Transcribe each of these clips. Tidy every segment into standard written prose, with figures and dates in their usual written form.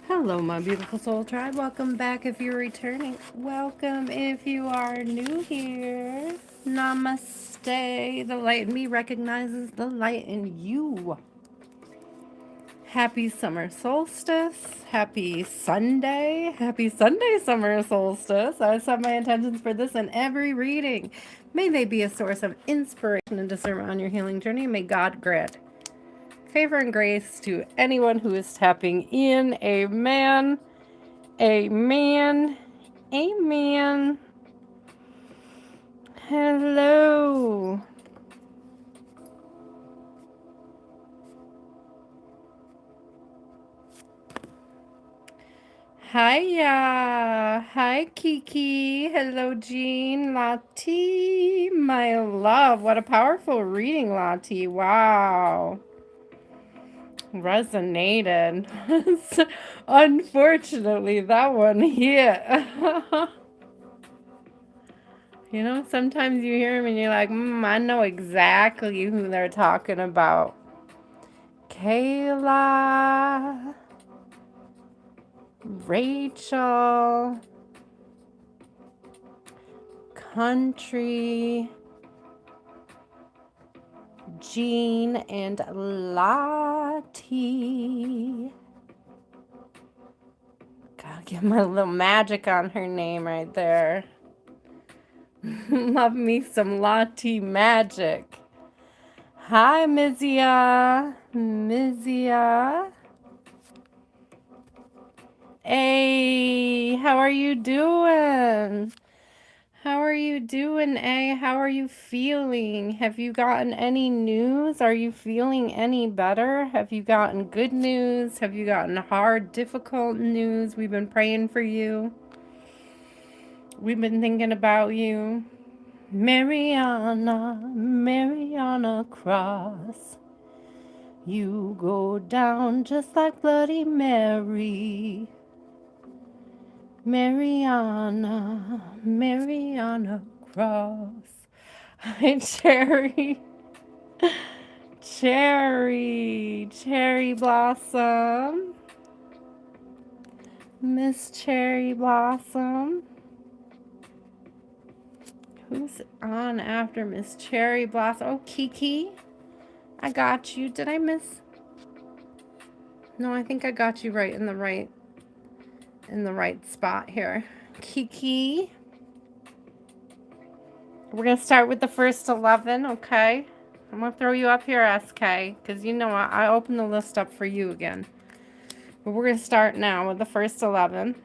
Hello, my beautiful soul tribe. Welcome back if you're returning. Welcome if you are new here. Namaste. The light in me recognizes the light in you. Happy summer solstice. Happy Sunday. Happy Sunday summer solstice. I set my intentions for this in every reading. May they be a source of inspiration and discernment on your healing journey. May God grant favor and grace to anyone who is tapping in. Amen. Amen. Amen. Hello. Hiya. Hi, Kiki. Hello, Jean. Lati. My love. What a powerful reading, Lati. Wow. Resonated. Unfortunately, that one hit. You know, sometimes you hear them and you're like, I know exactly who they're talking about. Kayla, Rachel, Country, Jean, and Lottie. Gotta get my little magic on her name right there. Love me some Lottie magic. Hi, Mizia. Mizia. Hey, how are you doing? How are you doing, A? How are you feeling? Have you gotten any news? Are you feeling any better? Have you gotten good news? Have you gotten hard, difficult news? We've been praying for you. We've been thinking about you. Mariana, Mariana Cross. You go down just like Bloody Mary. Mariana, Mariana Cross. Hi, Cherry. Cherry Blossom. Miss Cherry Blossom. Who's on after Miss Cherry Blossom? Oh, Kiki. I got you. Did I miss? No, I think I got you right in the right spot here. Kiki. We're going to start with the first 11, okay? I'm going to throw you up here, SK, because you know I opened the list up for you again. But we're going to start now with the first 11.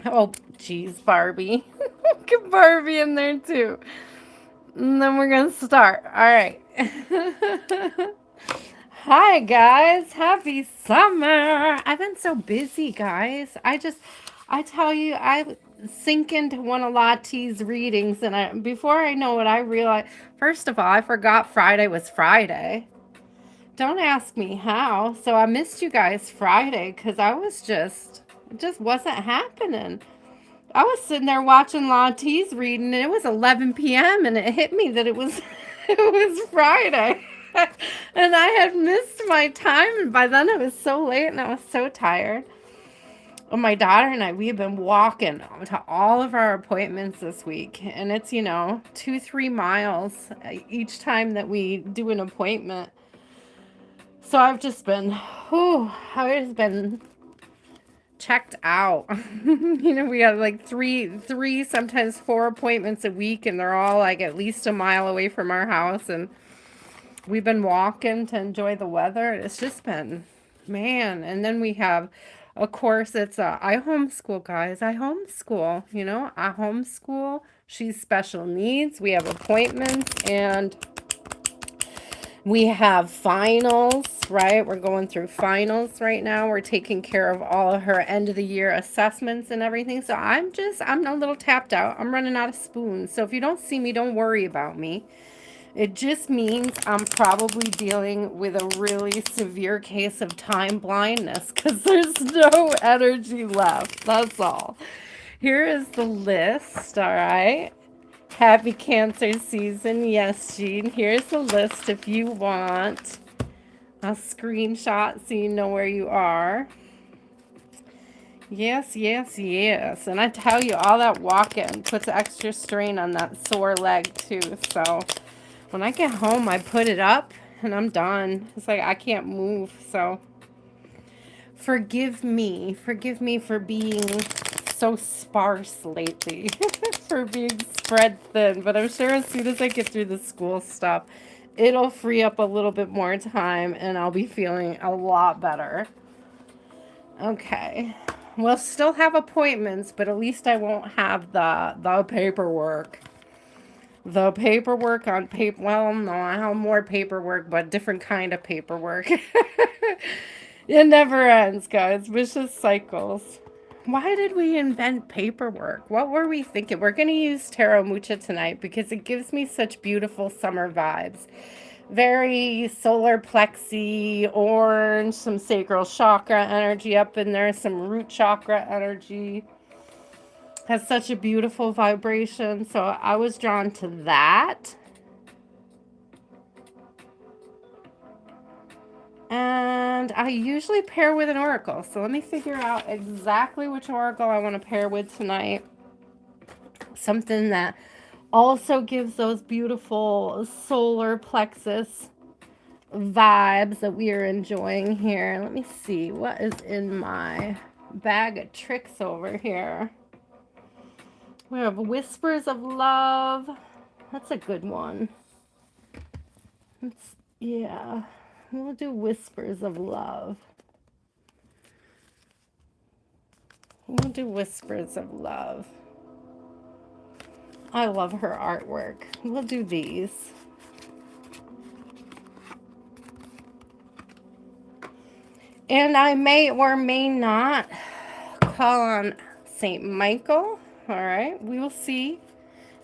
Oh, geez, Barbie. Get Barbie in there, too. And then we're going to start. All right. Hi, guys. Happy summer. I've been so busy, guys. I tell you, I sink into one of Lottie's readings, and before I know it, I realized, first of all, I forgot Friday was Friday. Don't ask me how. So I missed you guys Friday because I was it just wasn't happening. I was sitting there watching Lottie's reading, and it was 11 p.m., and it hit me that it was it was Friday. And I had missed my time, and by then it was so late, and I was so tired. Well, my daughter and I, we've been walking to all of our appointments this week, and it's 2-3 miles each time that we do an appointment. So I've just been checked out. We have like three, sometimes 4 appointments a week, and they're all like at least a mile away from our house, and we've been walking to enjoy the weather. It's just been, man. And then we have, of course, I homeschool, guys. I homeschool, I homeschool. She's special needs. We have appointments, and we have finals, right? We're going through finals right now. We're taking care of all of her end of the year assessments and everything. So I'm a little tapped out. I'm running out of spoons. So if you don't see me, don't worry about me. It just means I'm probably dealing with a really severe case of time blindness because there's no energy left. That's all. Here is the list, all right? Happy Cancer season. Yes, Jean. Here's the list if you want a screenshot so you know where you are. Yes, yes, yes. And I tell you, all that walking puts extra strain on that sore leg too. So when I get home, I put it up and I'm done. It's like I can't move. So forgive me for being so sparse lately, for being spread thin. But I'm sure as soon as I get through the school stuff, it'll free up a little bit more time and I'll be feeling a lot better. Okay. We'll still have appointments, but at least I won't have the paperwork. The paperwork on paper. Well, no, I have more paperwork, but different kind of paperwork. It never ends, guys. Vicious cycles. Why did we invent paperwork? What were we thinking? We're going to use Tarot Mucha tonight because it gives me such beautiful summer vibes. Very solar plexi, orange, some sacral chakra energy up in there, some root chakra energy. Has such a beautiful vibration. So I was drawn to that. And I usually pair with an oracle. So let me figure out exactly which oracle I want to pair with tonight. Something that also gives those beautiful solar plexus vibes that we are enjoying here. Let me see what is in my bag of tricks over here. We have Whispers of Love. That's a good one. Yeah, we'll do Whispers of Love. We'll do Whispers of Love. I love her artwork. We'll do these. And I may or may not call on St. Michael. All right, we will see.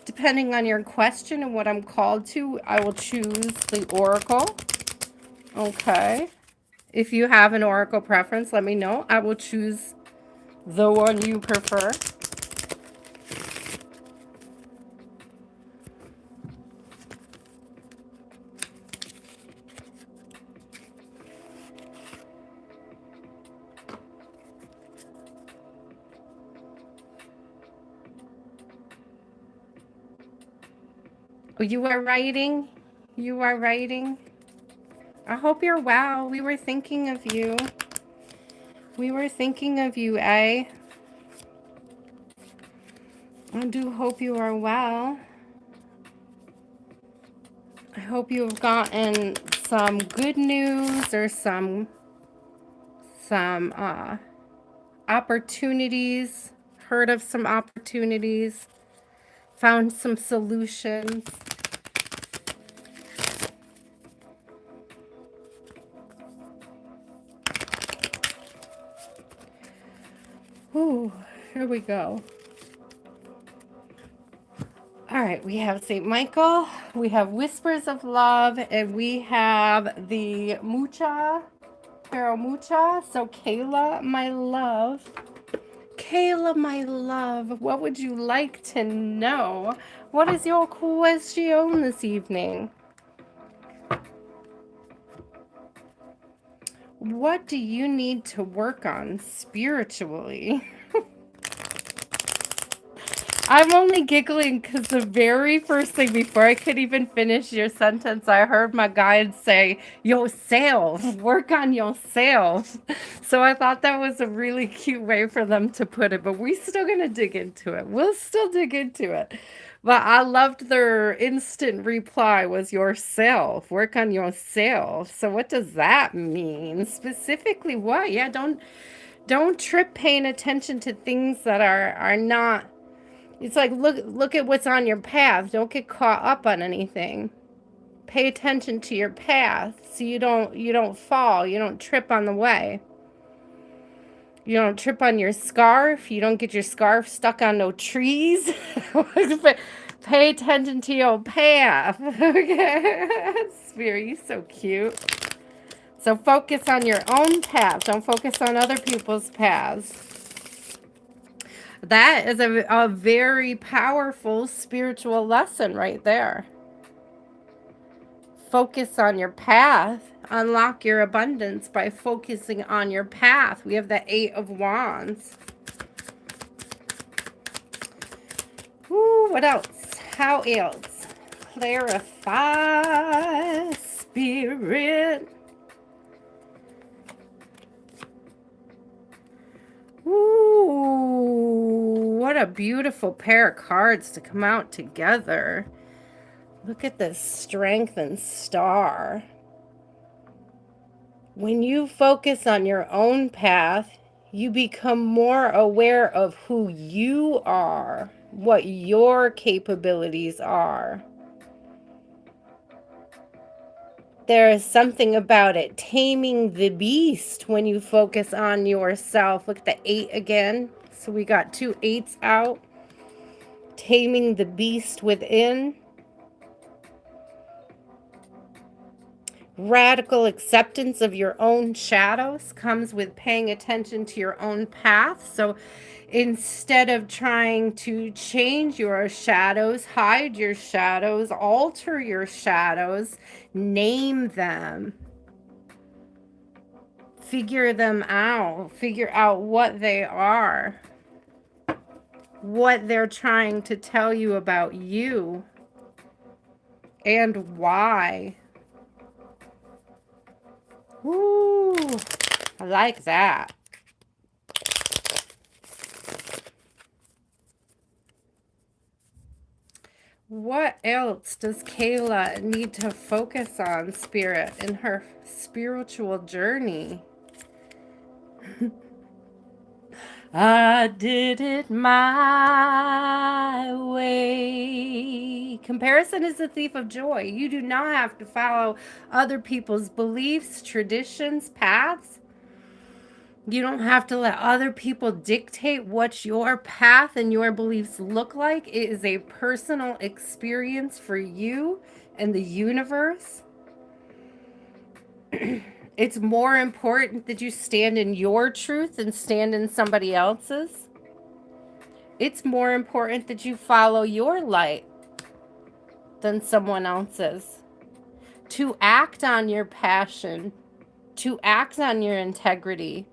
Depending on your question and what I'm called to, I will choose the oracle. Okay. If you have an oracle preference, let me know. I will choose the one you prefer. Oh, you are writing? You are writing? I hope you're well. We were thinking of you. We were thinking of you, eh? I do hope you are well. I hope you've gotten some good news or some opportunities, heard of some opportunities, found some solutions. Ooh, here we go. All right, we have St. Michael, we have Whispers of Love, and we have the Mucha, Tarot Mucha. So Kayla, my love. Kayla, my love, what would you like to know? What is your question this evening? What do you need to work on spiritually? I'm only giggling because the very first thing before I could even finish your sentence, I heard my guide say, yourself, work on yourself. So I thought that was a really cute way for them to put it, but we're still going to dig into it. We'll still dig into it. But I loved their instant reply was yourself, work on yourself. So what does that mean? Specifically what? Yeah, don't trip paying attention to things that are not. It's like look at what's on your path. Don't get caught up on anything. Pay attention to your path so you don't fall. You don't trip on the way. You don't trip on your scarf. You don't get your scarf stuck on no trees. Pay attention to your path. Okay. Spirit, you're so cute. So focus on your own path. Don't focus on other people's paths. That is a very powerful spiritual lesson right there. Focus on your path. Unlock your abundance by focusing on your path. We have the 8 of Wands. What else? How else? Clarify, Spirit. Ooh, what a beautiful pair of cards to come out together. Look at this Strength and Star. When you focus on your own path, you become more aware of who you are, what your capabilities are. There is something about it, taming the beast when you focus on yourself. Look at the 8 again. So we got 2 8s out. Taming the beast within. Radical acceptance of your own shadows comes with paying attention to your own path. So instead of trying to change your shadows, hide your shadows, alter your shadows, name them. Figure them out. Figure out what they are. What they're trying to tell you about you. And why. Woo, I like that. What else does Kayla need to focus on, Spirit, in her spiritual journey? I did it my way. Comparison is the thief of joy. You do not have to follow other people's beliefs, traditions, paths. You don't have to let other people dictate what your path and your beliefs look like. It is a personal experience for you and the universe. It's more important that you stand in your truth than stand in somebody else's. It's more important that you follow your light than someone else's. To act on your passion, to act on your integrity.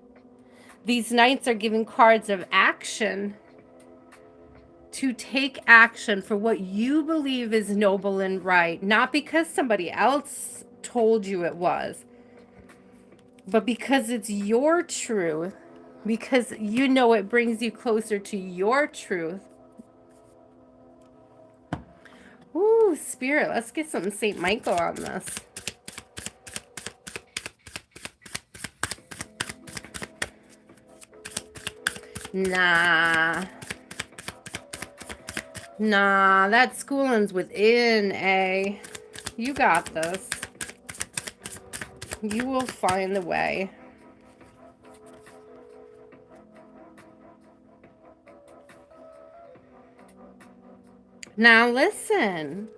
These nights are giving cards of action. To take action for what you believe is noble and right. Not because somebody else told you it was, but because it's your truth. Because you know it brings you closer to your truth. Ooh, Spirit, let's get some St. Michael on this. Nah, that schooling's within, eh? You got this. You will find the way. Now listen.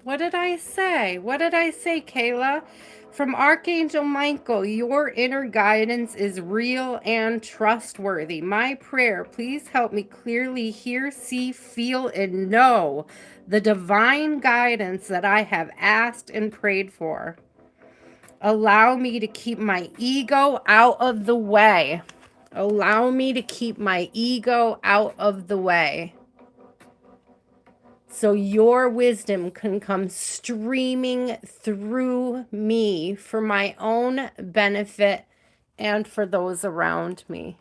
What did I say? What did I say, Kayla? From Archangel Michael, your inner guidance is real and trustworthy. My prayer, please help me clearly hear, see, feel, and know the divine guidance that I have asked and prayed for. Allow me to keep my ego out of the way. Allow me to keep my ego out of the way. So your wisdom can come streaming through me for my own benefit and for those around me.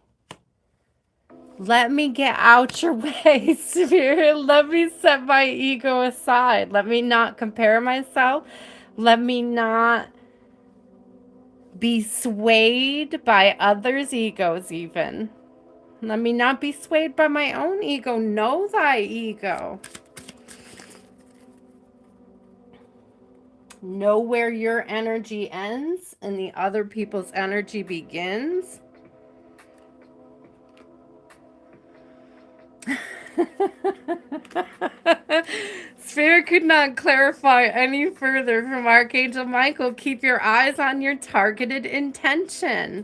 Let me get out your way, Spirit. Let me set my ego aside. Let me not compare myself. Let me not be swayed by others' egos even. Let me not be swayed by my own ego. Know thy ego. Know where your energy ends and the other people's energy begins. Spirit could not clarify any further from Archangel Michael. Keep your eyes on your targeted intention.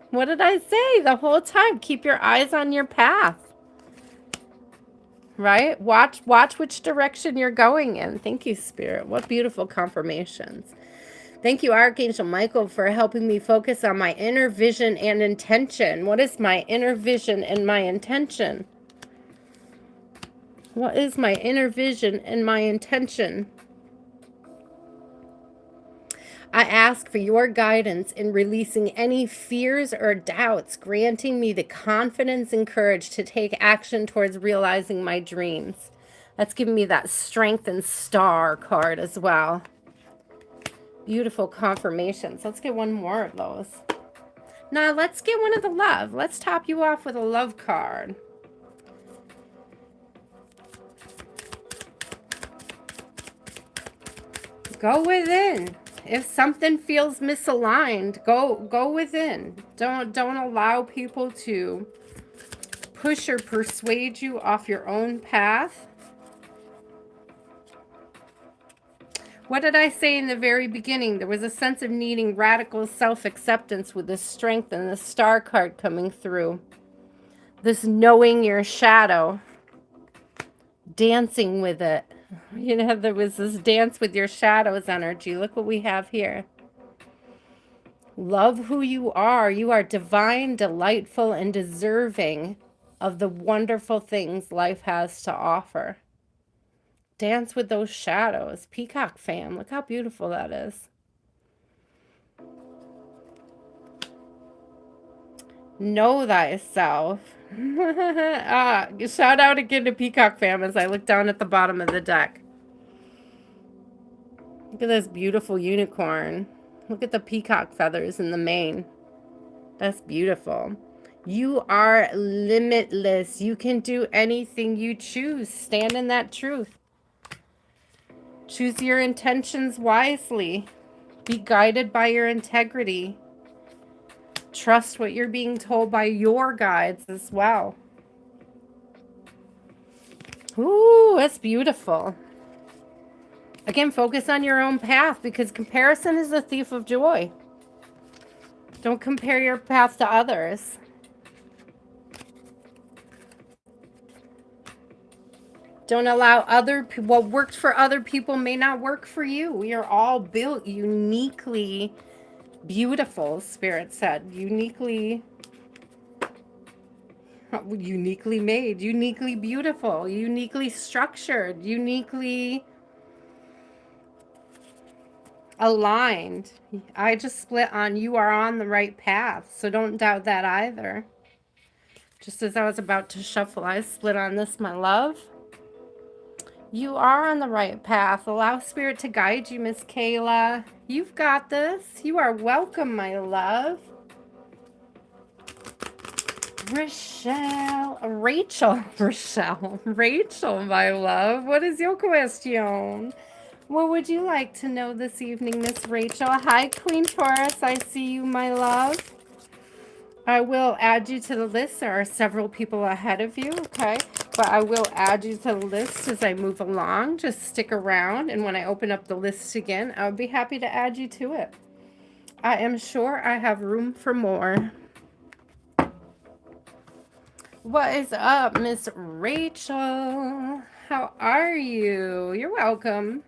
What did I say the whole time? Keep your eyes on your path. Right? Watch which direction you're going in. Thank you, Spirit. What beautiful confirmations. Thank you, Archangel Michael, for helping me focus on my inner vision and intention. What is my inner vision and my intention? What is my inner vision and my intention? I ask for your guidance in releasing any fears or doubts, granting me the confidence and courage to take action towards realizing my dreams. That's giving me that strength and star card as well. Beautiful confirmations. Let's get one more of those. Now let's get one of the love. Let's top you off with a love card. Go within. If something feels misaligned, go within. Don't allow people to push or persuade you off your own path. What did I say in the very beginning? There was a sense of needing radical self-acceptance with this strength and the star card coming through. This knowing your shadow. Dancing with it. You know, there was this dance with your shadows energy. Look what we have here. Love who you are. You are divine, delightful, and deserving of the wonderful things life has to offer. Dance with those shadows. Peacock fam. Look how beautiful that is. Know thyself. Shout out again to Peacock fam as I look down at the bottom of the deck. Look at this beautiful unicorn. Look at the peacock feathers in the mane. That's beautiful. You are limitless. You can do anything you choose. Stand in that truth. Choose your intentions wisely. Be guided by your integrity. Trust what you're being told by your guides as well. Ooh, that's beautiful. Again, focus on your own path because comparison is the thief of joy. Don't compare your path to others. Don't allow what worked for other people may not work for you. We are all built uniquely beautiful, Spirit said. Uniquely made, uniquely beautiful, uniquely structured, uniquely aligned. I just split on you are on the right path, so don't doubt that either. Just as I was about to shuffle, I split on this, my love. You are on the right path. Allow Spirit to guide you, Miss Kayla. You've got this. You are welcome, my love. Rachel, my love. What is your question? What would you like to know this evening, Miss Rachel? Hi, Queen Taurus. I see you, my love. I will add you to the list. There are several people ahead of you, okay? But I will add you to the list as I move along. Just stick around, and when I open up the list again, I'll be happy to add you to it. I am sure I have room for more. What is up, Miss Rachel? How are you? You're welcome.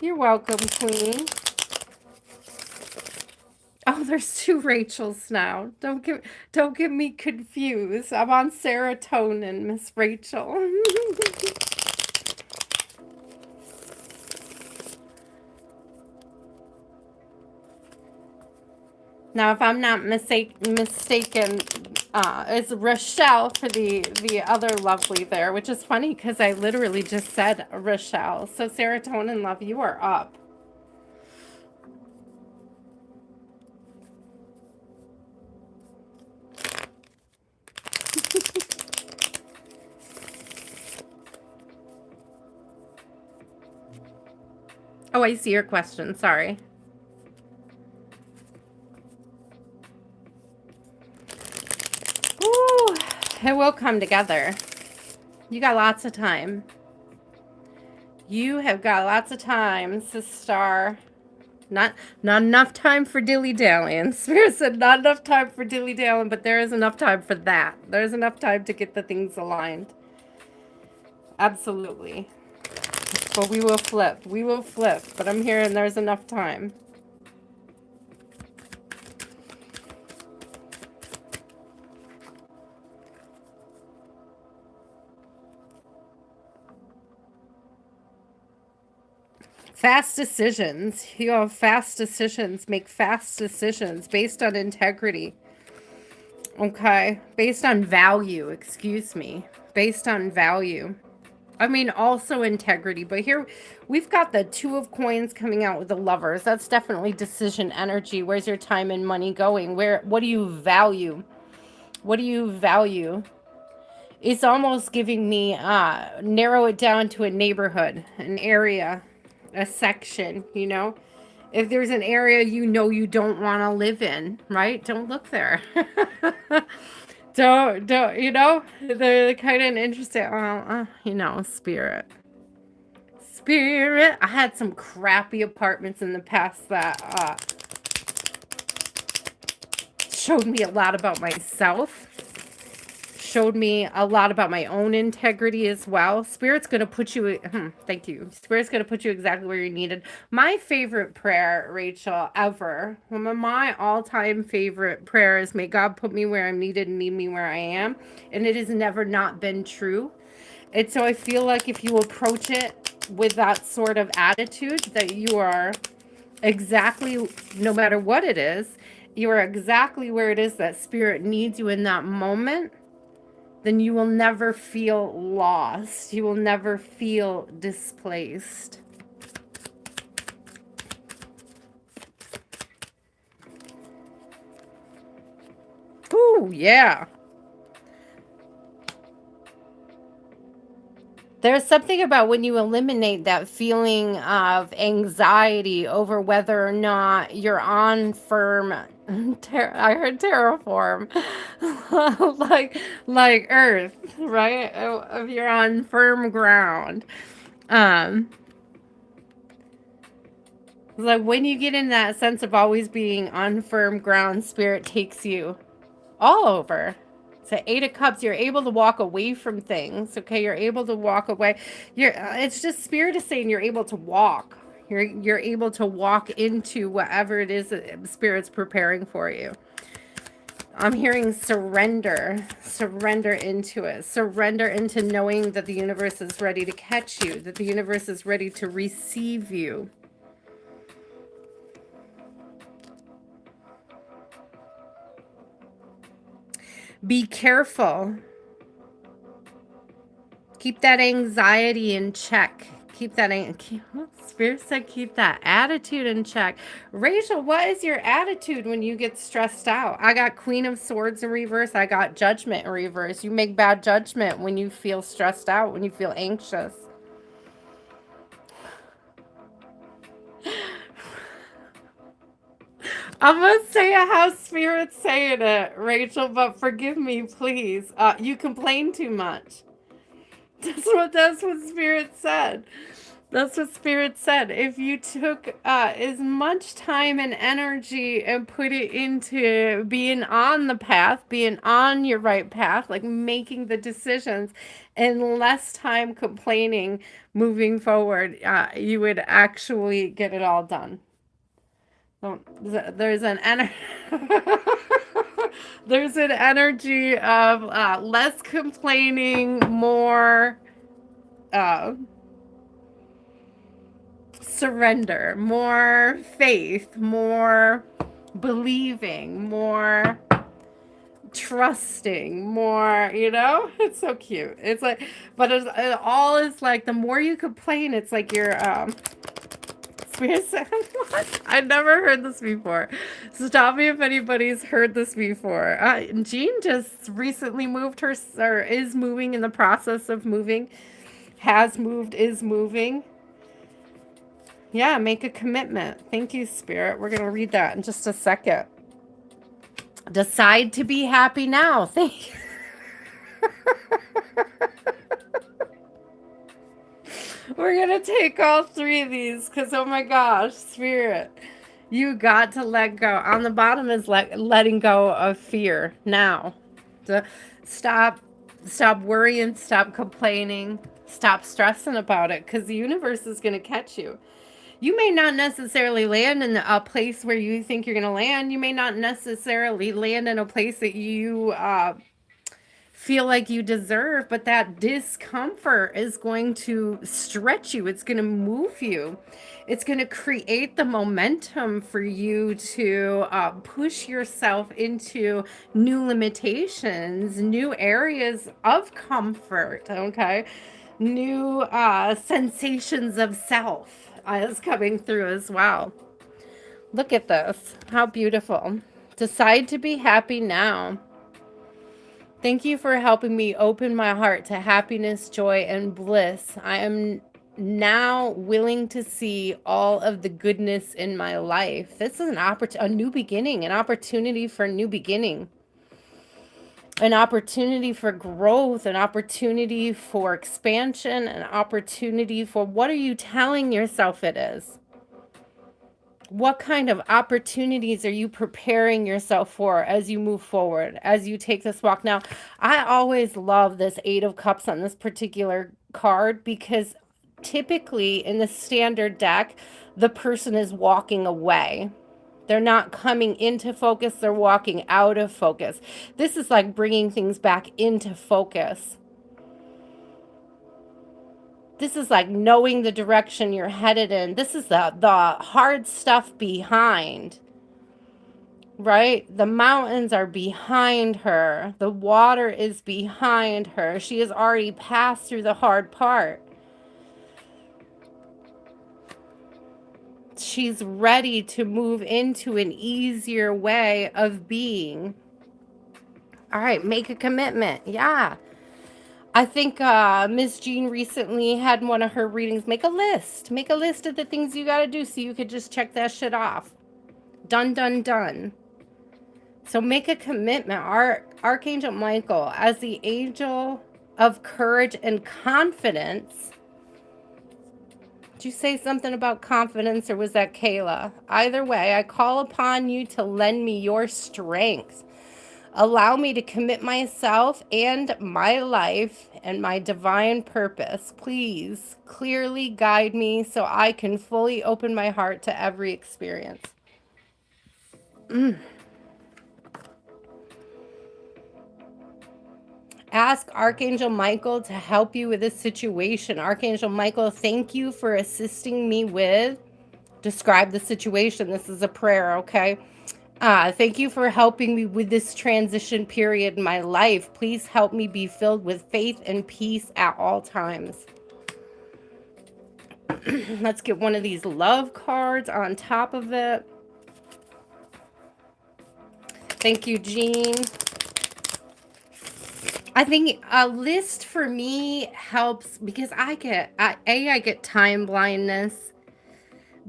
You're welcome, Queen. Oh, there's two Rachels now. Don't get me confused. I'm on serotonin, Miss Rachel. Now, if I'm not mistaken, it's Rochelle for the other lovely there, which is funny because I literally just said Rochelle. So serotonin, love, you are up. Oh, I see your question. Sorry. Ooh, it will come together. You got lots of time. You have got lots of time, sister. Not enough time for dilly-dallying. Spirit said not enough time for dilly-dallying, but there is enough time for that. There's enough time to get the things aligned. Absolutely. But we will flip. We will flip. But I'm hearing there's enough time. Fast decisions. You have fast decisions. Make fast decisions based on integrity. Okay. Based on value. Excuse me. Based on value. I mean, also integrity. But here we've got the Two of Coins coming out with the Lovers. That's definitely decision energy. Where's your time and money going? What do you value? What do you value? It's almost giving me narrow it down to a neighborhood, an area, a section, you know? If there's an area you know you don't want to live in, right? Don't look there. Don't, you know? They're kind of interesting. You know, spirit. Spirit. I had some crappy apartments in the past that showed me a lot about myself. Showed me a lot about my own integrity as well. Spirit's going to put you, thank you. Spirit's going to put you exactly where you're needed. My favorite prayer, Rachel, ever, one of my all-time favorite prayers, may God put me where I'm needed and meet me where I am. And it has never not been true. And so I feel like if you approach it with that sort of attitude, that you are exactly, no matter what it is, you are exactly where it is that Spirit needs you in that moment, then you will never feel lost. You will never feel displaced. Ooh, yeah. There's something about when you eliminate that feeling of anxiety over whether or not you're on firm. I heard terraform, like Earth, right? If you're on firm ground, um, like when you get in that sense of always being on firm ground, Spirit takes you all over. So 8 of Cups, you're able to walk away from things. Okay, you're able to walk away. It's just Spirit is saying you're able to walk. You're able to walk into whatever it is that Spirit's preparing for you. I'm hearing surrender. Surrender into it. Surrender into knowing that the universe is ready to catch you, that the universe is ready to receive you. Be careful. Keep that anxiety in check. Keep that, Spirit said keep that attitude in check. Rachel, what is your attitude when you get stressed out? I got Queen of Swords in reverse. I got Judgment in reverse. You make bad judgment when you feel stressed out, when you feel anxious. I'm going to say it how Spirit's saying it, Rachel, but forgive me, please. You complain too much. That's what Spirit said. That's what Spirit said. If you took as much time and energy and put it into being on the path, being on your right path, like making the decisions, and less time complaining moving forward, you would actually get it all done. So there's an energy. There's an energy of less complaining, more surrender, more faith, more believing, more trusting, more, you know? It's so cute. It's like, but it all is like, the more you complain, it's like you're, Spirit said, what? I've never heard this before. Stop me if anybody's heard this before. Jean just recently moved her, or is moving, in the process of moving, has moved, is moving. Yeah, make a commitment. Thank you, Spirit. We're going to read that in just a second. Decide to be happy now. Thank you. We're going to take all 3 of these because, oh my gosh, Spirit, you got to let go. On the bottom is letting go of fear now. Stop worrying, stop complaining, stop stressing about it, because the universe is going to catch you. You may not necessarily land in a place where you think you're going to land. You may not necessarily land in a place that you feel like you deserve, but that discomfort is going to stretch you. It's going to move you. It's going to create the momentum for you to push yourself into new limitations, new areas of comfort, okay? New sensations of self is coming through as well. Look at this. How beautiful. Decide to be happy now. Thank you for helping me open my heart to happiness, joy, and bliss. I am now willing to see all of the goodness in my life. This is a new beginning, an opportunity for a new beginning, an opportunity for growth, an opportunity for expansion, an opportunity for what are you telling yourself it is? What kind of opportunities are you preparing yourself for as you move forward, as you take this walk? Now, I always love this Eight of Cups on this particular card because typically in the standard deck, the person is walking away. They're not coming into focus, they're walking out of focus. This is like bringing things back into focus. This is like knowing the direction you're headed in. This is the hard stuff behind, right? The mountains are behind her. The water is behind her. She has already passed through the hard part. She's ready to move into an easier way of being. All right, make a commitment. Yeah. I think Miss Jean recently had one of her readings. Make a list. Make a list of the things you got to do so you could just check that shit off. Done, done, done. So make a commitment. Archangel Michael, as the angel of courage and confidence. Did you say something about confidence or was that Kayla? Either way, I call upon you to lend me your strength. Allow me to commit myself and my life and my divine purpose. Please clearly guide me so I can fully open my heart to every experience. Ask Archangel Michael to help you with this situation. Archangel Michael, thank you for assisting me with. Describe the situation. This is a prayer, okay? Thank you for helping me with this transition period in my life. Please help me be filled with faith and peace at all times. Let's get one of these love cards on top of it. Thank you, Jean. I think a list for me helps because I get time blindness.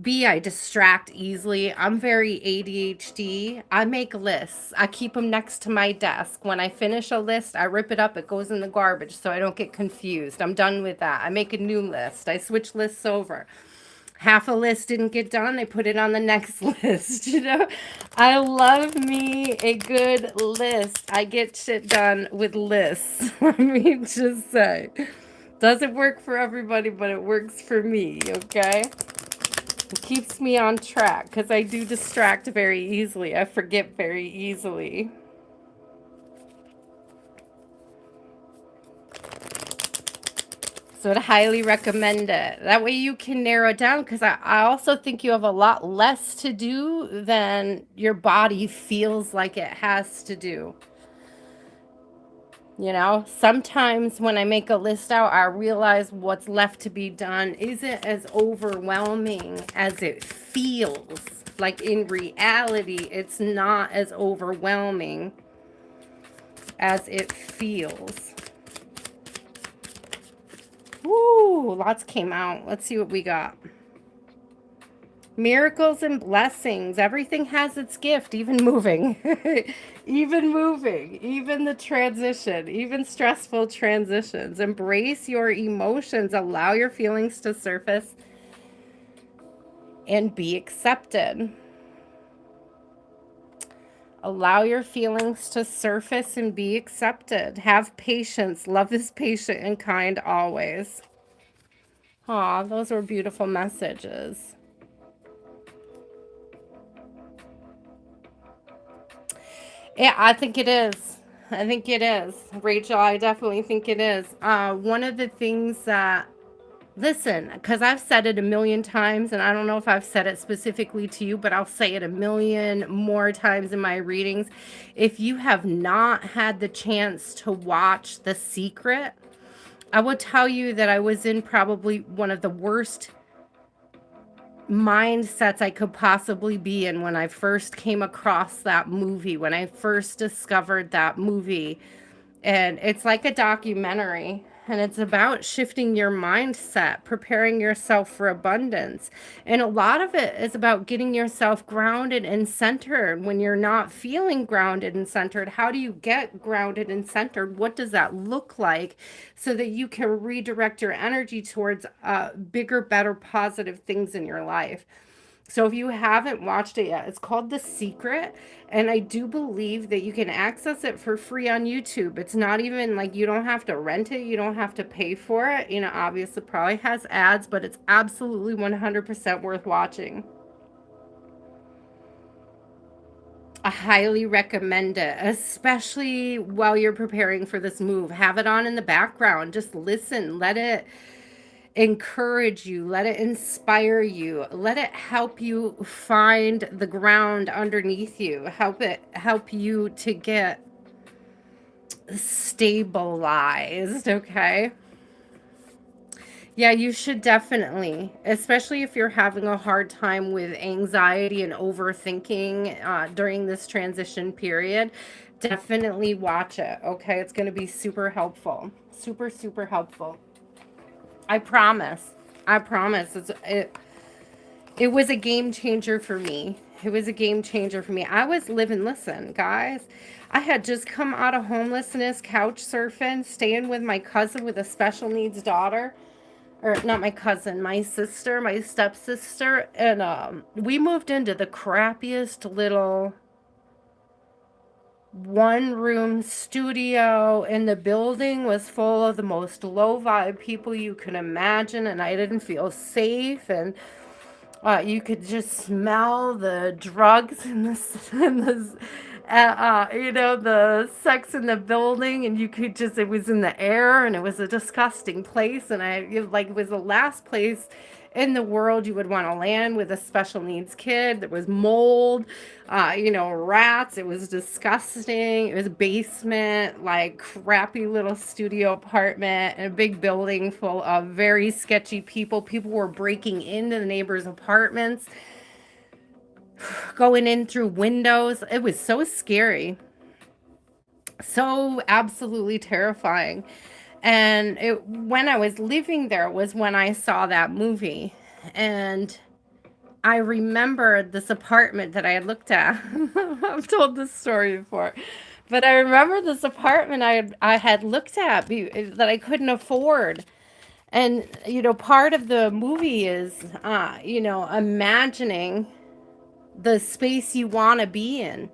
B, I distract easily. I'm very ADHD. I make lists. I keep them next to my desk. When I finish a list, I rip it up. It goes in the garbage so I don't get confused. I'm done with that. I make a new list. I switch lists over. Half a list didn't get done. I put it on the next list. You know, I love me a good list. I get shit done with lists. Let me just say. Doesn't work for everybody, but it works for me, okay? It keeps me on track because I do distract very easily. I forget very easily. So I'd highly recommend it. That way you can narrow it down because I also think you have a lot less to do than your body feels like it has to do. You know, sometimes when I make a list out, I realize what's left to be done isn't as overwhelming as it feels. Like in reality, it's not as overwhelming as it feels. Woo, lots came out. Let's see what we got. Miracles and blessings. Everything has its gift, even moving. Even moving, even the transition, even stressful transitions. Embrace your emotions. Allow your feelings to surface and be accepted. Allow your feelings to surface and be accepted. Have patience. Love is patient and kind always. Aw, those were beautiful messages. Yeah, I think it is. I think it is. Rachel, I definitely think it is. One of the things that, listen, because I've said it a million times, and I don't know if I've said it specifically to you, but I'll say it a million more times in my readings. If you have not had the chance to watch The Secret, I will tell you that I was in probably one of the worst mindsets I could possibly be in when I first came across that movie, when I first discovered that movie. And it's like a documentary, and it's about shifting your mindset, preparing yourself for abundance. And a lot of it is about getting yourself grounded and centered when you're not feeling grounded and centered. How do you get grounded and centered? What does that look like so that you can redirect your energy towards bigger, better, positive things in your life? So if you haven't watched it yet, it's called The Secret. And I do believe that you can access it for free on YouTube. It's not even like you don't have to rent it. You don't have to pay for it. You know, obviously probably has ads, but it's absolutely 100% worth watching. I highly recommend it, especially while you're preparing for this move. Have it on in the background. Just listen. Let it encourage you, let it inspire you, let it help you find the ground underneath you, help you to get stabilized. Okay, yeah, you should definitely, especially if you're having a hard time with anxiety and overthinking during this transition period, definitely watch it. Okay, it's going to be super helpful, super, super helpful. I promise. I promise. It was a game changer for me. It was a game changer for me. I was living, listen, guys. I had just come out of homelessness, couch surfing, staying with my cousin with a special needs daughter. Or not my cousin, my sister, my stepsister. And we moved into the crappiest little one room studio, and the building was full of the most low vibe people you can imagine, and I didn't feel safe. And you could just smell the drugs and the sex in the building, and you could just, it was in the air, and it was a disgusting place. And it was the last place in the world you would want to land with a special needs kid. There was mold, rats. It was disgusting. It was a basement, like crappy little studio apartment, and a big building full of very sketchy people. People were breaking into the neighbors' apartments, going in through windows. It was so scary, so absolutely terrifying. And when I was living there was when I saw that movie. And I remember this apartment that I had looked at. I've told this story before. But I remember this apartment I had looked at that I couldn't afford. And, part of the movie is, imagining the space you want to be in,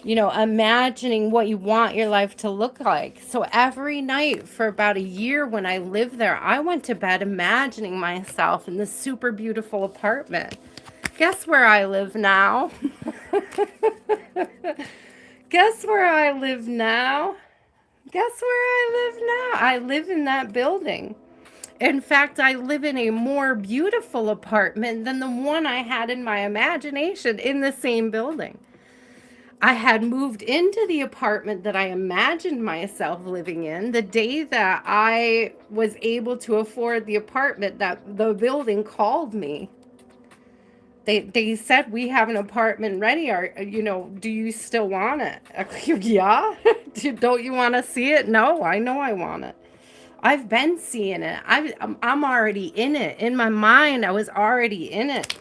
imagining what you want your life to look like. So every night for about a year when I lived there, I went to bed imagining myself in this super beautiful apartment. Guess where I live now? Guess where I live now? Guess where I live now? I live in that building. In fact, I live in a more beautiful apartment than the one I had in my imagination in the same building. I had moved into the apartment that I imagined myself living in the day that I was able to afford the apartment that the building called me. They said, we have an apartment ready. Do you still want it? Yeah. Don't you want to see it? No, I know I want it. I've been seeing it. I'm already in it. In my mind, I was already in it.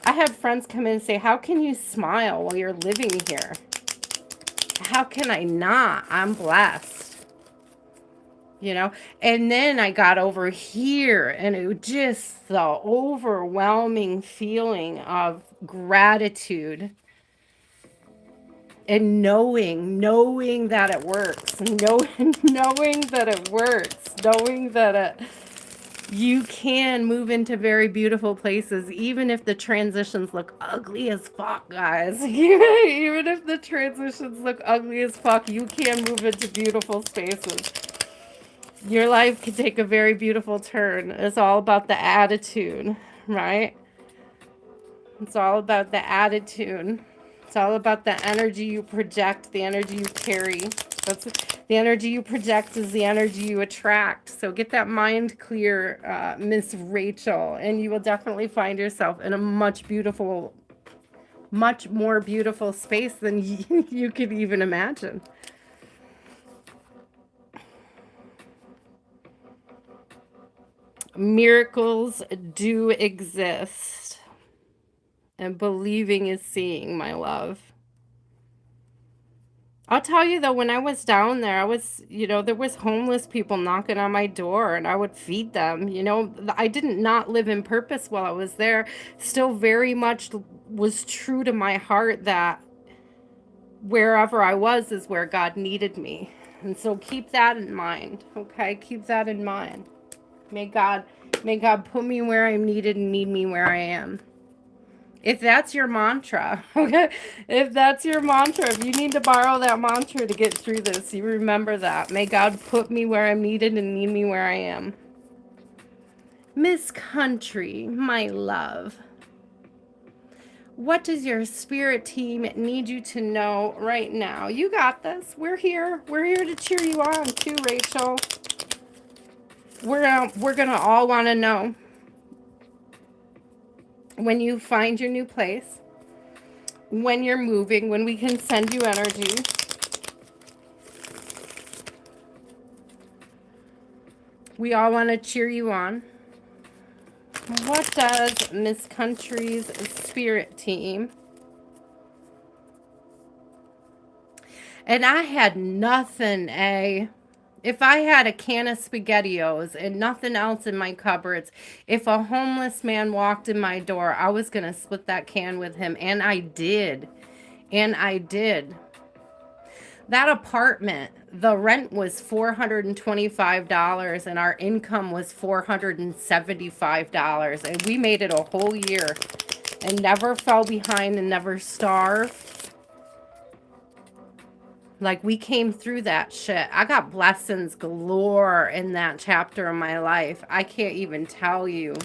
I had friends come in and say, how can you smile while you're living here? How can I not? I'm blessed. And then I got over here, and it was just the overwhelming feeling of gratitude and knowing that it works, knowing that it works, knowing that You can move into very beautiful places, even if the transitions look ugly as fuck, guys. Even if the transitions look ugly as fuck, you can move into beautiful spaces. Your life can take a very beautiful turn. It's all about the attitude, right? It's all about the attitude. It's all about the energy you project, the energy you carry. That's the energy you project is the energy you attract. So get that mind clear, Miss Rachel, and you will definitely find yourself in a much more beautiful space than you could even imagine. Miracles do exist, and believing is seeing, my love. I'll tell you though, when I was down there, there was homeless people knocking on my door and I would feed them. I didn't not live in purpose while I was there. Still very much was true to my heart that wherever I was is where God needed me. And so keep that in mind, okay? Keep that in mind. May God put me where I'm needed and meet me where I am. If that's your mantra, okay? If that's your mantra, if you need to borrow that mantra to get through this, you remember that. May God put me where I'm needed and meet me where I am. Miss Country, my love, what does your spirit team need you to know right now? You got this. We're here. We're here to cheer you on too, Rachel. We're gonna all want to know when you find your new place, when you're moving, when we can send you energy. We all want to cheer you on. What does Miss Country's spirit team? And I had nothing, If I had a can of SpaghettiOs and nothing else in my cupboards, if a homeless man walked in my door, I was going to split that can with him. And I did. And I did. That apartment, the rent was $425 and our income was $475. And we made it a whole year and never fell behind and never starved. Like, we came through that shit. I got blessings galore in that chapter of my life. I can't even tell you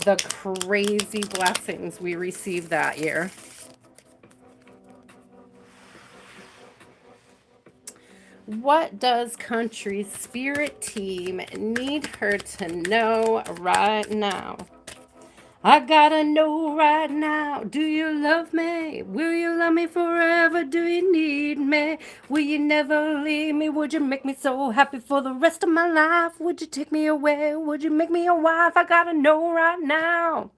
the crazy blessings we received that year. What does Country's spirit team need her to know right now? I gotta know right now, do you love me? Will you love me forever? Do you need me? Will you never leave me? Would you make me so happy for the rest of my life? Would you take me away? Would you make me your wife? I gotta know right now.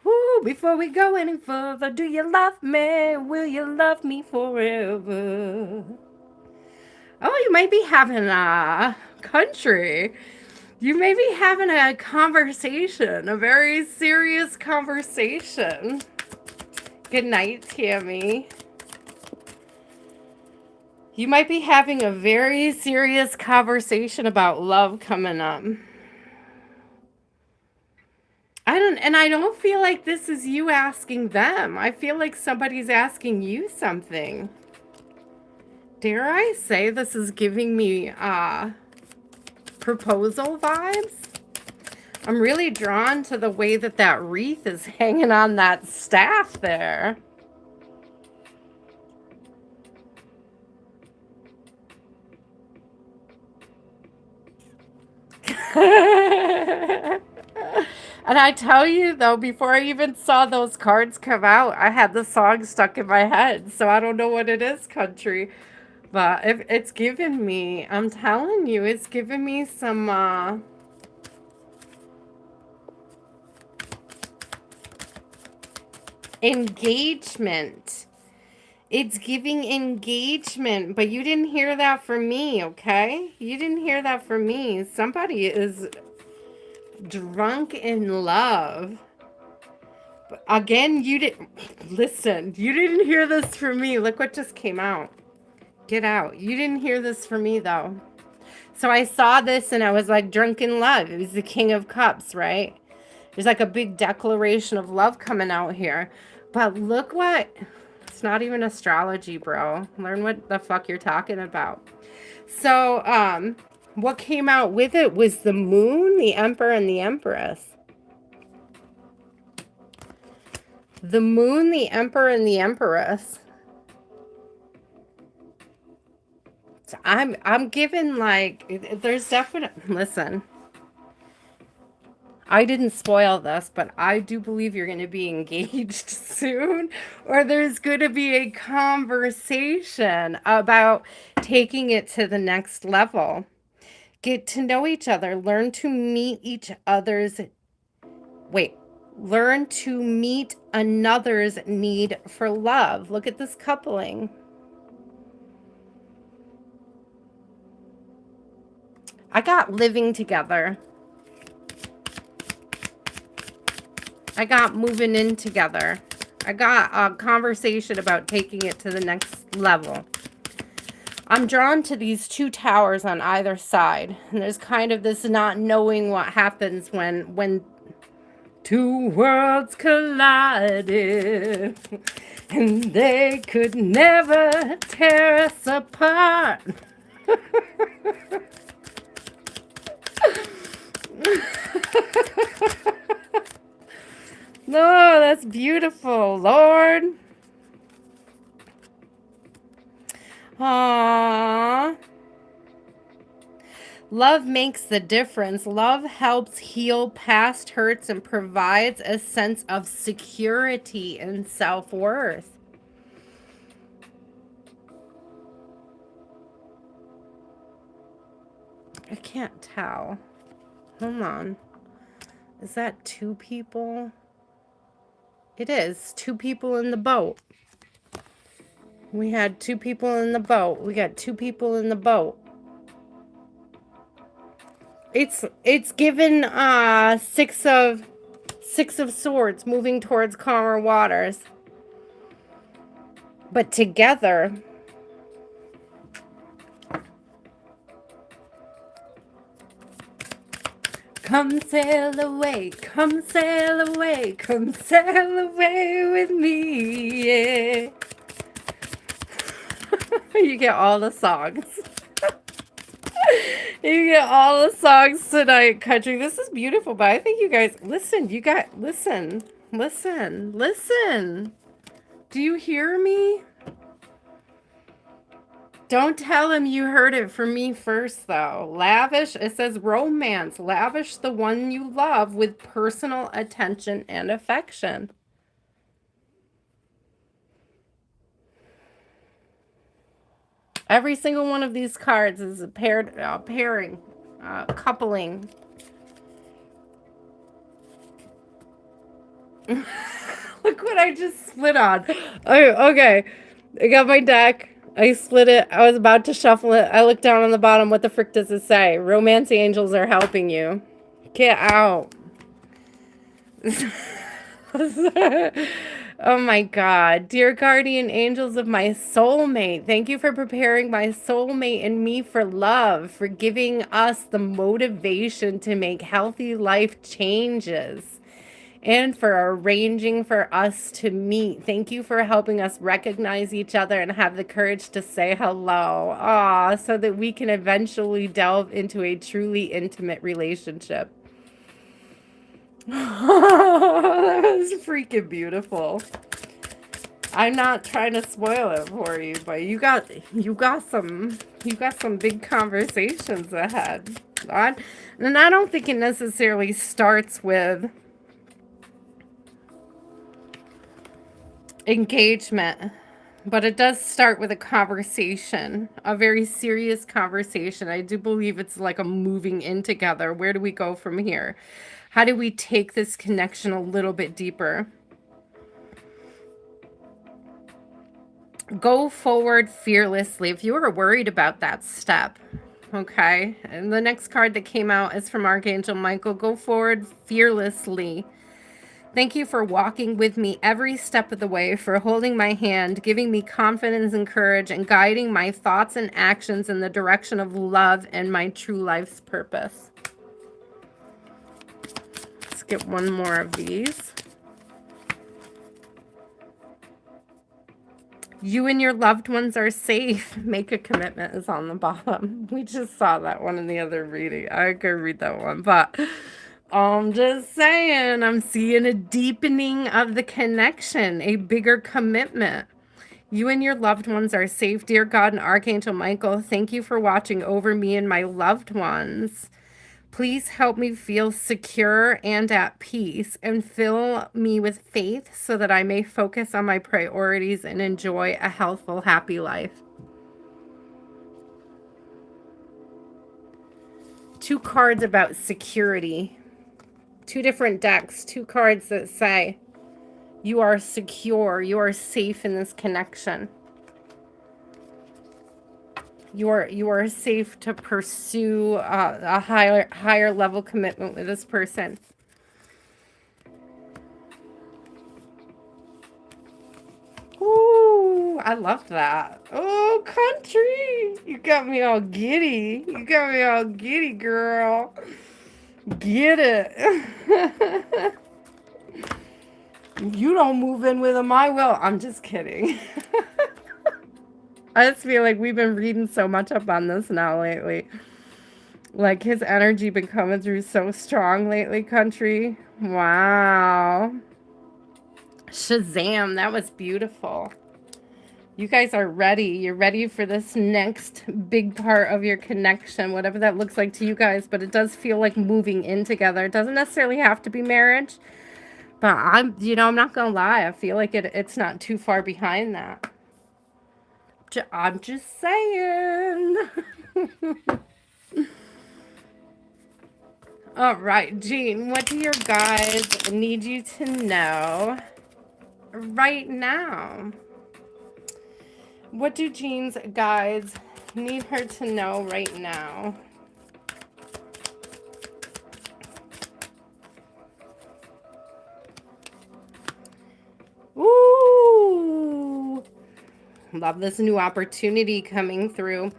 Woo, before we go any further, do you love me? Will you love me forever? Oh, you might be having a Country. You may be having a conversation, a very serious conversation. Good night, Tammy. You might be having a very serious conversation about love coming up. I don't feel like this is you asking them. I feel like somebody's asking you something. Dare I say this is giving me proposal vibes? I'm really drawn to the way that wreath is hanging on that staff there. And I tell you, though, before I even saw those cards come out, I had the song stuck in my head. So I don't know what it is, Country. But if it's given me, I'm telling you, it's given me some... engagement. It's giving engagement, but you didn't hear that from me, okay? You didn't hear that from me. Somebody is drunk in love. But again, you didn't listen. You didn't hear this from me. Look what just came out. Get out. You didn't hear this from me, though. So I saw this and I was like, drunken love. It was the King of Cups, right? There's like a big declaration of love coming out here. But look what, it's not even astrology, bro. Learn what the fuck you're talking about. So, what came out with it was the moon, the emperor, and the empress. The moon, the emperor, and the empress. So I'm given like, there's definite, listen, I didn't spoil this, but I do believe you're going to be engaged soon, or there's going to be a conversation about taking it to the next level. Get to know each other, learn to meet each other's, wait, learn to meet another's need for love. Look at this coupling. I got living together. I got moving in together. I got a conversation about taking it to the next level. I'm drawn to these two towers on either side. And there's kind of this not knowing what happens when two worlds collided. And they could never tear us apart. No, that's beautiful, Lord. Aww. Love makes the difference. Love helps heal past hurts and provides a sense of security and self-worth. I can't tell. Hold on. Is that two people? It is. Two people in the boat. We had two people in the boat. We got two people in the boat. It's given six of swords moving towards calmer waters. But together, come sail away, come sail away, come sail away with me, yeah. You get all the songs. You get all the songs tonight, country. This is beautiful, but I think you guys, listen, listen. Do you hear me? Don't tell him you heard it from me first, though. Lavish, it says romance. Lavish the one you love with personal attention and affection. Every single one of these cards is a pairing, coupling. Look what I just split on. Oh, okay. I got my deck. I split it. I was about to shuffle it. I looked down on the bottom. What the frick does it say? Romance angels are helping you. Get out. Oh my God. Dear guardian angels of my soulmate, thank you for preparing my soulmate and me for love, for giving us the motivation to make healthy life changes, and for arranging for us to meet. Thank you for helping us recognize each other and have the courage to say hello. Aw, so that we can eventually delve into a truly intimate relationship. That was freaking beautiful. I'm not trying to spoil it for you, but you got some big conversations ahead. And I don't think it necessarily starts with engagement, but it does start with a conversation, a very serious conversation. I do believe it's like a moving in together. Where do we go from here? How do we take this connection a little bit deeper? Go forward fearlessly. If you are worried about that step, okay? And the next card that came out is from Archangel Michael. Go forward fearlessly. Thank you for walking with me every step of the way, for holding my hand, giving me confidence and courage, and guiding my thoughts and actions in the direction of love and my true life's purpose. Let's get one more of these. You and your loved ones are safe. Make a commitment is on the bottom. We just saw that one in the other reading. I could read that one, but I'm just saying, I'm seeing a deepening of the connection, a bigger commitment. You and your loved ones are safe. Dear God and Archangel Michael, thank you for watching over me and my loved ones. Please help me feel secure and at peace, and fill me with faith so that I may focus on my priorities and enjoy a healthful, happy life. Two cards about security. Two different decks, two cards that say you are secure, you are safe in this connection. You are safe to pursue a higher level commitment with this person. Ooh, I love that. Oh, country. You got me all giddy. You got me all giddy, girl. Get it. You don't move in with him, I will. I'm just kidding. I just feel like we've been reading so much up on this now lately. Like, his energy been coming through so strong lately, country. Wow. Shazam, that was beautiful. You guys are ready. You're ready for this next big part of your connection, whatever that looks like to you guys. But it does feel like moving in together. It doesn't necessarily have to be marriage. But I'm not going to lie. I feel like it's not too far behind that. I'm just saying. All right, Jean, what do your guides need you to know right now? What do Jean's guides need her to know right now? Ooh, love this new opportunity coming through.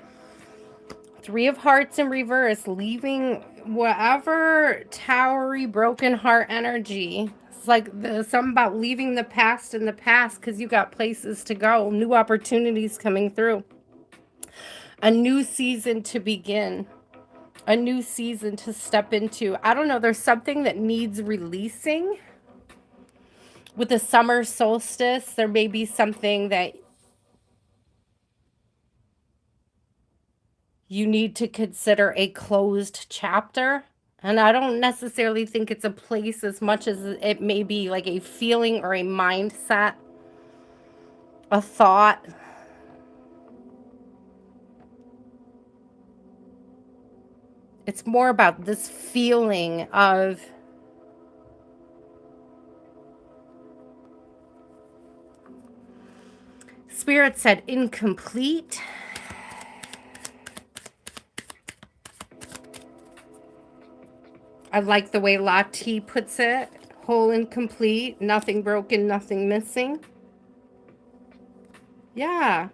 Three of Hearts in reverse, leaving whatever towery broken heart energy. It's like something about leaving the past in the past, because you got places to go, new opportunities coming through. A new season to begin. A new season to step into. I don't know, there's something that needs releasing. With the summer solstice, there may be something that you need to consider a closed chapter. And I don't necessarily think it's a place as much as it may be like a feeling or a mindset, a thought. It's more about this feeling of Spirit said incomplete. I like the way Lati puts it. Whole and complete. Nothing broken, nothing missing. Yeah.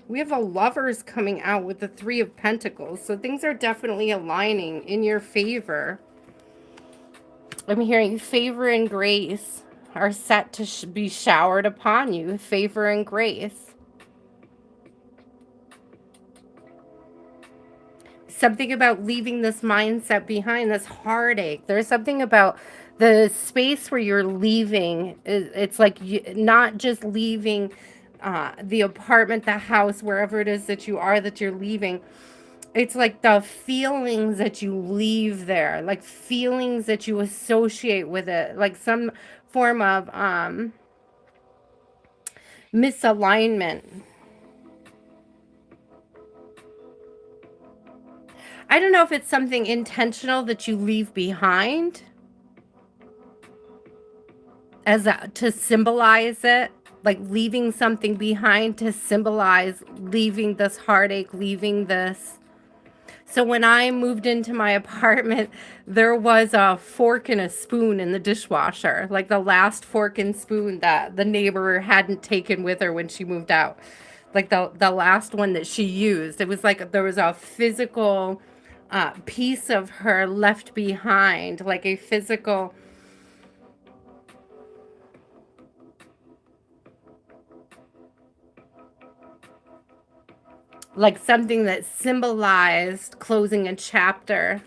We have a Lovers coming out with the Three of Pentacles. So things are definitely aligning in your favor. I'm hearing favor and grace are set to be showered upon you. Favor and grace. Something about leaving this mindset behind, this heartache. There's something about the space where you're leaving. It's like not just leaving the apartment, the house, wherever it is that you're leaving. It's like the feelings that you leave there, like feelings that you associate with it, like some form of misalignment. I don't know if it's something intentional that you leave behind to symbolize it, like leaving something behind to symbolize leaving this heartache, leaving this. So when I moved into my apartment, there was a fork and a spoon in the dishwasher, like the last fork and spoon that the neighbor hadn't taken with her when she moved out. Like the last one that she used. It was like there was a physical piece of her left behind, like a physical, like something that symbolized closing a chapter.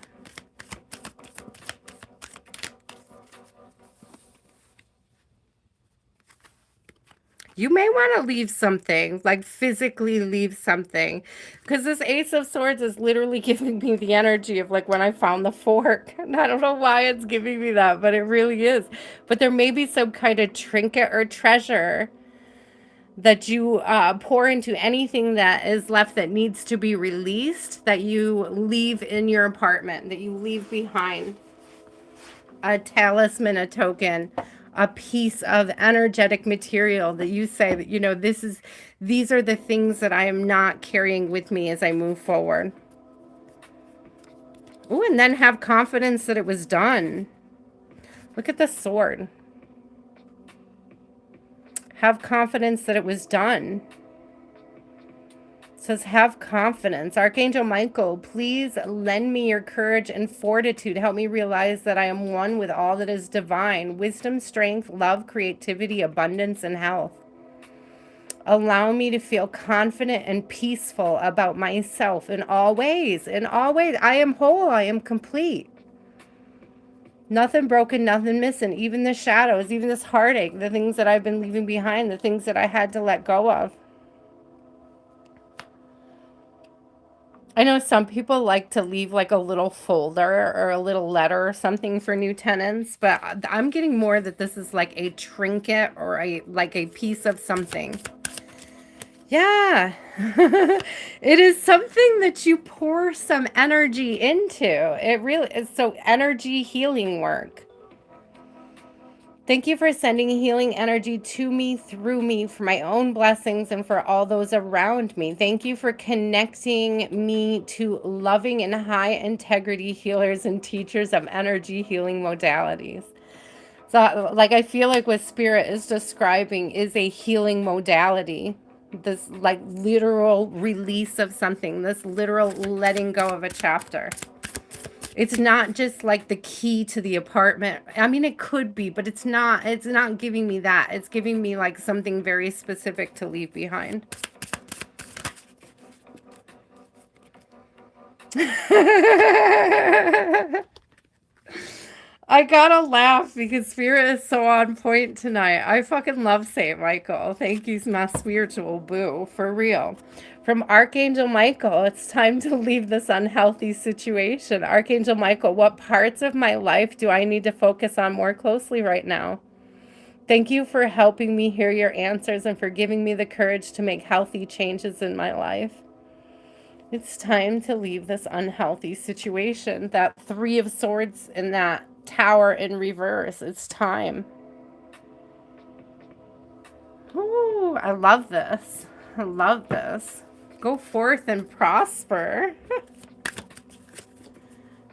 You may want to leave something, like physically leave something. Because this Ace of Swords is literally giving me the energy of like when I found the fork. And I don't know why it's giving me that, but it really is. But there may be some kind of trinket or treasure that you pour into anything that is left that needs to be released, that you leave in your apartment, that you leave behind. A talisman, a token, a piece of energetic material that you say that, you know, these are the things that I am not carrying with me as I move forward. Oh, and then have confidence that it was done. Look at the sword. Have confidence that it was done. It says, have confidence. Archangel Michael, please lend me your courage and fortitude. Help me realize that I am one with all that is divine. Wisdom, strength, love, creativity, abundance, and health. Allow me to feel confident and peaceful about myself in all ways. In all ways. I am whole. I am complete. Nothing broken, nothing missing. Even the shadows, even this heartache, the things that I've been leaving behind, the things that I had to let go of. I know some people like to leave like a little folder or a little letter or something for new tenants, but I'm getting more that this is like a trinket or like a piece of something. Yeah. It is something that you pour some energy into. It really is. So energy healing work. Thank you for sending healing energy to me, through me, for my own blessings and for all those around me. Thank you for connecting me to loving and high integrity healers and teachers of energy healing modalities. So, like, I feel like what Spirit is describing is a healing modality. This, like, literal release of something, this literal letting go of a chapter. It's not just like the key to the apartment. I mean, it could be, but it's not giving me that. It's giving me like something very specific to leave behind. I gotta laugh because Spirit is so on point tonight. I fucking love Saint Michael. Thank you, my spiritual boo, for real. From Archangel Michael, it's time to leave this unhealthy situation. Archangel Michael, what parts of my life do I need to focus on more closely right now? Thank you for helping me hear your answers and for giving me the courage to make healthy changes in my life. It's time to leave this unhealthy situation. That Three of Swords and that Tower in reverse. It's time. Ooh, I love this. I love this. Go forth and prosper.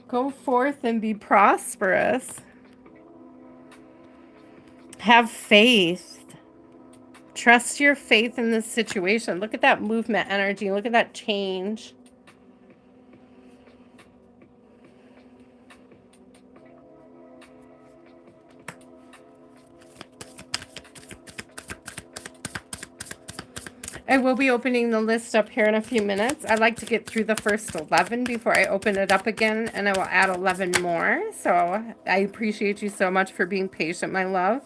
Go forth and be prosperous. Have faith. Trust your faith in this situation. Look at that movement energy. Look at that change. I will be opening the list up here in a few minutes. I'd like to get through the first 11 before I open it up again, and I will add 11 more. So I appreciate you so much for being patient, my love.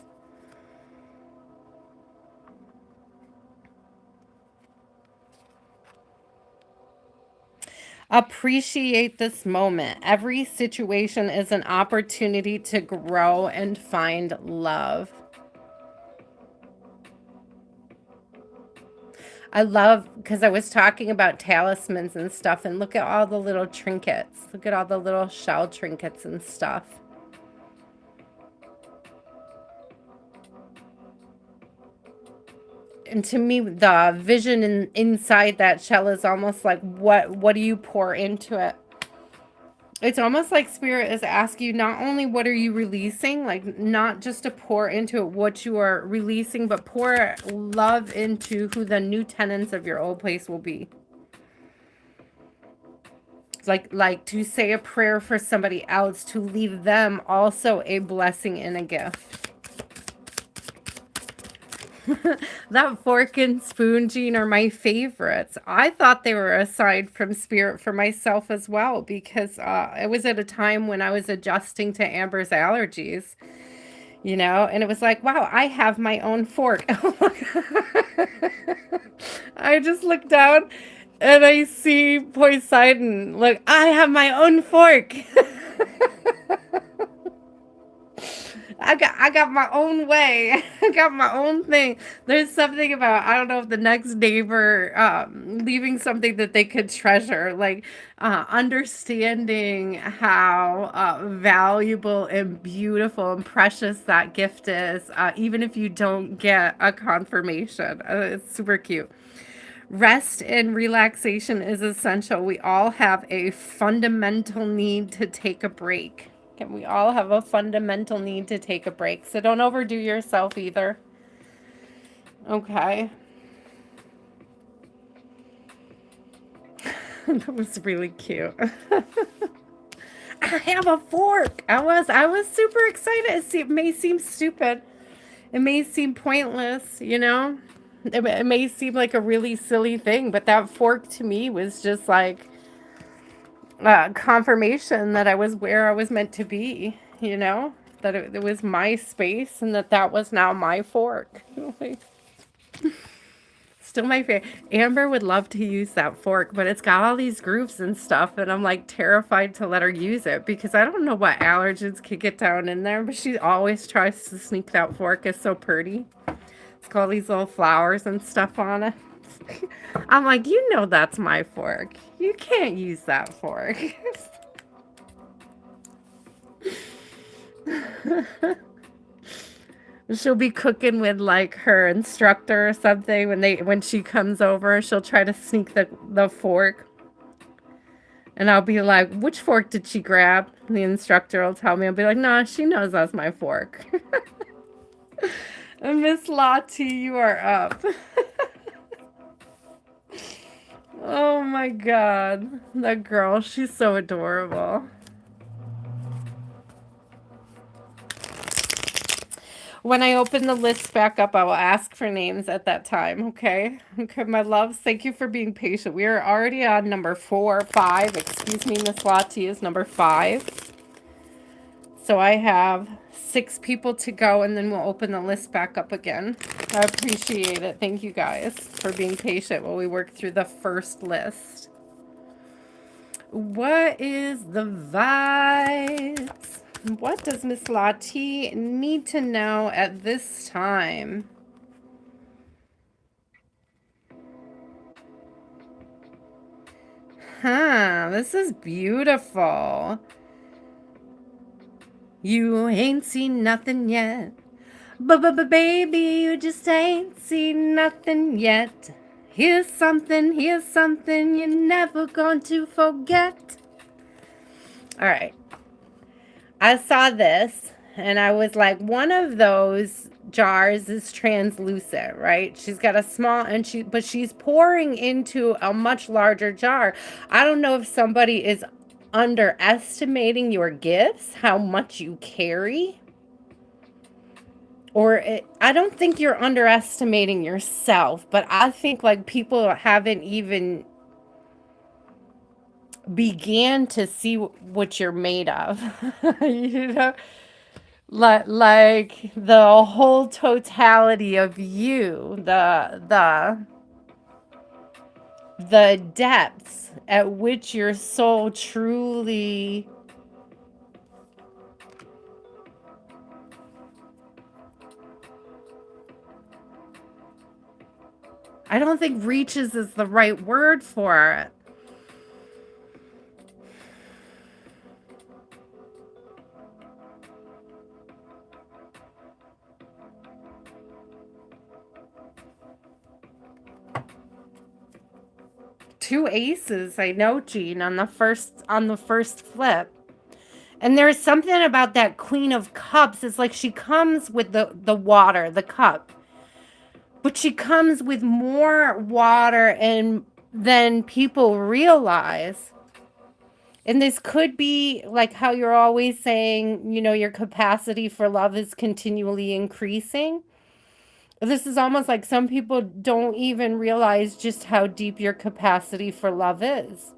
Appreciate this moment. Every situation is an opportunity to grow and find love. I love, because I was talking about talismans and stuff, and look at all the little trinkets. Look at all the little shell trinkets and stuff. And to me, the vision inside that shell is almost like, what do you pour into it? It's almost like spirit is asking you not only what are you releasing, like not just to pour into what you are releasing, but pour love into who the new tenants of your old place will be. It's like to say a prayer for somebody else, to leave them also a blessing and a gift. That fork and spoon, Gene, are my favorites. I thought they were assigned from spirit for myself as well, because it was at a time when I was adjusting to Amber's allergies, and it was like, wow, I have my own fork. I just look down and I see Poseidon. Look, I have my own fork. I got my own way. I got my own thing. There's something about, I don't know if the next neighbor leaving something that they could treasure, like understanding how valuable and beautiful and precious that gift is, even if you don't get a confirmation. It's super cute. Rest and relaxation is essential. We all have a fundamental need to take a break. And we all have a fundamental need to take a break. So don't overdo yourself either. Okay. That was really cute. I have a fork. I was super excited. It may seem stupid. It may seem pointless. It may seem like a really silly thing, but that fork to me was just like confirmation that I was where I was meant to be. That it was my space and that was now my fork. Still my favorite. Amber would love to use that fork, but it's got all these grooves and stuff, and I'm like terrified to let her use it because I don't know what allergens could get down in there, but she always tries to sneak that fork. It's so pretty. It's got all these little flowers and stuff on it. I'm like, that's my fork. You can't use that fork. She'll be cooking with like her instructor or something when she comes over. She'll try to sneak the fork, and I'll be like, "Which fork did she grab?" And the instructor will tell me. I'll be like, "No, she knows that's my fork." And Miss Lottie, you are up. Oh my God, that girl, she's so adorable. When I open the list back up, I will ask for names at that time, okay? Okay, my loves, thank you for being patient. We are already on number 5. Excuse me, Miss Lottie is number 5. So I have 6 people to go, and then we'll open the list back up again. I appreciate it. Thank you guys for being patient while we work through the first list. What is the vibes? What does Miss Lottie need to know at this time? This is beautiful. You ain't seen nothing yet. Baby, you just ain't seen nothing yet. Here's something you're never going to forget. All right. I saw this and I was like, one of those jars is translucent, right? She's got a small but she's pouring into a much larger jar. I don't know if somebody is underestimating your gifts, how much you carry. I don't think you're underestimating yourself, but I think like people haven't even began to see what you're made of. you know like the whole totality of you, the depths at which your soul truly I don't think reaches is the right word for it. two aces. I know, Jean, on the first flip. And there's something about that Queen of Cups. It's like she comes with the water, the cup. But she comes with more water and than people realize. And this could be like how you're always saying, your capacity for love is continually increasing. This is almost like some people don't even realize just how deep your capacity for love is.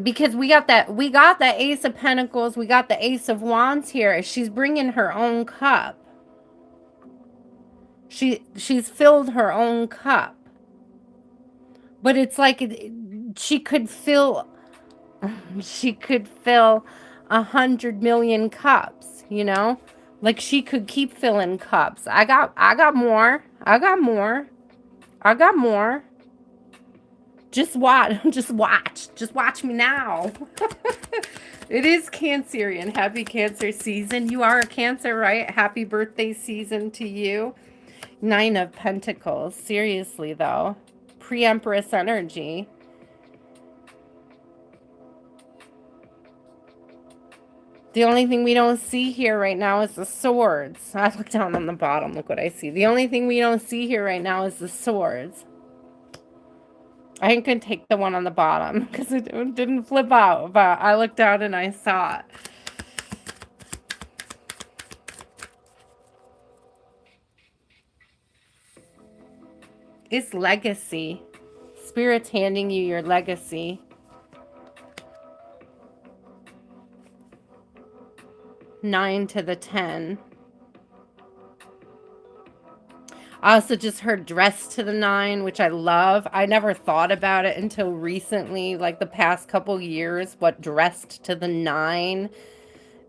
Because we got the Ace of Pentacles, we got the Ace of Wands here. She's bringing her own cup. She's filled her own cup. But it's like she could fill 100 million cups, Like she could keep filling cups. I got more. I got more. I got more. Just watch. Just watch. Just watch me now. It is Cancerian. Happy Cancer season. You are a Cancer, right? Happy birthday season to you. 9 of Pentacles. Seriously, though. Pre-Empress energy. The only thing we don't see here right now is the swords. I look down on the bottom. Look what I see. The only thing we don't see here right now is the swords. I ain't going to take the one on the bottom because it didn't flip out. But I looked down and I saw it. It's legacy. Spirit's handing you your legacy. Nine to the 10. I also just heard dress to the 9, which I love. I never thought about it until recently, like the past couple years, what dressed to the 9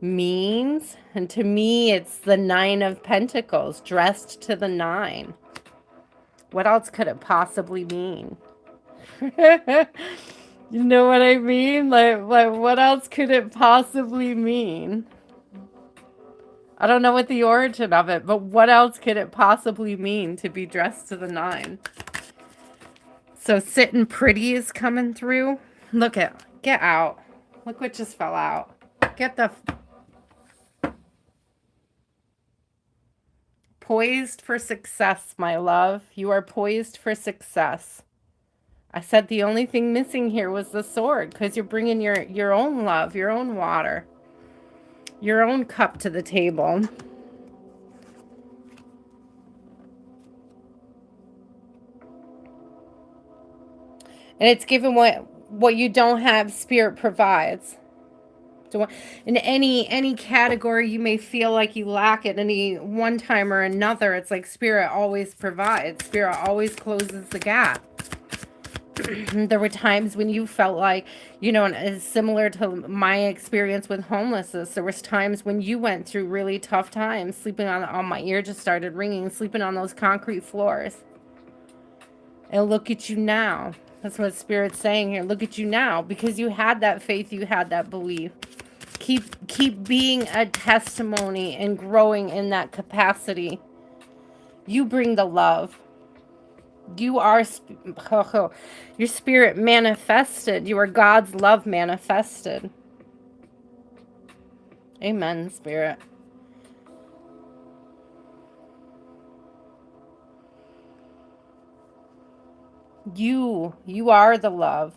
means. And to me, it's the 9 of Pentacles, dressed to the 9. What else could it possibly mean? You know what I mean? Like what else could it possibly mean? I don't know what the origin of it, but what else could it possibly mean to be dressed to the 9? So sitting pretty is coming through. Look at, get out. Look what just fell out. Get the... Poised for success, my love. You are poised for success. I said the only thing missing here was the sword because you're bringing your own love, your own water, your own cup to the table. And it's given what you don't have, Spirit provides. So in any category you may feel like you lack it any one time or another, it's like Spirit always provides. Spirit always closes the gap. There were times when you felt like, and it's similar to my experience with homelessness. There was times when you went through really tough times, sleeping on my ear just started ringing, sleeping on those concrete floors. And look at you now. That's what Spirit's saying here. Look at you now, because you had that faith, you had that belief. Keep being a testimony and growing in that capacity. You bring the love. You are your Spirit manifested. You are God's love manifested. Amen, Spirit. You are the love.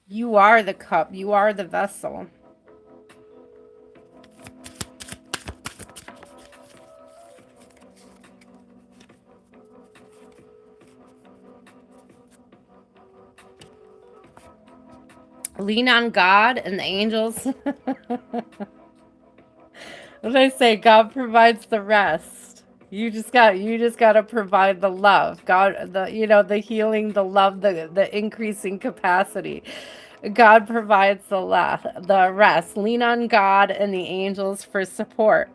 You are the cup. You are the vessel. Lean on God and the angels. What did I say? God provides the rest. You just got to provide the love. God, the healing, the love, the increasing capacity. God provides the rest. Lean on God and the angels for support.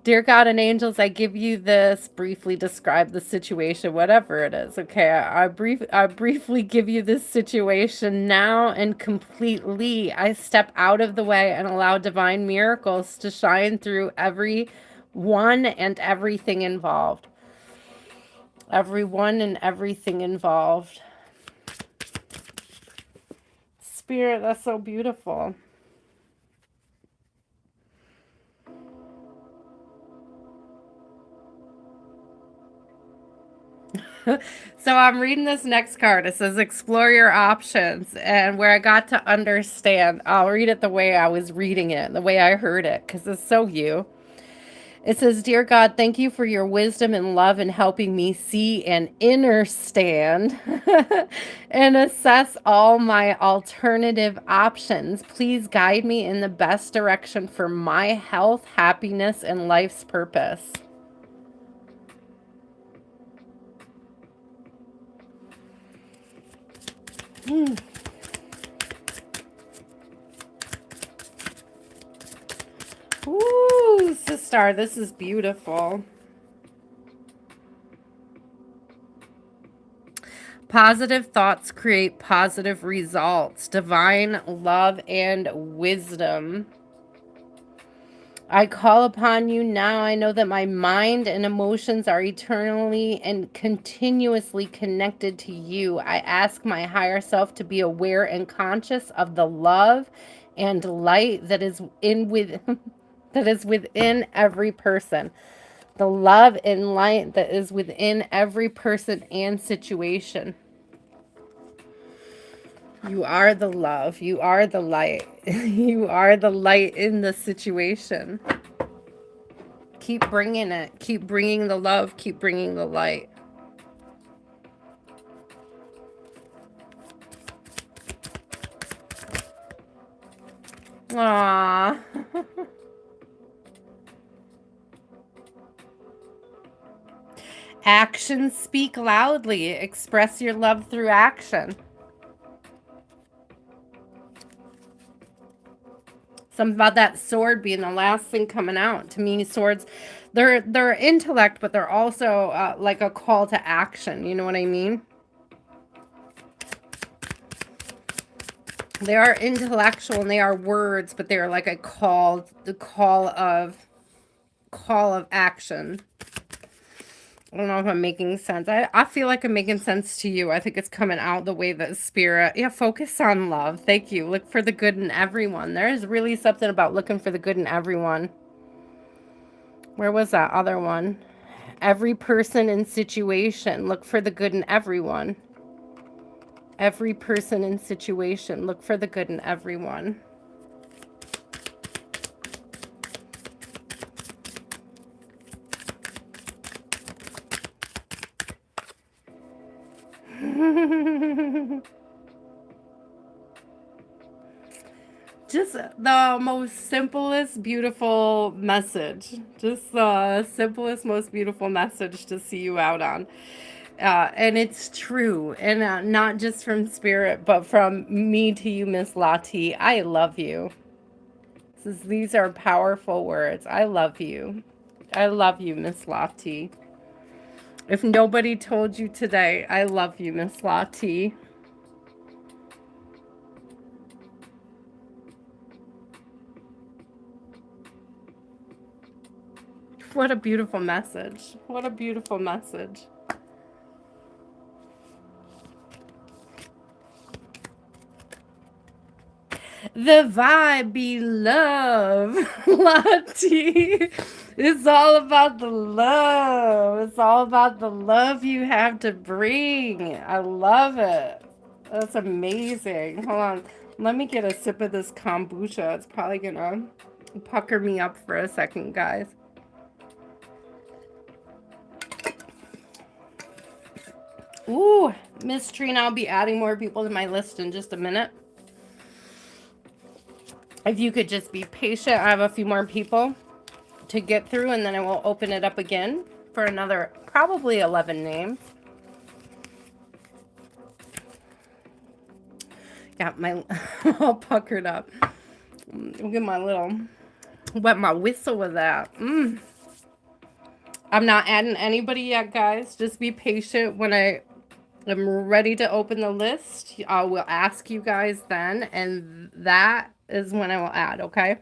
Dear God and angels, I give you this. Briefly describe the situation, whatever it is. Okay, I briefly give you this situation now, and completely I step out of the way and allow divine miracles to shine through every one and everything involved. Everyone and everything involved. Spirit, that's so beautiful. So I'm reading this next card. It says explore your options, and where I got to understand, I'll read it the way I was reading it, the way I heard it, because it's so you. It says, Dear God, thank you for your wisdom and love in helping me see and understand and assess all my alternative options. Please guide me in the best direction for my health, happiness, and life's purpose. Ooh, sister, this is beautiful. Positive thoughts create positive results. Divine love and wisdom. I call upon you now. I know that my mind and emotions are eternally and continuously connected to you. I ask my higher self to be aware and conscious of the love and light that is that is within every person. The love and light that is within every person and situation. You are the love. You are the light. You are the light in the situation. Keep bringing it. Keep bringing the love. Keep bringing the light. Aww. Actions speak loudly. Express your love through action. Something about that sword being the last thing coming out. To me, swords, they're intellect, but they're also like a call to action. You know what I mean? They are intellectual and they are words, but they are like a call, the call of action. I don't know if I'm making sense. I feel like I'm making sense to you. I think it's coming out the way that spirit. Yeah, focus on love. Thank you. Look for the good in everyone. There is really something about looking for the good in everyone. Where was that other one? Every person and situation. Look for the good in everyone. Every person and situation. Look for the good in everyone. Just the most simplest, beautiful message. Just the simplest, most beautiful message to see you out on. And it's true. And not just from spirit, but from me to you, Miss Lottie. I love you. These are powerful words. I love you. I love you, Miss Lottie. If nobody told you today, I love you, Miss Lottie. What a beautiful message. What a beautiful message. The vibe be love. Lottie. It's all about the love. It's all about the love you have to bring. I love it. That's amazing. Hold on. Let me get a sip of this kombucha. It's probably gonna pucker me up for a second, guys. Ooh, Miss Trina, I'll be adding more people to my list in just a minute. If you could just be patient, I have a few more people to get through, and then I will open it up again for another probably 11 names. Yeah, my all puckered up. I'll get my little wet my whistle with that. I'm not adding anybody yet, guys. Just be patient. When I am ready to open the list, I will ask you guys then, and that is when I will add, okay?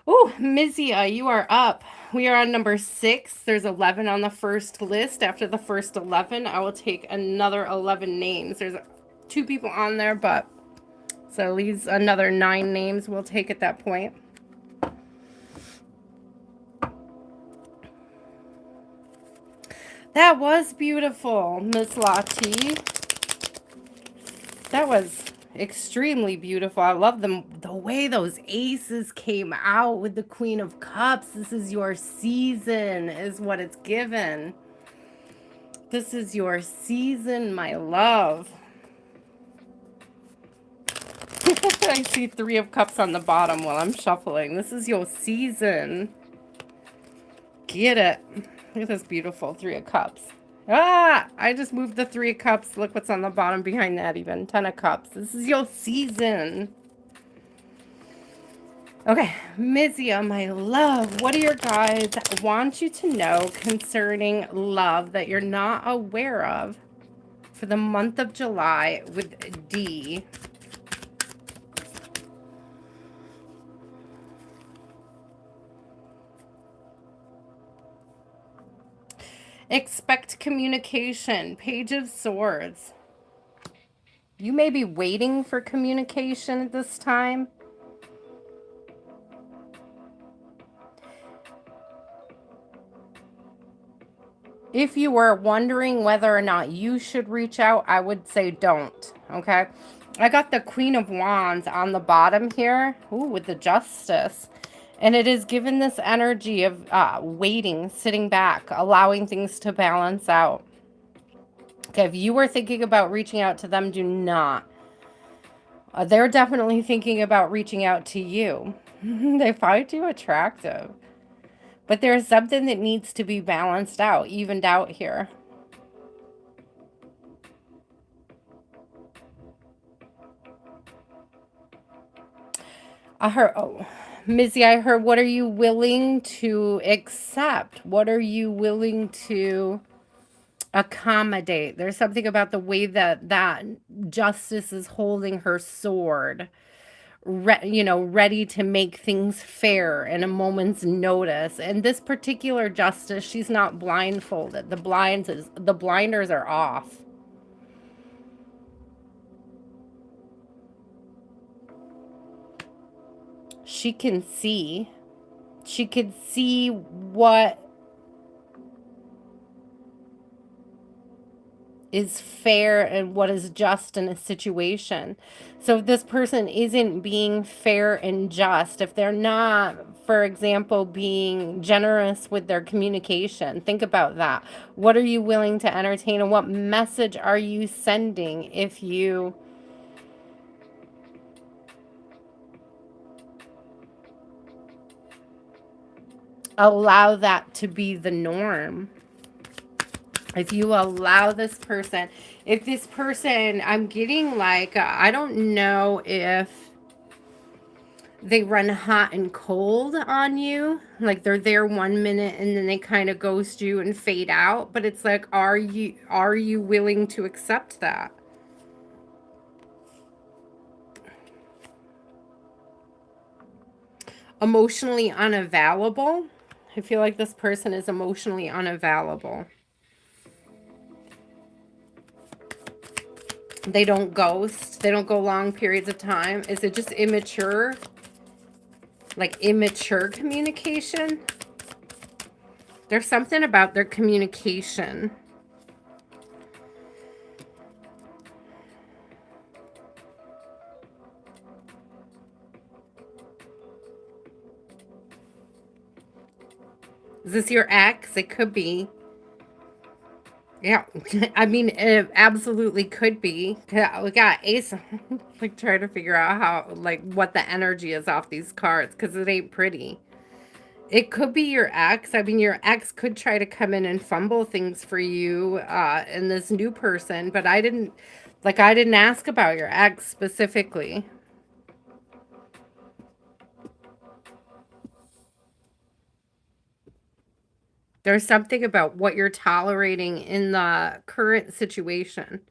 Oh, Mizia, you are up. We are on number 6. There's 11 on the first list. After the first 11, I will take another 11 names. There's 2 people on there, but so at least another 9 names we'll take at that point. That was beautiful, Miss Lottie. That was extremely beautiful. I love the way those aces came out with the Queen of Cups. This is your season, is what it's given. This is your season, my love. I see 3 of Cups on the bottom while I'm shuffling. This is your season. Get it. Look at this beautiful 3 of Cups. Ah, I just moved the 3 of Cups. Look what's on the bottom behind that even. 10 of Cups. This is your season. Okay, Mizia, my love, what do your guides want you to know concerning love that you're not aware of for the month of July with D? Expect communication. Page of Swords. You may be waiting for communication at this time. If you were wondering whether or not you should reach out, I would say don't, okay? I got the Queen of Wands on the bottom here, ooh, with the Justice. And it is given this energy of waiting, sitting back, allowing things to balance out. Okay, if you were thinking about reaching out to them, do not. They're definitely thinking about reaching out to you. They find you attractive. But there's something that needs to be balanced out, evened out here. I heard, oh, Missy, I heard, what are you willing to accept? What are you willing to accommodate? There's something about the way that Justice is holding her sword. Ready to make things fair in a moment's notice. And this particular Justice, she's not blindfolded. The blinders are off. She can see. She could see what is fair and what is just in a situation. So if this person isn't being fair and just, if they're not, for example, being generous with their communication, think about that. What are you willing to entertain, and what message are you sending if you allow that to be the norm? If you allow this person, if this person, I'm getting like, I don't know if they run hot and cold on you. Like they're there 1 minute and then they kind of ghost you and fade out. But it's like, are you willing to accept that? Emotionally unavailable. I feel like this person is emotionally unavailable. They don't ghost. They don't go long periods of time. Is it just immature? Like immature communication? There's something about their communication. Is this your ex? It could be. Yeah, I mean, it absolutely could be. We got Ace. Like, trying to figure out how, like, what the energy is off these cards, because it ain't pretty. It could be your ex. I mean, your ex could try to come in and fumble things for you and this new person, but I didn't ask about your ex specifically. There's something about what you're tolerating in the current situation.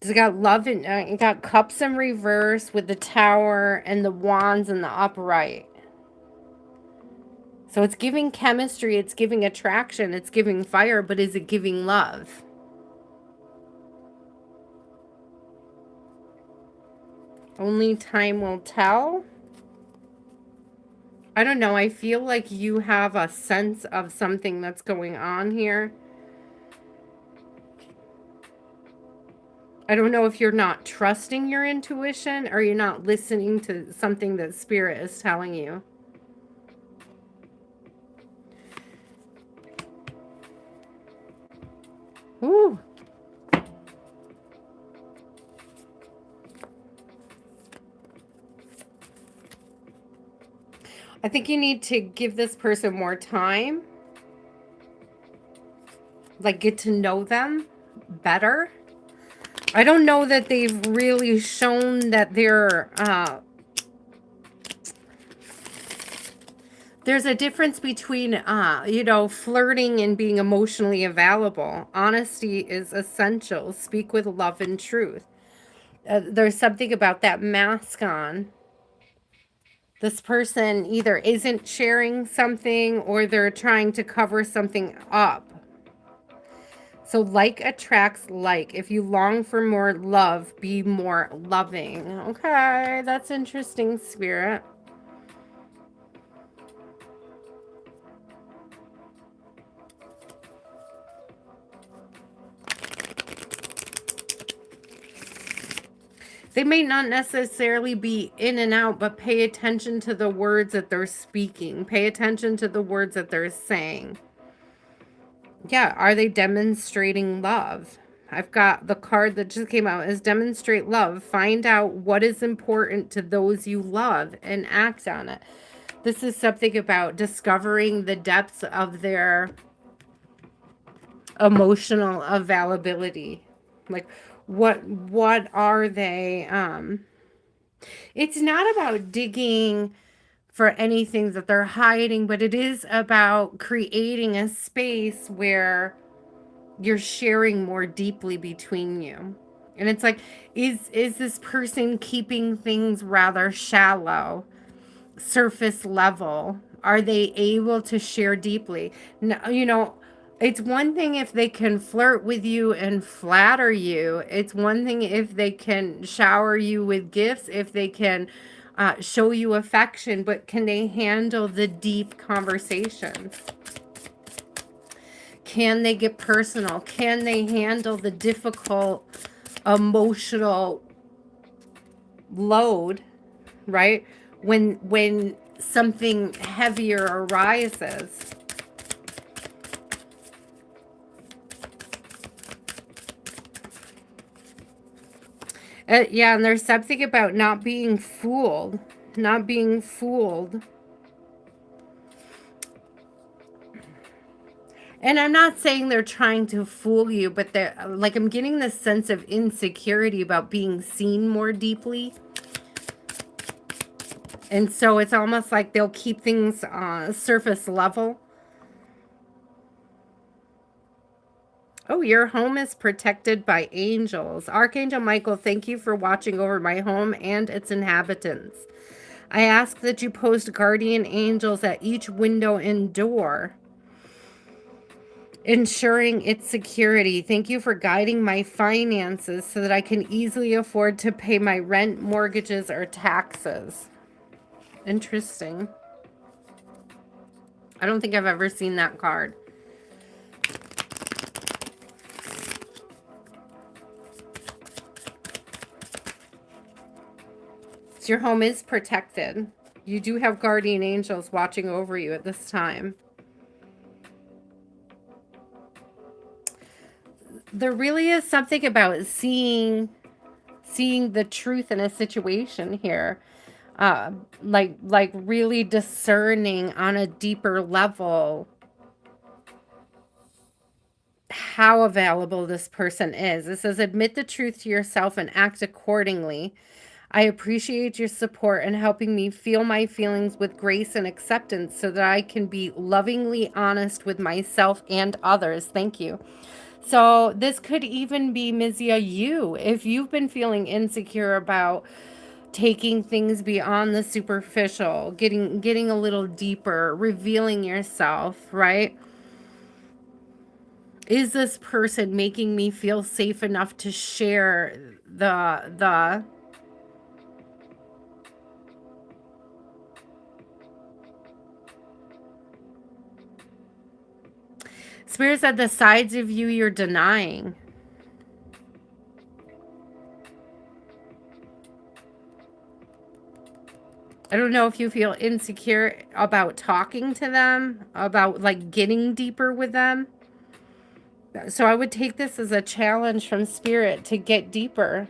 It's got love and it got cups in reverse with the tower and the wands in the upright. So it's giving chemistry, it's giving attraction, it's giving fire, but is it giving love? Only time will tell. I don't know. I feel like you have a sense of something that's going on here. I don't know if you're not trusting your intuition or you're not listening to something that spirit is telling you. Ooh. I think you need to give this person more time. Like, get to know them better. I don't know that they've really shown that they're... there's a difference between, you know, flirting and being emotionally available. Honesty is essential. Speak with love and truth. There's something about that mask on. This person either isn't sharing something or they're trying to cover something up. So like attracts like. If you long for more love, be more loving. Okay, that's interesting, Spirit. They may not necessarily be in and out, but pay attention to the words that they're speaking. Pay attention to the words that they're saying. Yeah, are they demonstrating love? I've got the card that just came out is demonstrate love. Find out what is important to those you love and act on it. This is something about discovering the depths of their emotional availability. Like, what are they? It's not about digging for anything that they're hiding, but it is about creating a space where you're sharing more deeply between you. And it's like, is this person keeping things rather shallow, surface level? Are they able to share deeply? No, you know, it's one thing if they can flirt with you and flatter you. It's one thing if they can shower you with gifts, if they can show you affection, but can they handle the deep conversations? Can they get personal? Can they handle the difficult emotional load, right? When something heavier arises. Yeah, and there's something about not being fooled. Not being fooled. And I'm not saying they're trying to fool you, but they're like, I'm getting this sense of insecurity about being seen more deeply. And so it's almost like they'll keep things surface level. Oh, your home is protected by angels. Archangel Michael, thank you for watching over my home and its inhabitants. I ask that you post guardian angels at each window and door, ensuring its security. Thank you for guiding my finances so that I can easily afford to pay my rent, mortgages, or taxes. Interesting. I don't think I've ever seen that card. So your home is protected. You do have guardian angels watching over you at this time. There really is something about seeing the truth in a situation here. Like really discerning on a deeper level how available this person is. It says, admit the truth to yourself and act accordingly. I appreciate your support and helping me feel my feelings with grace and acceptance so that I can be lovingly honest with myself and others. Thank you. So this could even be, Mizia, you. If you've been feeling insecure about taking things beyond the superficial, getting a little deeper, revealing yourself, right? Is this person making me feel safe enough to share the Spirit said the sides of you you're denying? I don't know if you feel insecure about talking to them, about like getting deeper with them. So I would take this as a challenge from Spirit to get deeper,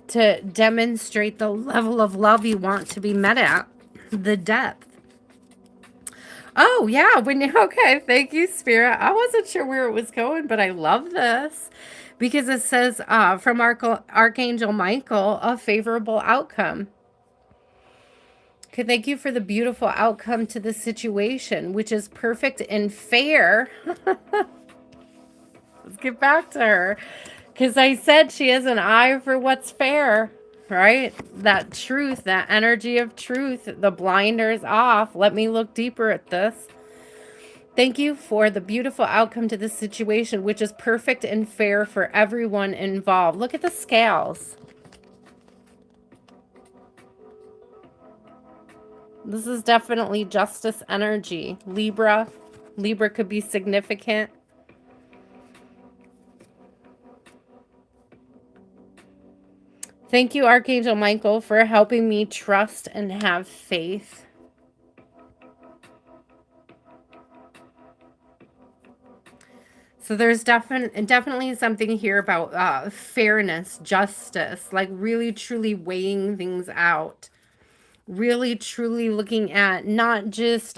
to demonstrate the level of love you want to be met at, the depth. Oh, yeah. Okay, thank you, Spirit. I wasn't sure where it was going, but I love this because it says from Archangel Michael, a favorable outcome. Okay, thank you for the beautiful outcome to the situation, which is perfect and fair. Let's get back to her. Because I said she has an eye for what's fair, right? That truth, that energy of truth, the blinders off. Let me look deeper at this. Thank you for the beautiful outcome to this situation, which is perfect and fair for everyone involved. Look at the scales. This is definitely justice energy. Libra. Libra could be significant. Thank you, Archangel Michael, for helping me trust and have faith. So there's definitely something here about fairness, justice, like really truly weighing things out. Really truly looking at not just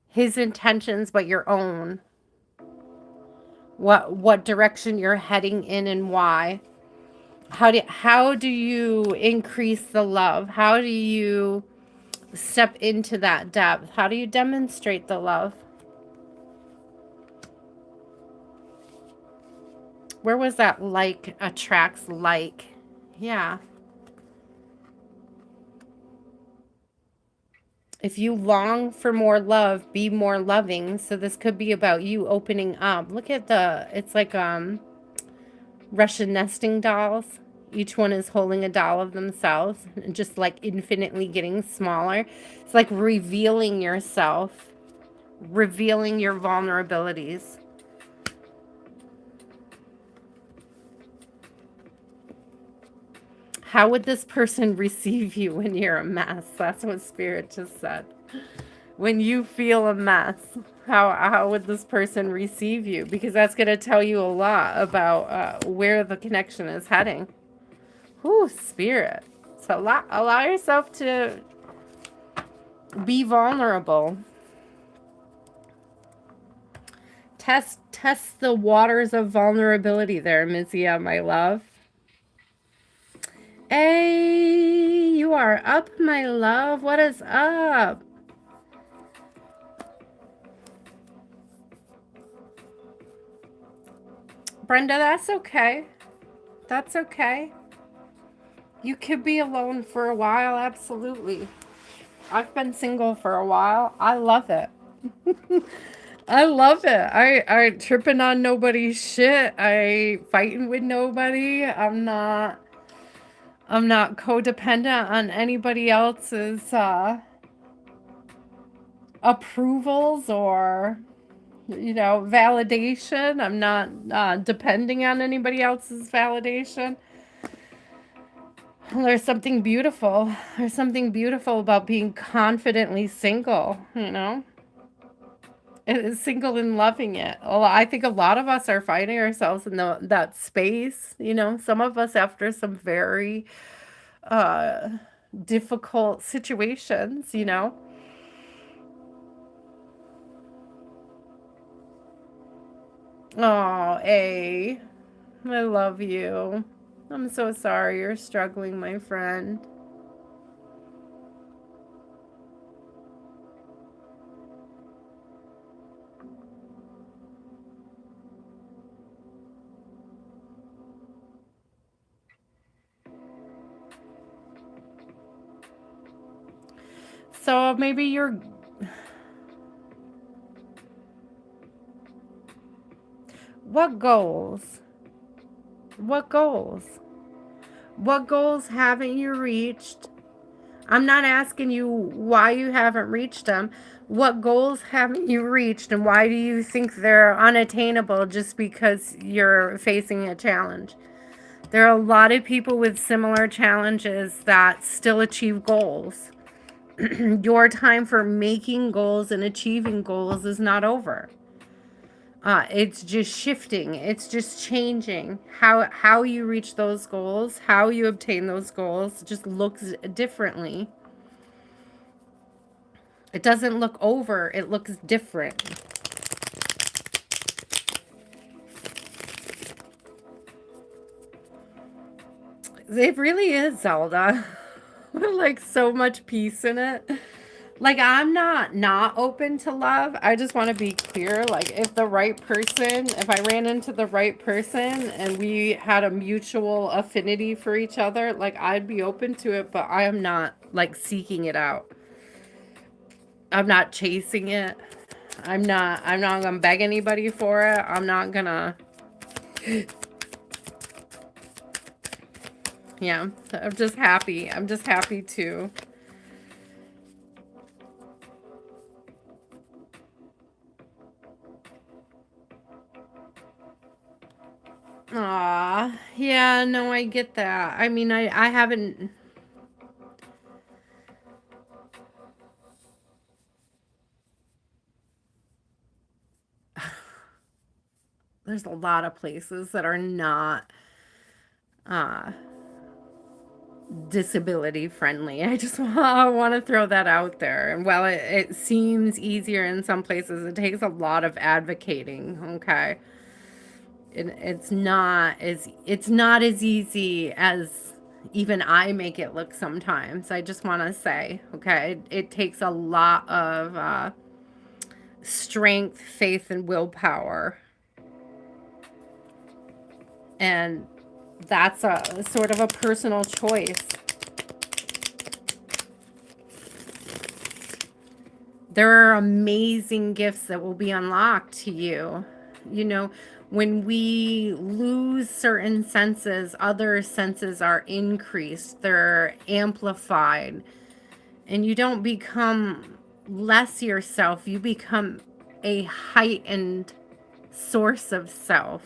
his intentions, but your own. What direction you're heading in and why. How do you increase the love? How do you step into that depth? How do you demonstrate the love? Where was that like attracts like? Yeah. If you long for more love, be more loving. So this could be about you opening up. Look at it's like Russian nesting dolls. Each one is holding a doll of themselves and just like infinitely getting smaller. It's like revealing yourself, revealing your vulnerabilities. How would this person receive you when you're a mess? That's what Spirit just said. When you feel a mess, how would this person receive you? Because that's going to tell you a lot about where the connection is heading. Whew, Spirit. So allow yourself to be vulnerable. Test the waters of vulnerability there, Mizia, my love. Hey, you are up, my love. What is up? Brenda, that's okay. That's okay. You could be alone for a while, absolutely. I've been single for a while. I love it. I love it. I tripping on nobody's shit. I fighting with nobody. I'm not codependent on anybody else's approvals or validation. I'm not depending on anybody else's validation. There's something beautiful. There's something beautiful about being confidently single, single and loving it. I think a lot of us are finding ourselves in that space, some of us after some very difficult situations, Oh, A. I love you. I'm so sorry you're struggling, my friend. So maybe you're. What goals? What goals? What goals haven't you reached? I'm not asking you why you haven't reached them. What goals haven't you reached, and why do you think they're unattainable just because you're facing a challenge? There are a lot of people with similar challenges that still achieve goals. Your time for making goals and achieving goals is not over. It's just shifting. It's just changing. How you reach those goals, how you obtain those goals, just looks differently. It doesn't look over. It looks different. It really is, Zelda. Like so much peace in it. Like I'm not open to love. I just want to be clear. Like if the right person, if I ran into the right person and we had a mutual affinity for each other, like I'd be open to it, but I am not like seeking it out. I'm not chasing it. I'm not gonna beg anybody for it. I'm not gonna. Yeah, I'm just happy. I'm just happy to. Aw, yeah, no, I get that. I mean, I haven't. There's a lot of places that are not uh disability friendly. I just want to throw that out there. And while it seems easier in some places, it takes a lot of advocating. Okay, it's not as easy as even I make it look sometimes. I just want to say, okay, it takes a lot of strength, faith, and willpower, and that's a sort of a personal choice. There are amazing gifts that will be unlocked to you. You know, when we lose certain senses, other senses are increased, they're amplified, and you don't become less yourself, you become a heightened source of self.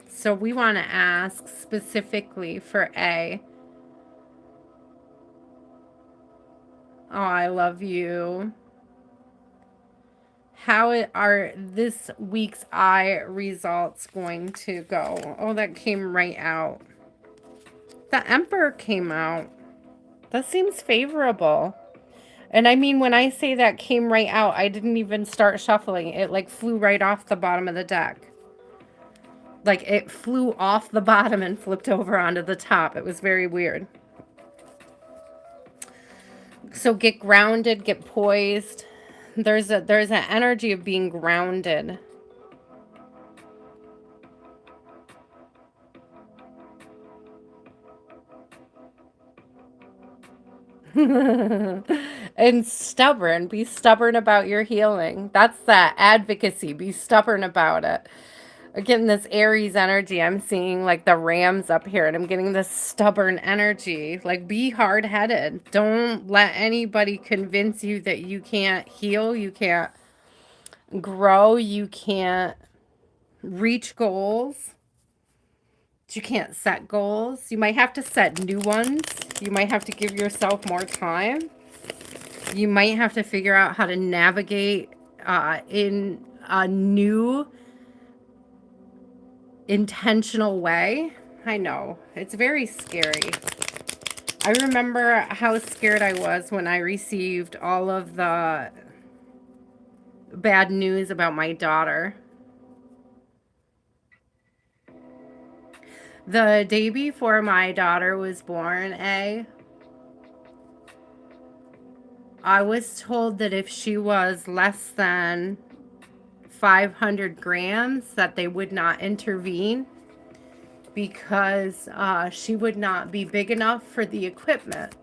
So we want to ask specifically for A. Oh, I love you. Are this week's eye results going to go? Oh, that came right out. The Emperor came out. That seems favorable. And I mean, when I say that came right out, I didn't even start shuffling. It like flew right off the bottom of the deck. Like it flew off the bottom and flipped over onto the top. It was very weird. So get grounded, get poised. There's an energy of being grounded. And stubborn. Be stubborn about your healing. That's that advocacy. Be stubborn about it. Again, this Aries energy, I'm seeing like the Rams up here, and I'm getting this stubborn energy. Like, be hard headed. Don't let anybody convince you that you can't heal, you can't grow, you can't reach goals, you can't set goals. You might have to set new ones. You might have to give yourself more time. You might have to figure out how to navigate in a new intentional way. I know it's very scary. I remember how scared I was when I received all of the bad news about my daughter. The day before my daughter was born, I was told that if she was less than 500 grams, that they would not intervene because she would not be big enough for the equipment.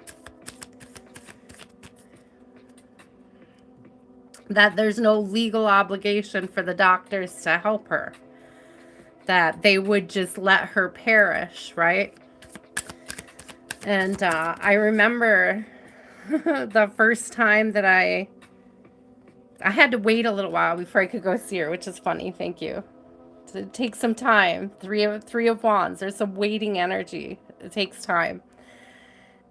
That there's no legal obligation for the doctors to help her. That they would just let her perish, right? And I remember the first time that I had to wait a little while before I could go see her, which is funny. Thank you. It takes some time. Three of wands. There's some waiting energy. It takes time.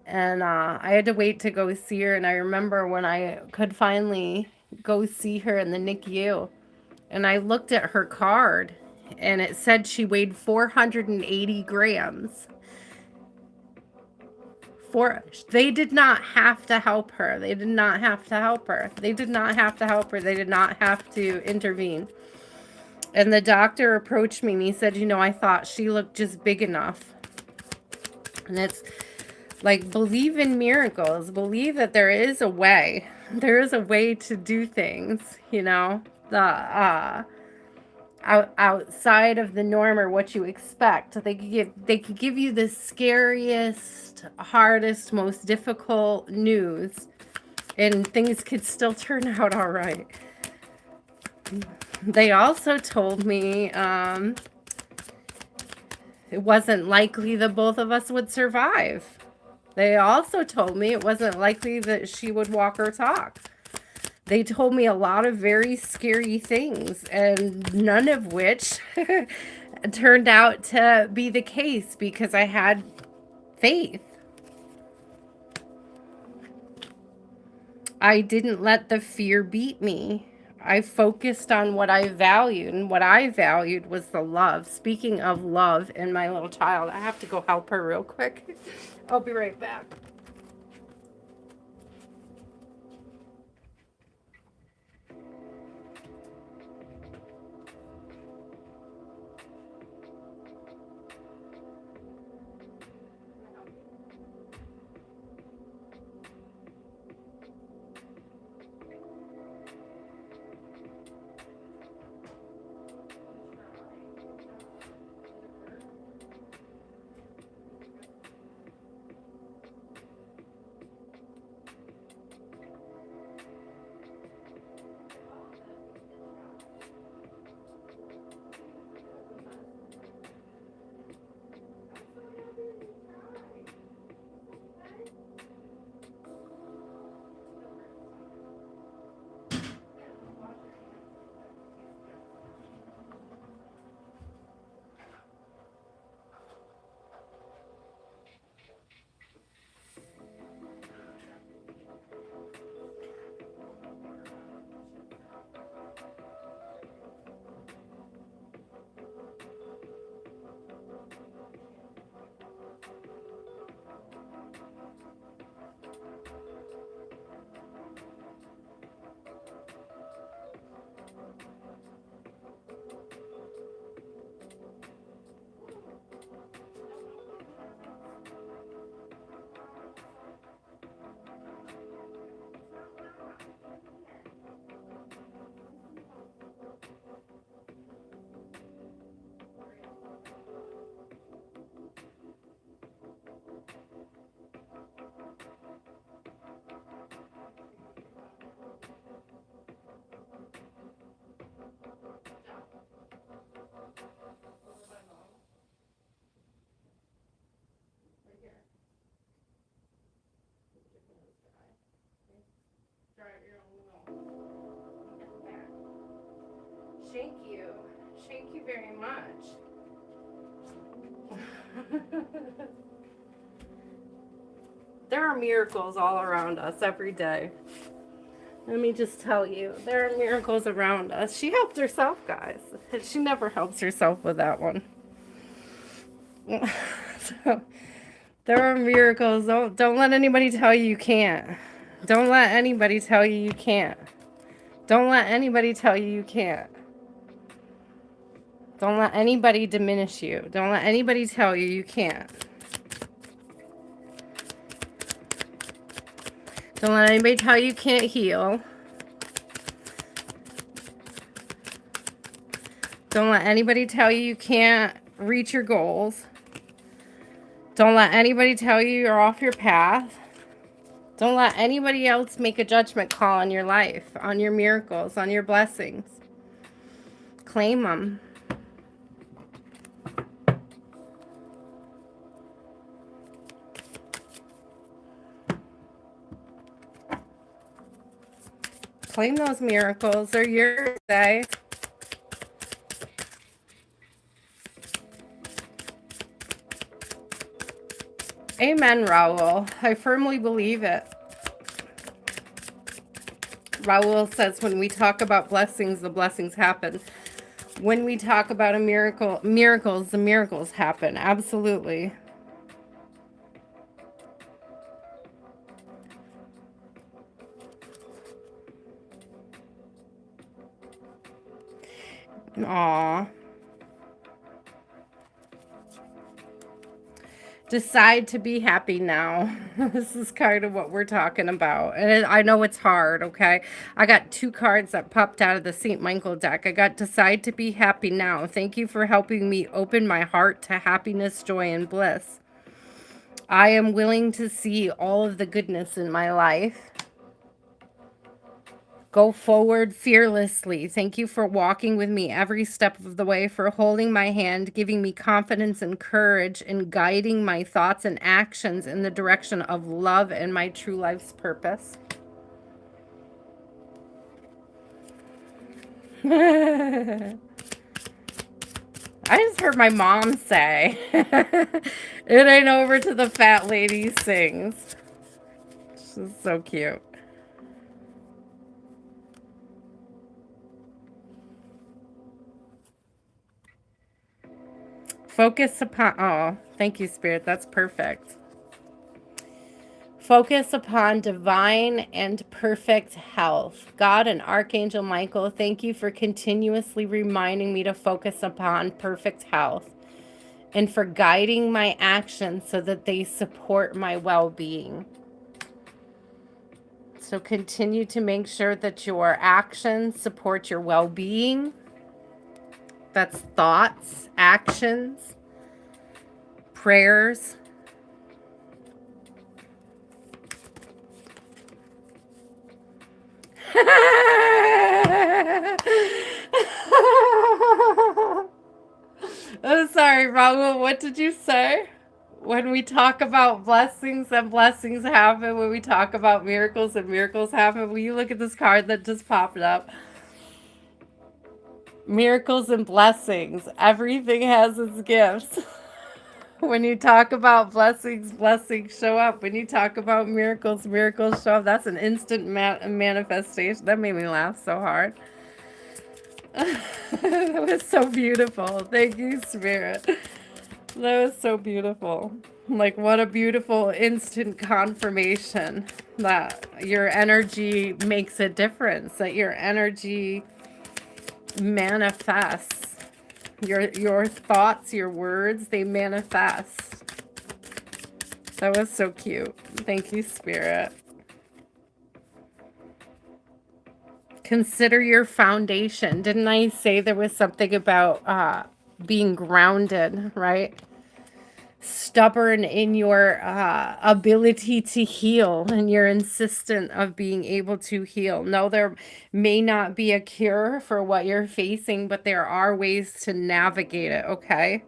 And I had to wait to go see her. And I remember when I could finally go see her in the NICU, and I looked at her card, and it said she weighed 480 grams. They did not have to help her. They did not have to help her. They did not have to help her. They did not have to intervene. And the doctor approached me and he said, I thought she looked just big enough. And it's like, believe in miracles. Believe that there is a way. There is a way to do things, outside of the norm or what you expect. They could give you the scariest, hardest, most difficult news, and things could still turn out all right. They also told me it wasn't likely that both of us would survive. They also told me it wasn't likely that she would walk or talk. They told me a lot of very scary things, and none of which turned out to be the case because I had faith. I didn't let the fear beat me. I focused on what I valued, and what I valued was the love. Speaking of love in my little child, I have to go help her real quick. I'll be right back. Thank you. Thank you very much. There are miracles all around us every day. Let me just tell you, there are miracles around us. She helped herself, guys. She never helps herself with that one. So, There are miracles. Don't let anybody tell you you can't. Don't let anybody tell you you can't. Don't let anybody tell you you can't. Don't let anybody diminish you. Don't let anybody tell you you can't. Don't let anybody tell you can't heal. Don't let anybody tell you you can't reach your goals. Don't let anybody tell you you're off your path. Don't let anybody else make a judgment call on your life, on your miracles, on your blessings. Claim them. Claim those miracles. They're yours today. Amen, Raul. I firmly believe it. Raul says when we talk about blessings, the blessings happen. When we talk about a miracle, miracles, the miracles happen. Absolutely. Aw. Decide to be happy now. This is kind of what we're talking about. And I know it's hard, okay? I got 2 cards that popped out of the St. Michael deck. I got decide to be happy now. Thank you for helping me open my heart to happiness, joy, and bliss. I am willing to see all of the goodness in my life. Go forward fearlessly. Thank you for walking with me every step of the way, for holding my hand, giving me confidence and courage, and guiding my thoughts and actions in the direction of love and my true life's purpose. I just heard my mom say, it ain't over till the fat lady sings. She's so cute. Focus upon, oh, thank you, Spirit. That's perfect. Focus upon divine and perfect health. God and Archangel Michael, thank you for continuously reminding me to focus upon perfect health and for guiding my actions so that they support my well-being. So continue to make sure that your actions support your well-being. That's thoughts, actions, prayers. I'm sorry, Raul. What did you say? When we talk about blessings and blessings happen, when we talk about miracles and miracles happen, will you look at this card that just popped up? Miracles and blessings. Everything has its gifts. When you talk about blessings, blessings show up. When you talk about miracles, miracles show up. That's an instant manifestation. That made me laugh so hard. That was so beautiful. Thank you, Spirit. That was so beautiful. Like, what a beautiful instant confirmation that your energy makes a difference, that your energy manifests. Your thoughts, your words, they manifest. That was so cute. Thank you, Spirit. Consider your foundation. Didn't I say there was something about being grounded, right? Stubborn in your ability to heal, and you're insistent of being able to heal. No, there may not be a cure for what you're facing, but there are ways to navigate it, okay?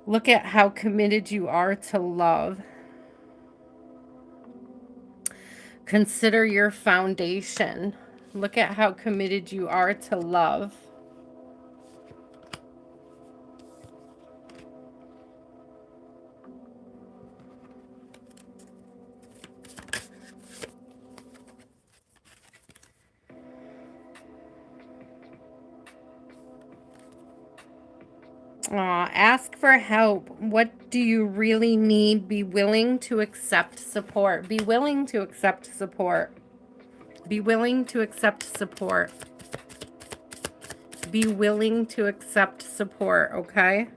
Look at how committed you are to love. Consider your foundation. Look at how committed you are to love. Ask for help. What do you really need? Be willing to accept support. Be willing to accept support. Be willing to accept support. Be willing to accept support, okay?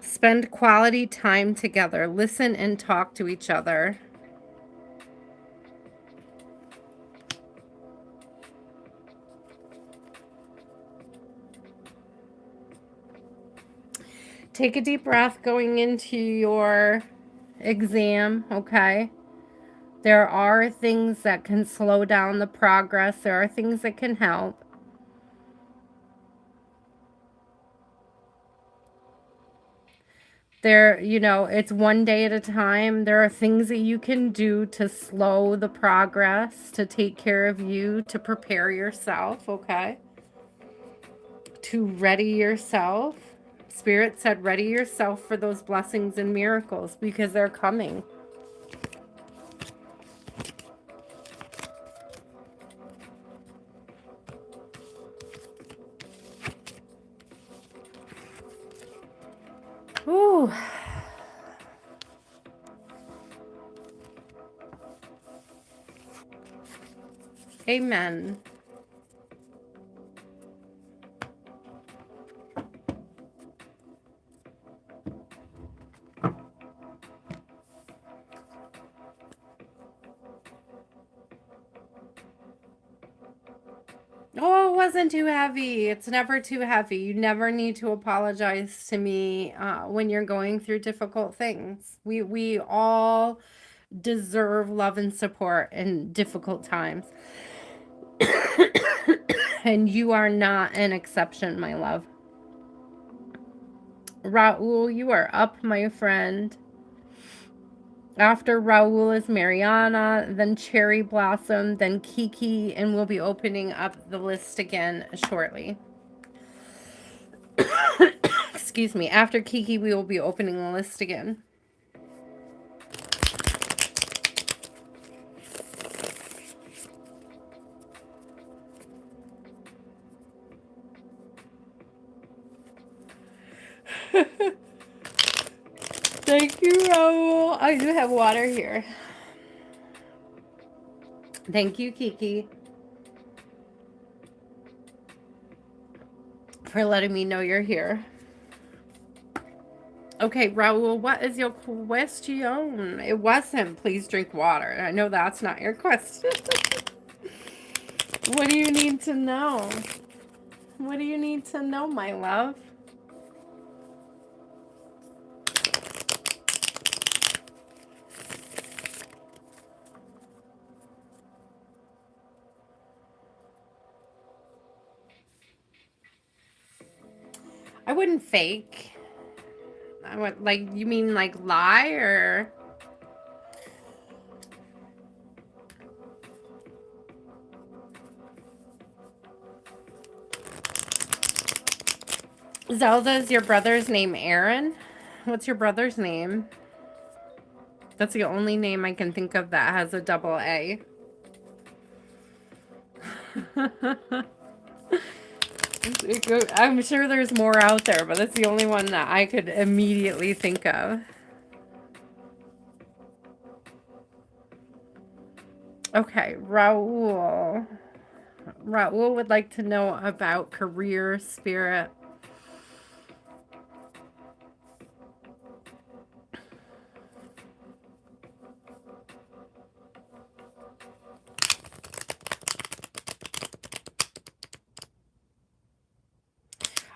Spend quality time together. Listen and talk to each other. Take a deep breath going into your exam, okay? There are things that can slow down the progress. There are things that can help. There, you know, it's one day at a time. There are things that you can do to slow the progress, to take care of you, to prepare yourself, okay? To ready yourself. Spirit said, ready yourself for those blessings and miracles because they're coming. Ooh. Amen. Oh, it wasn't too heavy. It's never too heavy. You never need to apologize to me when you're going through difficult things. We all deserve love and support in difficult times. And you are not an exception, my love. Raul, you are up, my friend. After Raul is Mariana, then Cherry Blossom, then Kiki, and we'll be opening up the list again shortly. Excuse me. After Kiki, we will be opening the list again. Thank you, Raul. I do have water here. Thank you, Kiki, for letting me know you're here. Okay, Raul, what is your question? It wasn't, please drink water. I know that's not your question. What do you need to know? What do you need to know, my love? I wouldn't fake. I would, like, you mean like lie or? Zelda, is your brother's name Aaron? What's your brother's name? That's the only name I can think of that has a double A. I'm sure there's more out there, but that's the only one that I could immediately think of. Okay, Raul. Raul would like to know about career, spirit.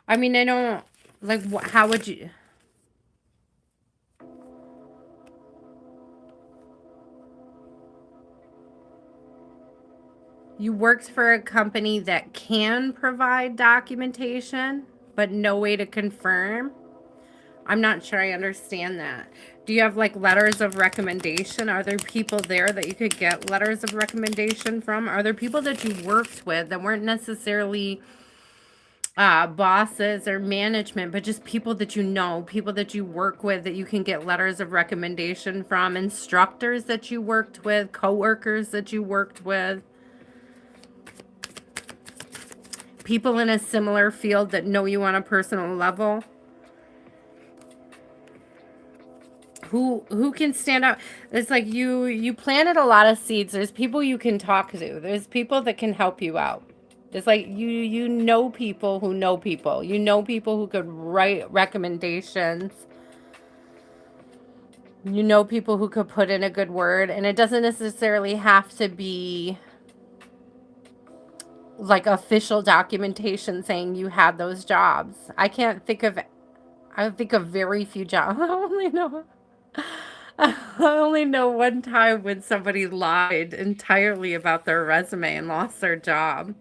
I mean, I don't, like, how would you... You worked for a company that can provide documentation, but no way to confirm? I'm not sure I understand that. Do you have, like, letters of recommendation? Are there people there that you could get letters of recommendation from? Are there people that you worked with that weren't necessarily bosses or management, but just people that you know, people that you work with that you can get letters of recommendation from, instructors that you worked with, coworkers that you worked with? People in a similar field that know you on a personal level. Who can stand out. It's like you planted a lot of seeds. There's people you can talk to. There's people that can help you out. It's like you know people who know people. You know people who could write recommendations. You know people who could put in a good word, and it doesn't necessarily have to be like official documentation saying you had those jobs. I think of very few jobs. I only know one time when somebody lied entirely about their resume and lost their job.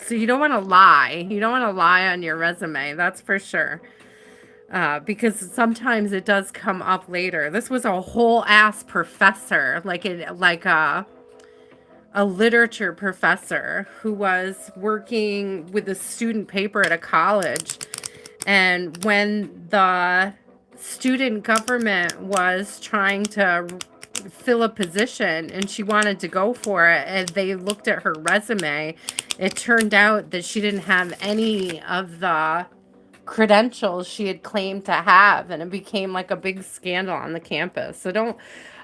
So you don't want to lie. You don't want to lie on your resume. That's for sure. Because sometimes it does come up later. This was a whole ass professor, a literature professor who was working with a student paper at a college. And when the student government was trying to fill a position and she wanted to go for it, and they looked at her resume, it turned out that she didn't have any of the credentials she had claimed to have, and it became like a big scandal on the campus. So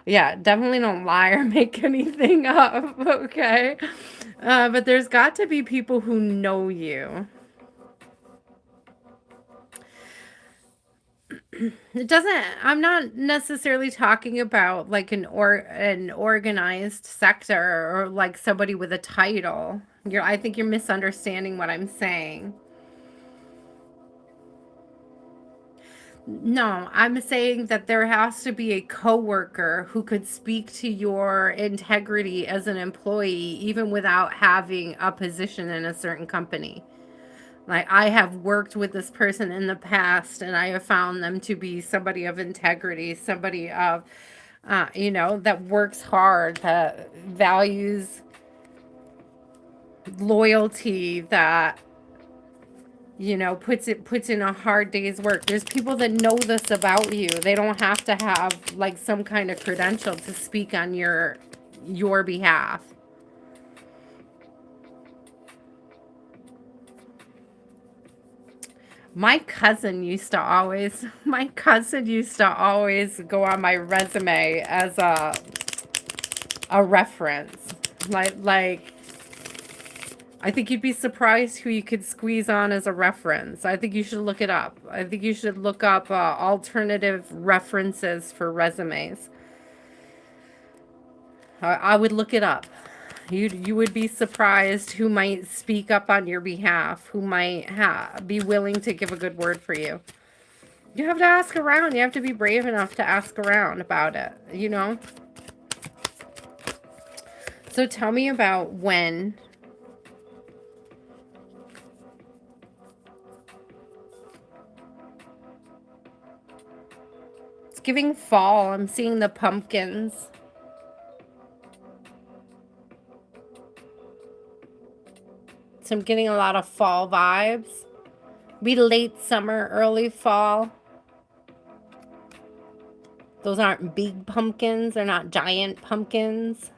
definitely don't lie or make anything up, okay? But there's got to be people who know you. It doesn't, I'm not necessarily talking about like an organized sector or like somebody with a title. I think you're misunderstanding what I'm saying. No, I'm saying that there has to be a coworker who could speak to your integrity as an employee even without having a position in a certain company. Like, I have worked with this person in the past and I have found them to be somebody of integrity, somebody of, that works hard, that values loyalty, that puts in a hard day's work. There's people that know this about you. They don't have to have like some kind of credential to speak on your behalf. My cousin used to always go on my resume as a reference. Like I think you'd be surprised who you could squeeze on as a reference. I think you should look it up. I think you should look up alternative references for resumes. I would look it up. You would be surprised who might speak up on your behalf, who might be willing to give a good word for you. You have to ask around. You have to be brave enough to ask around about it, So tell me about when. It's giving fall. I'm seeing the pumpkins. So I'm getting a lot of fall vibes. Be late summer, early fall. Those aren't big pumpkins. They're not giant pumpkins.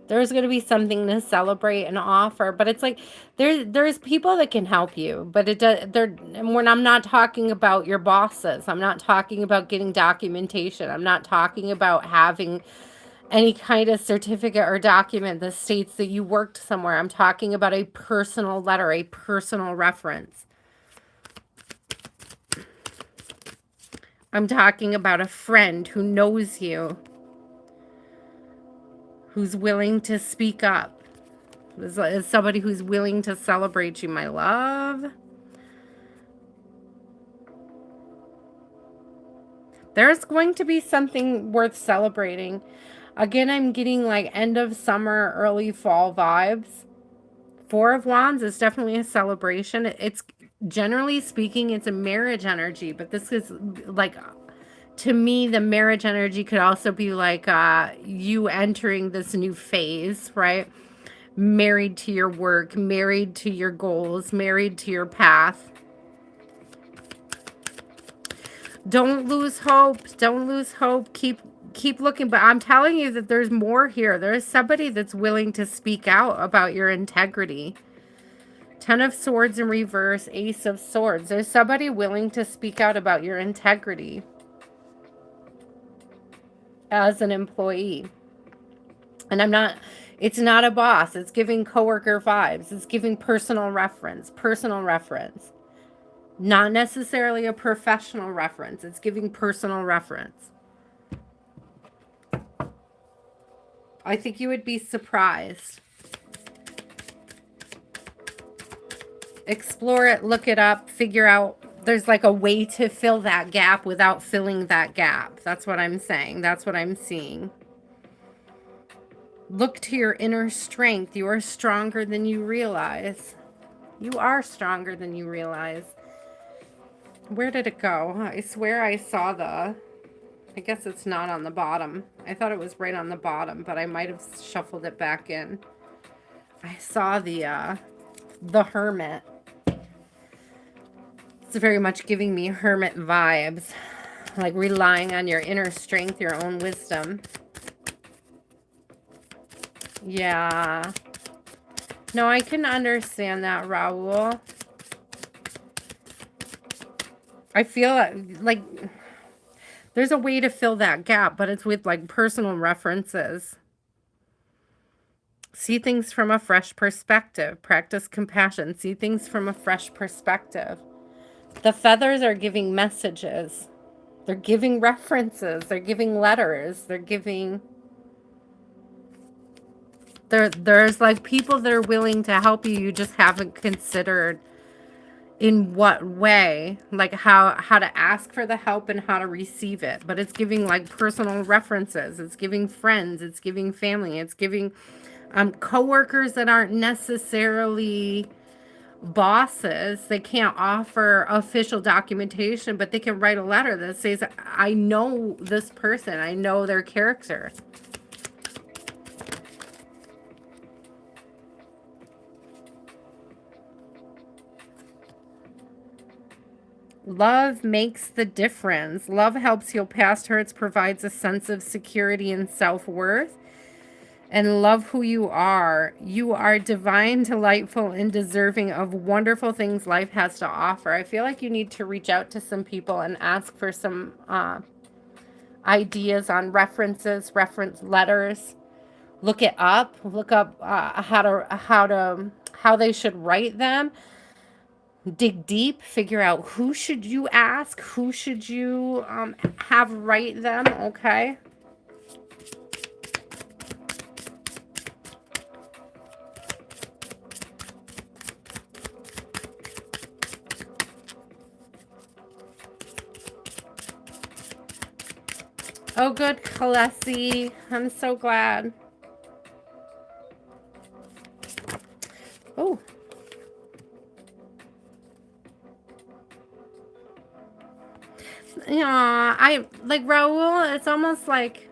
There's going to be something to celebrate and offer, but it's like there's people that can help you, but when I'm not talking about your bosses, I'm not talking about getting documentation. I'm not talking about having any kind of certificate or document that states that you worked somewhere. I'm talking about a personal letter, a personal reference. I'm talking about a friend who knows you, who's willing to speak up, is somebody who's willing to celebrate you, my love. There's going to be something worth celebrating. Again, I'm getting like end of summer, early fall vibes. Four of Wands is definitely a celebration. It's generally speaking, it's a marriage energy, but this is like, to me, the marriage energy could also be like you entering this new phase, right? Married to your work, married to your goals, married to your path. Don't lose hope. Don't lose hope. Keep keep looking, but I'm telling you that there's more here. There's somebody that's willing to speak out about your integrity. 10 of Swords in reverse, Ace of Swords. There's somebody willing to speak out about your integrity as an employee. And it's not a boss. It's giving coworker vibes. It's giving personal reference. Not necessarily a professional reference. It's giving personal reference. I think you would be surprised. Explore it, look it up, figure out there's like a way to fill that gap without filling that gap. That's what I'm saying. That's what I'm seeing. Look to your inner strength. You are stronger than you realize. You are stronger than you realize. Where did it go? I swear I saw I guess it's not on the bottom. I thought it was right on the bottom, but I might have shuffled it back in. I saw the Hermit. It's very much giving me Hermit vibes. Like relying on your inner strength, your own wisdom. Yeah. No, I can understand that, Raul. I feel like there's a way to fill that gap, but it's with like personal references. See things from a fresh perspective. Practice compassion. See things from a fresh perspective. The feathers are giving messages. They're giving references. They're giving letters. They're giving... There's like people that are willing to help you. You just haven't considered in what way, like how to ask for the help and how to receive it. But it's giving like personal references. It's giving friends. It's giving family. It's giving coworkers that aren't necessarily bosses. They can't offer official documentation, but they can write a letter that says, I know this person. I know their character. Love makes the difference. Love helps heal past hurts, provides a sense of security and self-worth. And love who you are. You are divine, delightful, and deserving of wonderful things life has to offer. I feel like you need to reach out to some people and ask for some ideas on references, reference letters. Look it up. Look up how they should write them. Dig deep, figure out who should you ask, who should you have write them, okay? Oh, good, Kalesi. I'm so glad. Oh. Yeah, I like Raul, it's almost like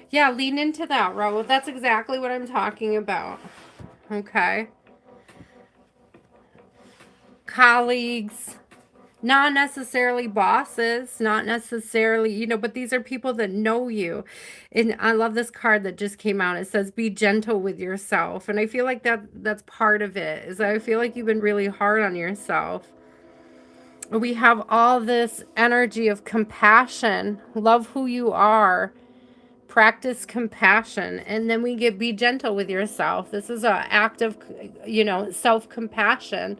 yeah, lean into that, Raul. That's exactly what I'm talking about. Okay. Colleagues, not necessarily bosses, not necessarily, you know, but these are people that know you. And I love this card that just came out. It says, be gentle with yourself. And I feel like that's part of it, is I feel like you've been really hard on yourself. We have all this energy of compassion. Love who you are. Practice compassion. And then we get, be gentle with yourself. This is an act of, you know, self-compassion.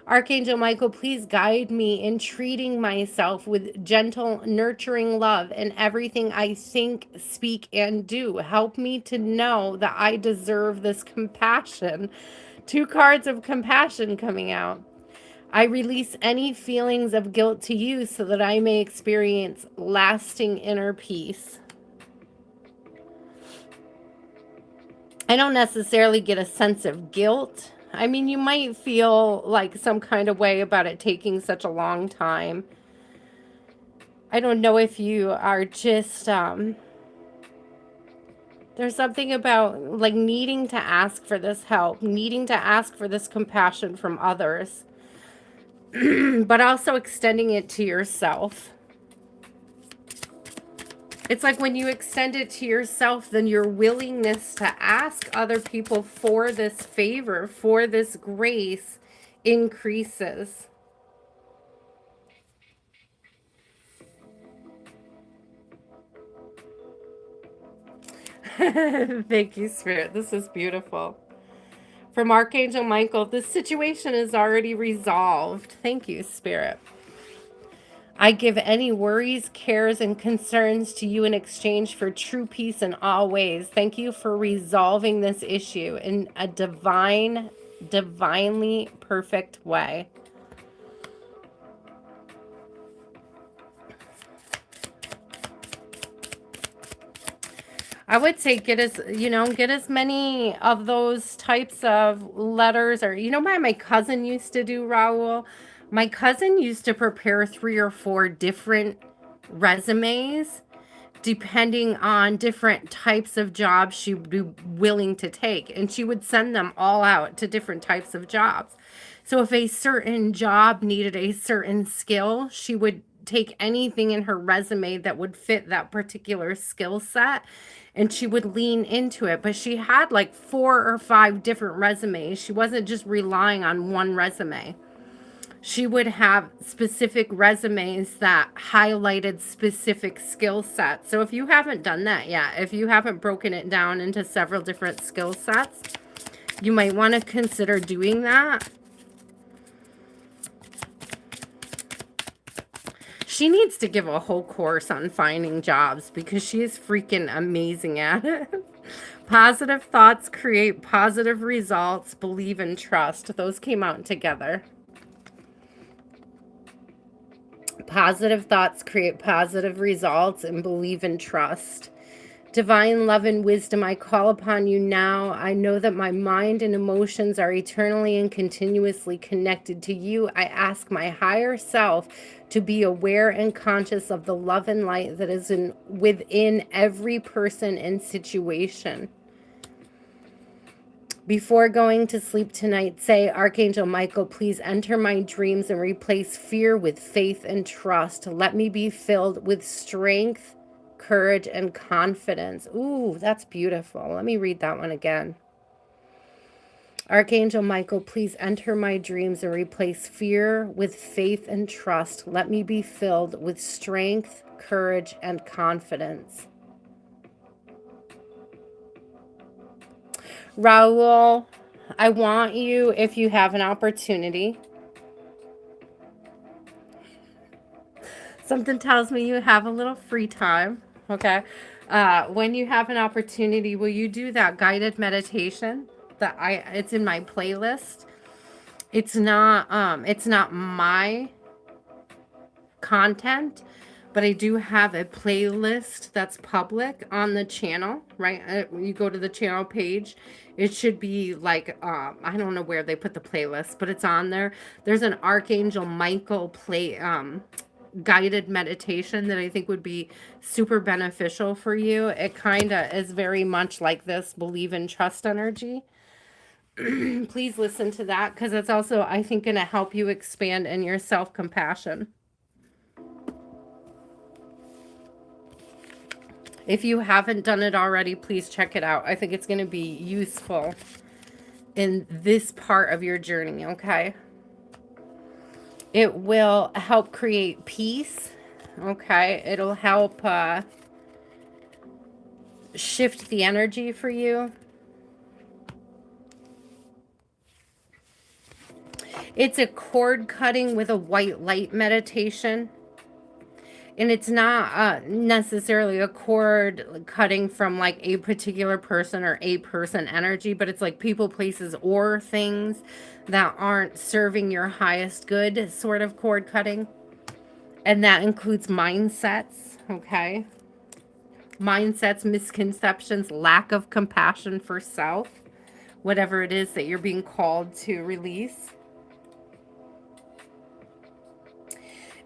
Archangel Michael, please guide me in treating myself with gentle, nurturing love in everything I think, speak, and do. Help me to know that I deserve this compassion. 2 cards of compassion coming out. I release any feelings of guilt to you so that I may experience lasting inner peace. I don't necessarily get a sense of guilt. I mean, you might feel like some kind of way about it taking such a long time. I don't know if you are just There's something about like needing to ask for this help, needing to ask for this compassion from others, but also extending it to yourself. It's like when you extend it to yourself, then your willingness to ask other people for this favor, for this grace, increases. Thank you, Spirit. This is beautiful. From Archangel Michael, this situation is already resolved. Thank you, Spirit. I give any worries, cares, and concerns to you in exchange for true peace in all ways. Thank you for resolving this issue in a divinely perfect way. I would say get as many of those types of letters, or my cousin used to do, Raul. My cousin used to prepare 3 or 4 different resumes depending on different types of jobs she would be willing to take. And she would send them all out to different types of jobs. So if a certain job needed a certain skill, she would take anything in her resume that would fit that particular skill set, and she would lean into it. But she had like 4 or 5 different resumes. She wasn't just relying on one resume. She would have specific resumes that highlighted specific skill sets. So if you haven't done that yet, if you haven't broken it down into several different skill sets, you might want to consider doing that. She needs to give a whole course on finding jobs because she is freaking amazing at it. Positive thoughts create positive results. Believe and trust. Those came out together. Positive thoughts create positive results, and believe and trust. Divine love and wisdom, I call upon you now. I know that my mind and emotions are eternally and continuously connected to you. I ask my higher self to be aware and conscious of the love and light that is within every person and situation. Before going to sleep tonight, say, Archangel Michael, please enter my dreams and replace fear with faith and trust. Let me be filled with strength, courage, and confidence. Ooh, that's beautiful. Let me read that one again. Archangel Michael, please enter my dreams and replace fear with faith and trust. Let me be filled with strength, courage, and confidence. Raul, I want you, if you have an opportunity, something tells me you have a little free time, okay? When you have an opportunity, will you do that guided meditation? It's in my playlist. It's not my content, but I do have a playlist that's public on the channel, right? You go to the channel page, it should be like, I don't know where they put the playlist, but it's on there. There's an Archangel Michael guided meditation that I think would be super beneficial for you. It kind of is very much like this believe and trust energy. Please listen to that, because it's also, I think, going to help you expand in your self-compassion. If you haven't done it already, please check it out. I think it's going to be useful in this part of your journey, okay? It will help create peace, okay? It'll help shift the energy for you. It's a cord cutting with a white light meditation. And it's not necessarily a cord cutting from like a particular person or a person energy, but it's like people, places, or things that aren't serving your highest good sort of cord cutting. And that includes mindsets, okay? Mindsets, misconceptions, lack of compassion for self, whatever it is that you're being called to release.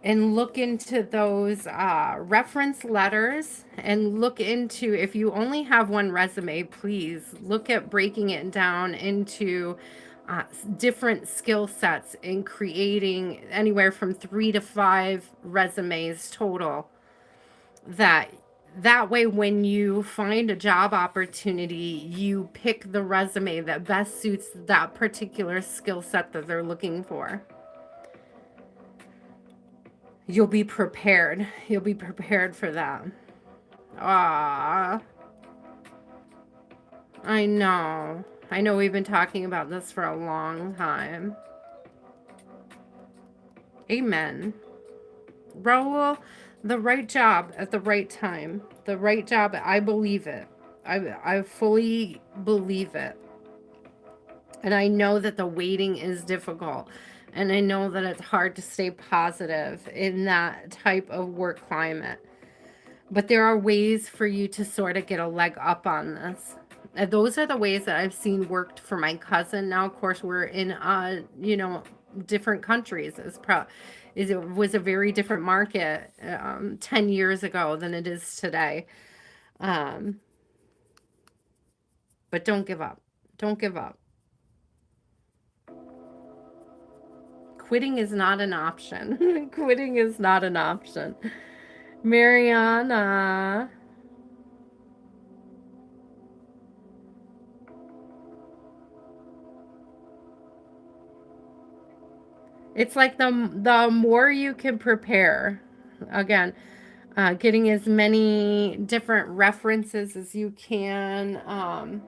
and look into those reference letters, and look into, if you only have one resume, please look at breaking it down into different skill sets and creating anywhere from 3 to 5 resumes total. That way, when you find a job opportunity, you pick the resume that best suits that particular skill set that they're looking for. You'll be prepared. You'll be prepared for that. Ah, I know. I know we've been talking about this for a long time. Amen. Raul, the right job at the right time. The right job, I believe it. I fully believe it. And I know that the waiting is difficult. And I know that it's hard to stay positive in that type of work climate. But there are ways for you to sort of get a leg up on this. And those are the ways that I've seen worked for my cousin. Now, of course, we're in, different countries. It was a very different market 10 years ago than it is today. Um, but don't give up. Don't give up. Quitting is not an option. Quitting is not an option. Mariana. It's like the more you can prepare, again, getting as many different references as you can,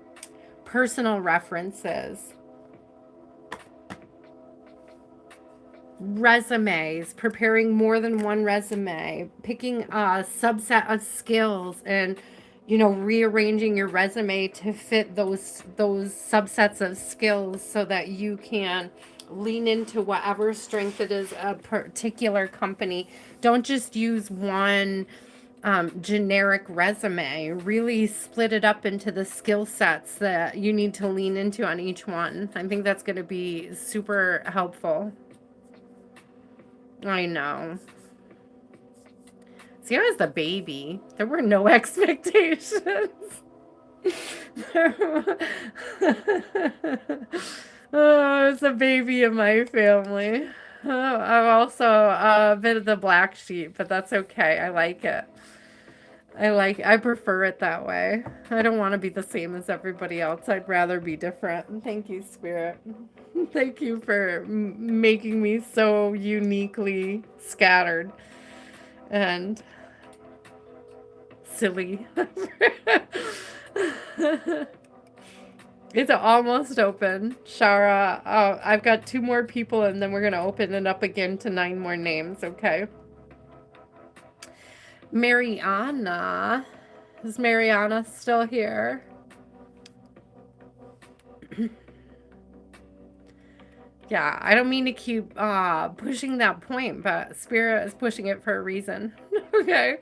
personal references, resumes, preparing more than one resume, picking a subset of skills, and rearranging your resume to fit those subsets of skills so that you can lean into whatever strength it is a particular company. Don't just use one generic resume. Really split it up into the skill sets that you need to lean into on each one. I think that's going to be super helpful. I know. See, I was the baby. There were no expectations. Oh, it's a baby in my family. Oh, I'm also a bit of the black sheep, but that's okay. I like it. I prefer it that way. I don't want to be the same as everybody else. I'd rather be different. Thank you, Spirit. Thank you for making me so uniquely scattered and silly. It's almost open. Shara, I've got 2 more people and then we're going to open it up again to 9 more names, okay? Mariana. Is Mariana still here? Yeah, I don't mean to keep pushing that point, but Spirit is pushing it for a reason. Okay?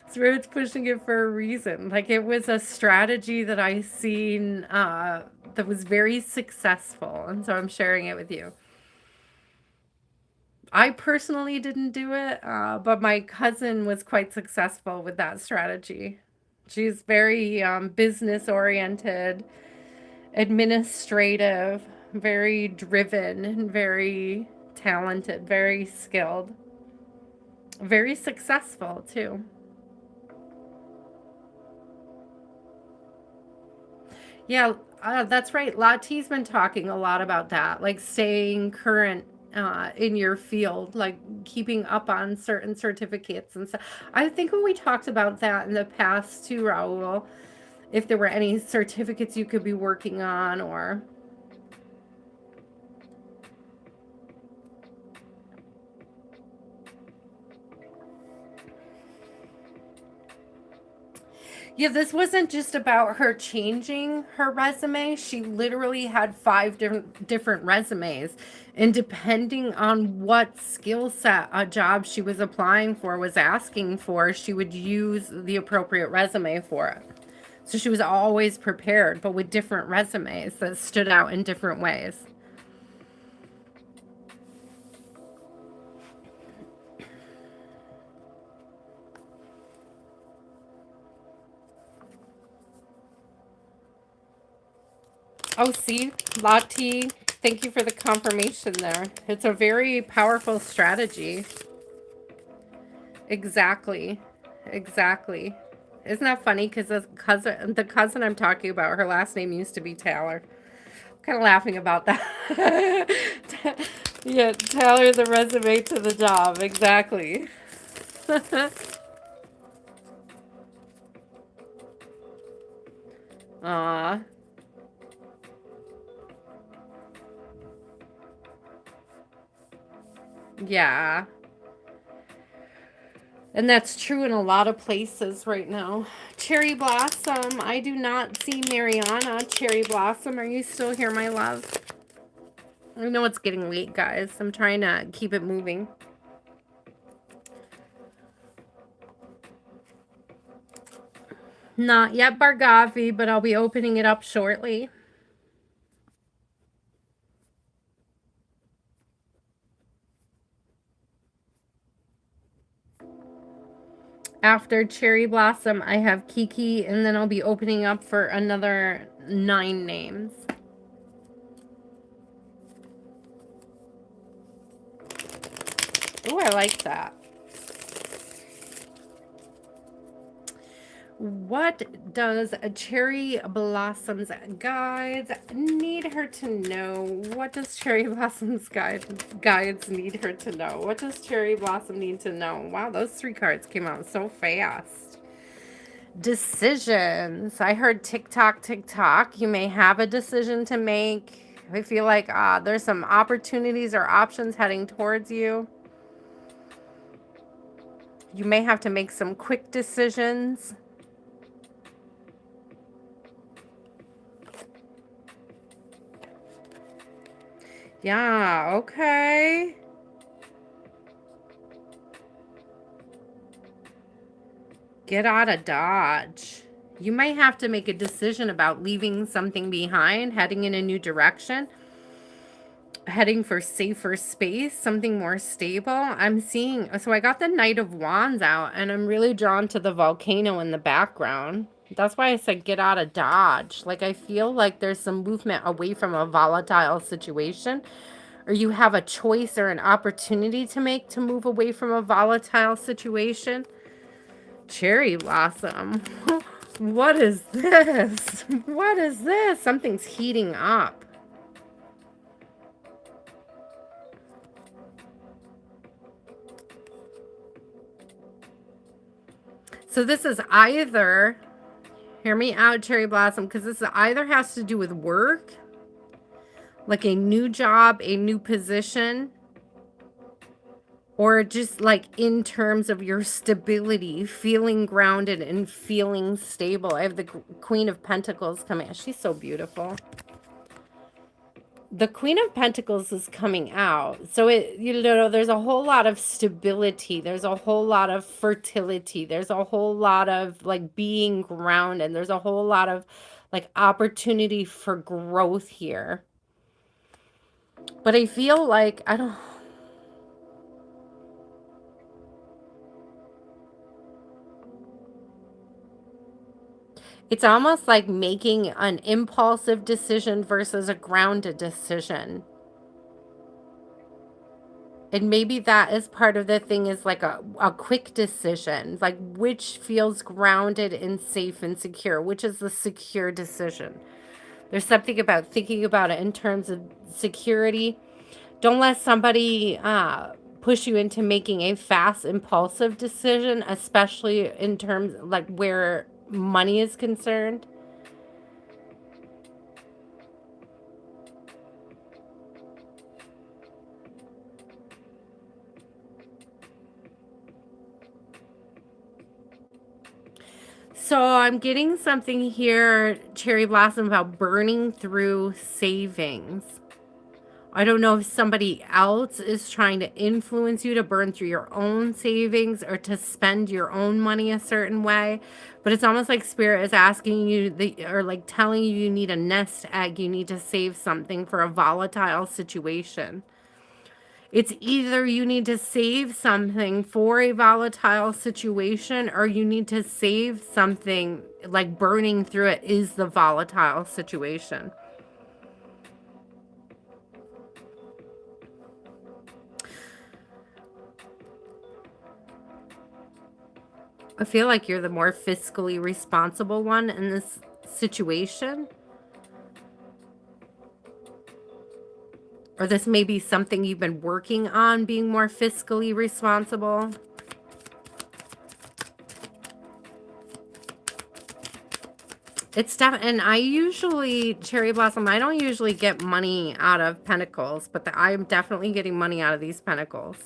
Spirit's pushing it for a reason. Like, it was a strategy that I seen that was very successful, and so I'm sharing it with you. I personally didn't do it, but my cousin was quite successful with that strategy. She's very business oriented, administrative, very driven, and very talented, very skilled, very successful too. Yeah, that's right. Lati's been talking a lot about that, like staying current in your field, like keeping up on certain certificates and stuff. I think when we talked about that in the past too, Raul, if there were any certificates you could be working on, or yeah, this wasn't just about her changing her resume. She literally had 5 different resumes. And depending on what skill set a job she was applying for was asking for, she would use the appropriate resume for it. So she was always prepared, but with different resumes that stood out in different ways. Oh, see, Lati, thank you for the confirmation there. It's a very powerful strategy. Exactly. Exactly. Isn't that funny? Because the cousin I'm talking about, her last name used to be Taylor. I'm kind of laughing about that. Yeah, Taylor the resume to the job. Exactly. Aw, yeah. And that's true in a lot of places right now. Cherry Blossom, I do not see Mariana. Cherry Blossom, are you still here, my love? I know it's getting late, guys. I'm trying to keep it moving. Not yet Bargavi, but I'll be opening it up shortly. After Cherry Blossom, I have Kiki, and then I'll be opening up for another 9 names. Oh, I like that. What does a Cherry Blossom's guides need her to know? What does Cherry Blossom's guides need her to know? What does Cherry Blossom need to know? Wow, those 3 cards came out so fast. Decisions. I heard tick tock, tick tock. You may have a decision to make. I feel like there's some opportunities or options heading towards you. You may have to make some quick decisions. Yeah, okay. Get out of Dodge. You might have to make a decision about leaving something behind, heading in a new direction, heading for safer space, something more stable. I'm seeing, so I got the Knight of Wands out, and I'm really drawn to the volcano in the background. That's why I said get out of Dodge. Like, I feel like there's some movement away from a volatile situation, or you have a choice or an opportunity to make to move away from a volatile situation. Cherry Blossom. What is this? What is this? Something's heating up. So this is either, hear me out, Cherry Blossom, because this either has to do with work, like a new job, a new position, or just like in terms of your stability, feeling grounded and feeling stable. I have the Queen of Pentacles coming. She's so beautiful. The Queen of Pentacles is coming out. So there's a whole lot of stability. There's a whole lot of fertility. There's a whole lot of like being grounded. There's a whole lot of like opportunity for growth here. But I feel like, it's almost like making an impulsive decision versus a grounded decision. And maybe that is part of the thing, is like a quick decision, like which feels grounded and safe and secure, which is the secure decision. There's something about thinking about it in terms of security. Don't let somebody push you into making a fast, impulsive decision, especially in terms like where money is concerned. So I'm getting something here, Cherry Blossom, about burning through savings. I don't know if somebody else is trying to influence you to burn through your own savings or to spend your own money a certain way. But it's almost like Spirit is asking you, or like telling you, you need a nest egg. You need to save something for a volatile situation. It's either you need to save something for a volatile situation, or you need to save something, like burning through it is the volatile situation. I feel like you're the more fiscally responsible one in this situation. Or this may be something you've been working on, being more fiscally responsible. It's definitely, and I usually, Cherry Blossom, I don't usually get money out of Pentacles, but I'm definitely getting money out of these Pentacles.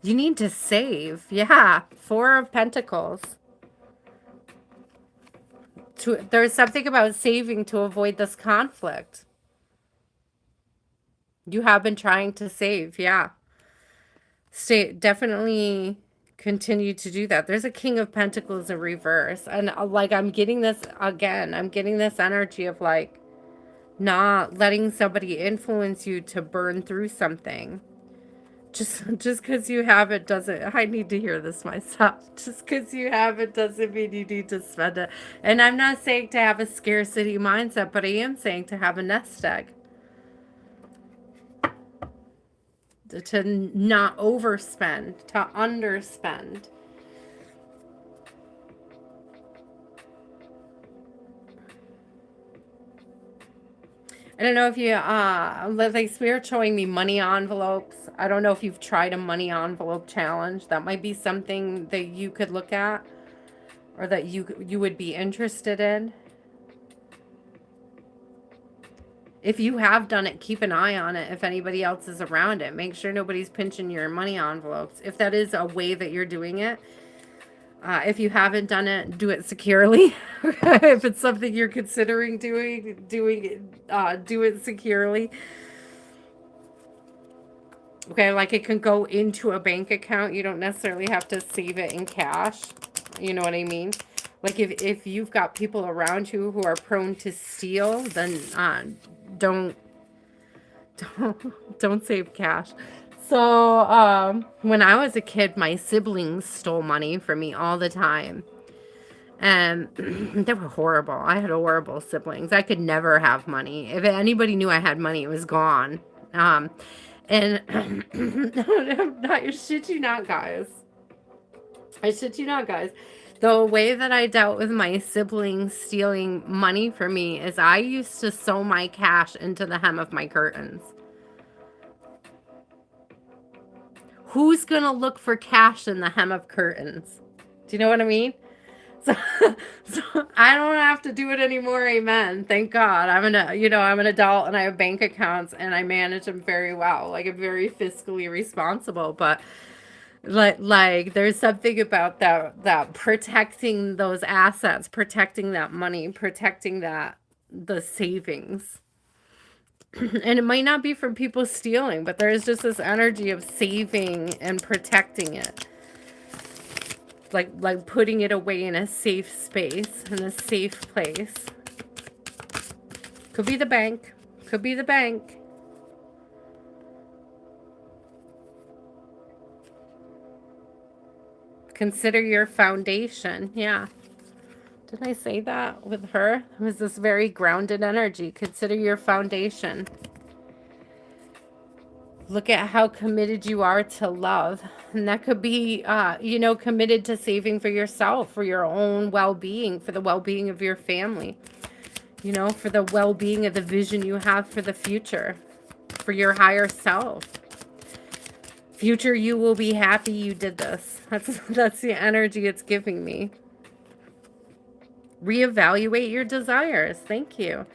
You need to save. Yeah, Four of Pentacles. There's something about saving to avoid this conflict. You have been trying to save, yeah. Definitely continue to do that. There's a King of Pentacles in reverse. And like, I'm getting this again. I'm getting this energy of like not letting somebody influence you to burn through something. Just because you have it doesn't, I need to hear this myself. Just because you have it doesn't mean you need to spend it. And I'm not saying to have a scarcity mindset, but I am saying to have a nest egg. To not overspend, to underspend. I don't know if you, like Spirit showing me money envelopes. I don't know if you've tried a money envelope challenge. That might be something that you could look at or that you would be interested in. If you have done it, keep an eye on it. If anybody else is around it, make sure nobody's pinching your money envelopes. If that is a way that you're doing it, if you haven't done it, do it securely. If it's something you're considering doing, do it securely. Okay, like it can go into a bank account. You don't necessarily have to save it in cash. You know what I mean? Like if you've got people around you who are prone to steal, then don't save cash. So when I was a kid, my siblings stole money from me all the time. And they were horrible. I had horrible siblings. I could never have money. If anybody knew I had money, it was gone. And I shit you not, guys. I shit you not, guys. The way that I dealt with my siblings stealing money from me is I used to sew my cash into the hem of my curtains. Who's gonna look for cash in the hem of curtains? Do you know what I mean? So I don't have to do it anymore. Amen. Thank God. I'm an adult and I have bank accounts and I manage them very well. Like I'm very fiscally responsible, but like there's something about that protecting those assets, protecting that money, protecting the savings. And it might not be from people stealing, but there's just this energy of saving and protecting it. Like putting it away in a safe space, in a safe place. Could be the bank. Could be the bank. Consider your foundation. Yeah. Did I say that with her? It was this very grounded energy. Consider your foundation. Look at how committed you are to love. And that could be, committed to saving for yourself, for your own well-being, for the well-being of your family, for the well-being of the vision you have for the future, for your higher self. Future you will be happy you did this. That's the energy it's giving me. Reevaluate your desires. Thank you.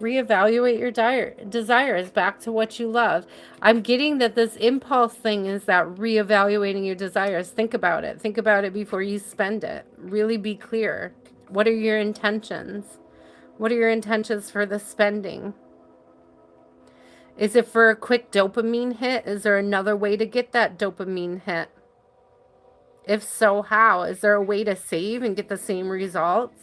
Reevaluate your desires back to what you love. I'm getting that this impulse thing is that reevaluating your desires. Think about it. Think about it before you spend it. Really be clear. What are your intentions? What are your intentions for the spending? Is it for a quick dopamine hit? Is there another way to get that dopamine hit? If so, how? Is there a way to save and get the same results?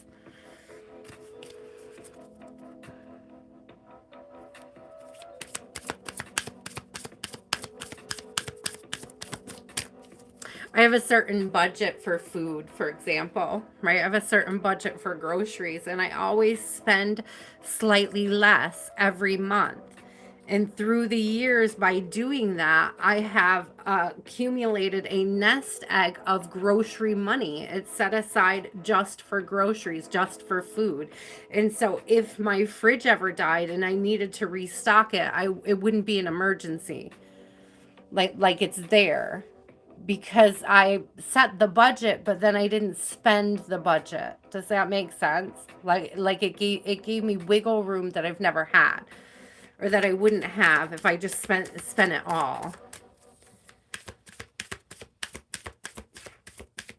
I have a certain budget for food, for example, right? I have a certain budget for groceries, and I always spend slightly less every month. And through the years, by doing that, I have accumulated a nest egg of grocery money. It's set aside just for groceries, just for food. And so if my fridge ever died and I needed to restock it, it wouldn't be an emergency. Like it's there because I set the budget, but then I didn't spend the budget. Does that make sense? Like it gave me wiggle room that I've never had, or that I wouldn't have if I just spent it all.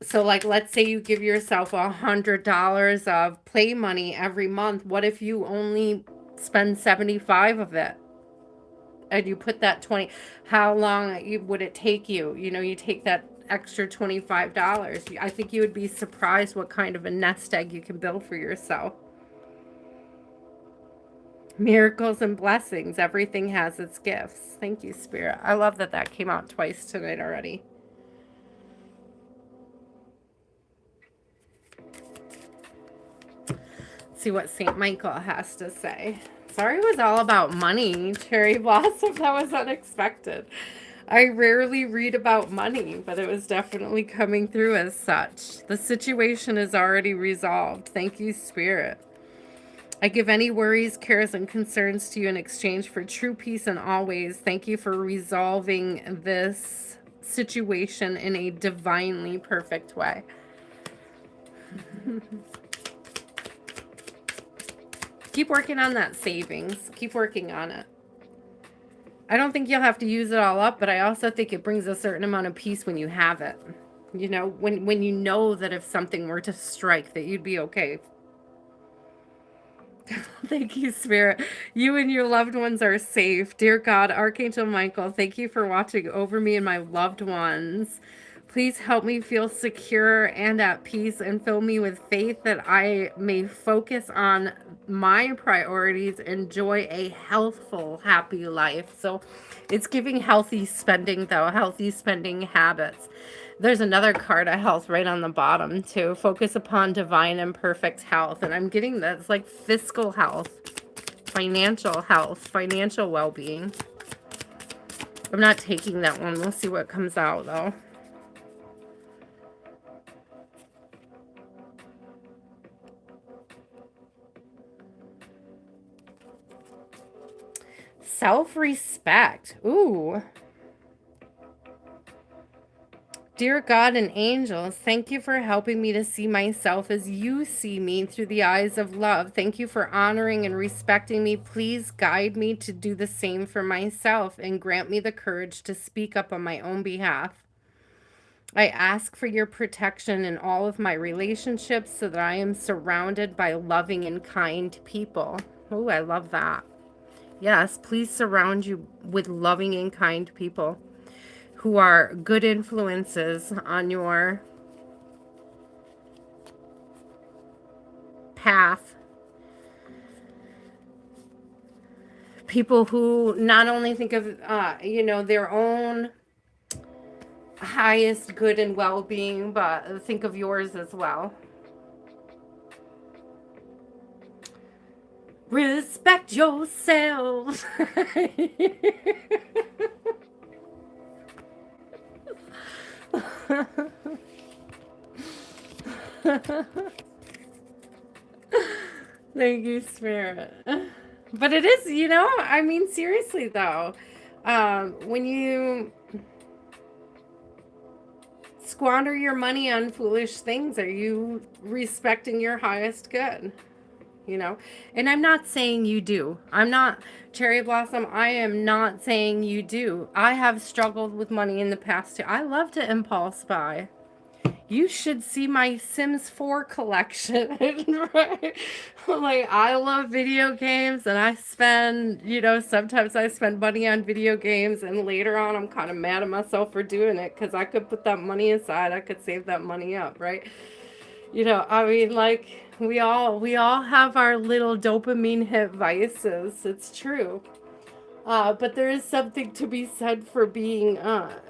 So like, let's say you give yourself $100 of play money every month. What if you only spend 75 of it? And you put that 20, how long would it take you? You know, you take that extra $25. I think you would be surprised what kind of a nest egg you can build for yourself. Miracles and blessings. Everything has its gifts. Thank you, Spirit. I love that that came out twice tonight already. Let's see what St. Michael has to say. Sorry it was all about money, Cherry Blossom. That was unexpected. I rarely read about money, but it was definitely coming through as such. The situation is already resolved. Thank you, Spirit. I give any worries, cares, and concerns to you in exchange for true peace in all ways. Thank you for resolving this situation in a divinely perfect way. Keep working on that savings. Keep working on it. I don't think you'll have to use it all up, but I also think it brings a certain amount of peace when you have it. You know, when you know that if something were to strike, that you'd be okay. Thank you, Spirit. You and your loved ones are safe. Dear God, Archangel Michael, thank you for watching over me and my loved ones. Please help me feel secure and at peace, and fill me with faith that I may focus on my priorities, enjoy a healthful, happy life. So it's giving healthy spending, though, healthy spending habits. There's another card of health right on the bottom, too. Focus upon divine and perfect health. And I'm getting that's like fiscal health, financial well-being. I'm not taking that one. We'll see what comes out, though. Self-respect. Ooh. Dear God and angels, thank you for helping me to see myself as you see me through the eyes of love. Thank you for honoring and respecting me. Please guide me to do the same for myself and grant me the courage to speak up on my own behalf. I ask for your protection in all of my relationships so that I am surrounded by loving and kind people. Oh, I love that. Yes, please surround you with loving and kind people who are good influences on your path. People who not only think of, their own highest good and well-being, but think of yours as well. Respect yourself. Thank you, Spirit. But it is, I mean, seriously though, when you squander your money on foolish things, are you respecting your highest good? And I'm not saying you do. I'm not, Cherry Blossom, I am not saying you do. I have struggled with money in the past too. I love to impulse buy. You should see my Sims 4 collection. Right? Like, I love video games, and I spend, sometimes I spend money on video games, and later on I'm kind of mad at myself for doing it, because I could put that money aside. I could save that money up, right? I mean, like, we all have our little dopamine hit vices. It's true. But there is something to be said for being,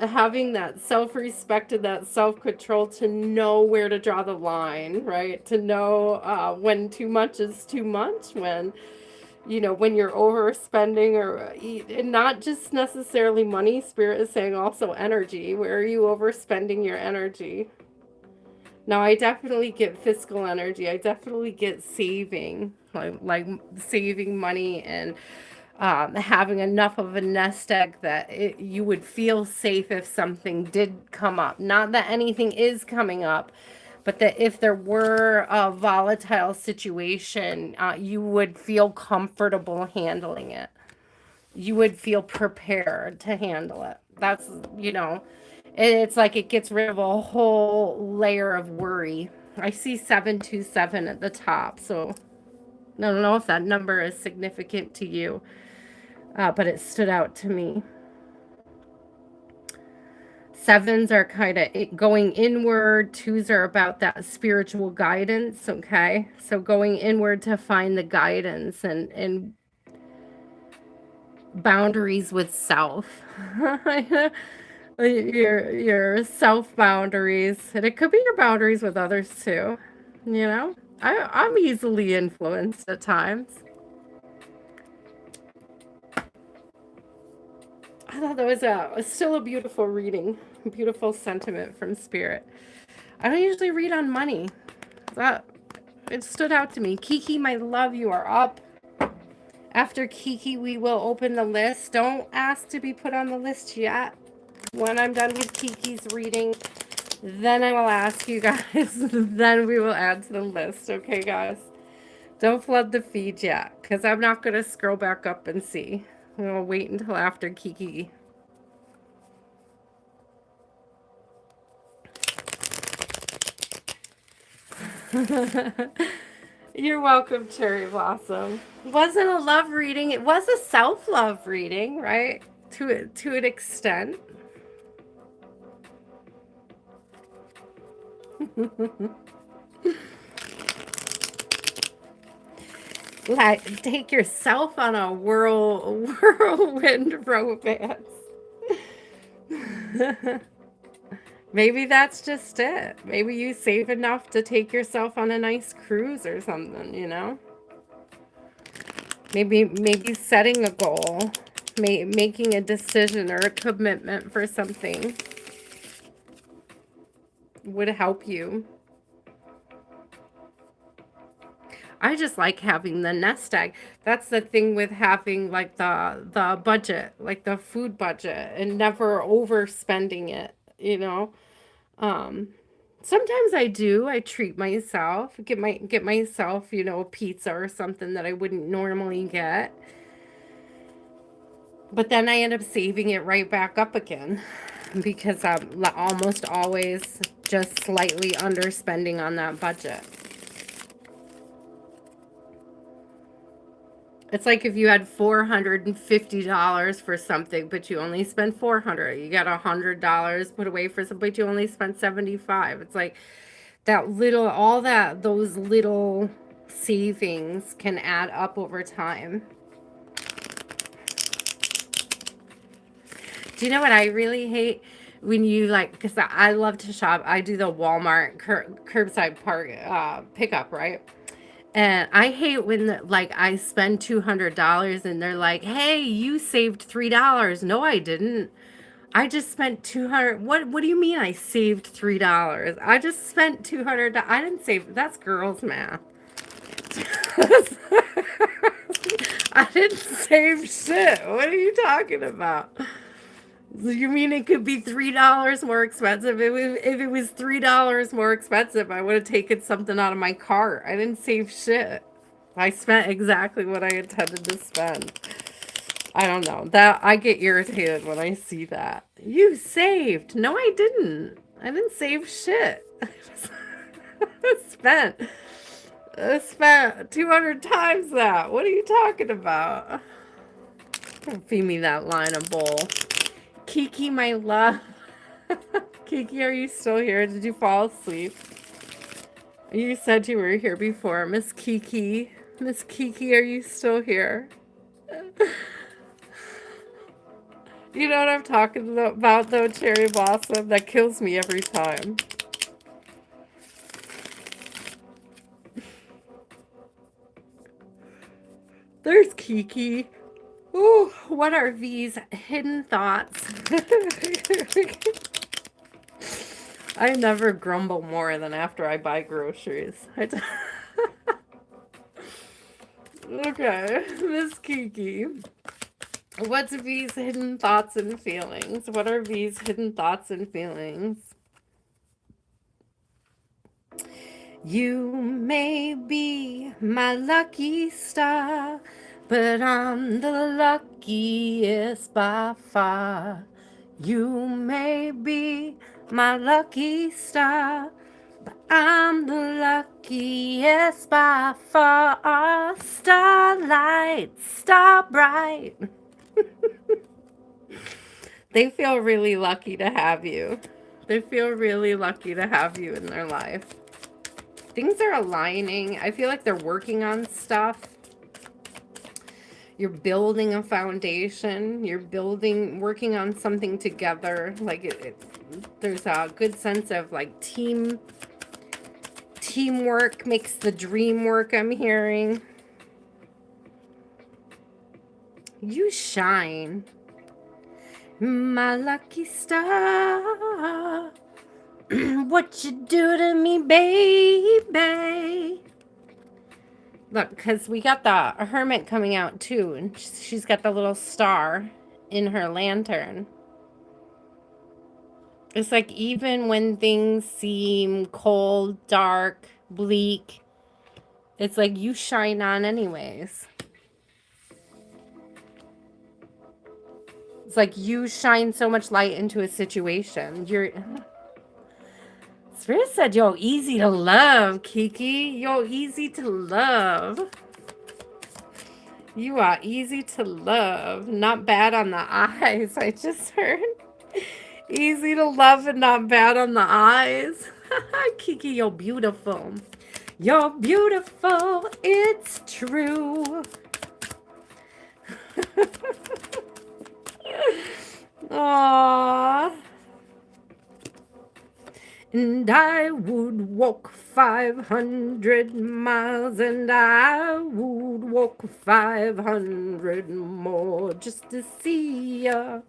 having that self-respect and that self-control to know where to draw the line, right? To know when too much is too much, when, when you're overspending, or and not just necessarily money. Spirit is saying also energy. Where are you overspending your energy? Now, I definitely get fiscal energy. I definitely get saving, like saving money, and having enough of a nest egg that you would feel safe if something did come up. Not that anything is coming up, but that if there were a volatile situation, you would feel comfortable handling it. You would feel prepared to handle it. That's, it's like it gets rid of a whole layer of worry. I see 727 at the top, so I don't know if that number is significant to you, but it stood out to me. Sevens are kind of going inward. Twos are about that spiritual guidance. Okay. So going inward to find the guidance and boundaries with self. Your self boundaries. And it could be your boundaries with others too. I'm easily influenced at times. I thought that was still a beautiful reading, beautiful sentiment from Spirit. I don't usually read on money. That it stood out to me. Kiki, my love, you are up. After Kiki, we will open the list. Don't ask to be put on the list yet. When I'm done with Kiki's reading, then I will ask you guys. Then we will add to the list. Okay, guys? Don't flood the feed yet, because I'm not going to scroll back up and see. We'll wait until after Kiki. You're welcome, Cherry Blossom. It wasn't a love reading. It was a self-love reading, right? To an extent. Like, take yourself on a whirlwind romance. Maybe that's just it. Maybe you save enough to take yourself on a nice cruise or something, Maybe setting a goal, making a decision or a commitment for something would help you. I just like having the nest egg. That's the thing with having like the budget, like the food budget, and never overspending it. Um, Sometimes I do. I treat myself, get myself, a pizza or something that I wouldn't normally get. But then I end up saving it right back up again because I'm almost always just slightly underspending on that budget. It's like if you had $450 for something, but you only spent $400. You got $100 put away for something, but you only spent $75. It's like those little savings can add up over time. Do you know what I really hate? When you because I love to shop. I do the Walmart curbside park pickup, right? And I hate when I spend $200 and they're like, "Hey, you saved $3." No, I didn't. I just spent 200. What do you mean I saved $3? I just spent 200. I didn't save. That's girls math. I didn't save shit. What are you talking about? You mean it could be $3 more expensive? If it was $3 more expensive, I would have taken something out of my cart. I didn't save shit. I spent exactly what I intended to spend. I don't know. That I get irritated when I see that. You saved. No, I didn't. I didn't save shit. I spent 200 times that. What are you talking about? Feed me that line of bowl. Kiki, my love. Kiki, are you still here? Did you fall asleep? You said you were here before. Miss Kiki. Miss Kiki, are you still here? You know what I'm talking about, though, Cherry Blossom? That kills me every time. There's Kiki. Ooh, what are these hidden thoughts? I never grumble more than after I buy groceries. Okay, Miss Kiki. What's V's hidden thoughts and feelings? What are V's hidden thoughts and feelings? You may be my lucky star, but I'm the luckiest by far. You may be my lucky star, but I'm the luckiest by far. Starlight, star bright. They feel really lucky to have you. They feel really lucky to have you in their life. Things are aligning. I feel like they're working on stuff. You're building a foundation. You're working on something together. Like there's a good sense of like teamwork makes the dream work, I'm hearing. You shine. My lucky star. What you do to me, baby? Look, because we got the hermit coming out too, and she's got the little star in her lantern. It's like even when things seem cold, dark, bleak, it's like you shine on anyways. It's like you shine so much light into a situation. Spirit said you're easy to love, Kiki. You're easy to love. You are easy to love. Not bad on the eyes, I just heard. Easy to love and not bad on the eyes. Kiki, you're beautiful. You're beautiful. It's true. Aww. And I would walk 500 miles, and I would walk 500 more just to see ya.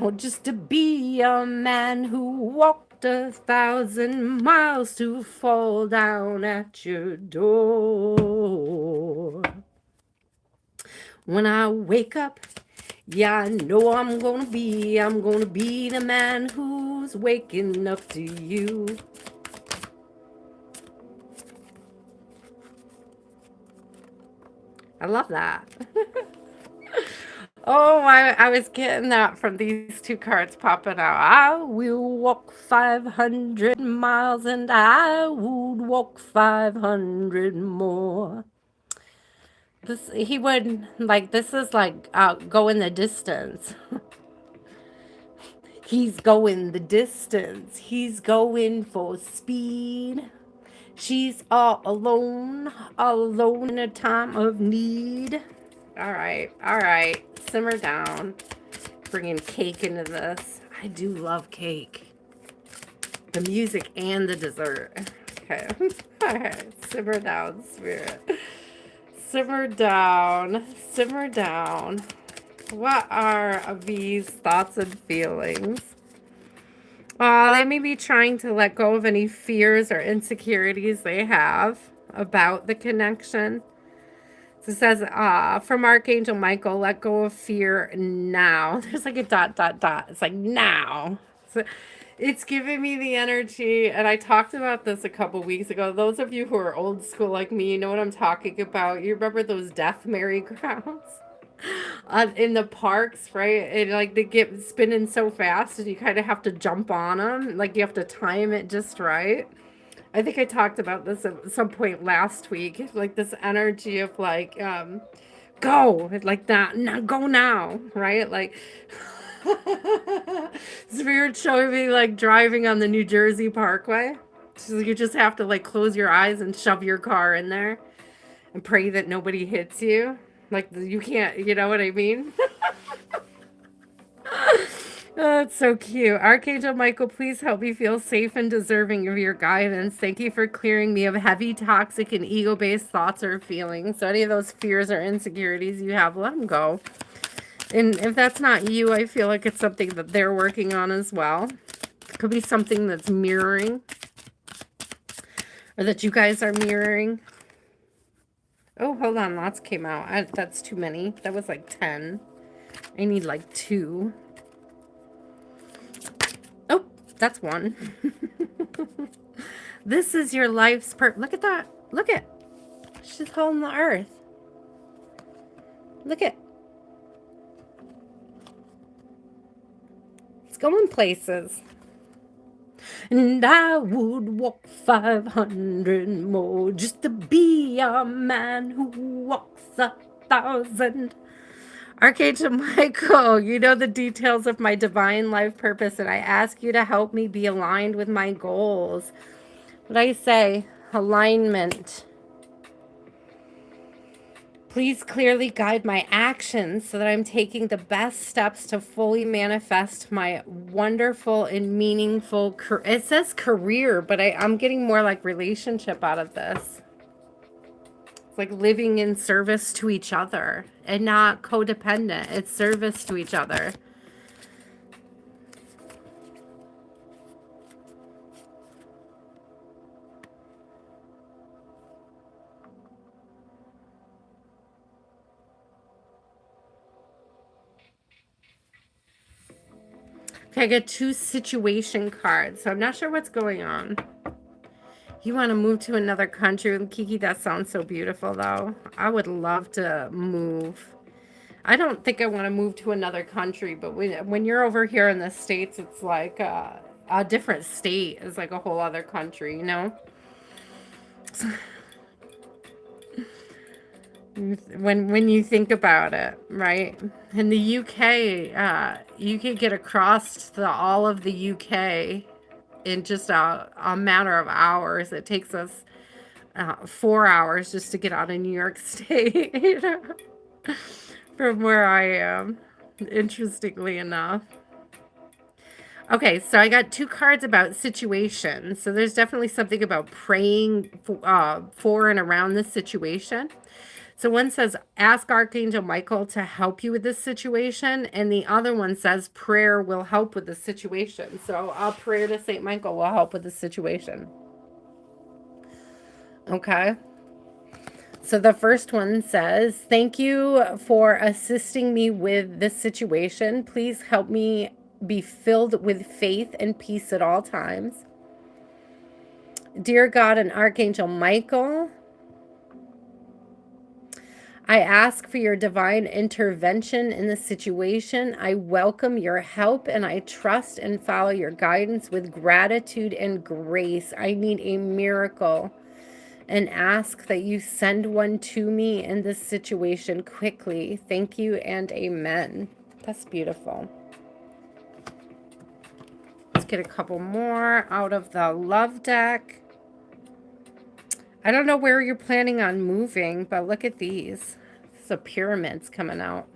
Or just to be a man who walked 1,000 miles to fall down at your door. When I wake up, yeah, I know I'm gonna be the man who's waking up to you. I love that. Oh, I was getting that from these two cards popping out. I will walk 500 miles and I would walk 500 more. This he would like this is like going the distance. He's going the distance. He's going for speed. She's all alone in a time of need. All right. Simmer down. Bringing cake into this. I do love cake. The music and the dessert. Okay. All right. Simmer down, spirit. Simmer down. Simmer down. What are these thoughts and feelings? They may be trying to let go of any fears or insecurities they have about the connection. So it says, from Archangel Michael, let go of fear now. There's like a ... It's like now. So it's giving me the energy, and I talked about this a couple weeks ago. Those of you who are old school like me, you know what I'm talking about. You remember those death merry-go-rounds? In the parks, right? And like they get spinning so fast and you kind of have to jump on them. Like you have to time it just right. I think I talked about this at some point last week. Like this energy of like, go like that. Now, go now, right? Like Spirit showing me like driving on the New Jersey Parkway. So you just have to like close your eyes and shove your car in there and pray that nobody hits you. Like you can't, you know what I mean? Oh, that's so cute. Archangel Michael, please help me feel safe and deserving of your guidance. Thank you for clearing me of heavy, toxic, and ego-based thoughts or feelings. So any of those fears or insecurities you have, let them go. And if that's not you, I feel like it's something that they're working on as well. It could be something that's mirroring, or that you guys are mirroring. Oh, hold on. Lots came out. That's too many. That was like 10. I need like 2. Oh, that's 1. This is your life's Look at that. Look at. She's holding the earth. Look at. It's going places. And I would walk 500 more just to be a man who walks 1,000. Archangel Michael, you know the details of my divine life purpose, and I ask you to help me be aligned with my goals. What I say? Alignment. Please clearly guide my actions so that I'm taking the best steps to fully manifest my wonderful and meaningful career. It says career, but I'm getting more like relationship out of this. It's like living in service to each other and not codependent. It's service to each other. Okay, I get 2 situation cards, so I'm not sure what's going on. You want to move to another country? Kiki, that sounds so beautiful, though. I would love to move. I don't think I want to move to another country, but when you're over here in the States, it's like a different state is like a whole other country, you know? When you think about it, right? In the UK, you can get across to all of the UK in just a matter of hours. It takes us 4 hours just to get out of New York State, you know, from where I am, interestingly enough. Okay, so I got 2 cards about situations. So there's definitely something about praying for and around this situation. So one says, ask Archangel Michael to help you with this situation. And the other one says, prayer will help with the situation. So our prayer to St. Michael will help with the situation. Okay. So the first one says, thank you for assisting me with this situation. Please help me be filled with faith and peace at all times. Dear God and Archangel Michael, I ask for your divine intervention in the situation. I welcome your help and I trust and follow your guidance with gratitude and grace. I need a miracle and ask that you send one to me in this situation quickly. Thank you and amen. That's beautiful. Let's get a couple more out of the love deck. I don't know where you're planning on moving, but look at these. So pyramids coming out.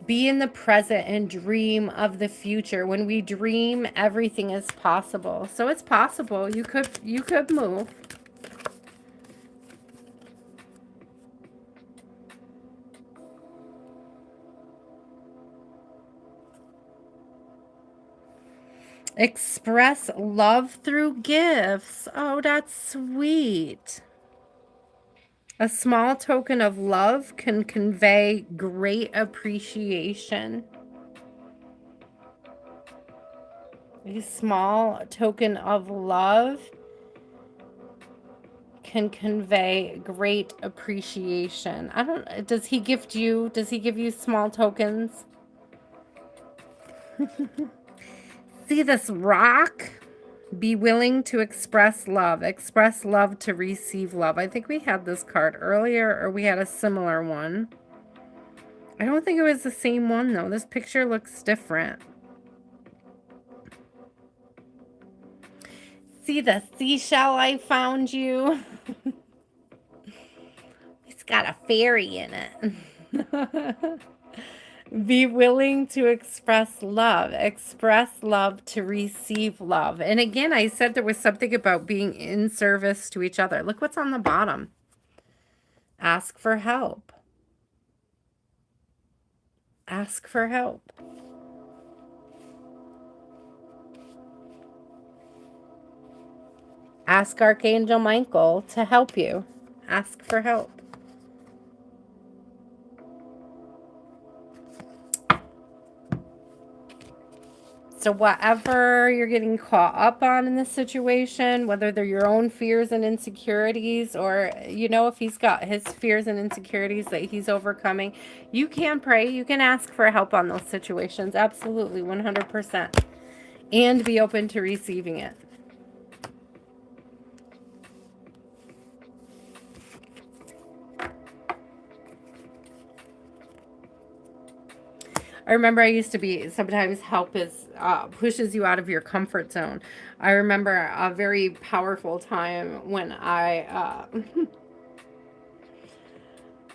Be in the present and dream of the future. When we dream, everything is possible. So it's possible. You could move. Express love through gifts. Oh, that's sweet. A small token of love can convey great appreciation. A small token of love can convey great appreciation. I don't, does he give you small tokens? See this rock? Be willing to express love. Express love to receive love. I think we had this card earlier, or we had a similar one. I don't think it was the same one, though. This picture looks different. See the seashell I found you? It's got a fairy in it. Be willing to express love to receive love. And again, I said there was something about being in service to each other. Look what's on the bottom. Ask for help. Ask for help. Ask Archangel Michael to help you. Ask for help. So whatever you're getting caught up on in this situation, whether they're your own fears and insecurities, or, if he's got his fears and insecurities that he's overcoming, you can pray. You can ask for help on those situations. Absolutely, 100%. And be open to receiving it. I remember I used to be, sometimes help is pushes you out of your comfort zone. I remember a very powerful time when I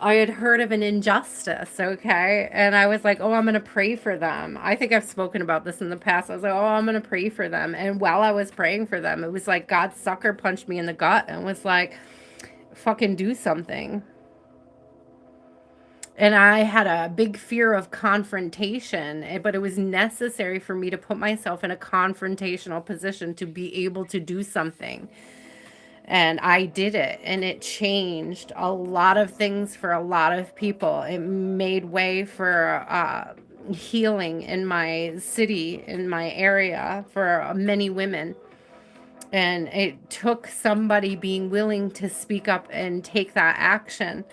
had heard of an injustice, okay? And I was like, oh, I'm going to pray for them. I think I've spoken about this in the past. I was like, oh, I'm going to pray for them. And while I was praying for them, it was like God sucker punched me in the gut and was like, fucking do something. And I had a big fear of confrontation, but it was necessary for me to put myself in a confrontational position to be able to do something. And I did it, and it changed a lot of things for a lot of people. It made way for healing in my city, in my area, for many women. And it took somebody being willing to speak up and take that action.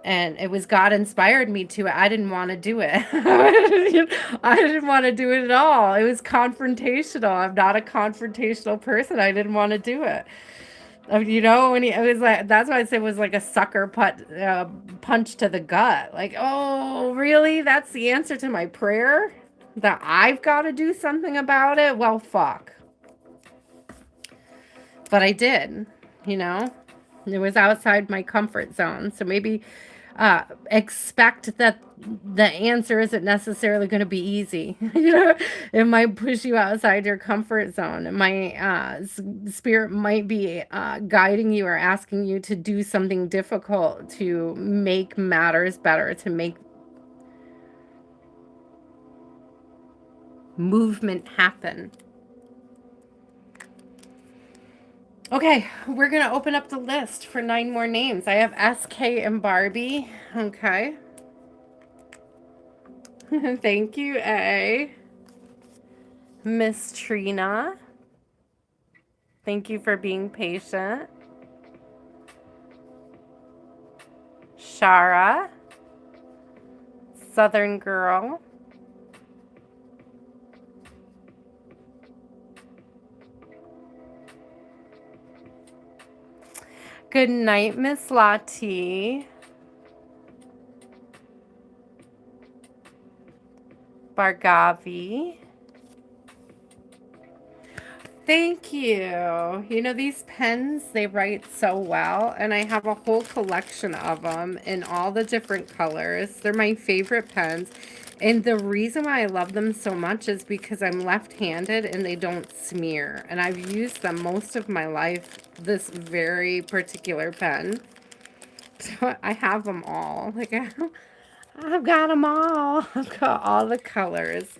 And it was God inspired me to it. I didn't want to do it. I didn't want to do it at all. It was confrontational. I'm not a confrontational person. I didn't want to do it. When it was like, that's why I said it was like a punch to the gut. Like, oh, really? That's the answer to my prayer? That I've got to do something about it? Well, fuck. But I did, It was outside my comfort zone. So maybe expect that the answer isn't necessarily going to be easy. It might push you outside your comfort zone. It might, spirit might be guiding you or asking you to do something difficult to make matters better, to make movement happen. Okay, we're going to open up the list for 9 more names. I have SK and Barbie. Okay. Thank you, A. Miss Trina. Thank you for being patient. Shara. Southern Girl. Good night, Miss Lottie. Bargavi. Thank you. These pens, they write so well, and I have a whole collection of them in all the different colors. They're my favorite pens. And the reason why I love them so much is because I'm left-handed and they don't smear. And I've used them most of my life, this very particular pen. So I have them all. Like, I've got them all. I've got all the colors.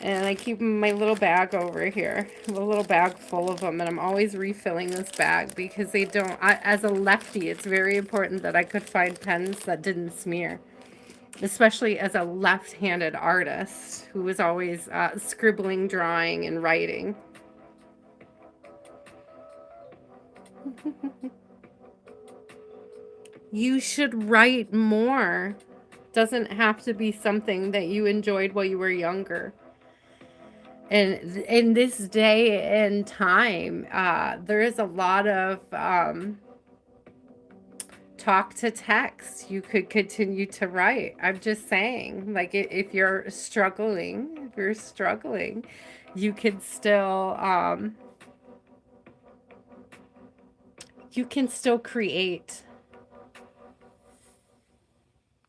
And I keep them in my little bag over here. I have a little bag full of them. And I'm always refilling this bag because they don't... as a lefty, it's very important that I could find pens that didn't smear. Especially as a left-handed artist who was always scribbling, drawing, and writing. You should write more. Doesn't have to be something that you enjoyed while you were younger. And in this day and time, there is a lot of talk to text. You could continue to write. I'm just saying, like, if you're struggling, you can still create.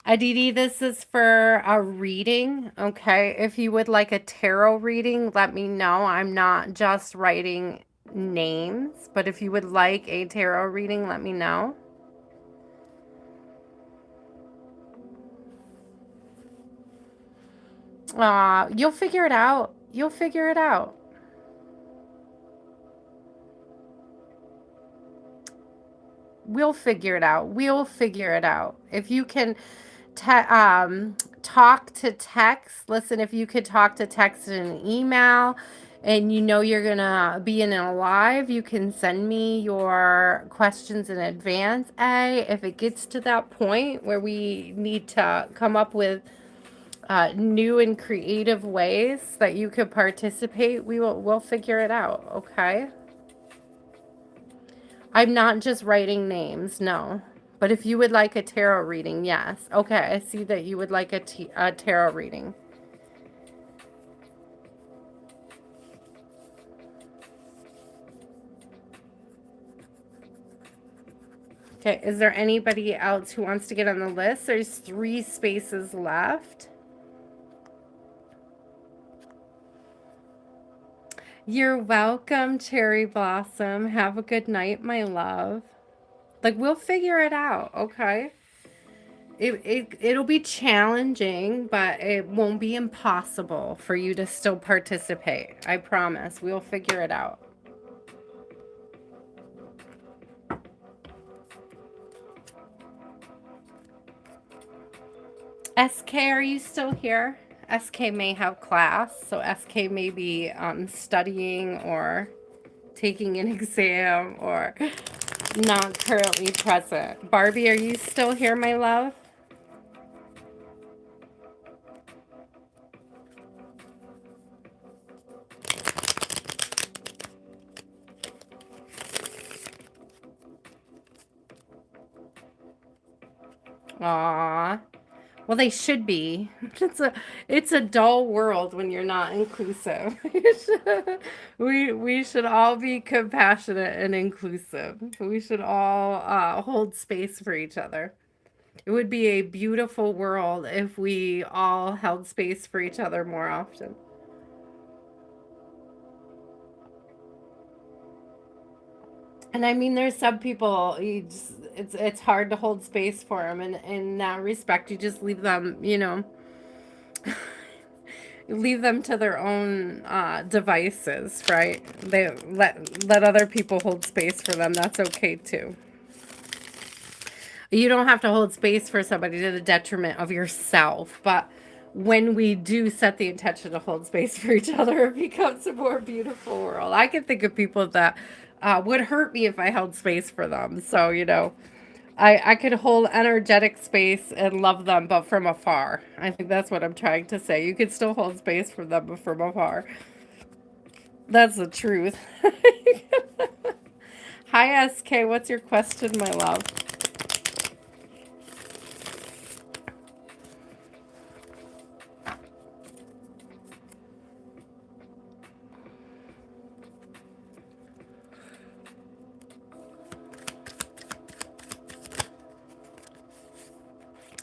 Aditi, this is for a reading, okay? If you would like a tarot reading, let me know. I'm not just writing names, but if you would like a tarot reading, let me know. You'll figure it out. You'll figure it out. We'll figure it out. We'll figure it out. If you can talk to text, listen, if you could talk to text in an email and you know you're gonna be in a live, you can send me your questions in advance. If it gets to that point where we need to come up with new and creative ways that you could participate, we'll figure it out, okay? I'm not just writing names, no. But if you would like a tarot reading, yes. Okay, I see that you would like a tarot reading. Okay, is there anybody else who wants to get on the list? There's 3 spaces left. You're welcome, Cherry Blossom. Have a good night, my love. Like, we'll figure it out, okay? It'll be challenging, but it won't be impossible for you to still participate. I promise. We'll figure it out. SK, are you still here? SK may have class, so SK may be studying or taking an exam or not currently present. Barbie, are you still here, my love? Aww. Well, they should be. It's a dull world when you're not inclusive. We should all be compassionate and inclusive. We should all hold space for each other. It would be a beautiful world if we all held space for each other more often. And I mean, there's some people it's hard to hold space for them, and in that respect, you just leave them, leave them to their own devices, right? They let other people hold space for them. That's okay too. You don't have to hold space for somebody to the detriment of yourself, but when we do set the intention to hold space for each other, it becomes a more beautiful world. I can think of people that would hurt me if I held space for them. So, I could hold energetic space and love them, but from afar. I think that's what I'm trying to say. You could still hold space for them, but from afar. That's the truth. Hi, SK. What's your question, my love?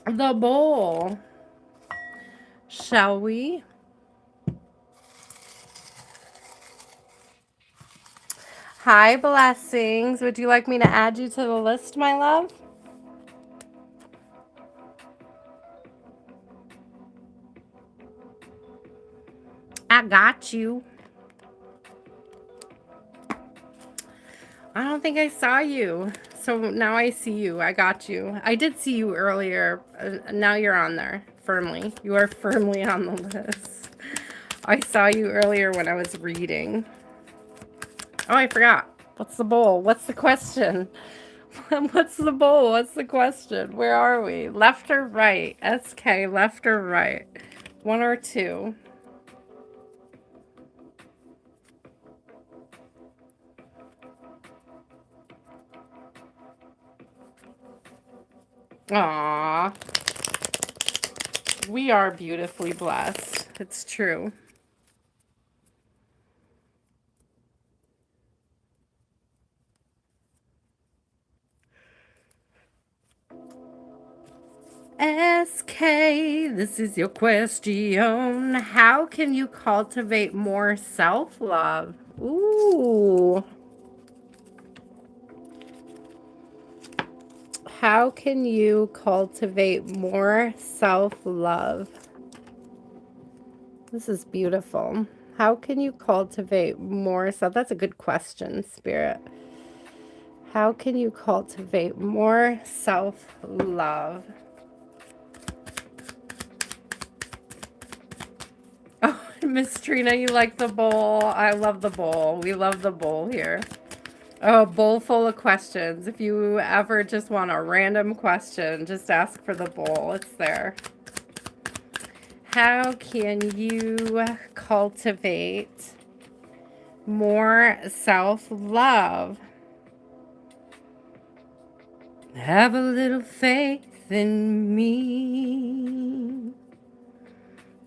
The bowl. Shall we? Hi, blessings. Would you like me to add you to the list, my love? I got you. I don't think I saw you. So now I see you. I got you. I did see you earlier. Now you're on there firmly. You are firmly on the list. I saw you earlier when I was reading. Oh, I forgot. What's the bowl? What's the question? What's the bowl? What's the question? Where are we? Left or right? SK, left or right? 1 or 2? Aww. We are beautifully blessed. It's true. SK, this is your question. How can you cultivate more self-love? Ooh. How can you cultivate more self-love? This is beautiful. How can you cultivate more self? That's a good question, Spirit. How can you cultivate more self-love? Oh, Miss Trina, you like the bowl? I love the bowl. We love the bowl here. Oh, a bowl full of questions. If you ever just want a random question, just ask for the bowl. It's there. How can you cultivate more self-love? Have a little faith in me.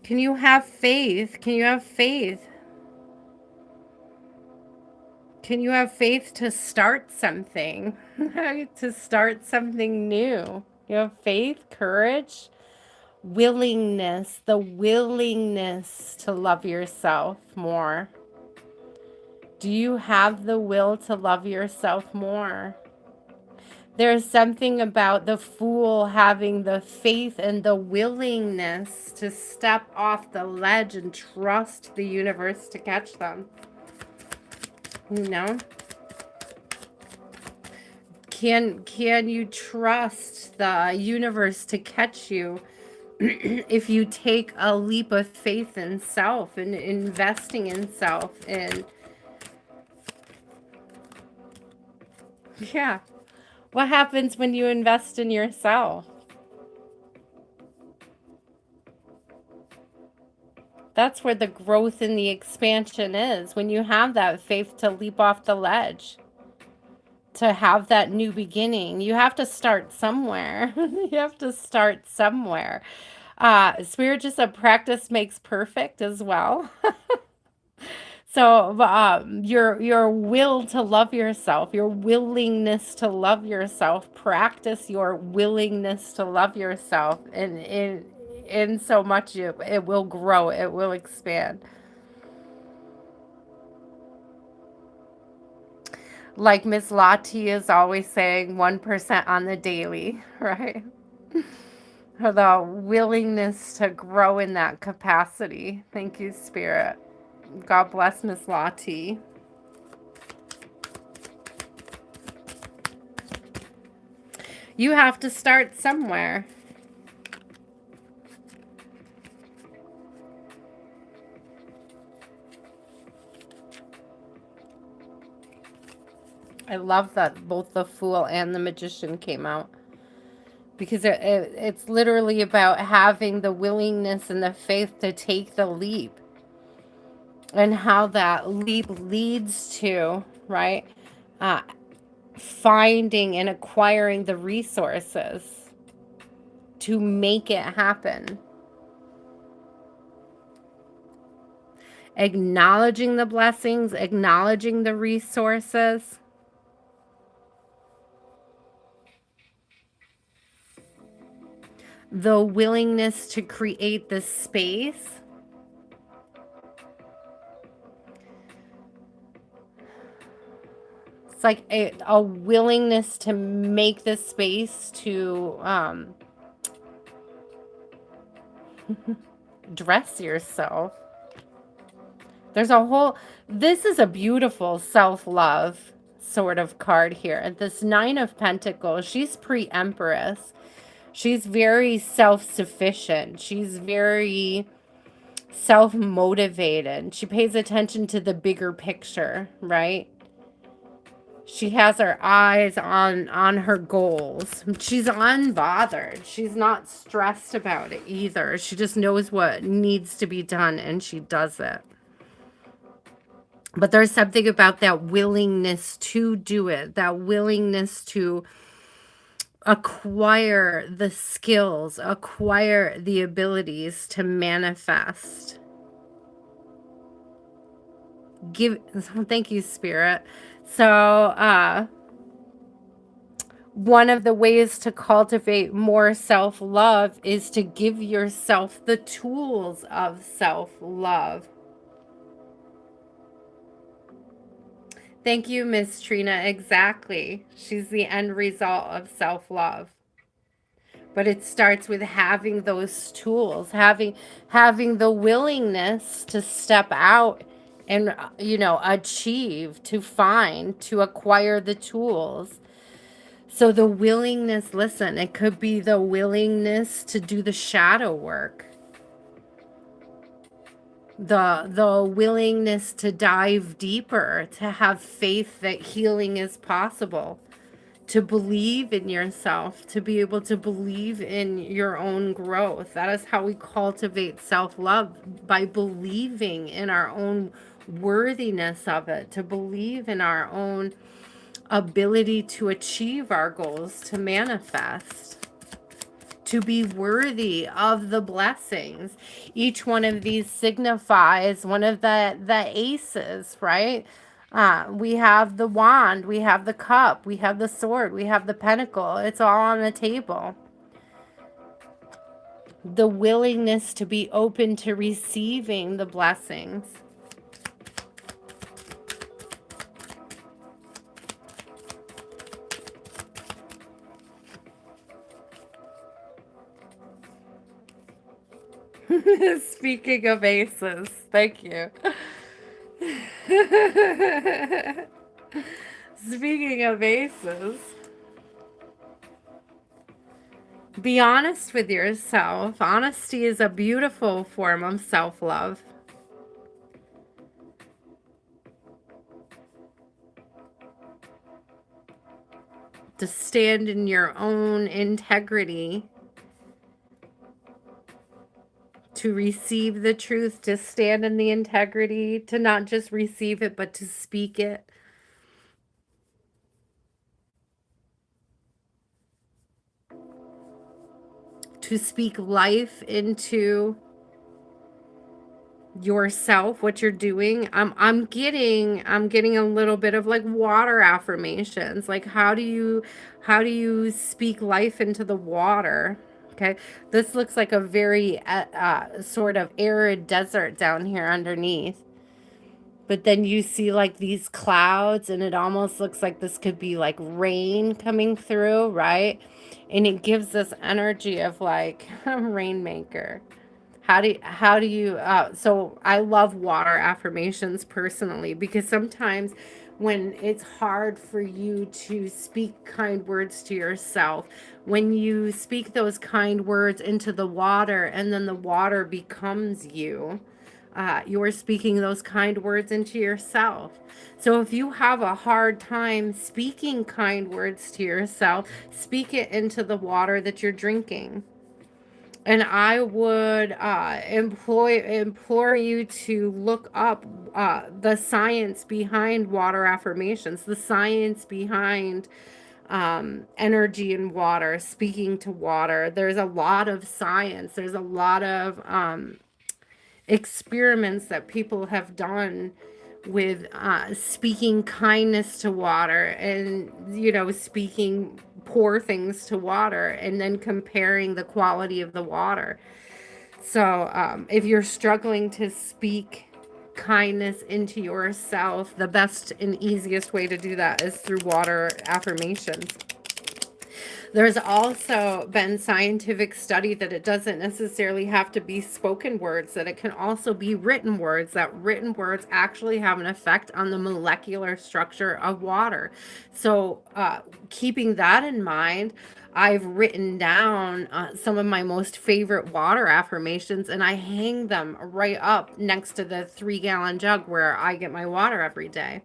Can you have faith? Can you have faith? Can you have faith to start something? To start something new? You have faith, courage, willingness, the willingness to love yourself more. Do you have the will to love yourself more? There's something about the Fool having the faith and the willingness to step off the ledge and trust the universe to catch them. You know? Can you trust the universe to catch you if you take a leap of faith in self and investing in self? And yeah, what happens when you invest in yourself? That's where the growth and the expansion is, when you have that faith to leap off the ledge, to have that new beginning. You have to start somewhere. You have to start somewhere. Spirit just said practice makes perfect as well. So your will to love yourself, your willingness to love yourself, practice your willingness to love yourself, and in so much it will grow, it will expand. Like Miss Lottie is always saying, 1% on the daily, right? The willingness to grow in that capacity. Thank you, Spirit. God bless Miss Lottie. You have to start somewhere. I love that both the Fool and the Magician came out, because it's literally about having the willingness and the faith to take the leap, and how that leap leads to, right, uh, finding and acquiring the resources to make it happen. Acknowledging the blessings, acknowledging the resources. The willingness to create the space. It's like a willingness to make the space to dress yourself. There's a whole, this is a beautiful self-love sort of card here. This Nine of Pentacles, she's pre-Empress. She's very self-sufficient. She's very self-motivated. She pays attention to the bigger picture, right? She has her eyes on her goals. She's unbothered. She's not stressed about it either. She just knows what needs to be done and she does it. But there's something about that willingness to do it, that willingness to acquire the skills, acquire the abilities to manifest. Thank you, Spirit. So, one of the ways to cultivate more self-love is to give yourself the tools of self-love. Thank you, Miss Trina. Exactly. She's the end result of self-love. But it starts with having those tools, having the willingness to step out and achieve, to find, to acquire the tools. So the willingness, listen, it could be the willingness to do the shadow work. The willingness to dive deeper, to have faith that healing is possible, to believe in yourself, to be able to believe in your own growth. That is how we cultivate self-love, by believing in our own worthiness of it, to believe in our own ability to achieve our goals, to manifest, to be worthy of the blessings. Each one of these signifies one of the aces, right? We have the wand, we have the cup, we have the sword, we have the pentacle. It's all on the table. The willingness to be open to receiving the blessings. Speaking of aces, thank you. Speaking of aces, be honest with yourself. Honesty is a beautiful form of self-love. To stand in your own integrity, to receive the truth, to stand in the integrity, to not just receive it, but to speak it. To speak life into yourself, what you're doing. I'm getting a little bit of like water affirmations. Like how do you speak life into the water? Okay, this looks like a very sort of arid desert down here underneath. But then you see like these clouds, and it almost looks like this could be like rain coming through, right? And it gives this energy of like a rainmaker. So I love water affirmations personally, because sometimes when it's hard for you to speak kind words to yourself, when you speak those kind words into the water and then the water becomes you, you're speaking those kind words into yourself. So if you have a hard time speaking kind words to yourself, speak it into the water that you're drinking. And I would implore you to look up the science behind water affirmations, the science behind energy in water, speaking to water. There's a lot of science. There's a lot of experiments that people have done with speaking kindness to water, and speaking poor things to water, and then comparing the quality of the water. So if you're struggling to speak kindness into yourself, the best and easiest way to do that is through water affirmations. There's also been scientific study that it doesn't necessarily have to be spoken words, that it can also be written words, that written words actually have an effect on the molecular structure of water. So keeping that in mind, I've written down some of my most favorite water affirmations, and I hang them right up next to the 3-gallon jug where I get my water every day.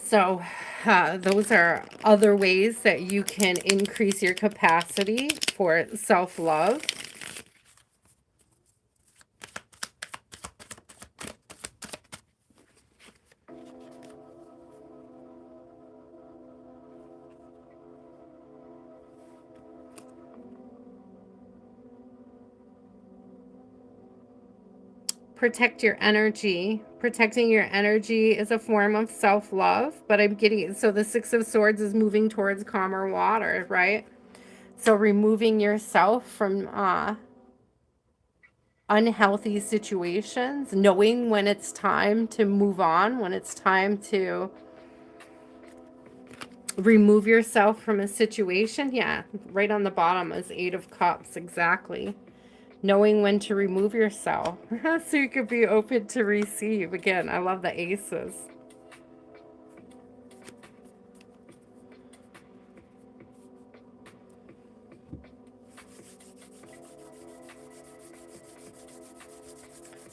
So those are other ways that you can increase your capacity for self-love. protect your energy. Protecting your energy is a form of self-love, but I'm getting, so the Six of Swords is moving towards calmer water, right? So removing yourself from unhealthy situations, knowing when it's time to move on, when it's time to remove yourself from a situation. Yeah, right on the bottom is Eight of Cups, exactly. Knowing when to remove yourself so you could be open to receive. Again, I love the aces.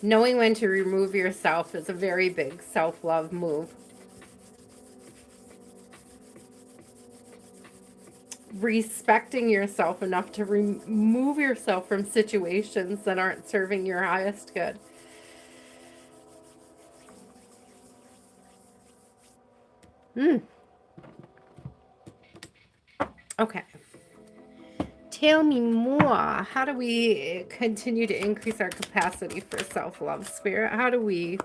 Knowing when to remove yourself is a very big self-love move. Respecting yourself enough to remove yourself from situations that aren't serving your highest good. Okay. Tell me more. How do we continue to increase our capacity for self-love, Spirit? How do we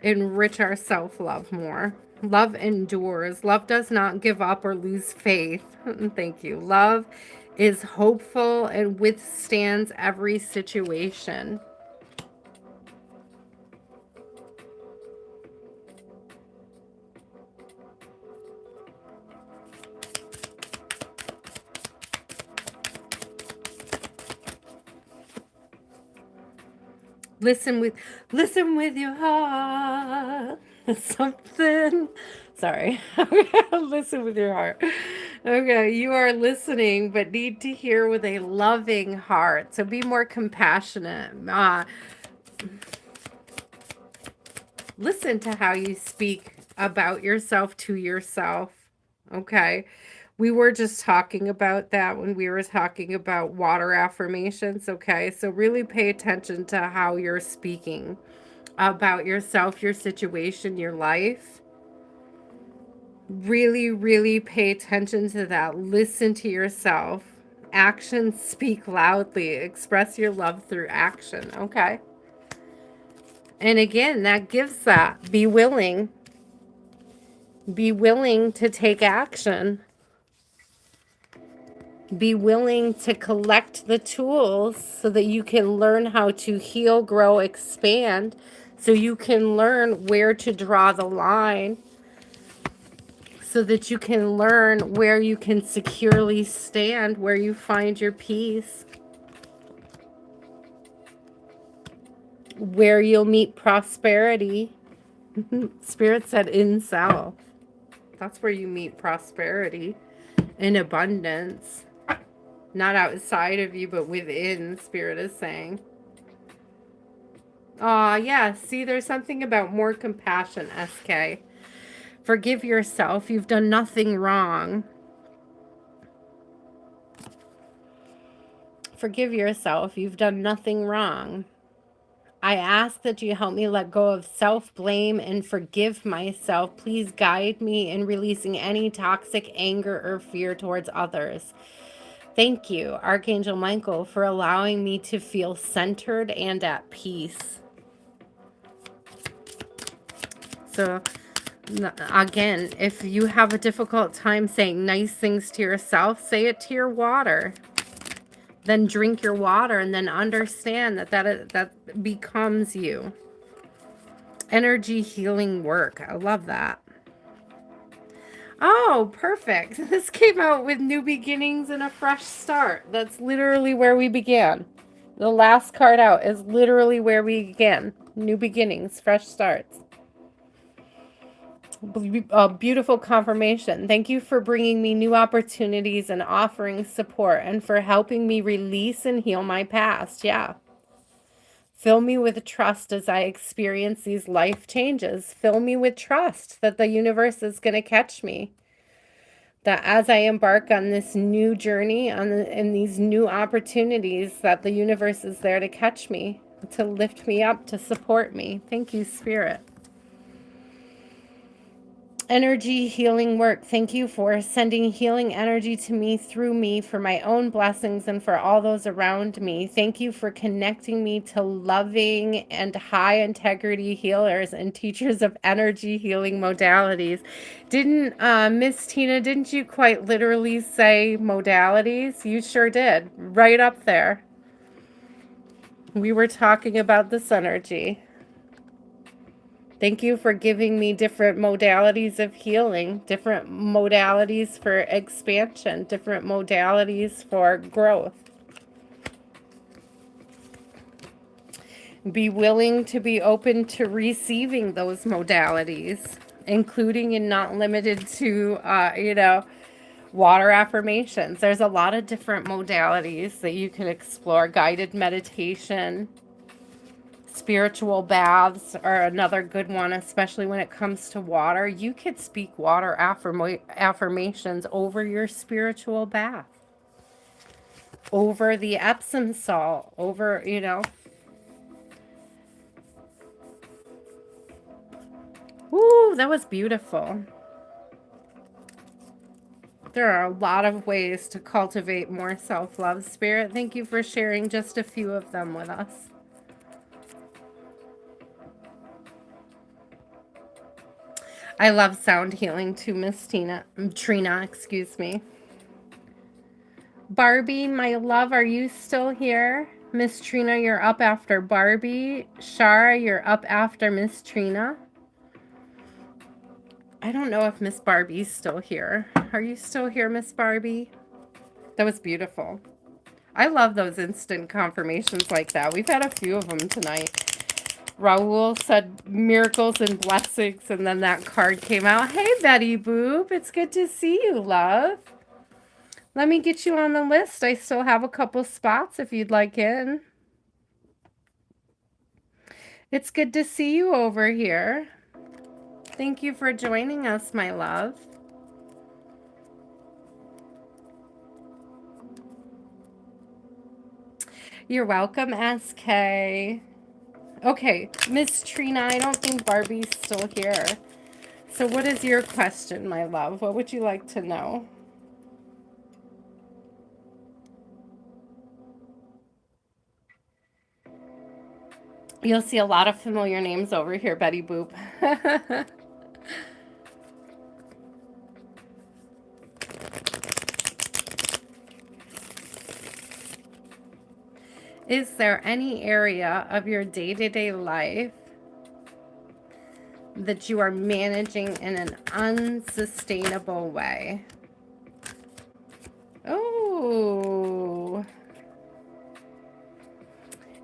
enrich our self-love more? Love endures. Love does not give up or lose faith. Thank you. Love is hopeful and withstands every situation. Listen with your heart. Something. Sorry. Listen with your heart. Okay, you are listening, but need to hear with a loving heart. So be more compassionate. Listen to how you speak about yourself to yourself. Okay. We were just talking about that when we were talking about water affirmations. Okay. So really pay attention to how you're speaking about yourself, your situation, your life. Really, really pay attention to that. Listen to yourself. Actions speak loudly. Express your love through action. Okay. And again, that gives that. Be willing. Be willing to take action. Be willing to collect the tools so that you can learn how to heal, grow, expand. So you can learn where to draw the line. So that you can learn where you can securely stand, where you find your peace. Where you'll meet prosperity. Spirit said in self. That's where you meet prosperity and abundance. Not outside of you, but within, Spirit is saying. Yeah. See, there's something about more compassion, SK. Forgive yourself. You've done nothing wrong. Forgive yourself. You've done nothing wrong. I ask that you help me let go of self-blame and forgive myself. Please guide me in releasing any toxic anger or fear towards others. Thank you, Archangel Michael, for allowing me to feel centered and at peace. So, again, if you have a difficult time saying nice things to yourself, say it to your water. Then drink your water and then understand that becomes you. Energy healing work. I love that. Oh, perfect. This came out with new beginnings and a fresh start. That's literally where we began. The last card out is literally where we began. New beginnings, fresh starts. A beautiful confirmation. Thank you for bringing me new opportunities and offering support and for helping me release and heal my past. Yeah. Fill me with trust as I experience these life changes. Fill me with trust that the universe is going to catch me. That as I embark on this new journey, in these new opportunities, that the universe is there to catch me, to lift me up, to support me. Thank you, Spirit. Energy healing work. Thank you for sending healing energy to me through me for my own blessings and for all those around me. Thank you for connecting me to loving and high integrity healers and teachers of energy healing modalities. Didn't Miss Tina, didn't you quite literally say modalities? You sure did. Right up there. We were talking about this energy. Thank you for giving me different modalities of healing, different modalities for expansion, different modalities for growth. Be willing to be open to receiving those modalities, including and not limited to, water affirmations. There's a lot of different modalities that you can explore. Guided meditation, spiritual baths are another good one, especially when it comes to water. You could speak water affirmations over your spiritual bath, over the Epsom salt, over, Ooh, that was beautiful. There are a lot of ways to cultivate more self-love, Spirit. Thank you for sharing just a few of them with us. I love sound healing too, Miss Trina, excuse me. Barbie, my love, are you still here? Miss Trina, you're up after Barbie. Shara, you're up after Miss Trina. I don't know if Miss Barbie's still here. Are you still here, Miss Barbie? That was beautiful. I love those instant confirmations like that. We've had a few of them tonight. Raul said miracles and blessings, and then that card came out. Hey, Betty Boop. It's good to see you, love. Let me get you on the list. I still have a couple spots if you'd like in. It's good to see you over here. Thank you for joining us, my love. You're welcome, SK. Okay, Miss Trina, I don't think Barbie's still here. So what is your question, my love? What would you like to know? You'll see a lot of familiar names over here, Betty Boop. Is there any area of your day-to-day life that you are managing in an unsustainable way? Oh,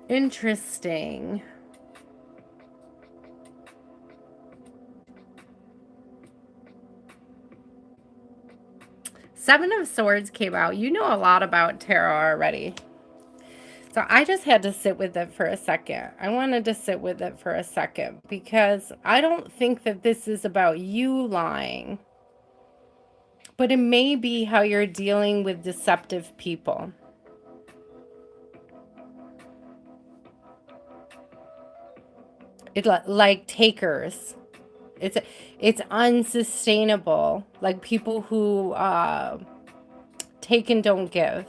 interesting. Seven of Swords came out. You know a lot about tarot already. So I just had to sit with it for a second. I wanted to sit with it for a second because I don't think that this is about you lying. But it may be how you're dealing with deceptive people. It like takers. It's unsustainable. Like people who take and don't give.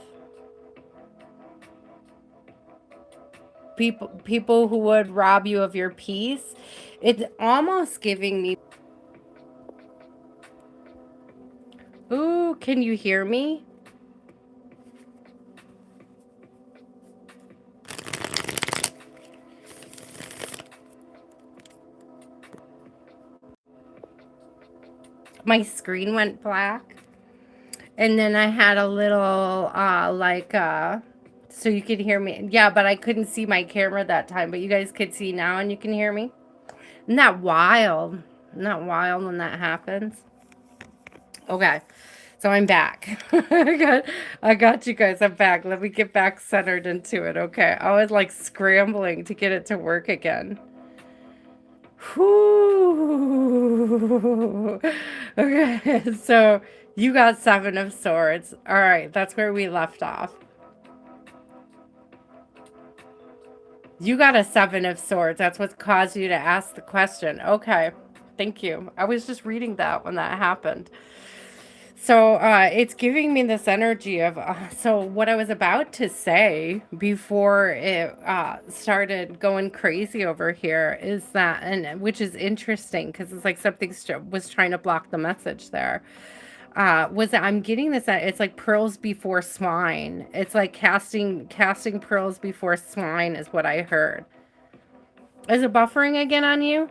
People who would rob you of your peace. It's almost giving me. Ooh, can you hear me? My screen went black. And then I had a little, so you could hear me. Yeah, but I couldn't see my camera that time. But you guys could see now and you can hear me. Isn't that wild? Isn't that wild when that happens? Okay. So I'm back. I got you guys. I'm back. Let me get back centered into it. Okay. I was like scrambling to get it to work again. Whew. Okay. So you got Seven of Swords. All right. That's where we left off. You got a Seven of Swords. That's what caused you to ask the question. Okay. Thank you. I was just reading that when that happened. So it's giving me this energy of so what I was about to say before it started going crazy over here is that, and which is interesting because it's like something was trying to block the message there. Was that I'm getting this, it's like pearls before swine. It's like casting pearls before swine is what I heard. Is it buffering again on you?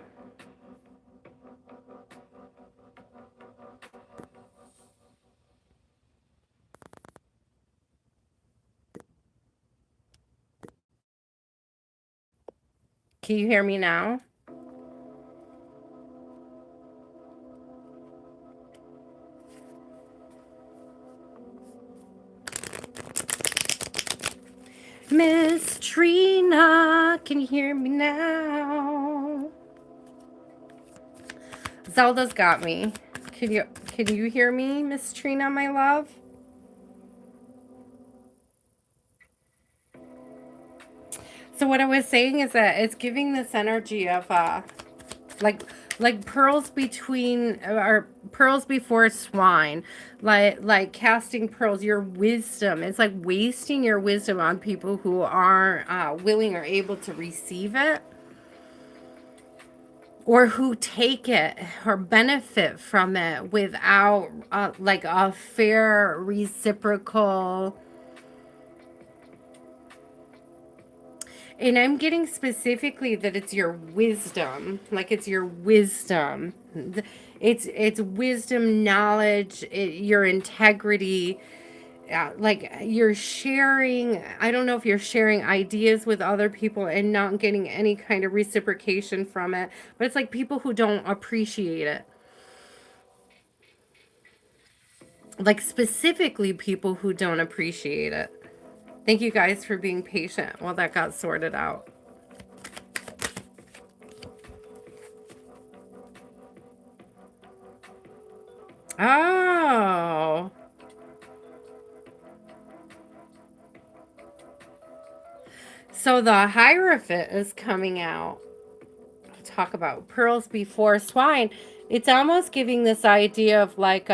Can you hear me now? Miss Trina, can you hear me now? Zelda's got me. Can you hear me, Miss Trina, my love? So what I was saying is that it's giving this energy of like like pearls between or pearls before swine, like casting pearls, your wisdom. It's like wasting your wisdom on people who aren't willing or able to receive it, or who take it or benefit from it without like a fair reciprocal. And I'm getting specifically that it's your wisdom, like it's your wisdom. It's wisdom, knowledge, your integrity. Like you're sharing, I don't know if you're sharing ideas with other people and not getting any kind of reciprocation from it, but it's like people who don't appreciate it. Like specifically people who don't appreciate it. Thank you guys for being patient while that got sorted out. Oh. So the Hierophant is coming out. Talk about pearls before swine. It's almost giving this idea of like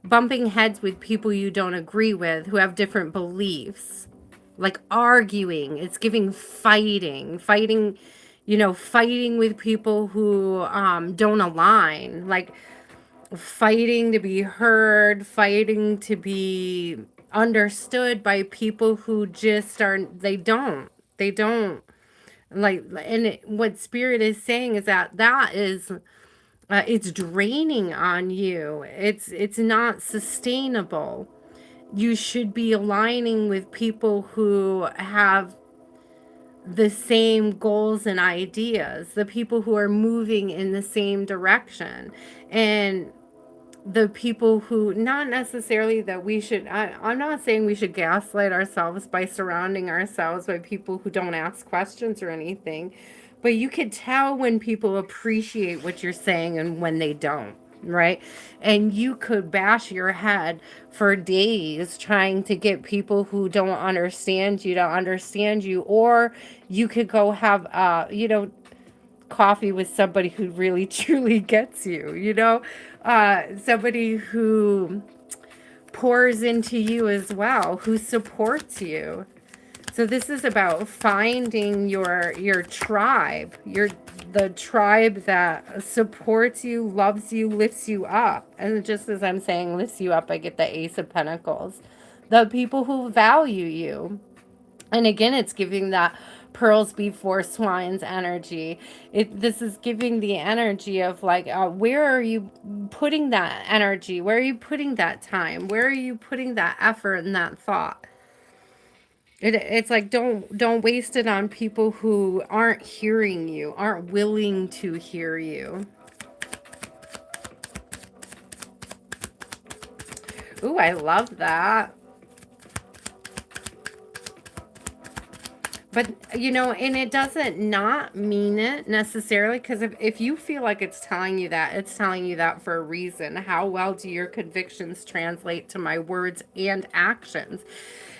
bumping heads with people you don't agree with who have different beliefs. Like arguing. It's giving fighting, fighting with people who don't align. Like fighting to be heard, fighting to be understood by people who just aren't, they don't like, and what spirit is saying is that is it's draining on you. It's not sustainable. You should be aligning with people who have the same goals and ideas, the people who are moving in the same direction. And the people who, not necessarily that we should, I'm not saying we should gaslight ourselves by surrounding ourselves by people who don't ask questions or anything, but you could tell when people appreciate what you're saying and when they don't, right? And you could bash your head for days trying to get people who don't understand you to understand you, or you could go have coffee with somebody who really truly gets you, somebody who pours into you as well, who supports you. So this is about finding your tribe, the tribe that supports you, loves you, lifts you up. And just as I'm saying lifts you up, I get the Ace of Pentacles. The people who value you. And again, it's giving that pearls before swines energy. This is giving the energy of like, where are you putting that energy? Where are you putting that time? Where are you putting that effort and that thought? It's like don't waste it on people who aren't hearing you, aren't willing to hear you. Ooh, I love that. But, and it doesn't not mean it necessarily, because if you feel like it's telling you that, it's telling you that for a reason. How well do your convictions translate to my words and actions?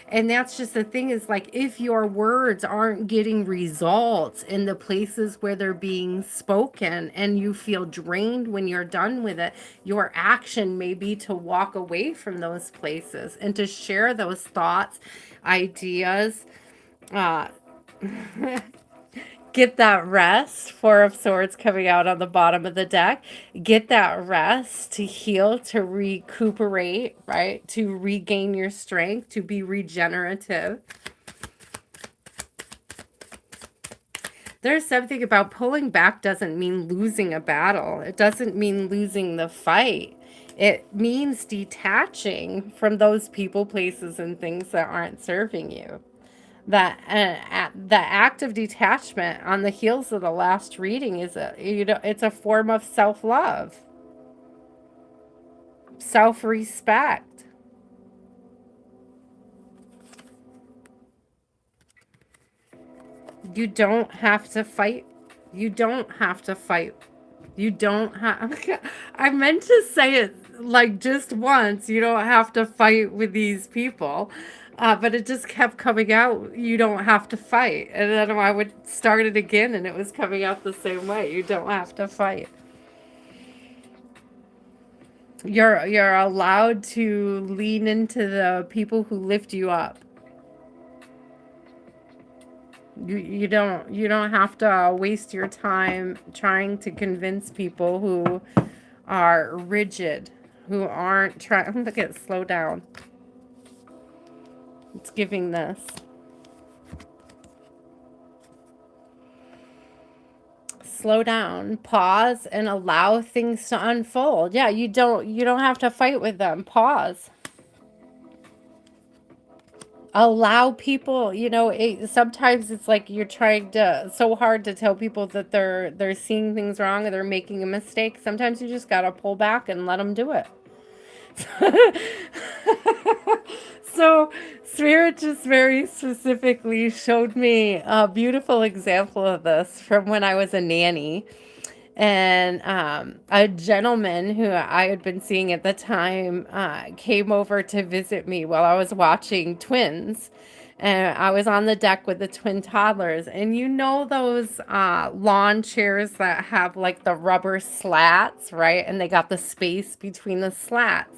And that's just the thing, is like, if your words aren't getting results in the places where they're being spoken and you feel drained when you're done with it, your action may be to walk away from those places and to share those thoughts, ideas, uh, get that rest. Four of Swords coming out on the bottom of the deck. Get that rest to heal, to recuperate, right? To regain your strength, to be regenerative. There's something about pulling back doesn't mean losing a battle. It doesn't mean losing the fight. It means detaching from those people, places, and things that aren't serving you. The act of detachment on the heels of the last reading is it's a form of self-love, self-respect. You don't have to fight. You don't have to fight. You don't have. I meant to say it like just once. You don't have to fight with these people. But it just kept coming out. You don't have to fight. And then I would start it again and it was coming out the same way. You don't have to fight. You're allowed to lean into the people who lift you up. You don't have to waste your time trying to convince people who are rigid, who aren't trying. Look at, slow down. It's giving this. Slow down, pause, and allow things to unfold. Yeah, you don't have to fight with them. Pause. Allow people, sometimes it's like you're trying to so hard to tell people that they're seeing things wrong or they're making a mistake. Sometimes you just got to pull back and let them do it. So Spirit just very specifically showed me a beautiful example of this from when I was a nanny. And a gentleman who I had been seeing at the time came over to visit me while I was watching Twins. And I was on the deck with the twin toddlers. And those lawn chairs that have like the rubber slats, right? And they got the space between the slats.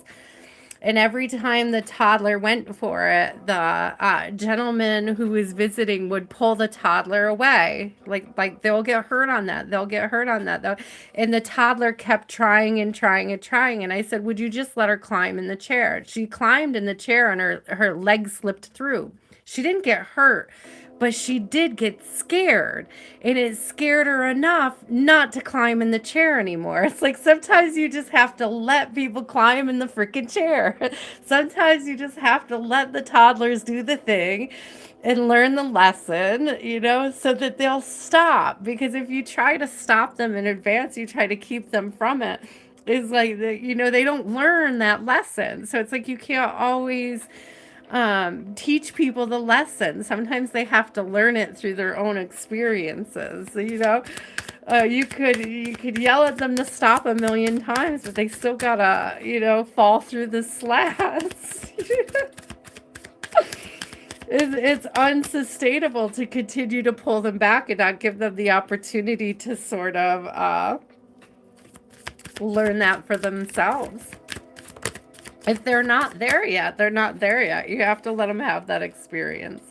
And every time the toddler went for it, the gentleman who was visiting would pull the toddler away. Like they'll get hurt on that. They'll get hurt on that. Though. And the toddler kept trying and trying and trying. And I said, would you just let her climb in the chair? She climbed in the chair and her leg slipped through. She didn't get hurt, but she did get scared, and it scared her enough not to climb in the chair anymore. It's like sometimes you just have to let people climb in the freaking chair. Sometimes you just have to let the toddlers do the thing and learn the lesson, so that they'll stop. Because if you try to stop them in advance, you try to keep them from it. It's like, they don't learn that lesson. So it's like you can't always teach people the lesson. Sometimes they have to learn it through their own experiences. You could yell at them to stop a million times, but they still gotta fall through the slats. It's unsustainable to continue to pull them back and not give them the opportunity to sort of learn that for themselves. If they're not there yet, they're not there yet. You have to let them have that experience.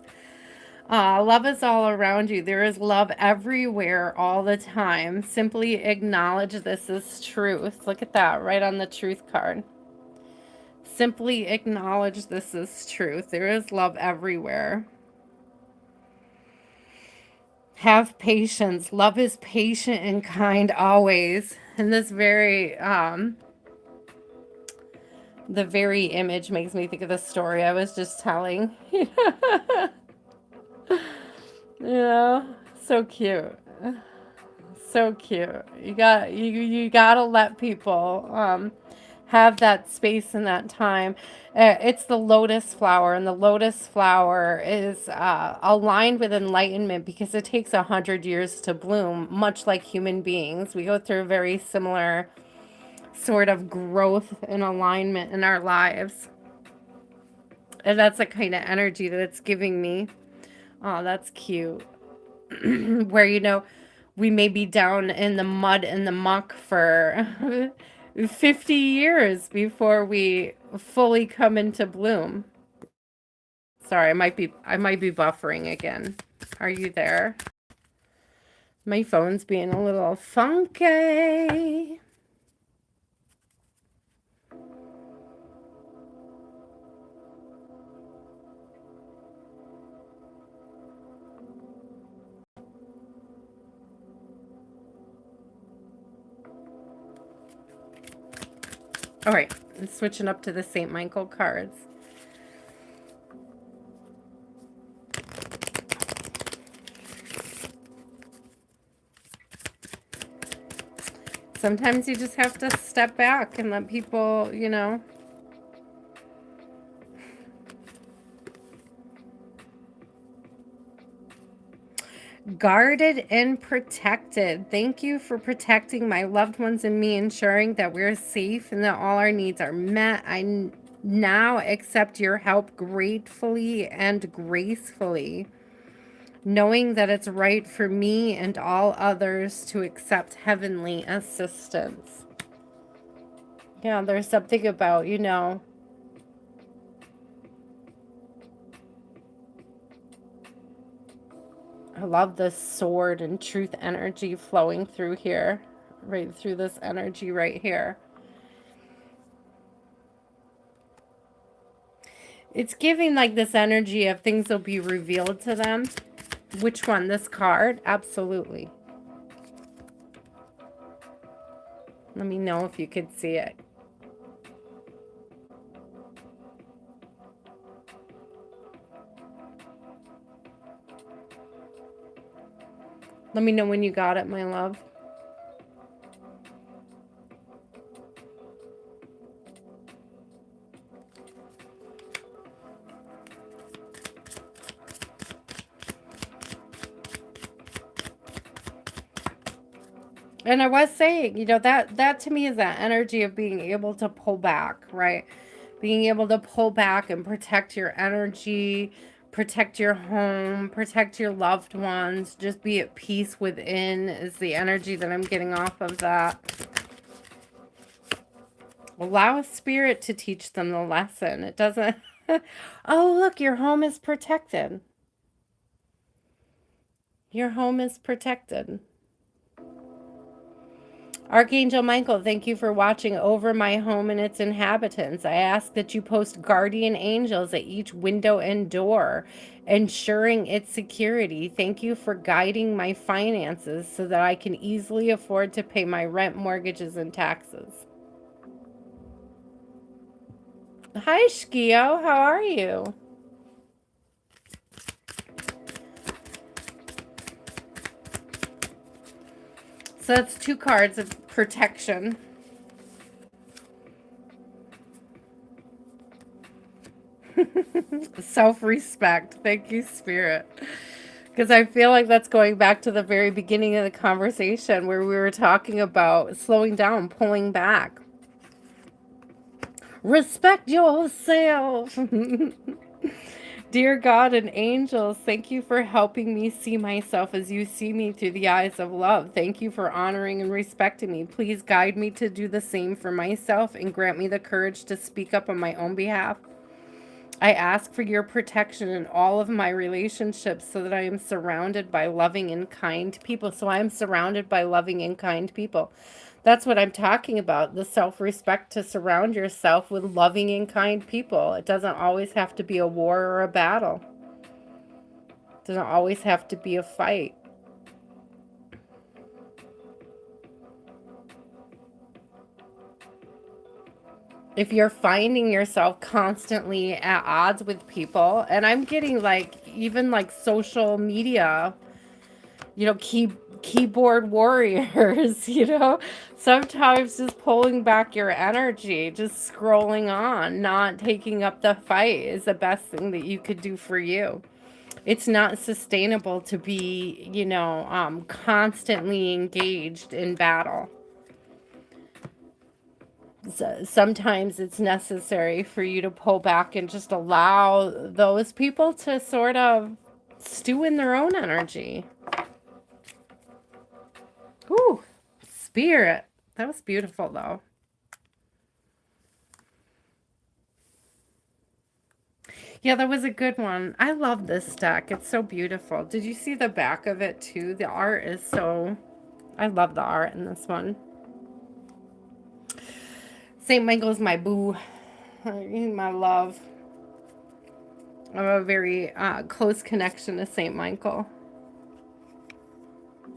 Love is all around you. There is love everywhere all the time. Simply acknowledge this is truth. Look at that, right on the truth card. Simply acknowledge this is truth. There is love everywhere. Have patience. Love is patient and kind always. And this the very image makes me think of the story I was just telling. So cute. So cute. You gotta let people have that space and that time. It's the lotus flower, and the lotus flower is aligned with enlightenment because it takes 100 years to bloom, much like human beings. We go through a very similar sort of growth and alignment in our lives. And that's the kind of energy that it's giving me. Oh, that's cute. Where, we may be down in the mud and the muck for 50 years before we fully come into bloom. Sorry, I might be buffering again. Are you there? My phone's being a little funky. All right, I'm switching up to the St. Michael cards. Sometimes you just have to step back and let people, Guarded and protected. Thank you for protecting my loved ones and me, ensuring that we're safe and that all our needs are met. I now accept your help gratefully and gracefully, knowing that it's right for me and all others to accept heavenly assistance. Yeah, there's something about, I love this sword and truth energy flowing through here, right through this energy right here. It's giving like this energy of things will be revealed to them. Which one? This card? Absolutely. Let me know if you could see it. Let me know when you got it, my love. And I was saying, that to me is that energy of being able to pull back, right? Being able to pull back and protect your energy, protect your home, protect your loved ones, just be at peace within is the energy that I'm getting off of that. Allow a spirit to teach them the lesson. It doesn't... Oh, look, your home is protected. Your home is protected. Archangel Michael, thank you for watching over my home and its inhabitants. I ask that you post guardian angels at each window and door, ensuring its security. Thank you for guiding my finances so that I can easily afford to pay my rent, mortgages, and taxes. Hi, Shkio. How are you? So that's 2 cards of protection. Self-respect. Thank you, Spirit. Because I feel like that's going back to the very beginning of the conversation where we were talking about slowing down, pulling back. Respect yourself. Dear God and angels, thank you for helping me see myself as you see me through the eyes of love. Thank you for honoring and respecting me. Please guide me to do the same for myself and grant me the courage to speak up on my own behalf. I ask for your protection in all of my relationships so that I am surrounded by loving and kind people. So I am surrounded by loving and kind people. That's what I'm talking about, the self-respect to surround yourself with loving and kind people. It doesn't always have to be a war or a battle. It doesn't always have to be a fight. If you're finding yourself constantly at odds with people, and I'm getting like, even like social media, keep keyboard warriors, sometimes just pulling back your energy, just scrolling on, not taking up the fight is the best thing that you could do for you. It's not sustainable to be, constantly engaged in battle. So sometimes it's necessary for you to pull back and just allow those people to sort of stew in their own energy. Ooh, spirit. That was beautiful, though. Yeah, that was a good one. I love this deck. It's so beautiful. Did you see the back of it, too? The art is so... I love the art in this one. St. Michael's my boo. My love. I have a very close connection to St. Michael.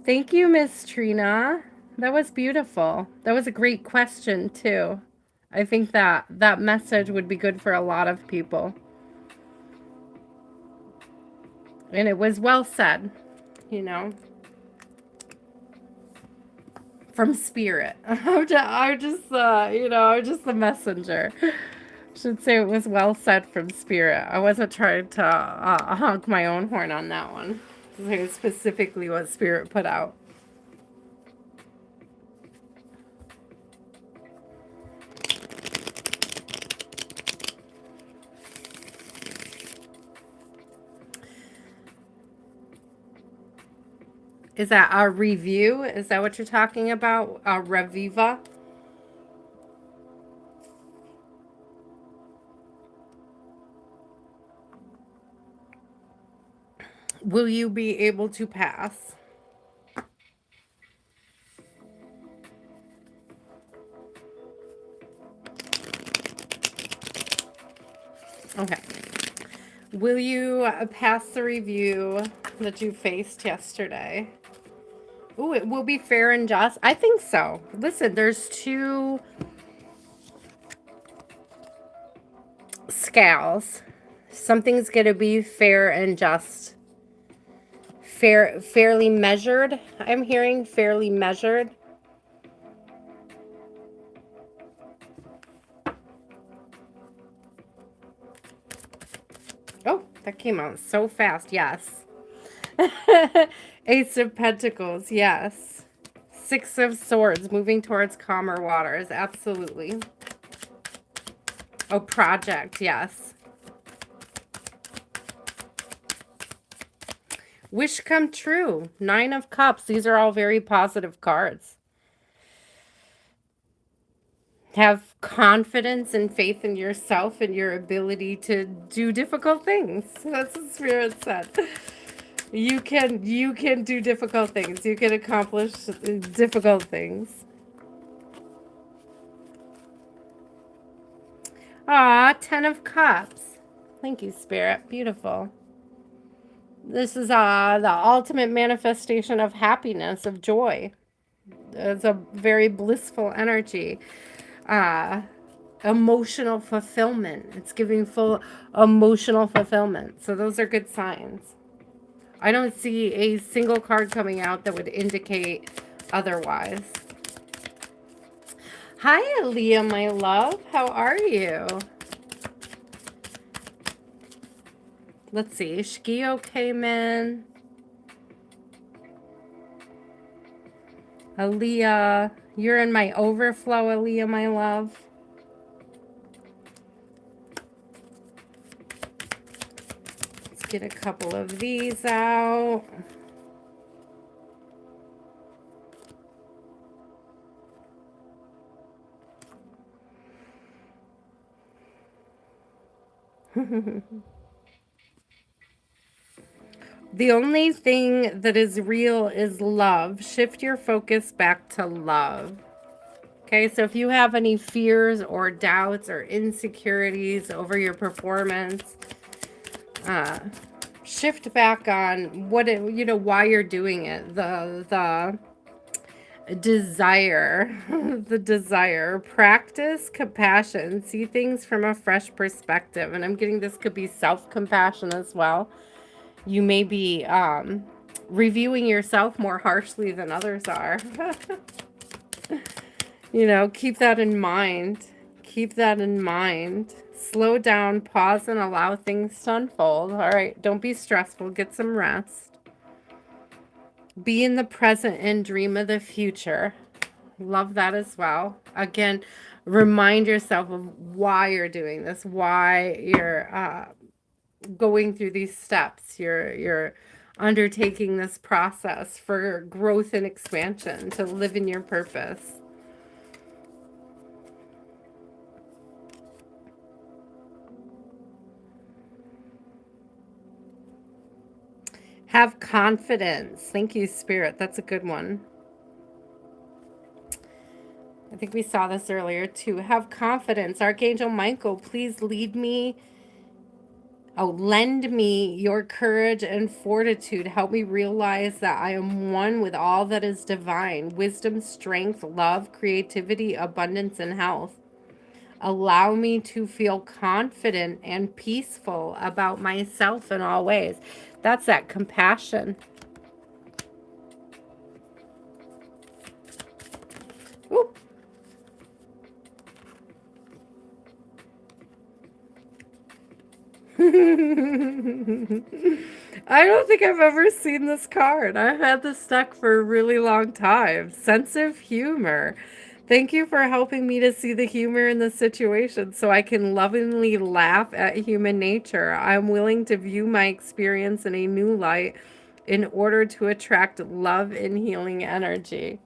Thank you, Miss Trina. That was beautiful. That was a great question, too. I think that message would be good for a lot of people. And it was well said, from spirit. I'm just the messenger. Should say it was well said from spirit. I wasn't trying to honk my own horn on that one. It's specifically what spirit put out. Is that a review? Is that what you're talking about? A reviva? Will you be able to pass? Okay. Will you pass the review that you faced yesterday? Ooh, it will be fair and just. I think so. Listen, there's two scales. Something's going to be fair and just. Fairly measured. I'm hearing fairly measured. Oh, that came out so fast. Yes. Ace of Pentacles. Yes. Six of Swords, moving towards calmer waters. Absolutely. Oh, project. Yes. Wish come true. Nine of Cups. These are all very positive cards. Have confidence and faith in yourself and your ability to do difficult things. That's what Spirit said. You can do difficult things. You can accomplish difficult things. Ah, 10 of Cups. Thank you, Spirit. Beautiful. This is the ultimate manifestation of happiness, of joy. It's a very blissful energy. Emotional fulfillment. It's giving full emotional fulfillment. So those are good signs. I don't see a single card coming out that would indicate otherwise. Hi, Aaliyah, my love. How are you? Let's see. Shkio came in. Aaliyah. You're in my overflow, Aaliyah, my love. Let's get a couple of these out. The only thing that is real is love. Shift your focus back to love. Okay, so if you have any fears or doubts or insecurities over your performance, shift back on what it, why you're doing it. The desire, the desire. Practice compassion. See things from a fresh perspective. And I'm getting this could be self-compassion as well. You may be reviewing yourself more harshly than others are. You know, keep that in mind. Keep that in mind. Slow down, pause, and allow things to unfold. All right, don't be stressful. Get some rest. Be in the present and dream of the future. Love that as well. Again, remind yourself of why you're doing this, why you're going through these steps. You're undertaking this process for growth and expansion, to live in your purpose. Have confidence. Thank you, Spirit. That's a good one. I think we saw this earlier too. Have confidence. Archangel Michael, please lead me. Oh, lend me your courage and fortitude. Help me realize that I am one with all that is divine. Wisdom, strength, love, creativity, abundance, and health. Allow me to feel confident and peaceful about myself in all ways. That's that compassion. Whoop. I don't think I've ever seen this card. I've had this deck for a really long time. Sense of humor. Thank you for helping me to see the humor in the situation so I can lovingly laugh at human nature. I'm willing to view my experience in a new light in order to attract love and healing energy.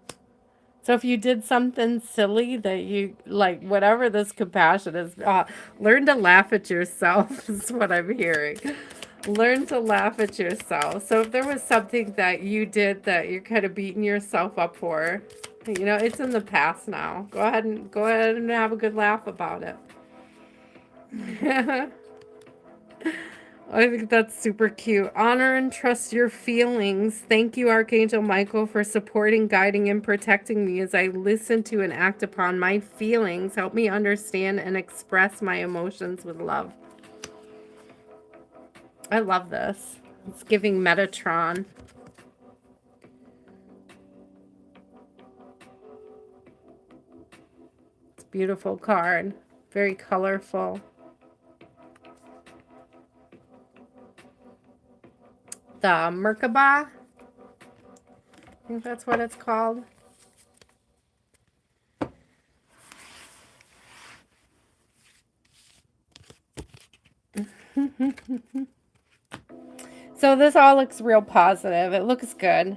So if you did something silly that you like, whatever this compassion is, learn to laugh at yourself is what I'm hearing. Learn to laugh at yourself. So if there was something that you did that you're kind of beating yourself up for, you know, it's in the past now. Go ahead and have a good laugh about it. I think that's super cute. Honor and trust your feelings. Thank you, Archangel Michael, for supporting, guiding, and protecting me as I listen to and act upon my feelings. Help me understand and express my emotions with love. I love this. It's giving Metatron. It's a beautiful card. Very colorful. The Merkaba. I think that's what it's called. So this all looks real positive. It looks good.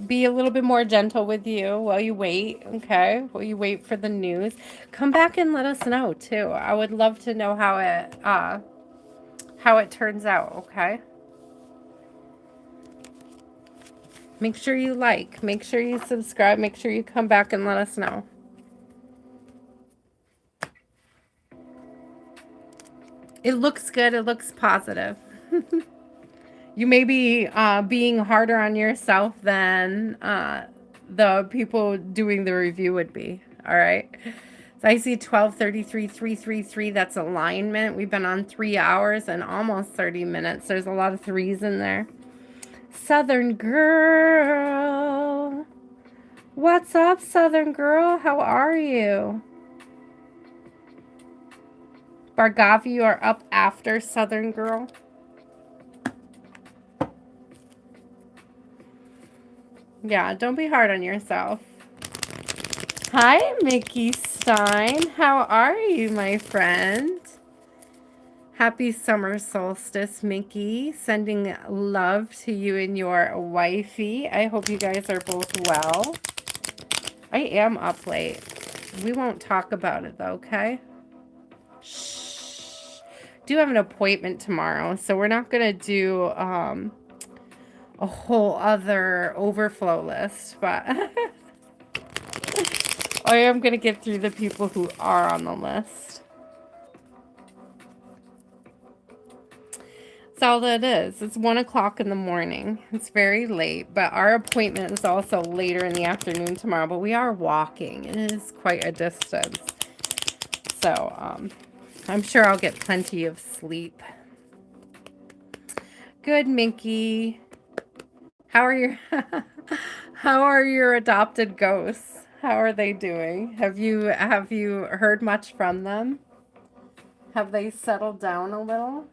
Be a little bit more gentle with you while you wait, okay? While you wait for the news. Come back and let us know, too. I would love to know how it turns out, okay? Make sure you like. Make sure you subscribe. Make sure you come back and let us know. It looks good. It looks positive. You may be being harder on yourself than the people doing the review would be. All right. So I see 12:33, 333. That's alignment. We've been on 3 hours and almost 30 minutes. There's a lot of threes in there. Southern girl. What's up, Southern girl? How are you? Bargavi, you are up after Southern girl. Yeah, don't be hard on yourself. Hi, Mickey Stein. How are you, my friend? Happy summer solstice, Mickey. Sending love to you and your wifey. I hope you guys are both well. I am up late. We won't talk about it, though, okay? Shh. Do have an appointment tomorrow, so we're not going to do a whole other overflow list, but I am going to get through the people who are on the list. That's all that is. It's 1 o'clock in the morning. It's very late, but our appointment is also later in the afternoon tomorrow, but we are walking. It is quite a distance. So, I'm sure I'll get plenty of sleep. Good, Minky. How are your how are your adopted ghosts? How are they doing? Have you heard much from them? Have they settled down a little?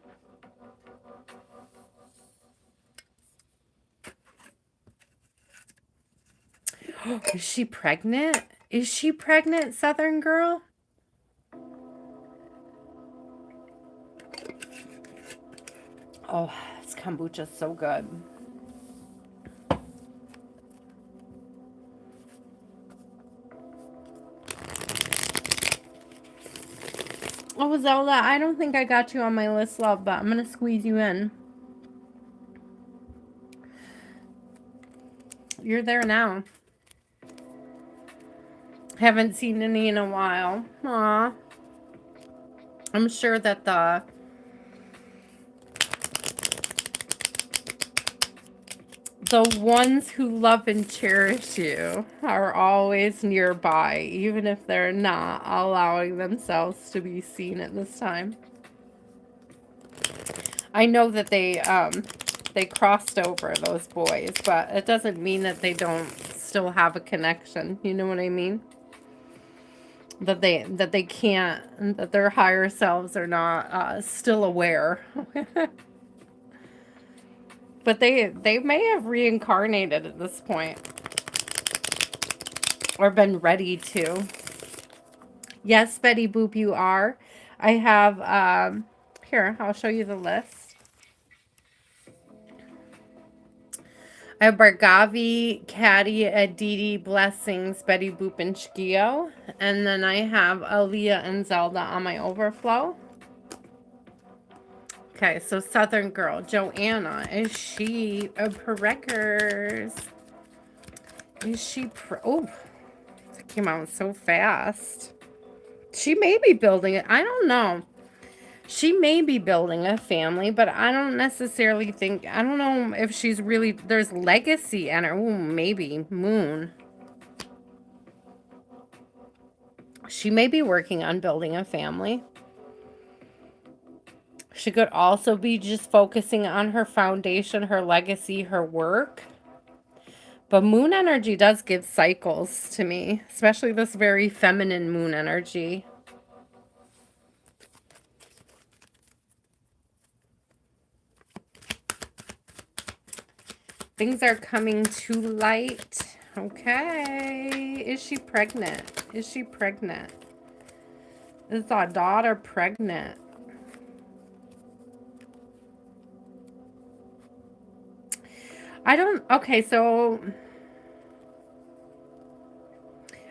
Is she pregnant? Is she pregnant, Southern girl? Oh, this kombucha's so good. Oh, Zelda, I don't think I got you on my list, love, but I'm gonna squeeze you in. You're there now. Haven't seen any in a while. Aw. I'm sure that the ones who love and cherish you are always nearby, even if they're not allowing themselves to be seen at this time. I know that they crossed over, those boys, but it doesn't mean that they don't still have a connection. You know what I mean? That they can't, that their higher selves are not still aware. But they may have reincarnated at this point, or been ready to. Yes, Betty Boop, you are. I have, here, I'll show you the list. I have Bargavi, Caddy, Aditi, Blessings, Betty Boop, and Shkio. And then I have Aaliyah and Zelda on my overflow. Okay, so Southern Girl, Joanna, is she a Parekkers? Is she oh, that came out so fast. She may be building it. I don't know. She may be building a family, but I don't necessarily think, I don't know if she's really, there's legacy in her. Ooh, maybe Moon. She may be working on building a family. She could also be just focusing on her foundation, her legacy, her work. But moon energy does give cycles to me, especially this very feminine moon energy. Things are coming to light. Okay. Is she pregnant? Is she pregnant? Is our daughter pregnant? I don't... Okay, so...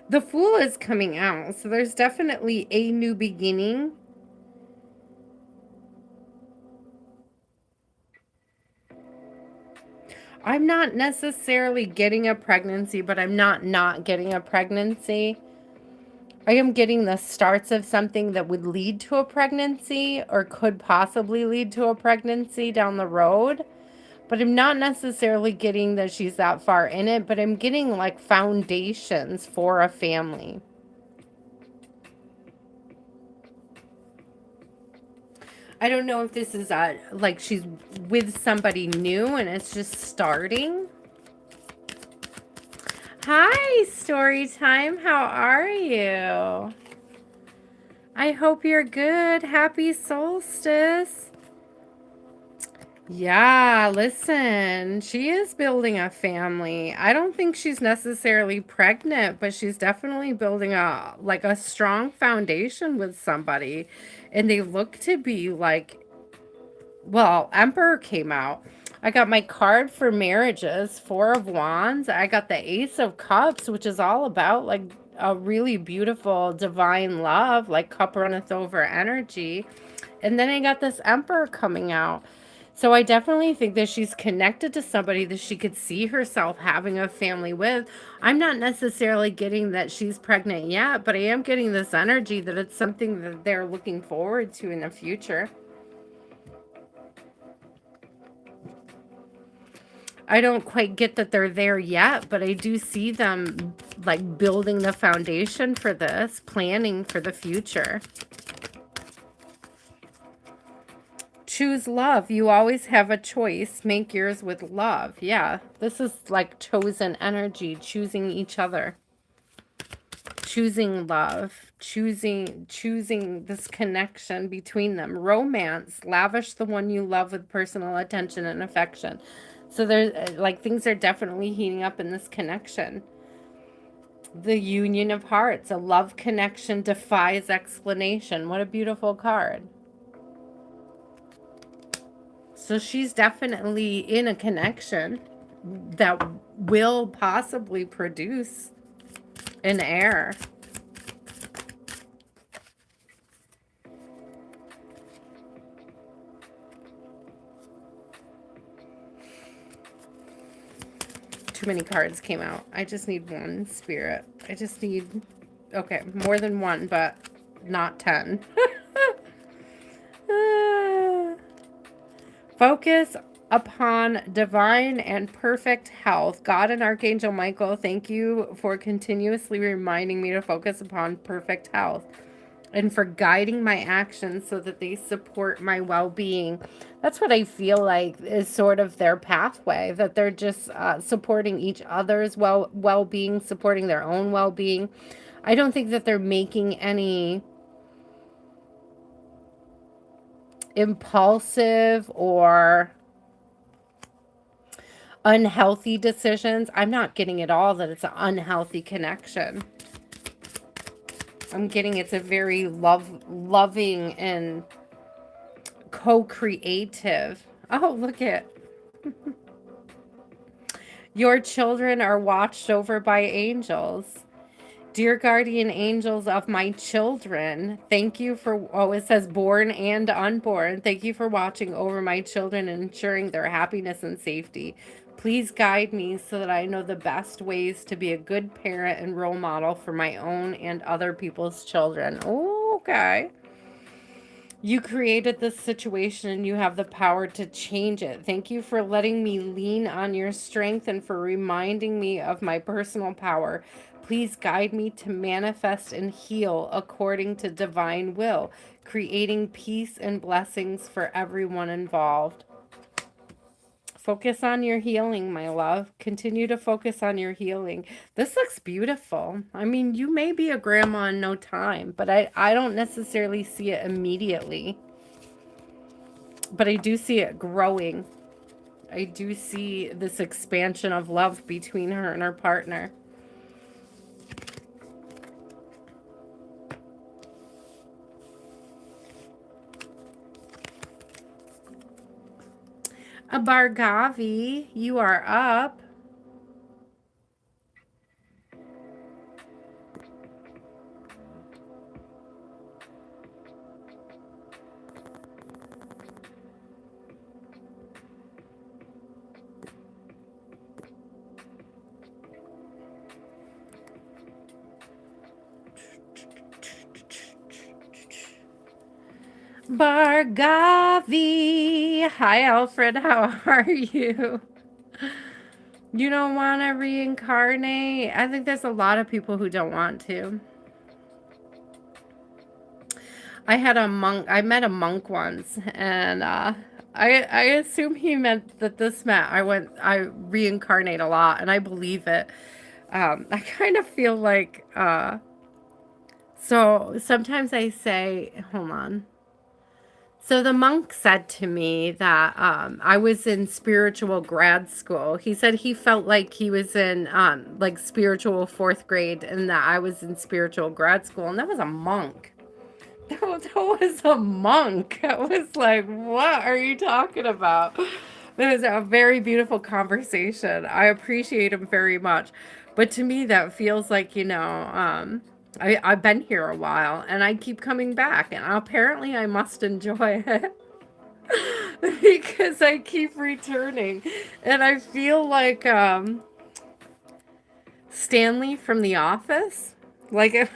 The Fool is coming out. So there's definitely a new beginning. I'm not necessarily getting a pregnancy, but I'm not getting a pregnancy. I am getting the starts of something that would lead to a pregnancy or could possibly lead to a pregnancy down the road. But I'm not necessarily getting that she's that far in it, but I'm getting like foundations for a family. I don't know if this is like she's with somebody new and it's just starting. Hi, story time. How are you? I hope you're good. Happy solstice. Yeah, listen, she is building a family. I don't think she's necessarily pregnant, but she's definitely building a strong foundation with somebody. And they look to be like, well, Emperor came out. I got my card for marriages, Four of Wands. I got the Ace of Cups, which is all about like a really beautiful divine love, like cup runneth over energy. And then I got this Emperor coming out. So I definitely think that she's connected to somebody that she could see herself having a family with. I'm not necessarily getting that she's pregnant yet, but I am getting this energy that it's something that they're looking forward to in the future. I don't quite get that they're there yet, but I do see them like building the foundation for this, planning for the future. Choose love. You always have a choice. Make yours with love. Yeah, this is like chosen energy, choosing each other, choosing love, choosing this connection between them. Romance, lavish the one you love with personal attention and affection. So there's like things are definitely heating up in this connection. The union of hearts, a love connection defies explanation. What a beautiful card. So she's definitely in a connection that will possibly produce an heir. Too many cards came out. I just need one, Spirit. I just need, okay, more than one, but not 10. Focus upon divine and perfect health. God and Archangel Michael, thank you for continuously reminding me to focus upon perfect health and for guiding my actions so that they support my well-being. That's what I feel like is sort of their pathway, that they're just supporting each other's well-being, supporting their own well-being. I don't think that they're making any impulsive or unhealthy decisions. I'm not getting at all that it's an unhealthy connection. I'm getting it's a very loving and co-creative. Oh, look at your children are watched over by angels. Dear guardian angels of my children, thank you for, oh, it says born and unborn. Thank you for watching over my children and ensuring their happiness and safety. Please guide me so that I know the best ways to be a good parent and role model for my own and other people's children. Oh, okay. You created this situation and you have the power to change it. Thank you for letting me lean on your strength and for reminding me of my personal power. Please guide me to manifest and heal according to divine will, creating peace and blessings for everyone involved. Focus on your healing, my love. Continue to focus on your healing. This looks beautiful. I mean, you may be a grandma in no time, but I don't necessarily see it immediately. But I do see it growing. I do see this expansion of love between her and her partner. A Bargavi, you are up. Bargavi. Hi, Alfred. How are you? You don't want to reincarnate? I think there's a lot of people who don't want to. I had a monk, I met a monk once, and I assume he meant that this meant I reincarnate a lot, and I believe it. I kind of feel like, so sometimes I say, hold on. So the monk said to me that I was in spiritual grad school. He said he felt like he was in like spiritual fourth grade and that I was in spiritual grad school. And that was a monk. That was a monk. I was like, what are you talking about? It was a very beautiful conversation. I appreciate him very much. But to me, that feels like, I've been here a while and I keep coming back. And apparently I must enjoy it because I keep returning. And I feel like Stanley from The Office. Like,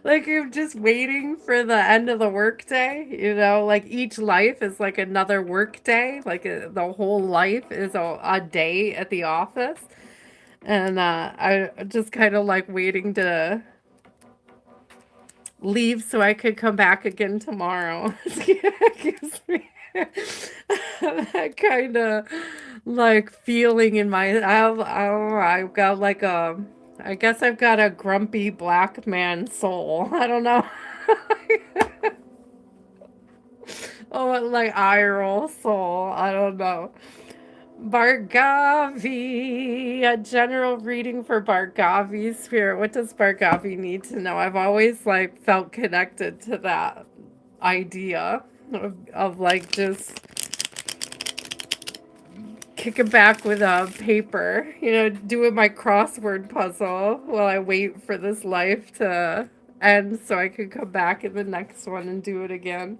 like you're just waiting for the end of the workday, like each life is like another workday, like the whole life is a day at the office. And I just kind of like waiting to leave so I could come back again tomorrow. It gives me that kind of like feeling in my, I don't know, I've got like a, I guess I've got a grumpy black man soul. I don't know. Oh, like eye roll soul. I don't know. Bargavi, a general reading for Bargavi spirit. What does Bargavi need to know? I've always like felt connected to that idea of like just kicking back with a paper, doing my crossword puzzle while I wait for this life to end so I can come back in the next one and do it again.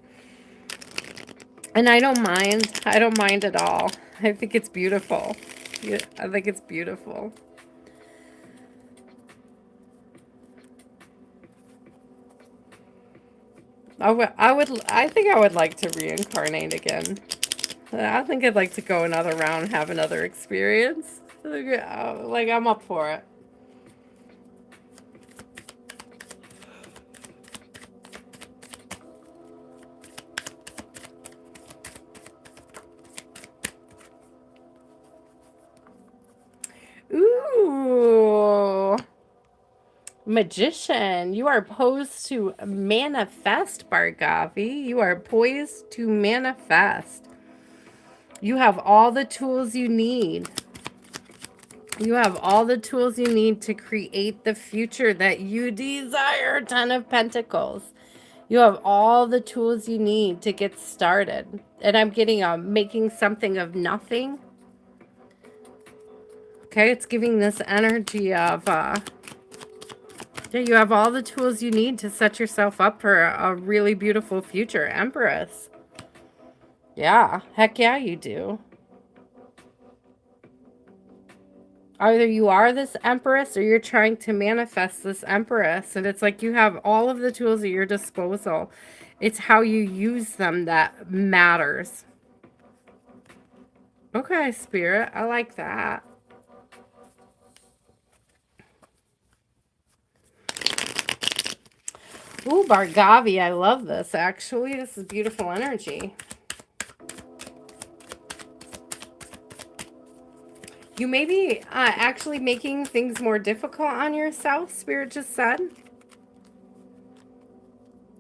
And I don't mind. I don't mind at all. I think it's beautiful. Yeah, I think it's beautiful. I think I would like to reincarnate again. I think I'd like to go another round and have another experience. Like, I'm up for it. Ooh. Magician, you are poised to manifest, Bargavi. You are poised to manifest. You have all the tools you need. You have all the tools you need to create the future that you desire. Ten of Pentacles. You have all the tools you need to get started. And I'm getting making something of nothing. Okay, it's giving this energy of, you have all the tools you need to set yourself up for a really beautiful future, Empress. Yeah, heck yeah, you do. Either you are this Empress or you're trying to manifest this Empress. And it's like you have all of the tools at your disposal. It's how you use them that matters. Okay, Spirit, I like that. Ooh, Bargavi, I love this, actually. This is beautiful energy. You may be actually making things more difficult on yourself, Spirit just said.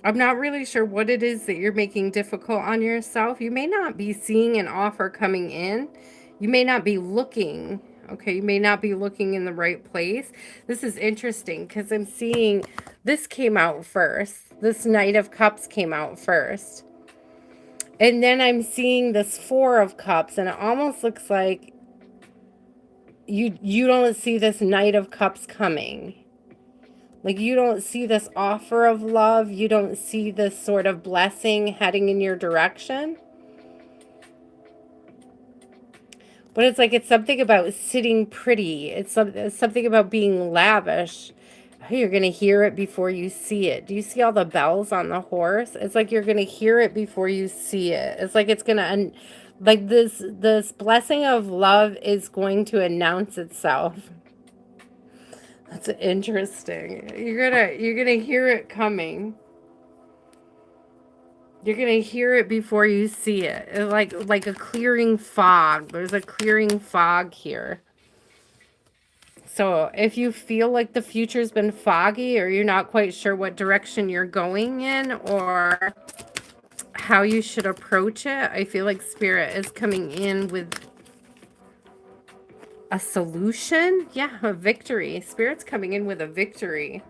I'm not really sure what it is that you're making difficult on yourself. You may not be seeing an offer coming in. You may not be looking, okay? You may not be looking in the right place. This is interesting because I'm seeing this came out first. This Knight of Cups came out first. And then I'm seeing this Four of Cups, and it almost looks like you don't see this Knight of Cups coming. Like, you don't see this offer of love. You don't see this sort of blessing heading in your direction. But it's like it's something about sitting pretty. It's something about being lavish. You're going to hear it before you see it. Do you see all the bells on the horse? It's like you're going to hear it before you see it. It's like it's going to, like this blessing of love is going to announce itself. That's interesting. You're gonna hear it coming. You're gonna hear it before you see it. It's like a clearing fog. There's a clearing fog here. So if you feel like the future's been foggy or you're not quite sure what direction you're going in or how you should approach it, I feel like Spirit is coming in with a solution. Yeah, a victory. Spirit's coming in with a victory.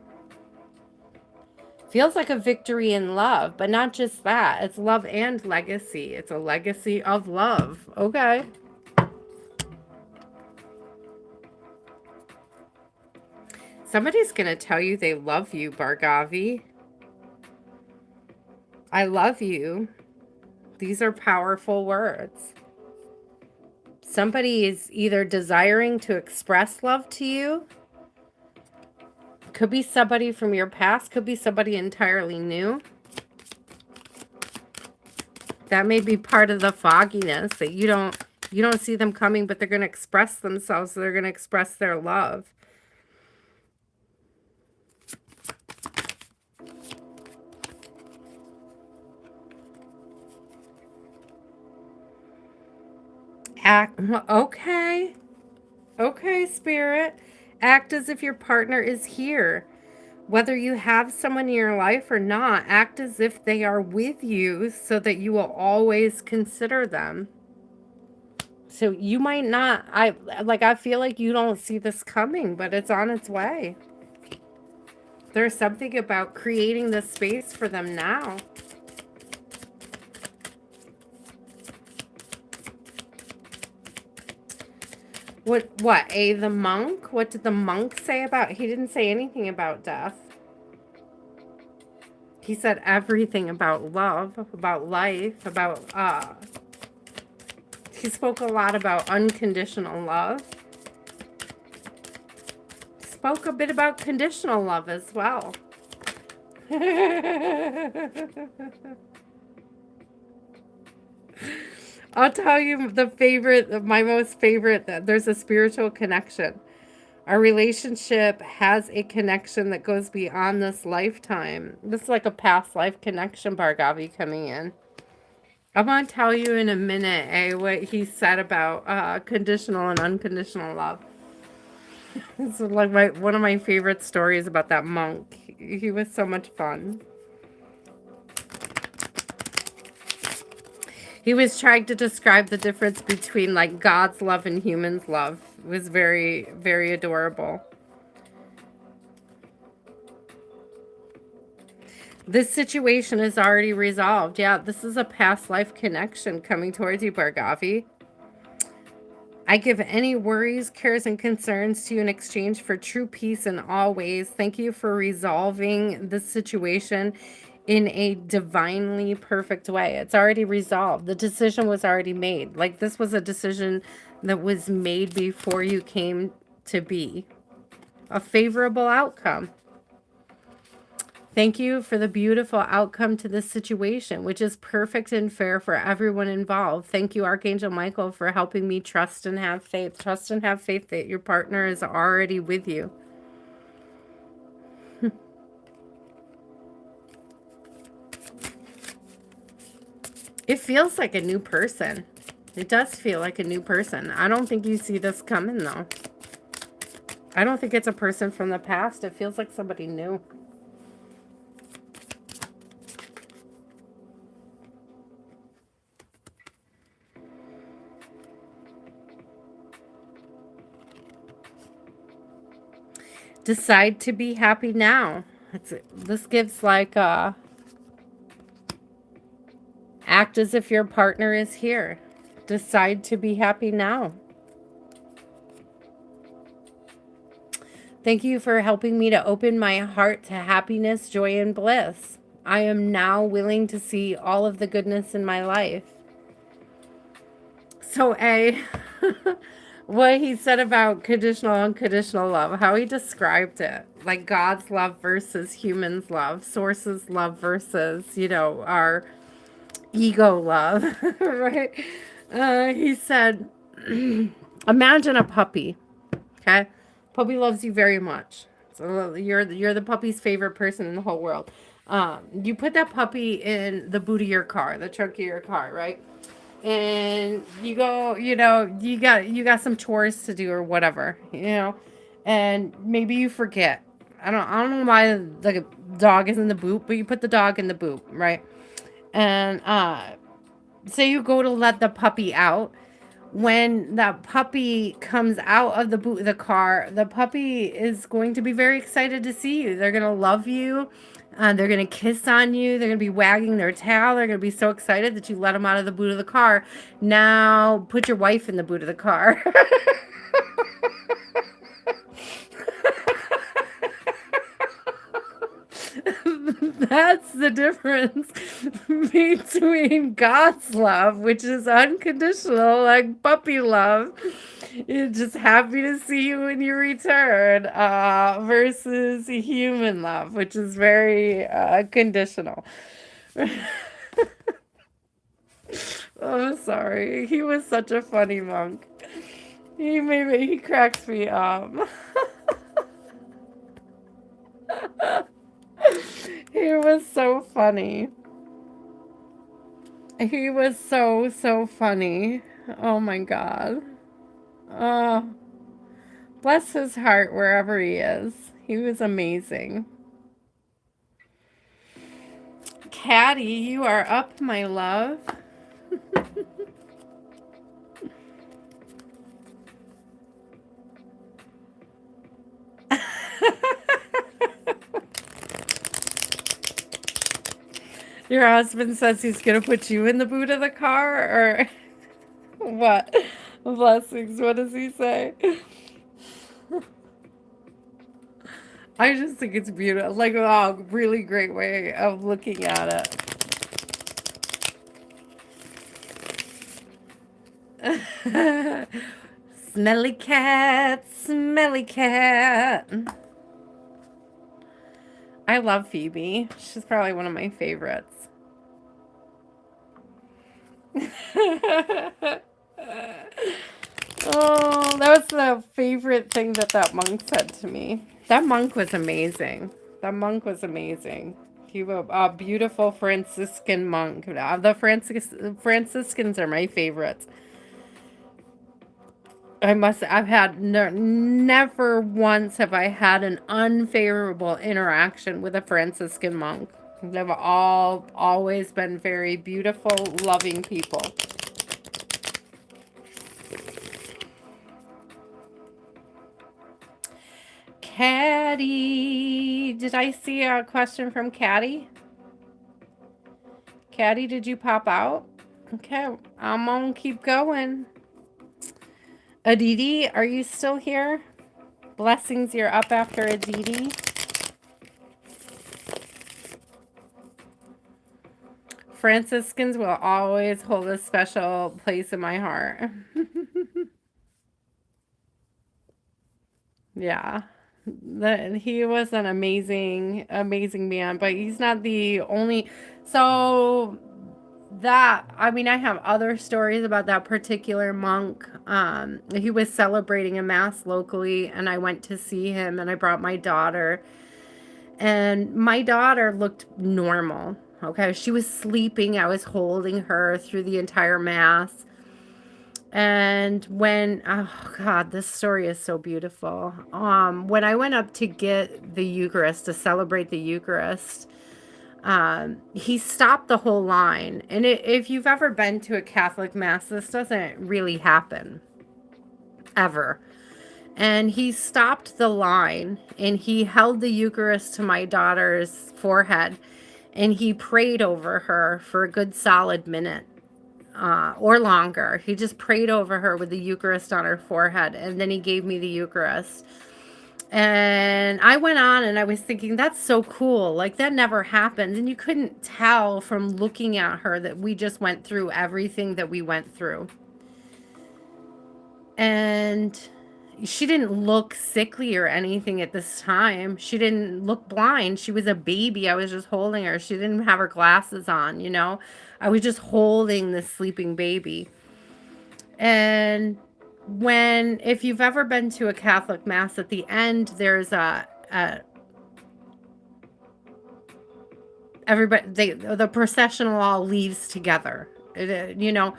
Feels like a victory in love, but not just that. It's love and legacy. It's a legacy of love. Okay. Somebody's going to tell you they love you, Bargavi. I love you. These are powerful words. Somebody is either desiring to express love to you. Could be somebody from your past. Could be somebody entirely new. That may be part of the fogginess that you don't see them coming, but they're going to express themselves. So they're going to express their love. Act, okay. Okay, Spirit. Act as if your partner is here. Whether you have someone in your life or not, act as if they are with you so that you will always consider them. So you might not, I feel like you don't see this coming, but it's on its way. There's something about creating the space for them now. What, the monk? What did the monk say about, he didn't say anything about death. He said everything about love, about life, he spoke a lot about unconditional love. Spoke a bit about conditional love as well. I'll tell you my most favorite, there's a spiritual connection. Our relationship has a connection that goes beyond this lifetime. This is like a past life connection, Bhargavi, coming in. I'm going to tell you in a minute, what he said about conditional and unconditional love. It's like one of my favorite stories about that monk. He was so much fun. He was trying to describe the difference between like God's love and human's love. It was very, very adorable. This situation is already resolved. Yeah, this is a past life connection coming towards you, Bhargavi. I give any worries, cares, and concerns to you in exchange for true peace in all ways. Thank you for resolving this situation in a divinely perfect way. It's already resolved. The decision was already made. Like this was a decision that was made before you came to be. A favorable outcome. Thank you for the beautiful outcome to this situation, which is perfect and fair for everyone involved. Thank you, Archangel Michael, for helping me trust and have faith. Trust and have faith that your partner is already with you. It feels like a new person. It does feel like a new person. I don't think you see this coming, though. I don't think it's a person from the past. It feels like somebody new. Decide to be happy now. This gives like act as if your partner is here. Decide to be happy now. Thank you for helping me to open my heart to happiness, joy, and bliss. I am now willing to see all of the goodness in my life. So what he said about conditional, unconditional love, how he described it, like God's love versus human's love, source's love versus, our ego love, right? He said, imagine a puppy, okay? Puppy loves you very much. So you're the puppy's favorite person in the whole world. You put that puppy in the boot of your car, the trunk of your car, right? And you go, you got some chores to do or whatever, and maybe you forget. I don't know why the dog is in the boot, but you put the dog in the boot, right? And say you go to let the puppy out. When that puppy comes out of the boot of the car, the puppy is going to be very excited to see you. They're going to love you. They're going to kiss on you. They're going to be wagging their tail. They're going to be so excited that you let them out of the boot of the car. Now put your wife in the boot of the car. That's the difference between God's love, which is unconditional, like puppy love. It's just happy to see you when you return, versus human love, which is very conditional. Oh, sorry. He was such a funny monk. He cracks me up. He was so funny. He was so funny. Oh my God. Oh, bless his heart wherever he is. He was amazing. Caddy, you are up, my love. Your husband says he's going to put you in the boot of the car, or what? Blessings, what does he say? I just think it's beautiful. Like, oh, really great way of looking at it. Smelly cat, smelly cat. I love Phoebe. She's probably one of my favorites. Oh, that was the favorite thing that monk said to me. That monk was amazing. That monk was amazing. He was a beautiful Franciscan monk. The Franciscans are my favorites. I've had never once have I had an unfavorable interaction with a Franciscan monk. They've always been very beautiful, loving people. Caddy, did I see a question from Caddy? Caddy, did you pop out? Okay, I'm gonna keep going. Aditi, are you still here? Blessings, you're up after Aditi. Franciscans will always hold a special place in my heart. Yeah. He was an amazing, amazing man, but he's not the only. So I mean, I have other stories about that particular monk. He was celebrating a mass locally, and I went to see him, and I brought my daughter, and my daughter looked normal. Okay, she was sleeping. I was holding her through the entire mass. And when, oh God, this story is so beautiful. When I went up to get the Eucharist, to celebrate the Eucharist, he stopped the whole line. And if you've ever been to a Catholic Mass, this doesn't really happen, ever. And he stopped the line, and he held the Eucharist to my daughter's forehead, and he prayed over her for a good solid minute. Or longer. He just prayed over her with the Eucharist on her forehead, and then he gave me the Eucharist. And I went on and I was thinking, that's so cool. Like, that never happened. And you couldn't tell from looking at her that we just went through everything that we went through. And she didn't look sickly or anything at this time. She didn't look blind. She was a baby. I was just holding her. She didn't have her glasses on, you know. I was just holding this sleeping baby. And if you've ever been to a Catholic Mass, at the end, there's everybody, the processional all leaves together. You know,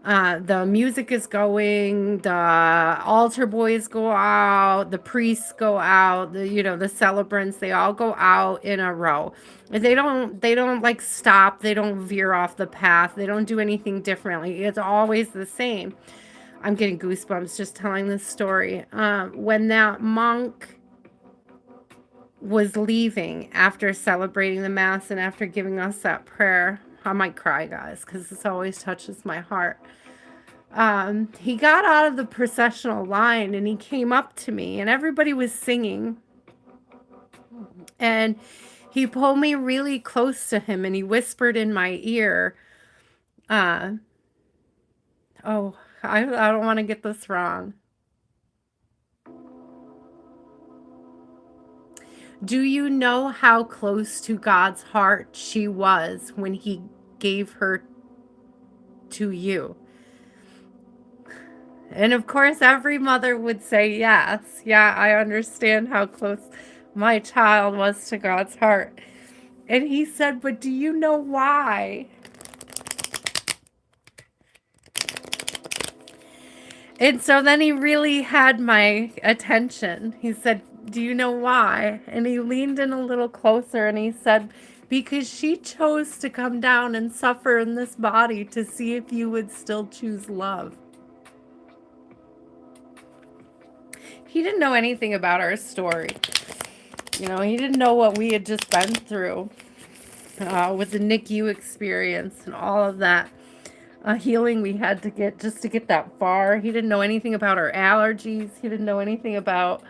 the music is going, the altar boys go out, the priests go out, the celebrants, they all go out in a row. They don't like stop, they don't veer off the path, they don't do anything differently. It's always the same. I'm getting goosebumps just telling this story. When that monk was leaving after celebrating the Mass and after giving us that prayer, I might cry, guys, because this always touches my heart. He got out of the processional line and he came up to me, and everybody was singing. And he pulled me really close to him and he whispered in my ear, I don't want to get this wrong. Do you know how close to God's heart she was when he gave her to you? And of course, every mother would say yes. Yeah, I understand how close my child was to God's heart. And he said, but do you know why? And so then he really had my attention. He said, "Do you know why?" And he leaned in a little closer and he said, "Because she chose to come down and suffer in this body to see if you would still choose love." He didn't know anything about our story. You know, he didn't know what we had just been through with the NICU experience and all of that healing we had to get just to get that far. He didn't know anything about our allergies. He didn't know anything about...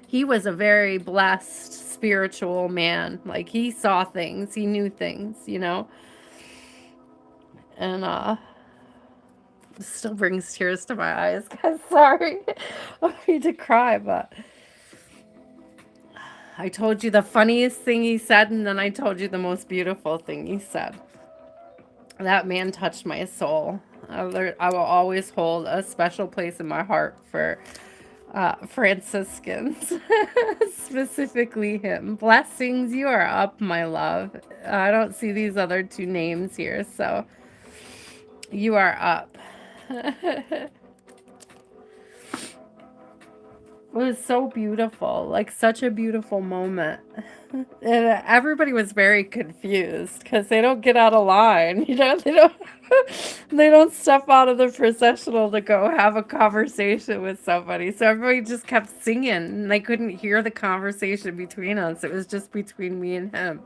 He was a very blessed spiritual man. Like, he saw things, he knew things, you know? And still brings tears to my eyes. Guys, sorry. I need to cry, but I told you the funniest thing he said, and then I told you the most beautiful thing he said. That man touched my soul. I will always hold a special place in my heart for Franciscans, specifically him. Blessings, you are up, my love. I don't see these other two names here, so you are up. It was so beautiful, like such a beautiful moment. And everybody was very confused because they don't get out of line, you know, they don't step out of the processional to go have a conversation with somebody. So everybody just kept singing and they couldn't hear the conversation between us. It was just between me and him.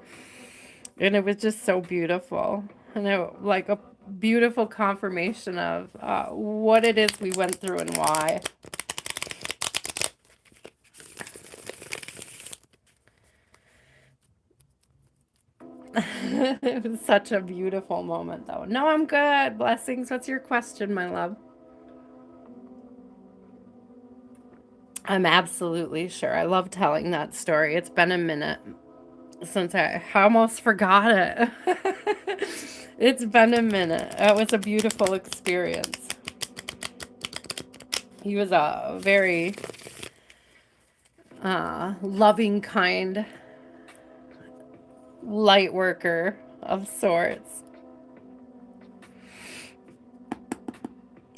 And it was just so beautiful. And it, like a beautiful confirmation of what it is we went through and why. It was such a beautiful moment, though. No, I'm good. Blessings. What's your question, my love? I'm absolutely sure. I love telling that story. It's been a minute since I almost forgot it. It's been a minute. It was a beautiful experience. He was a very loving, kind light worker of sorts.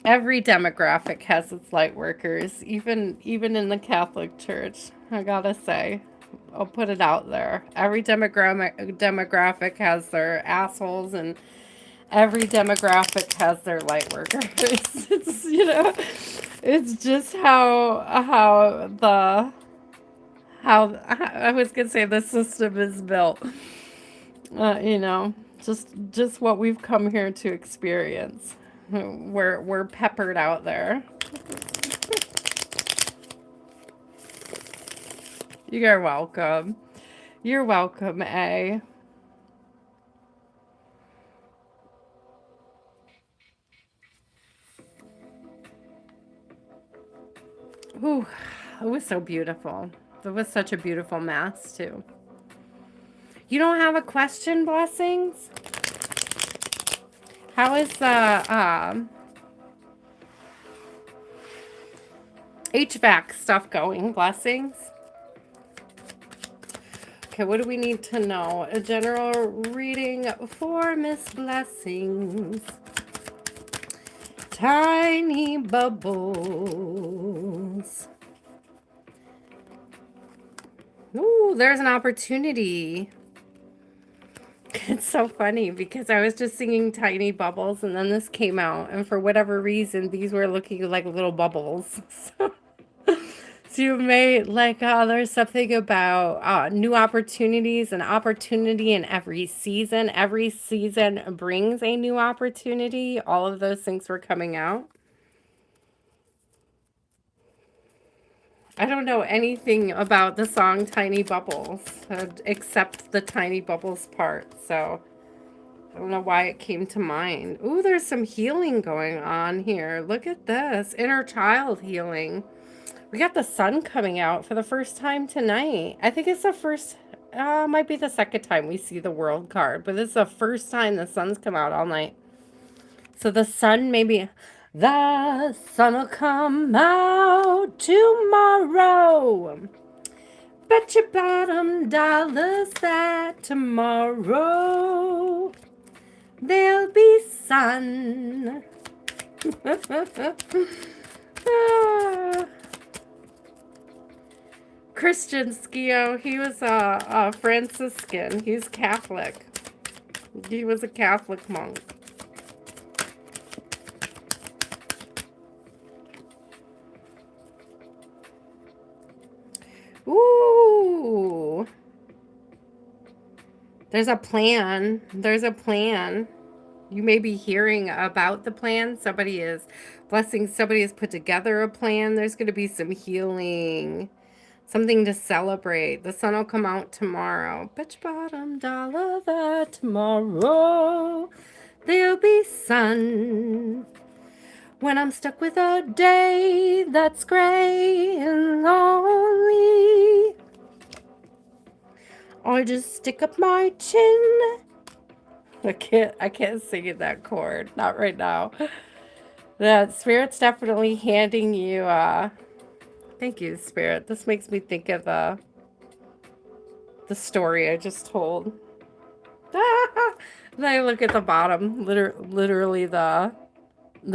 Every demographic has its light workers, even in the Catholic Church. I gotta say, I'll put it out there. Every demographic has their assholes, and every demographic has their light workers. It's, you know, it's just how I was gonna say the system is built. You know, just what we've come here to experience. We're peppered out there. You're welcome. You're welcome, A. Ooh, it was so beautiful. It was such a beautiful mass, too. You don't have a question, Blessings? How is the HVAC stuff going, Blessings? Okay, what do we need to know? A general reading for Miss Blessings. Tiny bubbles. Ooh, there's an opportunity. It's so funny because I was just singing Tiny Bubbles and then this came out, and for whatever reason these were looking like little bubbles. So you may like, there's something about new opportunities, an opportunity in every season. Every season brings a new opportunity. All of those things were coming out. I don't know anything about the song Tiny Bubbles, except the Tiny Bubbles part, so I don't know why it came to mind. Ooh, there's some healing going on here. Look at this. Inner child healing. We got the sun coming out for the first time tonight. I think it's the first, might be the second time we see the world card, but this is the first time the sun's come out all night. So the sun maybe, the sun'll come out tomorrow. Bet your bottom dollars that tomorrow there'll be sun. Ah. Christian Skio, he was a Franciscan. He's Catholic. He was a Catholic monk. Ooh. There's a plan. There's a plan. You may be hearing about the plan. Somebody is blessing. Somebody has put together a plan. There's going to be some healing. Something to celebrate. The sun will come out tomorrow. Bitch bottom dollar that tomorrow there'll be sun. When I'm stuck with a day that's gray and lonely, I just stick up my chin. I can't sing in that chord. Not right now. The Spirit's definitely handing you, thank you, Spirit. This makes me think of the story I just told. Then I look at the bottom, literally the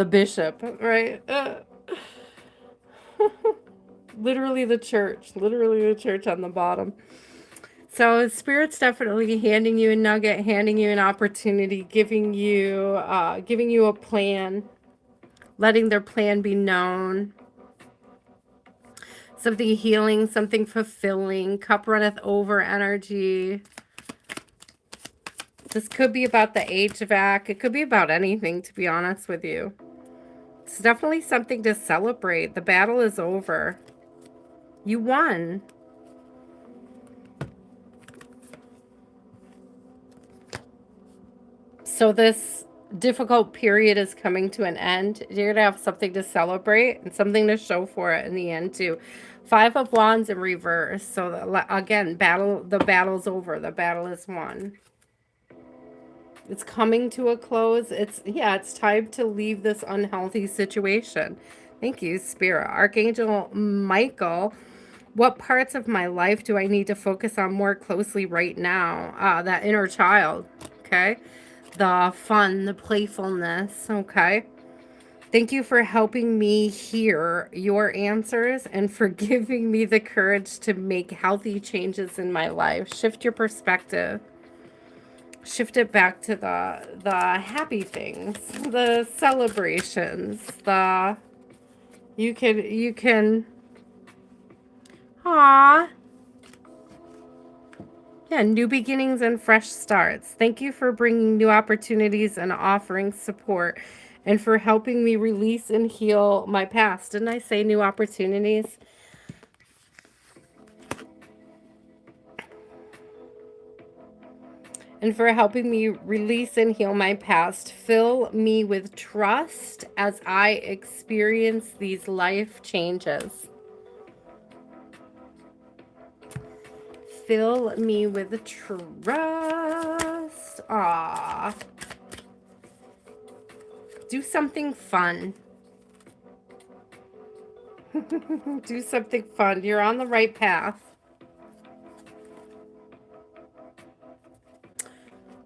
bishop, right? Literally the church on the bottom. So Spirit's definitely handing you a nugget, handing you an opportunity, giving you a plan, letting their plan be known. Something healing, something fulfilling. Cup runneth over energy. This could be about the HVAC. It could be about anything, to be honest with you. It's definitely something to celebrate. The battle is over. You won. So this difficult period is coming to an end. You're going to have something to celebrate and something to show for it in the end too. 5 of Wands in reverse. So again, the battle's over. The battle is won. It's coming to a close. It's time to leave this unhealthy situation. Thank you, Spirit. Archangel Michael, what parts of my life do I need to focus on more closely right now? That inner child, okay? The fun, the playfulness, okay? Thank you for helping me hear your answers and for giving me the courage to make healthy changes in my life. Shift your perspective. Shift it back to the happy things, the celebrations, you can yeah, new beginnings and fresh starts. Thank you for bringing new opportunities and offering support and for helping me release and heal my past. Didn't I say new opportunities? And for helping me release and heal my past. Fill me with trust as I experience these life changes. Fill me with trust. Ah. Do something fun. Do something fun. You're on the right path.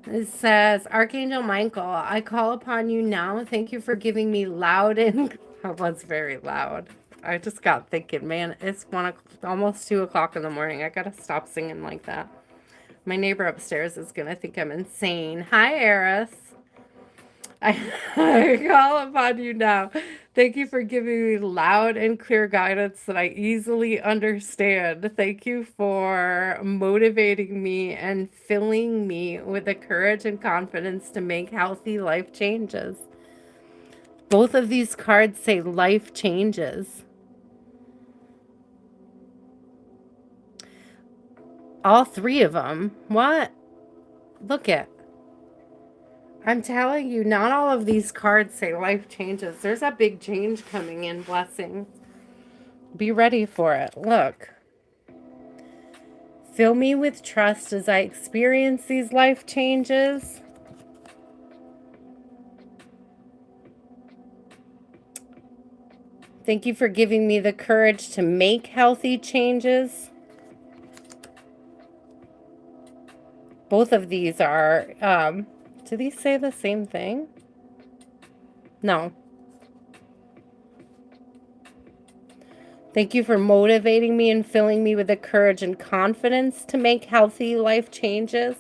It says, Archangel Michael, I call upon you now. Thank you for giving me loud and... I was very loud. I just got thinking, man, it's almost 2 o'clock in the morning. I gotta stop singing like that. My neighbor upstairs is gonna think I'm insane. Hi, Eris. I call upon you now. Thank you for giving me loud and clear guidance that I easily understand. Thank you for motivating me and filling me with the courage and confidence to make healthy life changes. Both of these cards say life changes. All 3 of them. What? Look at. I'm telling you, not all of these cards say life changes. There's a big change coming in, blessings. Be ready for it. Look. Fill me with trust as I experience these life changes. Thank you for giving me the courage to make healthy changes. Both of these are Do these say the same thing? No. Thank you for motivating me and filling me with the courage and confidence to make healthy life changes.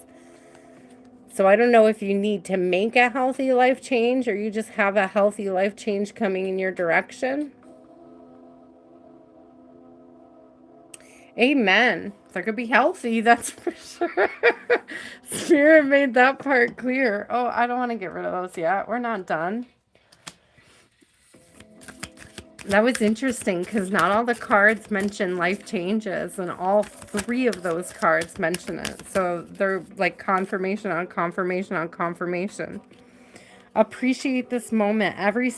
So I don't know if you need to make a healthy life change or you just have a healthy life change coming in your direction. Amen. They're going to be healthy, that's for sure. Spirit made that part clear. Oh, I don't want to get rid of those yet. We're not done. That was interesting because not all the cards mention life changes, and all three of those cards mention it. So they're like confirmation on confirmation on confirmation. Appreciate this moment. Every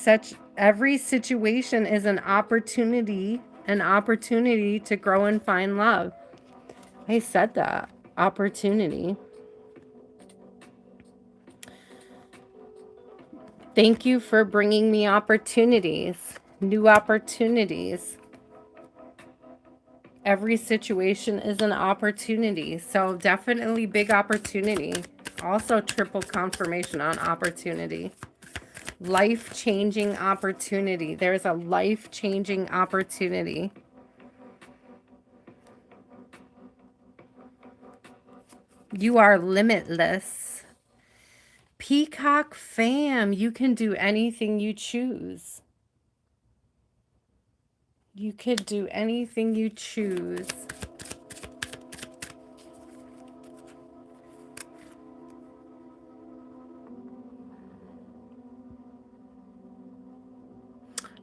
situation is an opportunity to grow and find love. I said that. Opportunity. Thank you for bringing me opportunities, new opportunities. Every situation is an opportunity. So definitely big opportunity. Also triple confirmation on opportunity. Life-changing opportunity. There's a life-changing opportunity. You are limitless. Peacock fam, you can do anything you choose. You could do anything you choose.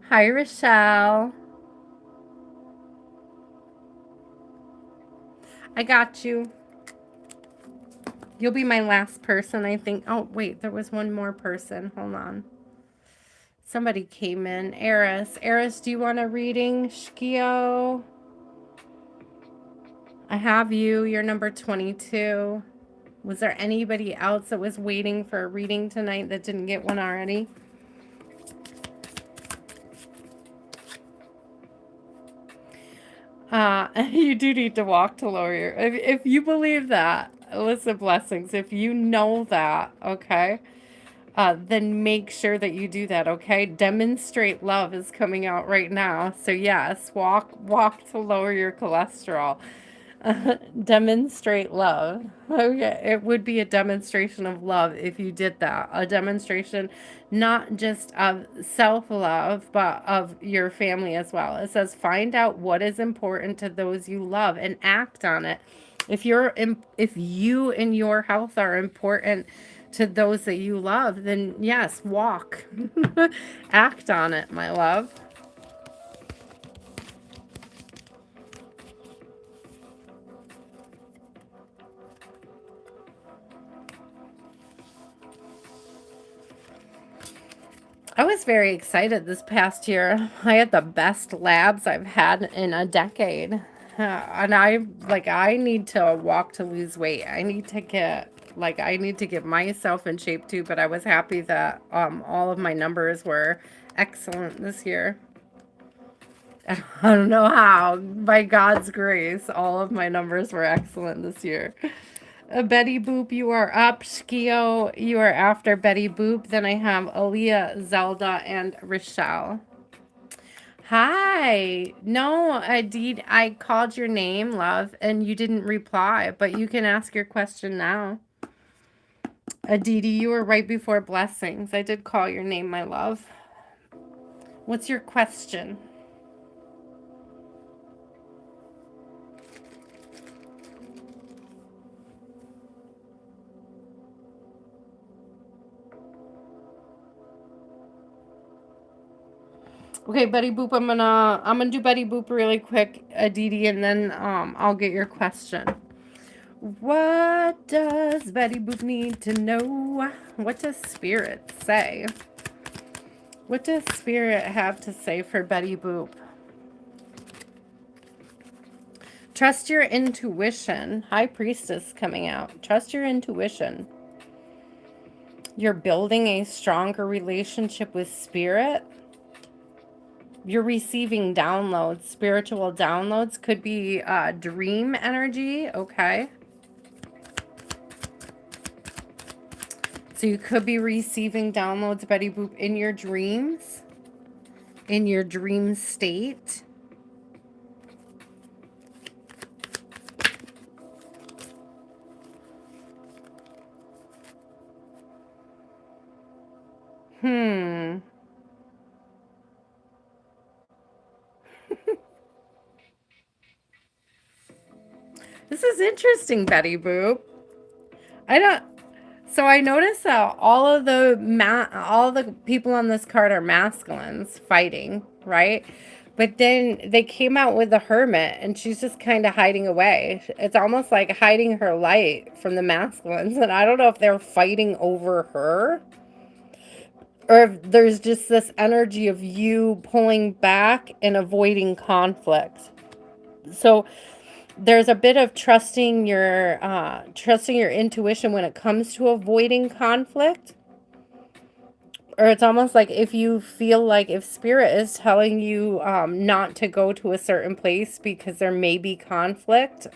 Hi, Rochelle. I got you. You'll be my last person, I think. Oh, wait, there was one more person. Hold on. Somebody came in. Eris. Eris, do you want a reading? Shkio. I have you. You're number 22. Was there anybody else that was waiting for a reading tonight that didn't get one already? You do need to walk to lower your... If you believe that, listen, blessings. If you know that, okay, then make sure that you do that, okay? Demonstrate love is coming out right now. So yes, walk to lower your cholesterol. Demonstrate love. Okay, it would be a demonstration of love if you did that. A demonstration not just of self-love, but of your family as well. It says, find out what is important to those you love and act on it. If you and your health are important to those that you love, then yes, walk. Act on it, my love. I was very excited this past year. I had the best labs I've had in a decade. And I need to walk to lose weight. I need to get myself in shape too, but I was happy that all of my numbers were excellent this year. I don't know how. By God's grace, all of my numbers were excellent this year. Betty Boop, you are up. Shkio, you are after Betty Boop. Then I have Aaliyah, Zelda, and Rochelle. Hi. No, Aditi, I called your name, love, and you didn't reply, but you can ask your question now. Aditi, you were right before blessings. I did call your name, my love. What's your question? Okay, Betty Boop, I'm gonna do Betty Boop really quick, Aditi, and then I'll get your question. What does Betty Boop need to know? What does Spirit say? What does Spirit have to say for Betty Boop? Trust your intuition. High Priestess coming out. Trust your intuition. You're building a stronger relationship with Spirit. You're receiving downloads, spiritual downloads. Could be dream energy, okay? So you could be receiving downloads, Betty Boop, in your dreams, in your dream state. Hmm. This is interesting, Betty Boop. I don't. So I noticed that all the people on this card are masculines fighting, right? But then they came out with the hermit, and she's just kind of hiding away. It's almost like hiding her light from the masculines, and I don't know if they're fighting over her or if there's just this energy of you pulling back and avoiding conflict. So there's a bit of trusting your intuition when it comes to avoiding conflict. Or it's almost like if you feel like if spirit is telling you not to go to a certain place because there may be conflict,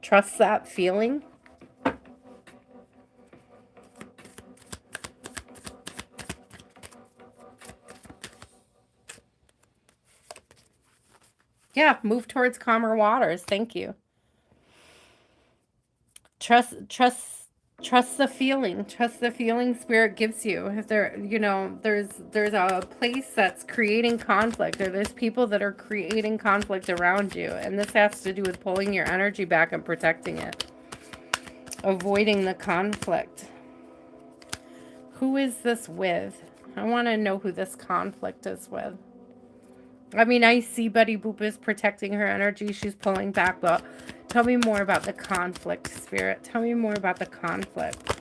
trust that feeling. Yeah, move towards calmer waters. Thank you. Trust the feeling. Trust the feeling spirit gives you. If there, there's a place that's creating conflict, or there's people that are creating conflict around you, and this has to do with pulling your energy back and protecting it, avoiding the conflict. Who is this with? I want to know who this conflict is with. I mean, I see Betty Boop is protecting her energy. She's pulling back, but tell me more about the conflict, Spirit. Tell me more about the conflict.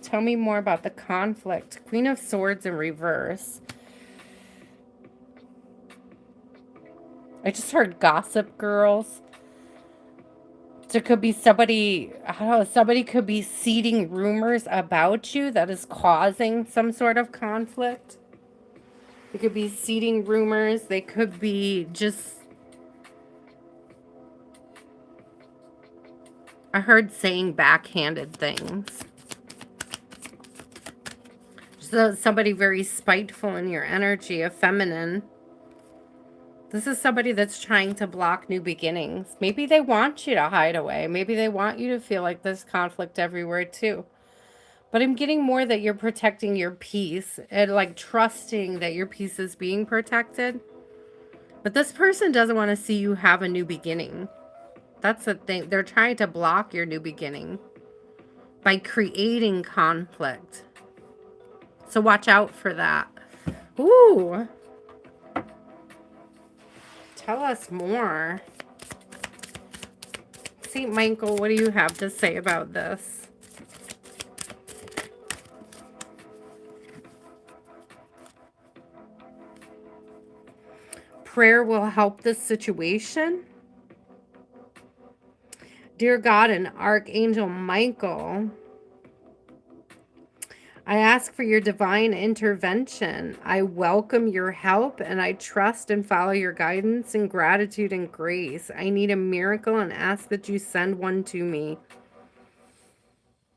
Tell me more about the conflict. Queen of Swords in reverse. I just heard Gossip Girls. So it could be somebody, I don't know, somebody could be seeding rumors about you that is causing some sort of conflict. They could be seeding rumors. They could be just... I heard saying backhanded things. So somebody very spiteful in your energy, a feminine. This is somebody that's trying to block new beginnings. Maybe they want you to hide away. Maybe they want you to feel like there's conflict everywhere too. But I'm getting more that you're protecting your peace and like trusting that your peace is being protected. But this person doesn't want to see you have a new beginning. That's the thing. They're trying to block your new beginning by creating conflict. So watch out for that. Ooh. Tell us more. St. Michael, what do you have to say about this? Prayer will help this situation. Dear God and Archangel Michael, I ask for your divine intervention. I welcome your help and I trust and follow your guidance in gratitude and grace. I need a miracle and ask that you send one to me.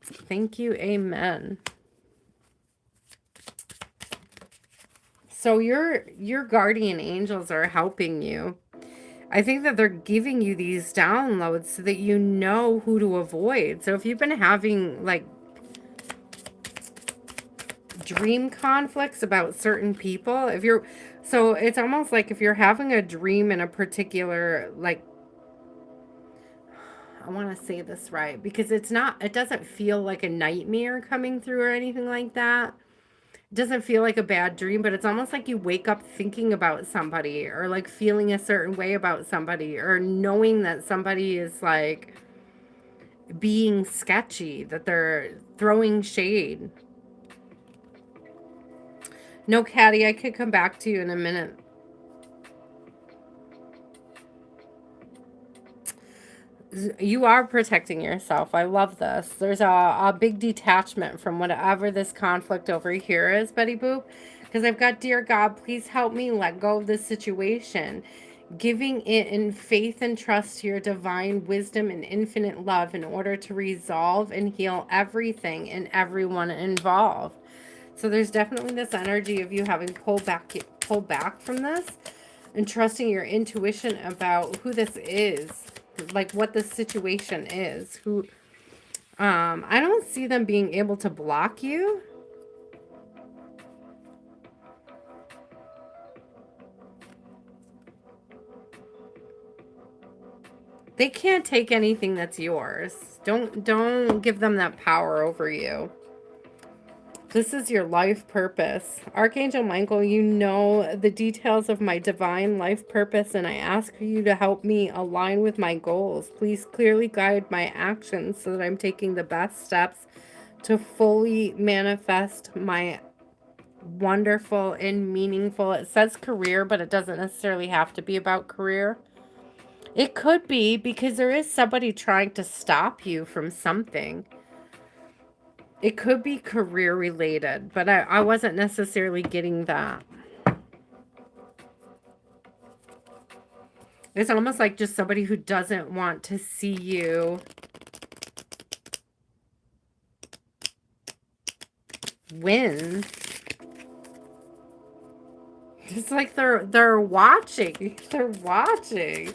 Thank you. Amen. So your guardian angels are helping you. I think that they're giving you these downloads so that you know who to avoid. So if you've been having like dream conflicts about certain people, so it's almost like if you're having a dream in a particular, like, I want to say this right, because it doesn't feel like a nightmare coming through or anything like that. Doesn't feel like a bad dream, but it's almost like you wake up thinking about somebody or like feeling a certain way about somebody or knowing that somebody is like being sketchy, that they're throwing shade. No, Caddy, I could come back to you in a minute. You are protecting yourself. I love this. There's a big detachment from whatever this conflict over here is, Betty Boop. Because I've got, dear God, please help me let go of this situation. giving it in faith and trust to your divine wisdom and infinite love in order to resolve and heal everything and everyone involved. So there's definitely this energy of you having pulled back from this and trusting your intuition about who this is, like what the situation is. Who I don't see them being able to block you. They can't take anything that's yours. Don't give them that power over you. This is your life purpose. Archangel Michael, you know the details of my divine life purpose, and I ask you to help me align with my goals. Please clearly guide my actions so that I'm taking the best steps to fully manifest my wonderful and meaningful. It says career, but it doesn't necessarily have to be about career. It could be because there is somebody trying to stop you from something. It could be career related, but I wasn't necessarily getting that. It's almost like just somebody who doesn't want to see you win. It's like they're watching. They're watching.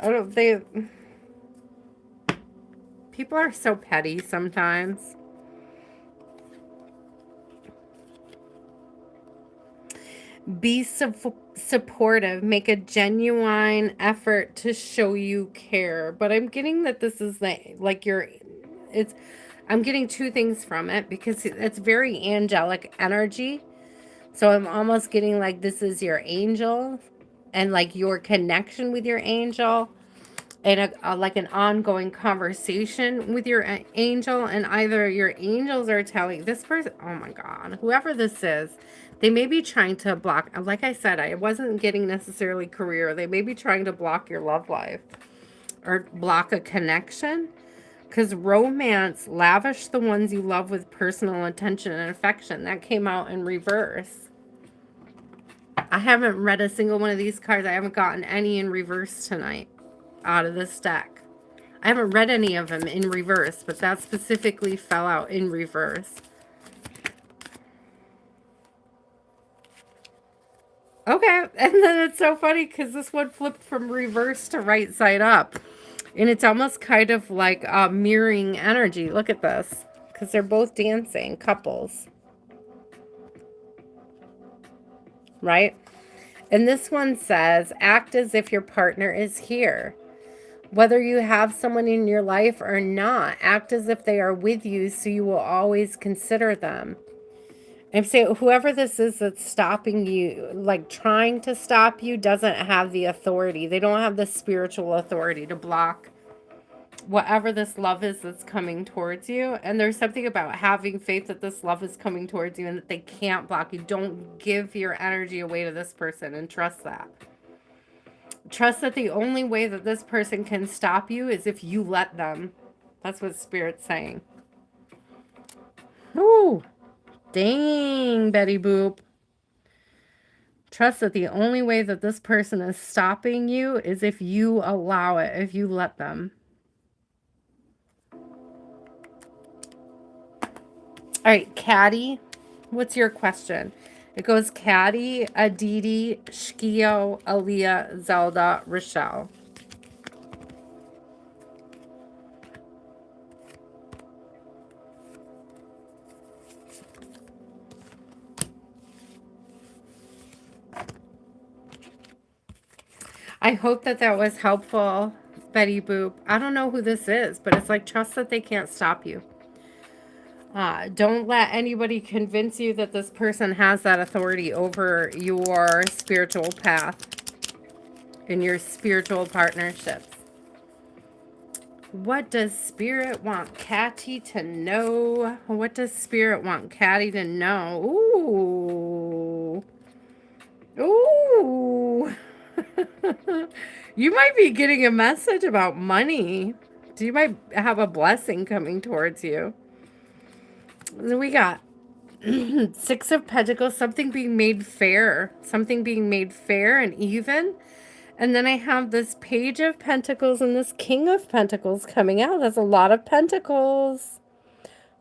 I don't they People are so petty sometimes. Be supportive. Make a genuine effort to show you care. But I'm getting that this is like you're, it's, I'm getting two things from it because it's very angelic energy. So I'm almost getting like this is your angel and like your connection with your angel and like an ongoing conversation with your angel, and either your angels are telling this person, oh my God, whoever this is, they may be trying to block, like I said, I wasn't getting necessarily career. They may be trying to block your love life or block a connection. Because romance, lavish the ones you love with personal attention and affection. That came out in reverse. I haven't read a single one of these cards. I haven't gotten any in reverse tonight out of this deck. I haven't read any of them in reverse, but that specifically fell out in reverse. Okay, and then it's so funny because this one flipped from reverse to right side up. And it's almost kind of like mirroring energy. Look at this. Because they're both dancing, couples. Right? And this one says, act as if your partner is here. Whether you have someone in your life or not, act as if they are with you so you will always consider them. I'm saying whoever this is that's stopping you, like trying to stop you, doesn't have the authority. They don't have the spiritual authority to block whatever this love is that's coming towards you. And there's something about having faith that this love is coming towards you and that they can't block you. Don't give your energy away to this person, and trust that. Trust that the only way that this person can stop you is if you let them. That's what Spirit's saying. Ooh. Dang, Betty Boop. Trust that the only way that this person is stopping you is if you allow it, if you let them. All right, Caddy, what's your question? It goes Caddy, Aditi, Shkio, Aaliyah, Zelda, Rochelle. I hope that that was helpful, Betty Boop. I don't know who this is, but it's like trust that they can't stop you. Don't let anybody convince you that this person has that authority over your spiritual path in your spiritual partnerships. What does Spirit want Catty to know? What does Spirit want Catty to know? Ooh. Ooh. You might be getting a message about money. You might have a blessing coming towards you. We got Six of Pentacles, something being made fair. Something being made fair and even. And then I have this Page of Pentacles and this King of Pentacles coming out. That's a lot of pentacles.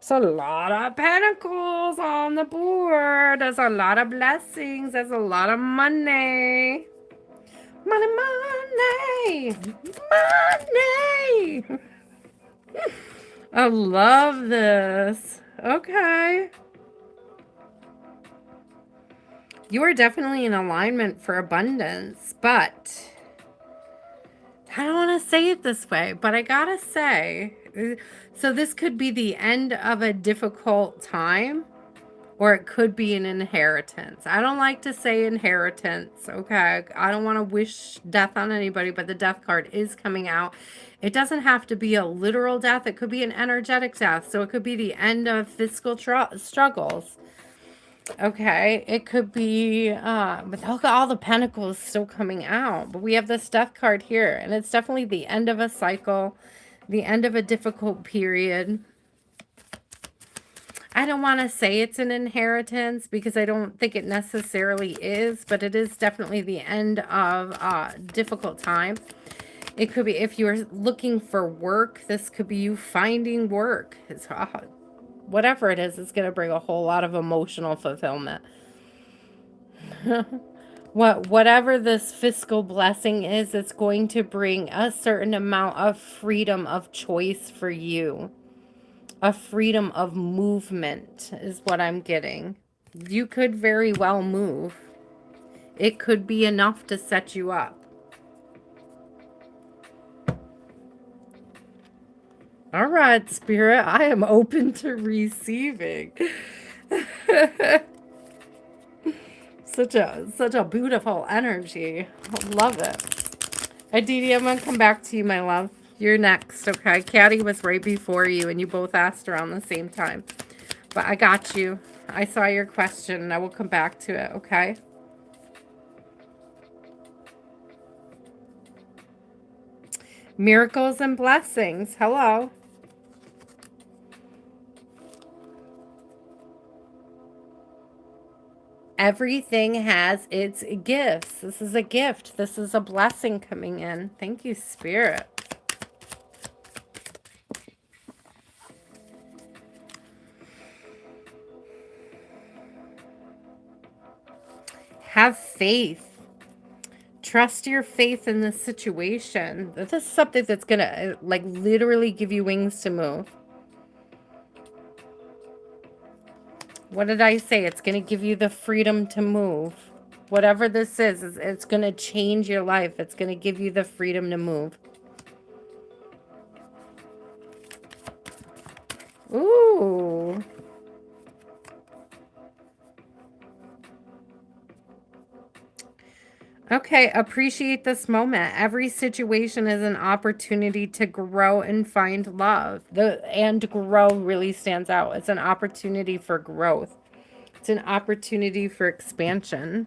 There's a lot of pentacles on the board. There's a lot of blessings. There's a lot of money. Money, money. Money. I love this. Okay. You are definitely in alignment for abundance, but I don't want to say it this way, but I gotta say, so this could be the end of a difficult time, or it could be an inheritance. I don't like to say inheritance, okay? I don't want to wish death on anybody, but the death card is coming out. It doesn't have to be a literal death. It could be an energetic death. So it could be the end of fiscal struggles. Okay, it could be, but look at all the pentacles still coming out. But we have this death card here, and it's definitely the end of a cycle, the end of a difficult period. I don't want to say it's an inheritance because I don't think it necessarily is, but it is definitely the end of a difficult time. It could be if you're looking for work, this could be you finding work. It's, whatever it is, it's going to bring a whole lot of emotional fulfillment. Whatever this fiscal blessing is, it's going to bring a certain amount of freedom of choice for you. A freedom of movement is what I'm getting. You could very well move. It could be enough to set you up. All right, Spirit, I am open to receiving. Such a beautiful energy. Love it. Aditi, I'm going to come back to you, my love. You're next, okay? Caddy was right before you, and you both asked around the same time. But I got you. I saw your question, and I will come back to it, okay? Miracles and blessings. Hello. Everything has its gifts. This is a gift. This is a blessing coming in. Thank you, Spirit. Have faith. Trust your faith in this situation. This is something that's going to, like, literally give you wings to move. What did I say? It's going to give you the freedom to move. Whatever this is, it's going to change your life. It's going to give you the freedom to move. Ooh. Okay, appreciate this moment. Every situation is an opportunity to grow and find love. And grow really stands out. It's an opportunity for growth. It's an opportunity for expansion.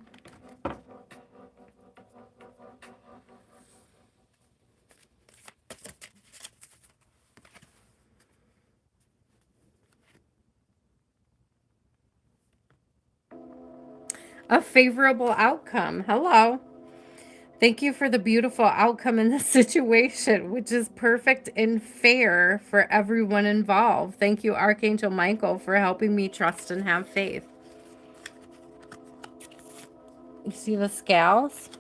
A favorable outcome. Hello. Thank you for the beautiful outcome in this situation, which is perfect and fair for everyone involved. Thank you, Archangel Michael, for helping me trust and have faith. You see the scales?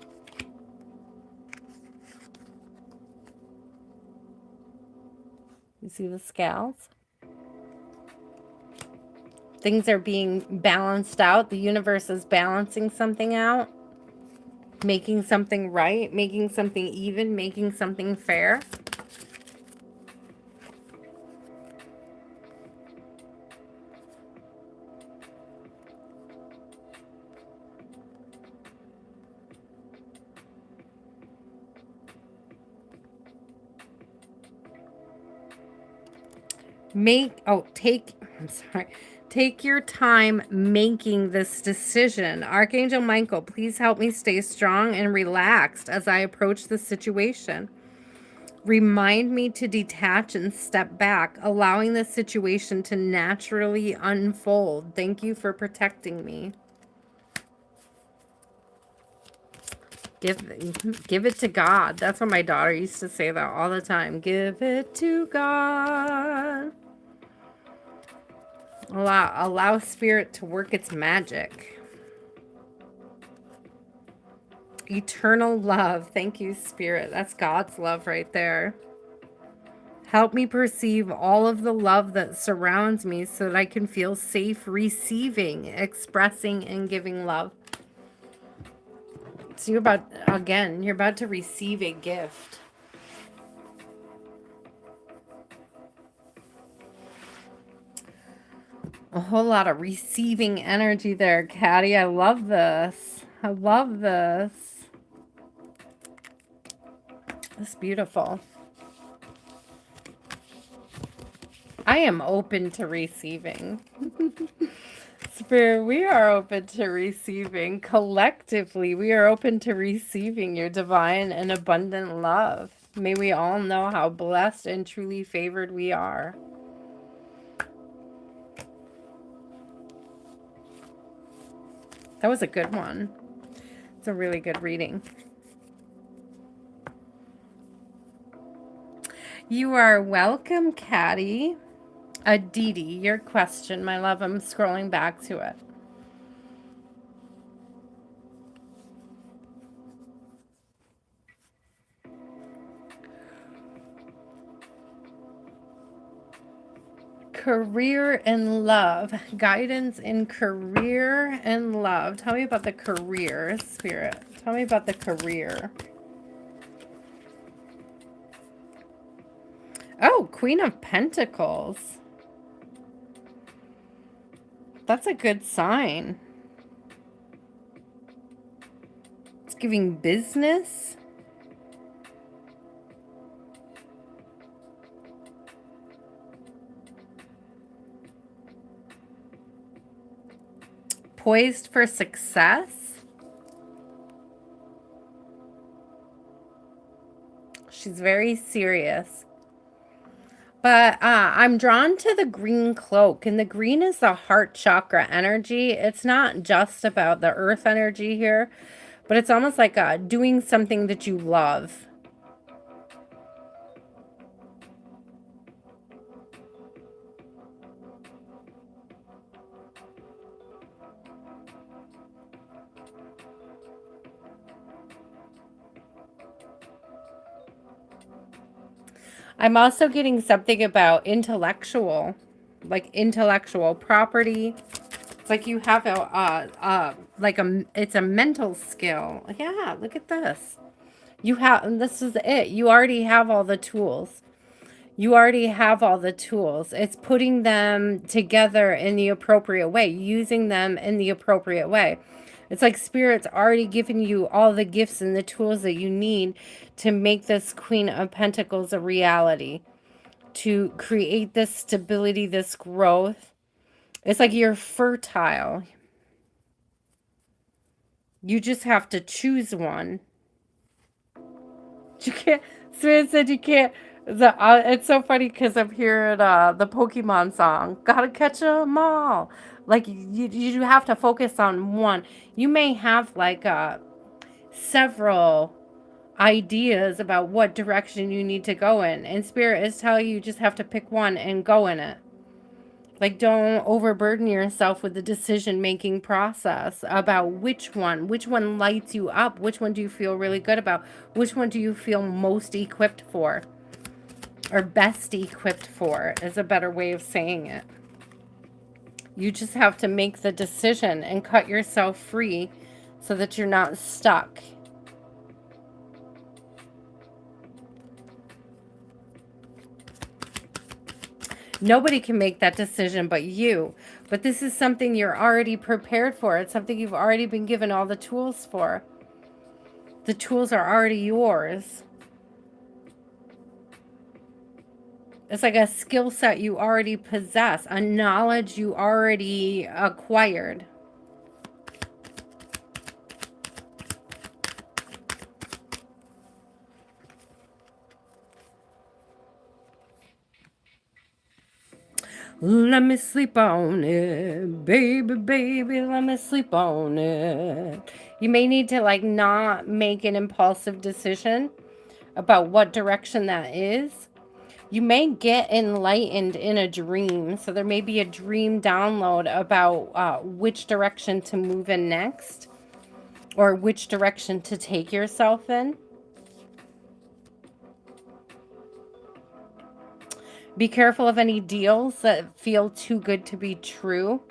You see the scales? Things are being balanced out. The universe is balancing something out. Making something right, making something even, making something fair. Take your time making this decision. Archangel Michael, please help me stay strong and relaxed as I approach the situation. Remind me to detach and step back, allowing the situation to naturally unfold. Thank you for protecting me. Give it to God. That's what my daughter used to say that all the time. Give it to God. Allow spirit to work its magic. Eternal love. Thank you, spirit. That's God's love right there. Help me perceive all of the love that surrounds me so that I can feel safe receiving, expressing, and giving love. So you're about to receive a gift. A whole lot of receiving energy there, Caddy. I love this. I love this. That's beautiful. I am open to receiving. Spirit, we are open to receiving. Collectively, we are open to receiving your divine and abundant love. May we all know how blessed and truly favored we are. That was a good one. It's a really good reading. You are welcome, Caddy. Aditi, your question, my love. I'm scrolling back to it. Career and love. Guidance in career and love. Tell me about the career, Spirit. Tell me about the career. Oh, Queen of Pentacles. That's a good sign. It's giving business. Poised for success. She's very serious. But I'm drawn to the green cloak, and the green is the heart chakra energy. It's not just about the earth energy here, but it's almost like doing something that you love. I'm also getting something about intellectual, like intellectual property. It's like you have it's a mental skill. Yeah, look at this. This is it. You already have all the tools. You already have all the tools. It's putting them together in the appropriate way, using them in the appropriate way. It's like Spirit's already given you all the gifts and the tools that you need to make this Queen of Pentacles a reality, to create this stability, this growth. It's like you're fertile. You just have to choose one. You can't. Spirit said you can't. It's so funny because I'm hearing the Pokemon song. Gotta catch 'em all. Like you have to focus on one. You may have like several ideas about what direction you need to go in, and Spirit is telling you just have to pick one and go in it. Like, don't overburden yourself with the decision-making process about which one lights you up, which one do you feel really good about, which one do you feel most equipped for, or best equipped for is a better way of saying it. You just have to make the decision and cut yourself free so that you're not stuck. Nobody can make that decision but you. But this is something you're already prepared for. It's something you've already been given all the tools for. The tools are already yours. It's like a skill set you already possess, a knowledge you already acquired. Let me sleep on it, baby, baby, let me sleep on it. You may need to like not make an impulsive decision about what direction that is. You may get enlightened in a dream. So there may be a dream download about which direction to move in next or which direction to take yourself in. Be careful of any deals that feel too good to be true.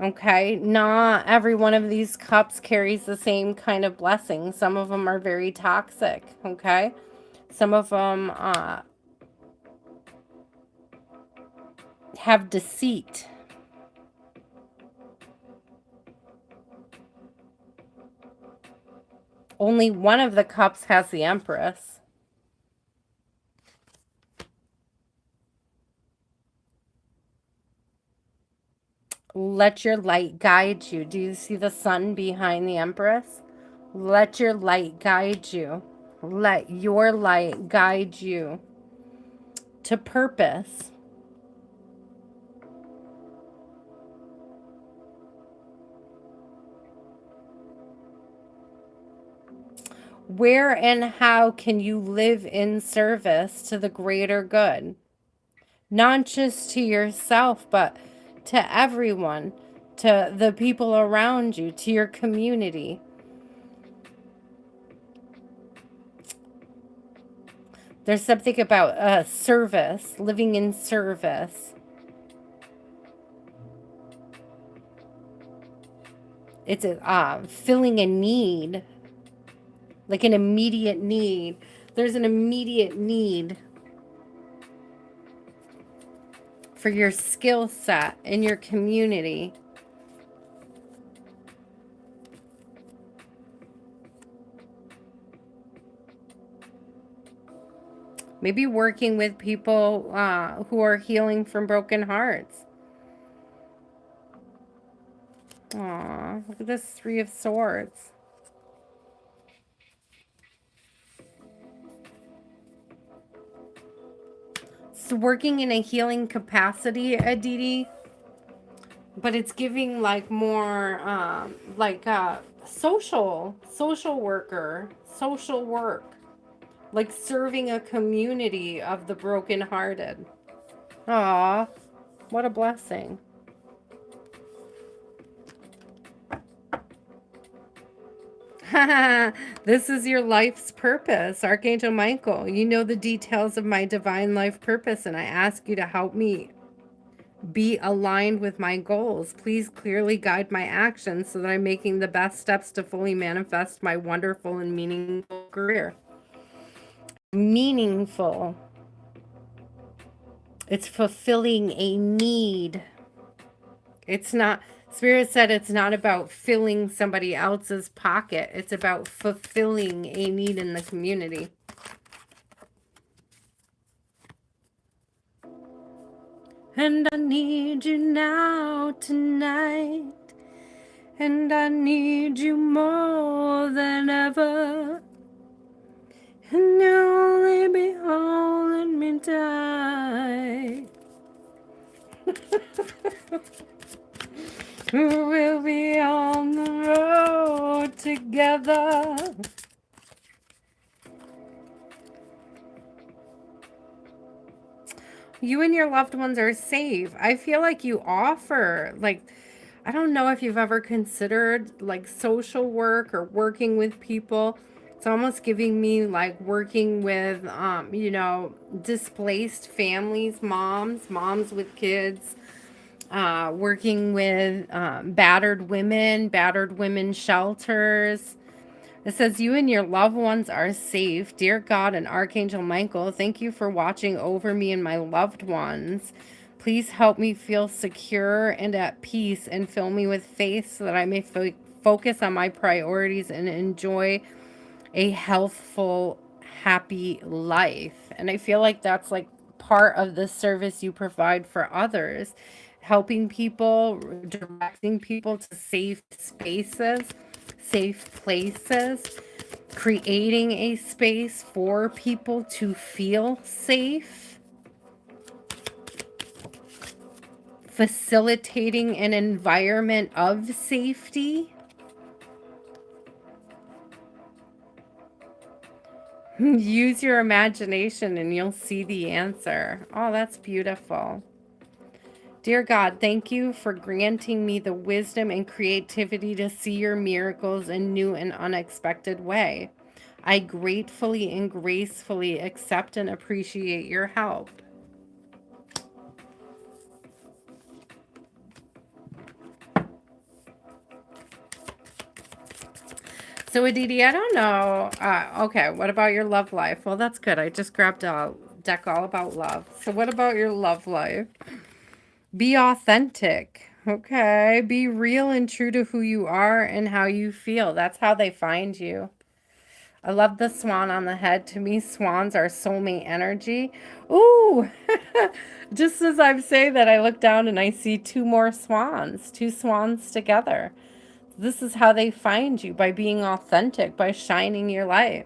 Okay, not every one of these cups carries the same kind of blessing. Some of them are very toxic. Okay, some of them have deceit. Only one of the cups has the Empress. Let your light guide you. Do you see the sun behind the Empress? Let your light guide you. Let your light guide you to purpose. Where and how can you live in service to the greater good? Not just to yourself, but to everyone, to the people around you, to your community. There's something about service, living in service. It's filling a need, like an immediate need. There's an immediate need for your skill set in your community. Maybe working with people who are healing from broken hearts. Aw, look at this Three of Swords. So working in a healing capacity, Aditi, but it's giving like more like social worker, social work, like serving a community of the brokenhearted. Aw, what a blessing. This is your life's purpose, Archangel Michael. You know the details of my divine life purpose, and I ask you to help me be aligned with my goals. Please clearly guide my actions so that I'm making the best steps to fully manifest my wonderful and meaningful career. Meaningful. It's fulfilling a need. It's not, Spirit said it's not about filling somebody else's pocket. It's about fulfilling a need in the community. And I need you now tonight. And I need you more than ever. And you'll only be holding me tight. We'll be on the road together. You and your loved ones are safe. I feel like you offer, like, I don't know if you've ever considered like social work or working with people. It's almost giving me like working with, displaced families, moms with kids, working with battered women shelters. It says, you and your loved ones are safe. Dear God and Archangel Michael, thank you for watching over me and my loved ones. Please help me feel secure and at peace and fill me with faith so that I may focus on my priorities and enjoy a healthful, happy life. And I feel like that's like part of the service you provide for others, helping people, directing people to safe spaces, safe places, creating a space for people to feel safe, facilitating an environment of safety. Use your imagination and you'll see the answer. Oh, that's beautiful. Dear God, thank you for granting me the wisdom and creativity to see your miracles in new and unexpected way. I gratefully and gracefully accept and appreciate your help. So Aditi, I don't know. Okay, what about your love life? Well, that's good. I just grabbed a deck all about love. So what about your love life? Be authentic. Okay. Be real and true to who you are and how you feel. That's how they find you. I love the swan on the head. To me, swans are soulmate energy. Ooh, just as I'm saying that, I look down and I see two more swans, two swans together. This is how they find you, by being authentic, by shining your light.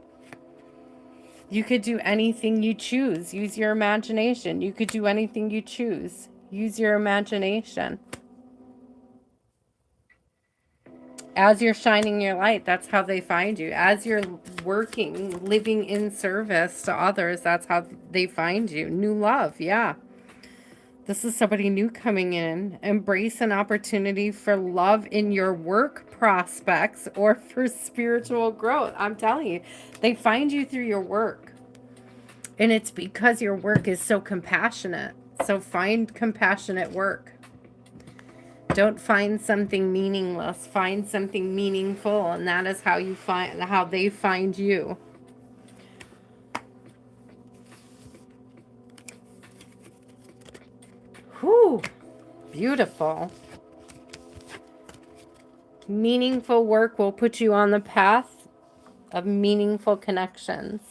You could do anything you choose. Use your imagination. You could do anything you choose. Use your imagination. As you're shining your light, that's how they find you. As you're working, living in service to others, that's how they find you. New love, yeah. This is somebody new coming in. Embrace an opportunity for love in your work prospects or for spiritual growth. I'm telling you, they find you through your work. And it's because your work is so compassionate. So find compassionate work. Don't find something meaningless. Find something meaningful, and that is how they find you. Whew, beautiful. Meaningful work will put you on the path of meaningful connections.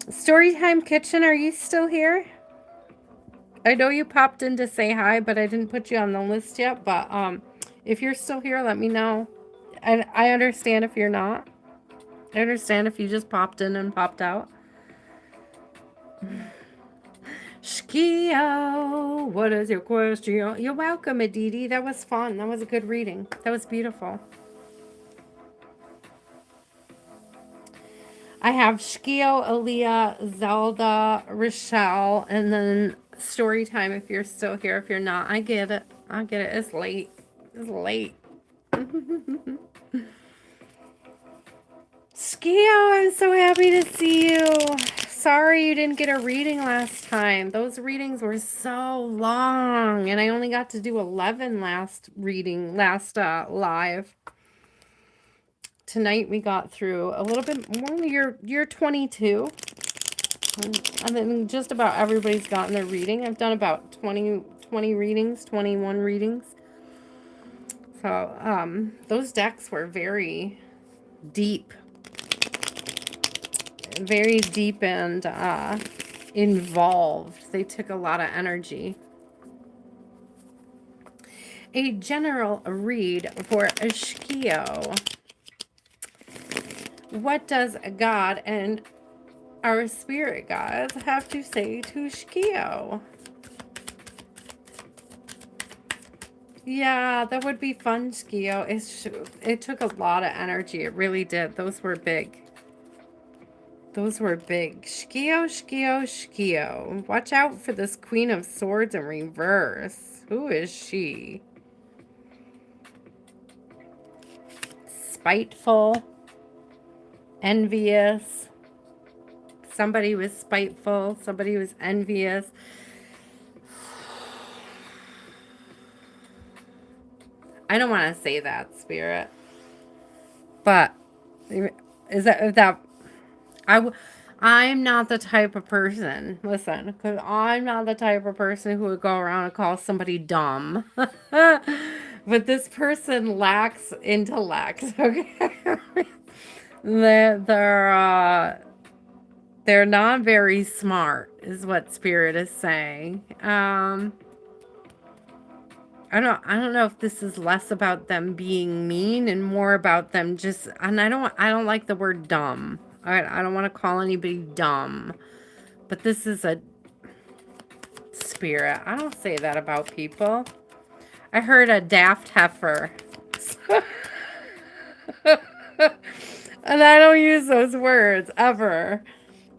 Storytime Kitchen, are you still here? I know you popped in to say hi, but I didn't put you on the list yet. But if you're still here, let me know. And I understand if you're not. I understand if you just popped in and popped out. Shkio, what is your question? You're welcome, Aditi. That was fun. That was a good reading. That was beautiful. I have Shkio, Aaliyah, Zelda, Rochelle, and then story time if you're still here. If you're not, I get it. I get it. It's late. It's late. Skio, I'm so happy to see you. Sorry you didn't get a reading last time. Those readings were so long, and I only got to do 11 last live. Tonight we got through a little bit more. You're 22. I mean, just about everybody's gotten their reading. I've done about 20 readings, 21 readings. So, those decks were very deep. Very deep and involved. They took a lot of energy. A general read for Shkio. What does God and our spirit guides have to say to Shkio? Yeah, that would be fun, Shkio. It took a lot of energy. It really did. Those were big. Those were big. Shkio, Shkio, Shkio. Watch out for this Queen of Swords in reverse. Who is she? Spiteful. Envious. Somebody was spiteful. Somebody was envious. I don't want to say that, Spirit. But is that I'm not the type of person, listen, because I'm not the type of person who would go around and call somebody dumb. But this person lacks intellect, okay? They're not very smart, is what Spirit is saying. I don't know if this is less about them being mean and more about them just, and I don't like the word dumb. I don't want to call anybody dumb, but this is a Spirit. I don't say that about people. I heard a daft heifer. And I don't use those words ever.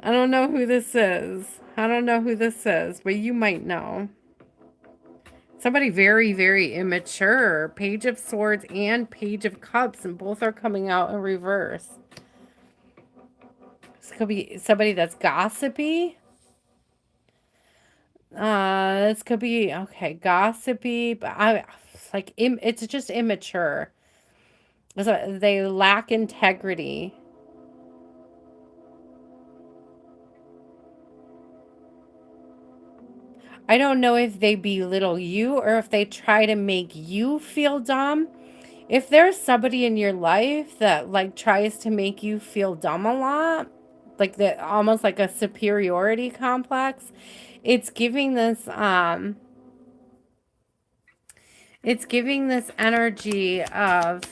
I don't know who this is. I don't know who this is, but you might know. Somebody very, very immature. Page of Swords and Page of Cups, and both are coming out in reverse. This could be somebody that's gossipy. This could be, okay, gossipy, but it's just immature. They lack integrity. I don't know if they belittle you or if they try to make you feel dumb. If there's somebody in your life that like tries to make you feel dumb a lot, like the almost like a superiority complex, it's giving this energy of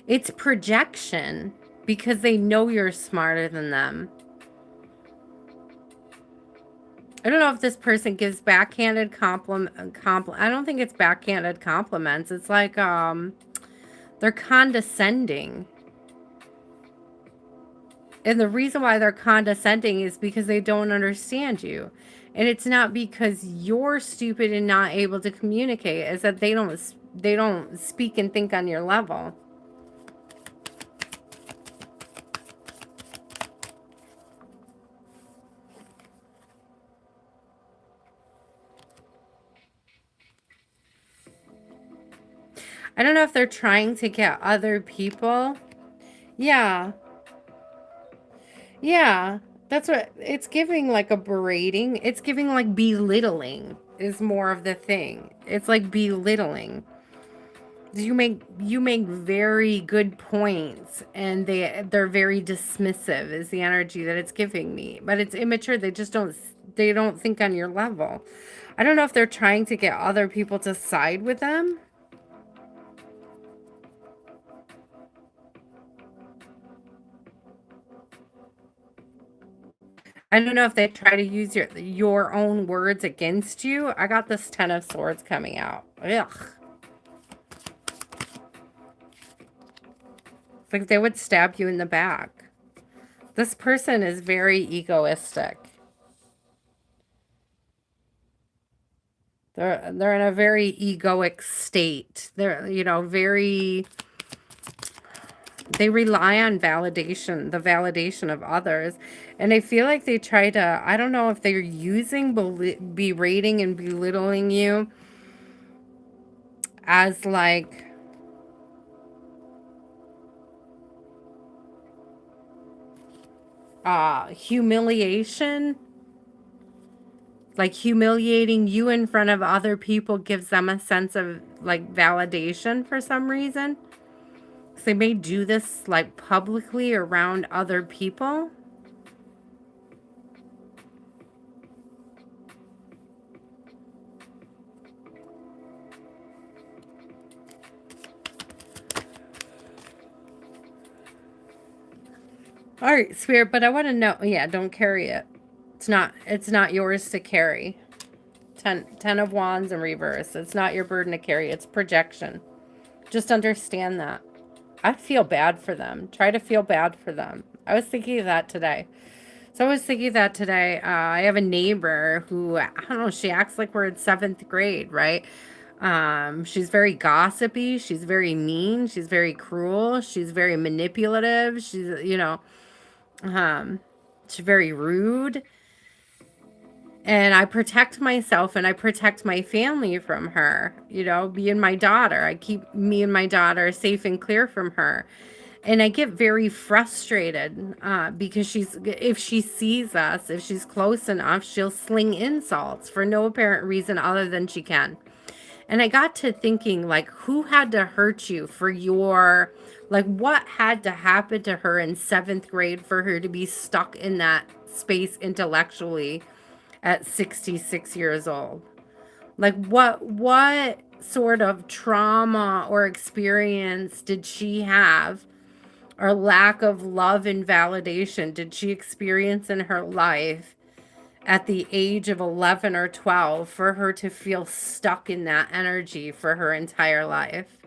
it's projection because they know you're smarter than them. I don't know if this person gives backhanded I don't think it's backhanded compliments. It's like they're condescending. And the reason why they're condescending is because they don't understand you. And it's not because you're stupid and not able to communicate. It's that they don't speak and think on your level. I don't know if they're trying to get other people. Yeah. Yeah. That's what it's giving, like a berating. It's giving like belittling is more of the thing. It's like belittling. You make very good points and they're very dismissive is the energy that it's giving me. But it's immature. They don't think on your level. I don't know if they're trying to get other people to side with them. I don't know if they try to use your own words against you. I got this 10 of Swords coming out. Ugh. It's like they would stab you in the back. This person is very egoistic. They're in a very egoic state. They're, very they rely on validation, the validation of others. And I feel like they try to, I don't know if they're using berating and belittling you as like humiliation. Like humiliating you in front of other people gives them a sense of like validation for some reason. So they may do this like publicly around other people. All right, Spirit, but I want to know, yeah, don't carry it. It's not yours to carry. 10 of Wands in reverse. It's not your burden to carry. It's projection. Just understand that. I feel bad for them. Try to feel bad for them. I was thinking of that today. I have a neighbor who, I don't know, she acts like we're in 7th grade, right? She's very gossipy. She's very mean. She's very cruel. She's very manipulative. She's very rude. And I protect myself and I protect my family from her, me and my daughter. I keep me and my daughter safe and clear from her. And I get very frustrated because if she sees us, if she's close enough, she'll sling insults for no apparent reason other than she can. And I got to thinking, like, who had to hurt you what had to happen to her in 7th grade for her to be stuck in that space intellectually at 66 years old? Like, what sort of trauma or experience did she have or lack of love and validation did she experience in her life at the age of 11 or 12 for her to feel stuck in that energy for her entire life?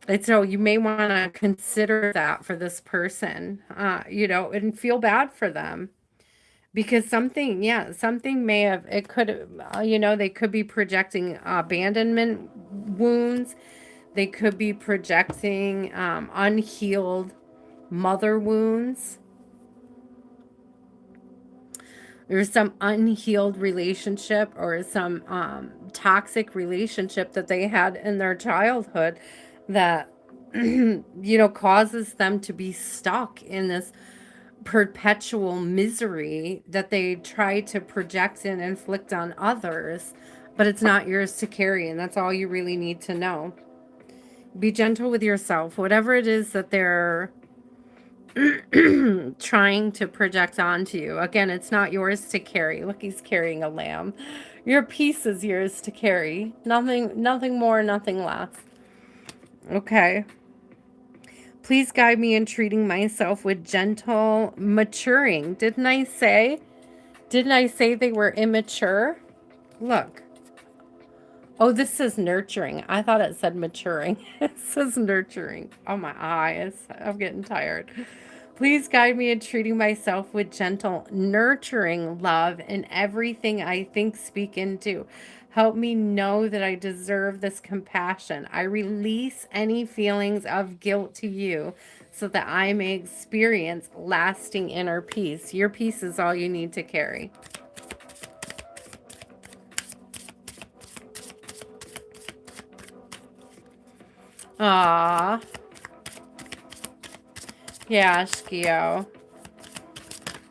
And so you may want to consider that for this person, and feel bad for them because something, yeah, something may have, it could, they could be projecting abandonment wounds. They could be projecting unhealed mother wounds. There's some unhealed relationship or some toxic relationship that they had in their childhood that, causes them to be stuck in this perpetual misery that they try to project and inflict on others, but it's not yours to carry. And that's all you really need to know. Be gentle with yourself. Whatever it is that they're trying to project onto you. Again, it's not yours to carry. Look, he's carrying a lamb. Your peace is yours to carry. Nothing more, nothing less. Okay. Please guide me in treating myself with gentle maturing. Didn't I say they were immature? Look. Oh, this says nurturing. I thought it said maturing. It says nurturing. Oh, my eyes. I'm getting tired. Please guide me in treating myself with gentle, nurturing love in everything I think, speak, and do. Help me know that I deserve this compassion. I release any feelings of guilt to you so that I may experience lasting inner peace. Your peace is all you need to carry. Ah, yeah, Shkio.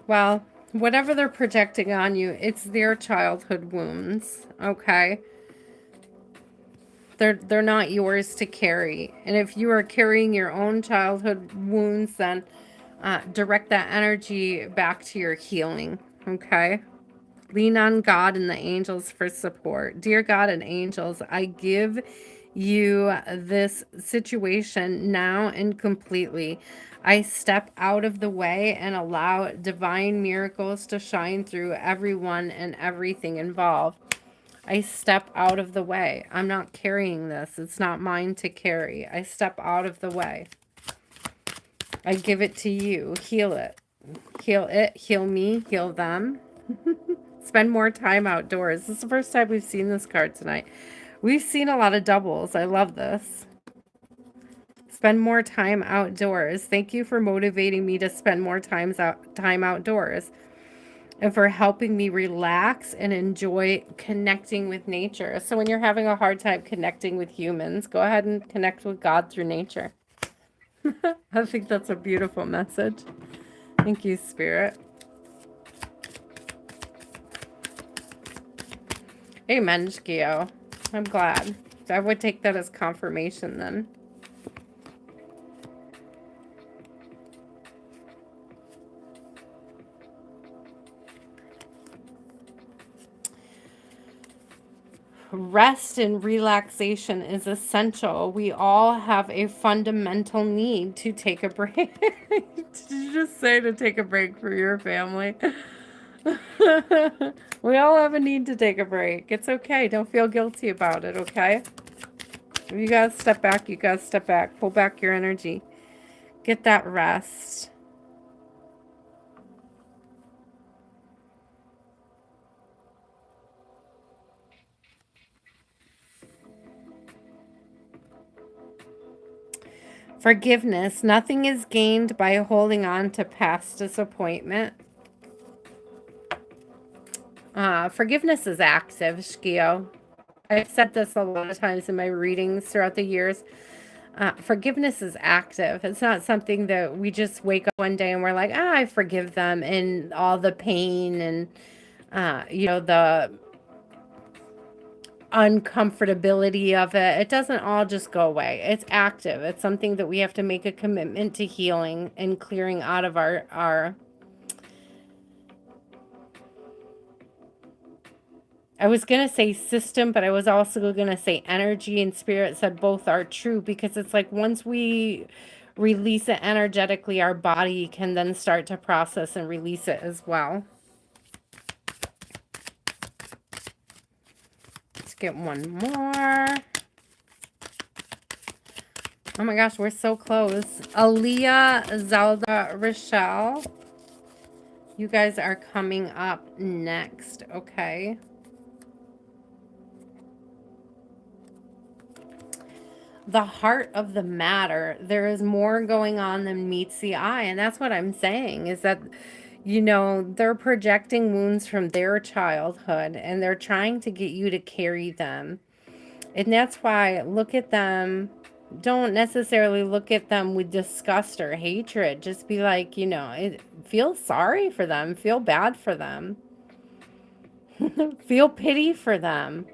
Well, whatever they're projecting on you, it's their childhood wounds, okay? They're not yours to carry. And if you are carrying your own childhood wounds, then direct that energy back to your healing, okay? Lean on God and the angels for support. Dear God and angels, I give you this situation now and completely. I step out of the way and allow divine miracles to shine through everyone and everything involved. I step out of the way. I'm not carrying this. It's not mine to carry. I step out of the way. I give it to you. Heal it. Heal it. Heal me. Heal them. Spend more time outdoors. This is the first time we've seen this card tonight. We've seen a lot of doubles. I love this. Spend more time outdoors. Thank you for motivating me to spend more time outdoors and for helping me relax and enjoy connecting with nature. So when you're having a hard time connecting with humans, go ahead and connect with God through nature. I think that's a beautiful message. Thank you, Spirit. Amen, Shkio. I'm glad. I would take that as confirmation then. Rest and relaxation is essential. We all have a fundamental need to take a break. Did you just say to take a break for your family? We all have a need to take a break. It's okay. Don't feel guilty about it, okay? If you gotta step back, you gotta step back. Pull back your energy. Get that rest. Forgiveness. Nothing is gained by holding on to past disappointment. Forgiveness is active, Shkio. I've said this a lot of times in my readings throughout the years. Forgiveness is active. It's not something that we just wake up one day and we're like, I forgive them, and all the pain and, the uncomfortability of it. It doesn't all just go away. It's active. It's something that we have to make a commitment to healing and clearing out of our I was going to say system, but I was also going to say energy, and spirit said both are true, because it's like once we release it energetically, our body can then start to process and release it as well. Let's get one more. Oh my gosh, we're so close. Aaliyah, Zelda, Rochelle. You guys are coming up next, okay? The heart of the matter. There is more going on than meets the eye. And that's what I'm saying is that, you know, they're projecting wounds from their childhood and they're trying to get you to carry them. And that's why look at them. Don't necessarily look at them with disgust or hatred. Just be like, you know, feel sorry for them. Feel bad for them. Feel pity for them.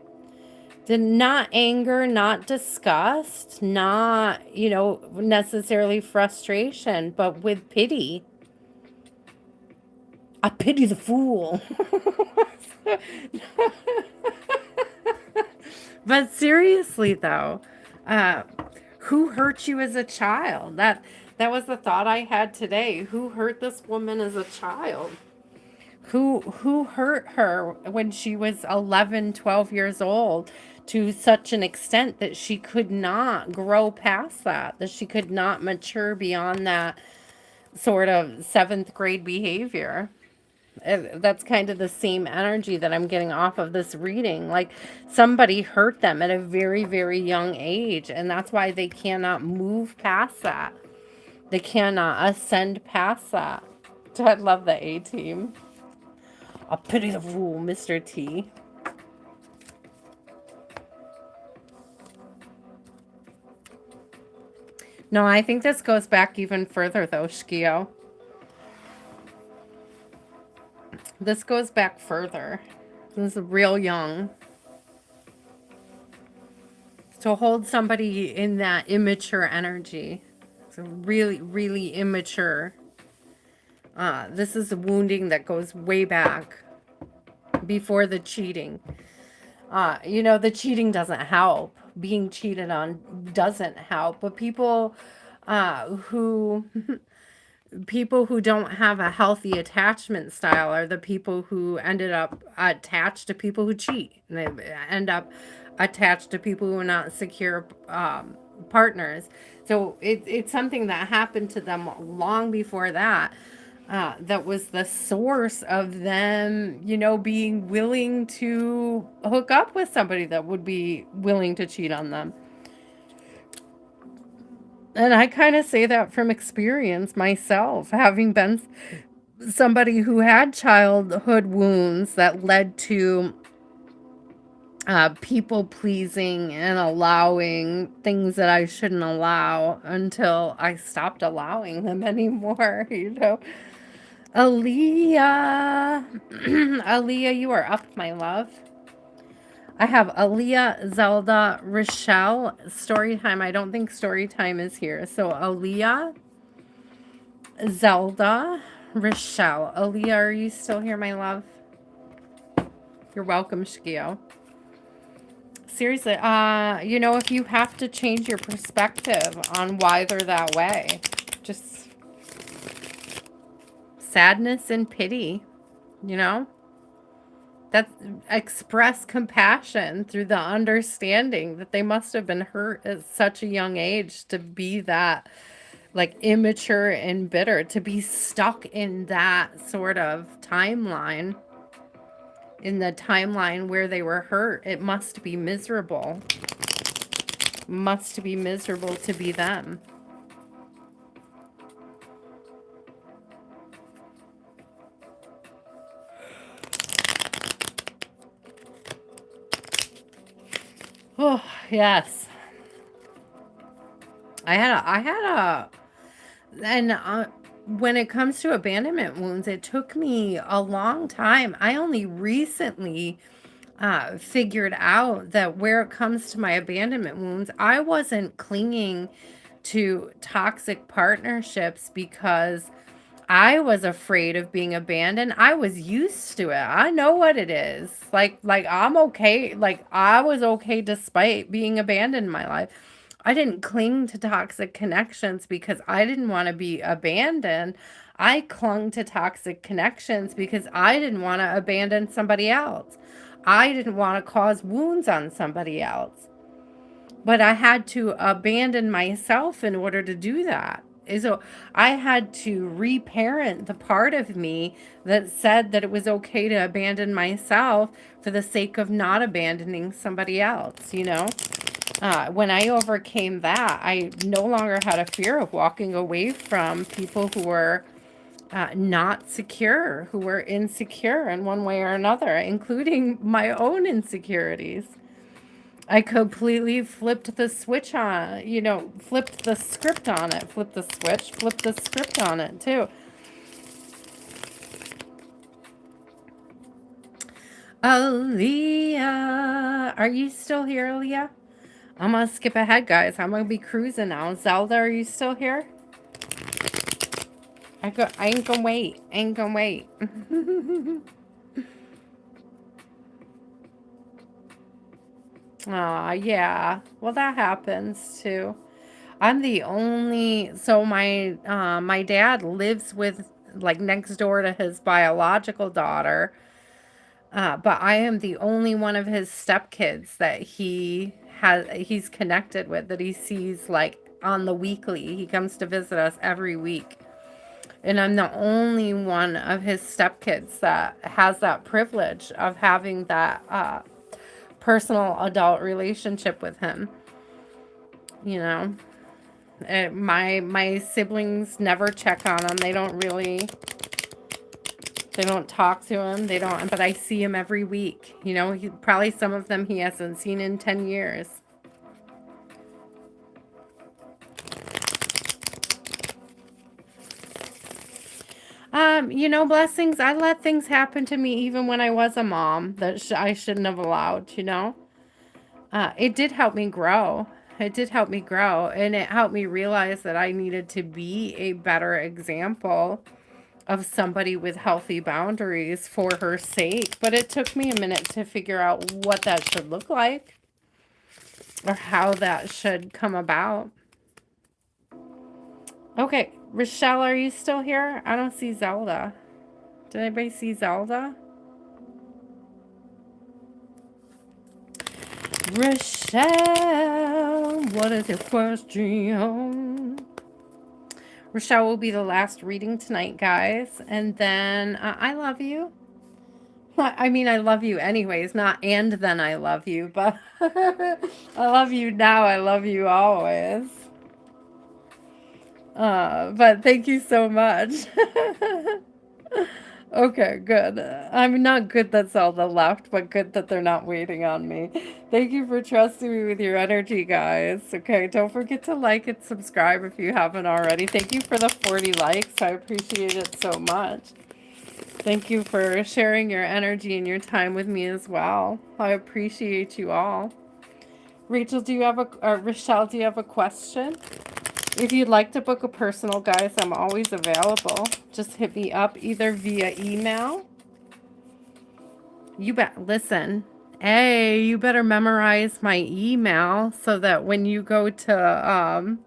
Not anger, not disgust, not, you know, necessarily frustration, but with pity. I pity the fool. But seriously though, who hurt you as a child? That was the thought I had today. Who hurt this woman as a child? Who hurt her when she was 11, 12 years old to such an extent that she could not grow past that she could not mature beyond that sort of seventh grade behavior? That's kind of the same energy that I'm getting off of this reading. Like somebody hurt them at a very, very young age, and that's why they cannot move past that. They cannot ascend past that. I love the A team. I pity the fool, Mr. T. No, I think this goes back even further, though, Shkio. This goes back further. This is real young. To hold somebody in that immature energy. It's really, really immature. This is a wounding that goes way back before the cheating. You know, the cheating doesn't help. Being cheated on doesn't help. But people who don't have a healthy attachment style are the people who ended up attached to people who cheat. And they end up attached to people who are not secure partners. So it's something that happened to them long before that. That was the source of them, you know, being willing to hook up with somebody that would be willing to cheat on them. And I kind of say that from experience myself, having been somebody who had childhood wounds that led to people pleasing and allowing things that I shouldn't allow until I stopped allowing them anymore, you know. Aaliyah, Aaliyah, you are up, my love. I have Aaliyah, Zelda, Rochelle, Storytime. I don't think Storytime is here. So Aaliyah, Zelda, Rochelle. Aaliyah, are you still here, my love? You're welcome, Shkio. Seriously, you know, if you have to change your perspective on why they're that way, just sadness and pity, you know? That's express compassion through the understanding that they must have been hurt at such a young age to be that like immature and bitter, to be stuck in that sort of timeline, in the timeline where they were hurt. It must be miserable. Must be miserable to be them. Oh, yes. And when it comes to abandonment wounds, it took me a long time. I only recently figured out that where it comes to my abandonment wounds, I wasn't clinging to toxic partnerships because I was afraid of being abandoned. I was used to it. I know what it is. Like I'm okay. Like I was okay despite being abandoned in my life. I didn't cling to toxic connections because I didn't want to be abandoned. I clung to toxic connections because I didn't want to abandon somebody else. I didn't want to cause wounds on somebody else. But I had to abandon myself in order to do that. So I had to reparent the part of me that said that it was okay to abandon myself for the sake of not abandoning somebody else, you know? When I overcame that, I no longer had a fear of walking away from people who were not secure, who were insecure in one way or another, including my own insecurities. I completely flipped the switch on, flipped the script on it, flipped the switch, flipped the script on it too. Aaliyah, are you still here, Aaliyah? I'm gonna skip ahead, guys. I'm gonna be cruising now. Zelda, are you still here? I ain't gonna wait. Ain't gonna wait. Aw, yeah. Well, that happens too. I'm the only, so my dad lives with, like, next door to his biological daughter. But I am the only one of his stepkids that he's connected with, that he sees, like, on the weekly. He comes to visit us every week. And I'm the only one of his stepkids that has that privilege of having that personal adult relationship with him. You know, my siblings never check on him. They don't talk to him. They don't, but I see him every week. You know, probably some of them he hasn't seen in 10 years. Blessings. I let things happen to me even when I was a mom that I shouldn't have allowed, you know? It did help me grow. It did help me grow, and it helped me realize that I needed to be a better example of somebody with healthy boundaries for her sake. But it took me a minute to figure out what that should look like or how that should come about. Okay, Rochelle, are you still here? I don't see Zelda. Did anybody see Zelda? Rochelle, what is your question? Rochelle will be the last reading tonight, guys. And then I love you. I mean, I love you anyways, not and then I love you, but I love you now. I love you always. But thank you so much. Okay, good. I'm not good that Zelda left, but good that they're not waiting on me. Thank you for trusting me with your energy, guys. Okay, don't forget to like and subscribe if you haven't already. Thank you for the 40 likes. I appreciate it so much. Thank you for sharing your energy and your time with me as well. I appreciate you all. Rachel, Rochelle, do you have a question? If you'd like to book a personal, guys, I'm always available. Just hit me up either via email. Listen. Hey, you better memorize my email so that when you go to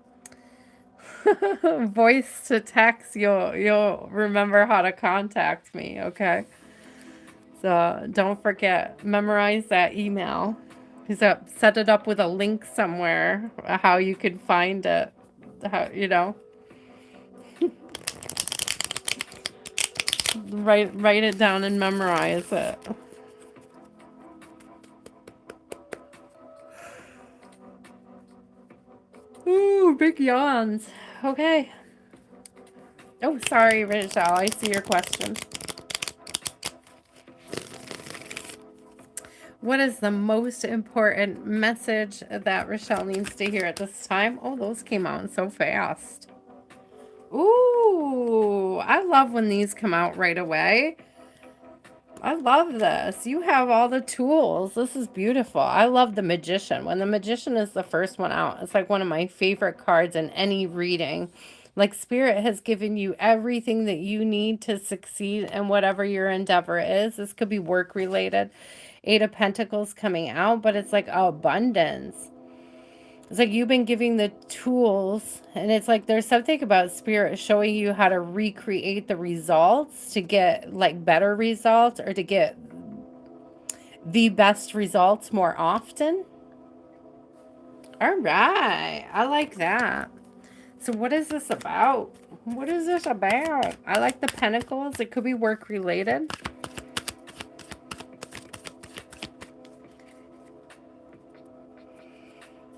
voice to text, you'll remember how to contact me, okay? So don't forget, memorize that email. Set it up with a link somewhere, how you can find it. How. Write it down and memorize it. Ooh, big yawns. Okay. Oh, sorry, Rachel. I see your question. What is the most important message that Rochelle needs to hear at this time? Oh, those came out so fast. Ooh, I love when these come out right away. I love this. You have all the tools. This is beautiful. I love the Magician. When the Magician is the first one out, it's like one of my favorite cards in any reading. Like, Spirit has given you everything that you need to succeed in whatever your endeavor is. This could be work related. Eight of Pentacles coming out, but it's like abundance. It's like you've been giving the tools, and it's like there's something about spirit showing you how to recreate the results to get like better results or to get the best results more often. All right. I like that. So what is this about? What is this about? I like the pentacles. It could be work related.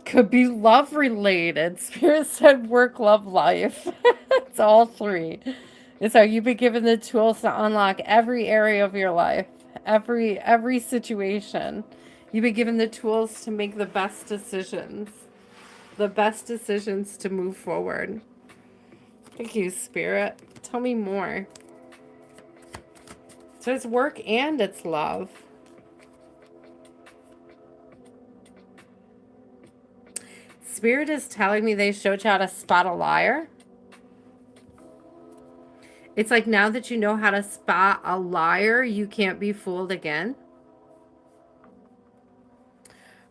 Could be love related. Spirit said work, love, life. It's all three. It's how you've been given the tools to unlock every area of your life, every situation. You've been given the tools to make the best decisions. The best decisions to move forward. Thank you, Spirit. Tell me more. So it's work and it's love. Spirit is telling me they showed you how to spot a liar. It's like now that you know how to spot a liar, you can't be fooled again.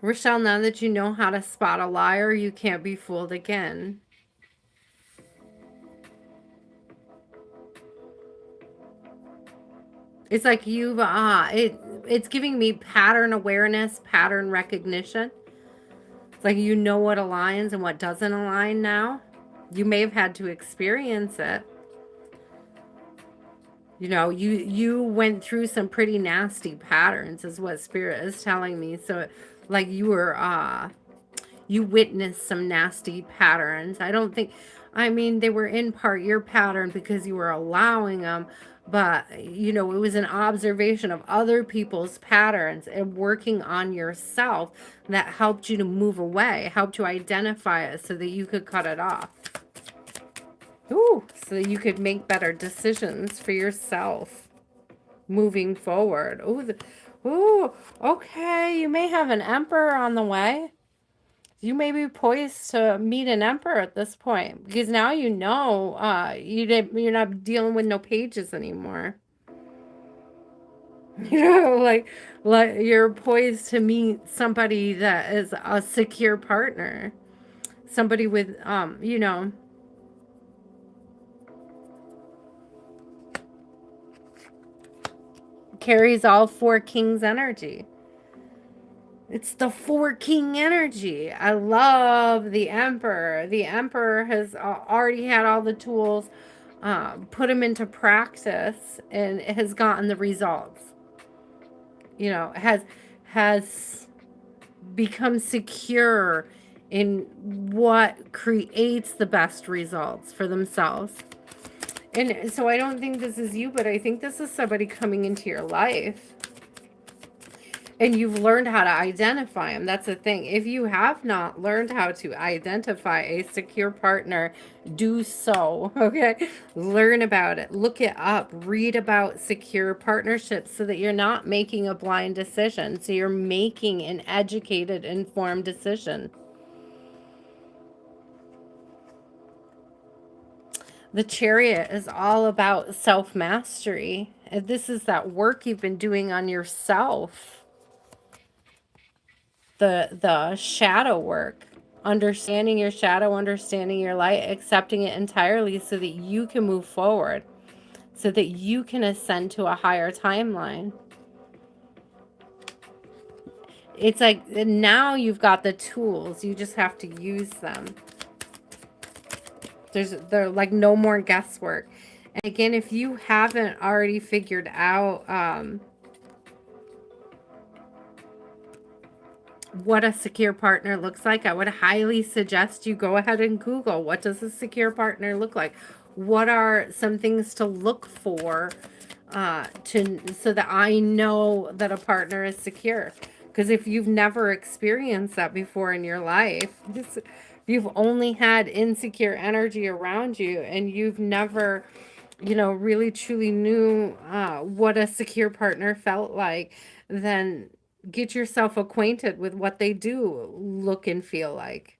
Rochelle, now that you know how to spot a liar, you can't be fooled again. It's like you've, it's giving me pattern awareness, pattern recognition. It's like you know what aligns and what doesn't align now. You may have had to experience it. You know, you went through some pretty nasty patterns is what Spirit is telling me. So like you were you witnessed some nasty patterns. I don't think, I mean, they were in part your pattern because you were allowing them, but you know, it was an observation of other people's patterns and working on yourself that helped you to move away, helped you identify it so that you could cut it off. Ooh, so that you could make better decisions for yourself moving forward. Ooh, okay, you may have an emperor on the way. You may be poised to meet an emperor at this point because now you know you're not dealing with no pages anymore. You know, like you're poised to meet somebody that is a secure partner, somebody with you know, carries all four kings energy. It's the four king energy. I love the emperor. The emperor has already had all the tools, put them into practice, and has gotten the results. You know, has become secure in what creates the best results for themselves. And so I don't think this is you, but I think this is somebody coming into your life. And you've learned how to identify them. That's the thing. If you have not learned how to identify a secure partner, do so. Okay. Learn about it. Look it up. Read about secure partnerships so that you're not making a blind decision. So you're making an educated, informed decision. The Chariot is all about self-mastery. And this is that work you've been doing on yourself. The shadow work, understanding your shadow, understanding your light, accepting it entirely so that you can move forward, so that you can ascend to a higher timeline. It's like now you've got the tools, you just have to use them. There's like no more guesswork. And again, if you haven't already figured out what a secure partner looks like, I would highly suggest you go ahead and Google, what does a secure partner look like? What are some things to look for so that I know that a partner is secure? Because if you've never experienced that before in your life, you've only had insecure energy around you and you've never, you know, really truly knew what a secure partner felt like, then get yourself acquainted with what they do look and feel like.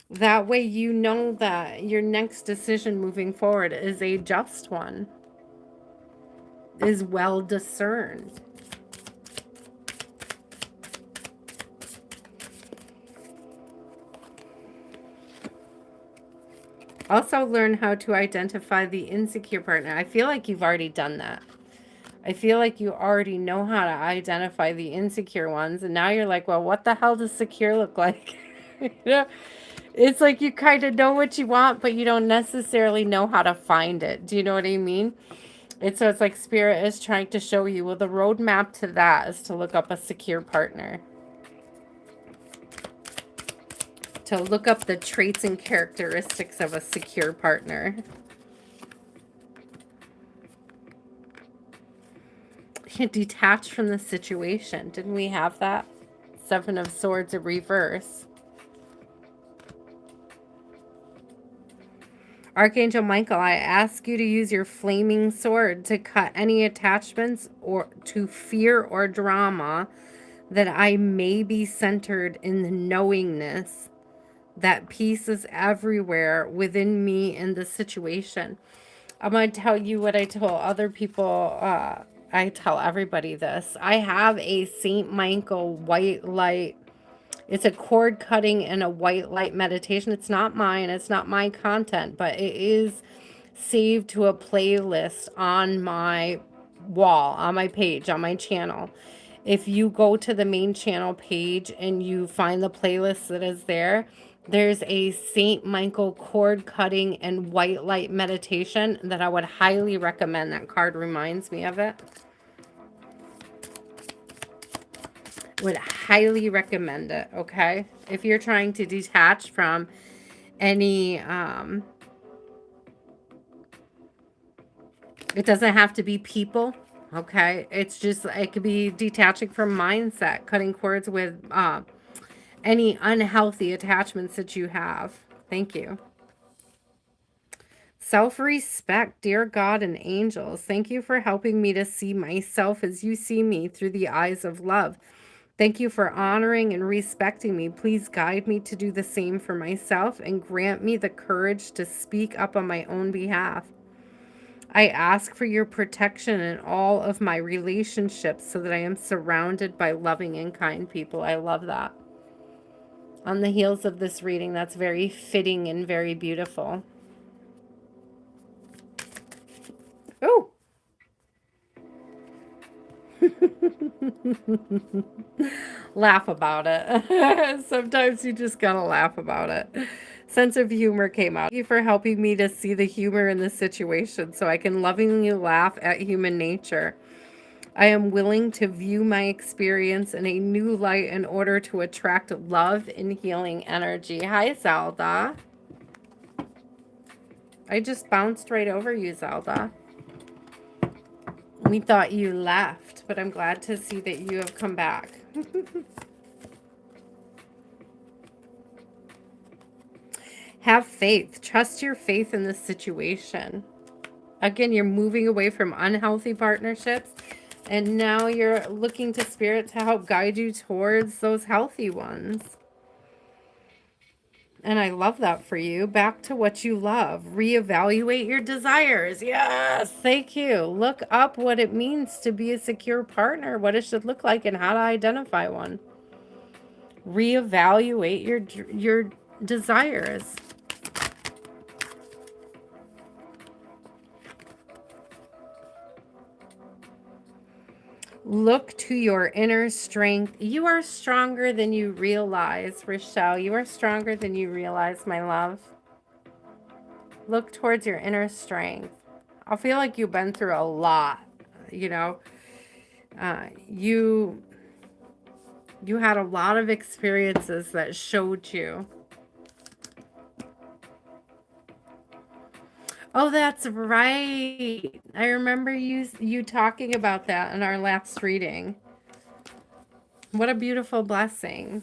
That way you know that your next decision moving forward is a just one, is well discerned. Also, learn how to identify the insecure partner. I feel like you've already done that. I feel like you already know how to identify the insecure ones. And now you're like, well, what the hell does secure look like? You know, it's like you kind of know what you want, but you don't necessarily know how to find it. Do you know what I mean? So it's like Spirit is trying to show you, well, the roadmap to that is to look up a secure partner. To look up the traits and characteristics of a secure partner. Detach from the situation. Didn't we have that? Seven of Swords in reverse. Archangel Michael, I ask you to use your flaming sword to cut any attachments or to fear or drama, that I may be centered in the knowingness that peace is everywhere within me and the situation. I'm going to tell you what I tell other people. I tell everybody this. I have a Saint Michael white light. It's a cord cutting and a white light meditation. It's not mine. It's not my content, but it is saved to a playlist on my wall, on my page, on my channel. If you go to the main channel page and you find the playlist that is there, there's a Saint Michael cord cutting and white light meditation that I would highly recommend. That card reminds me of it. Would highly recommend it, okay? If you're trying to detach from any, it doesn't have to be people, okay? It's just, it could be detaching from mindset, cutting cords with any unhealthy attachments that you have. Thank you. Self-respect, dear God and angels, thank you for helping me to see myself as you see me through the eyes of love. Thank you for honoring and respecting me. Please guide me to do the same for myself and grant me the courage to speak up on my own behalf. I ask for your protection in all of my relationships so that I am surrounded by loving and kind people. I love that. On the heels of this reading, that's very fitting and very beautiful. Oh! Laugh about it. Sometimes you just gotta laugh about it. Sense of humor came out. Thank you for helping me to see the humor in the situation so I can lovingly laugh at human nature. I am willing to view my experience in a new light in order to attract love and healing energy. Hi, Zelda. I just bounced right over you, Zelda. We thought you left, but I'm glad to see that you have come back. Have faith. Trust your faith in this situation. Again, you're moving away from unhealthy partnerships, and now you're looking to Spirit to help guide you towards those healthy ones. And I love that for you. Back to what you love. Reevaluate your desires. Yes, thank you. Look up what it means to be a secure partner, what it should look like, and how to identify one. Reevaluate your desires. Look to your inner strength. You are stronger than you realize, Rochelle. You are stronger than you realize, my love. Look towards your inner strength. I feel like you've been through a lot, you know. You had a lot of experiences that showed you. Oh, that's right. I remember you talking about that in our last reading. What a beautiful blessing.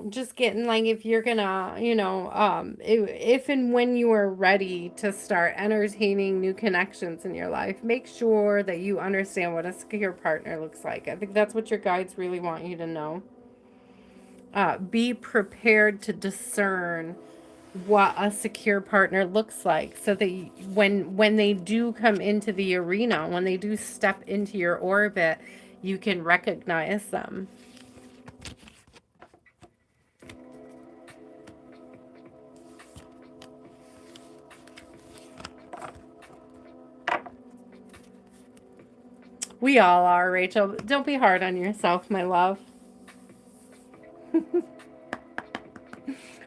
Just getting, like, if you're gonna, you know, if and when you are ready to start entertaining new connections in your life, make sure that you understand what a secure partner looks like. I think that's what your guides really want you to know. Be prepared to discern what a secure partner looks like, so that when they do come into the arena, when they do step into your orbit, you can recognize them. We all are, Rachel. Don't be hard on yourself, my love.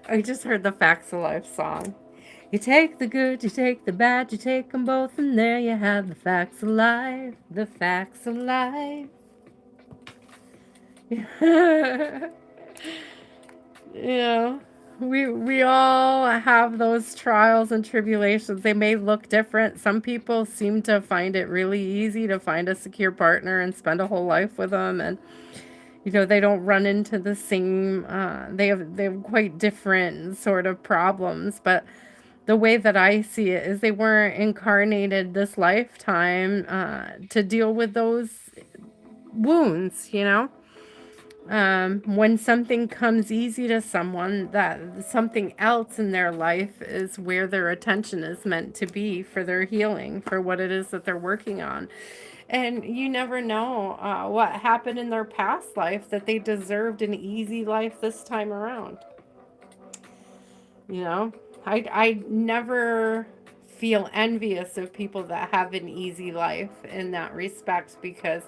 I just heard the Facts of Life song. You take the good, you take the bad, you take them both, and there you have the facts of life. The facts of life. Yeah. We all have those trials and tribulations. They may look different. Some people seem to find it really easy to find a secure partner and spend a whole life with them, and they don't run into the same they have quite different sort of problems. But the way that I see it is they weren't incarnated this lifetime to deal with those wounds. When something comes easy to someone, that something else in their life is where their attention is meant to be for their healing, for what it is that they're working on. And you never know what happened in their past life that they deserved an easy life this time around. You know, I never feel envious of people that have an easy life in that respect, because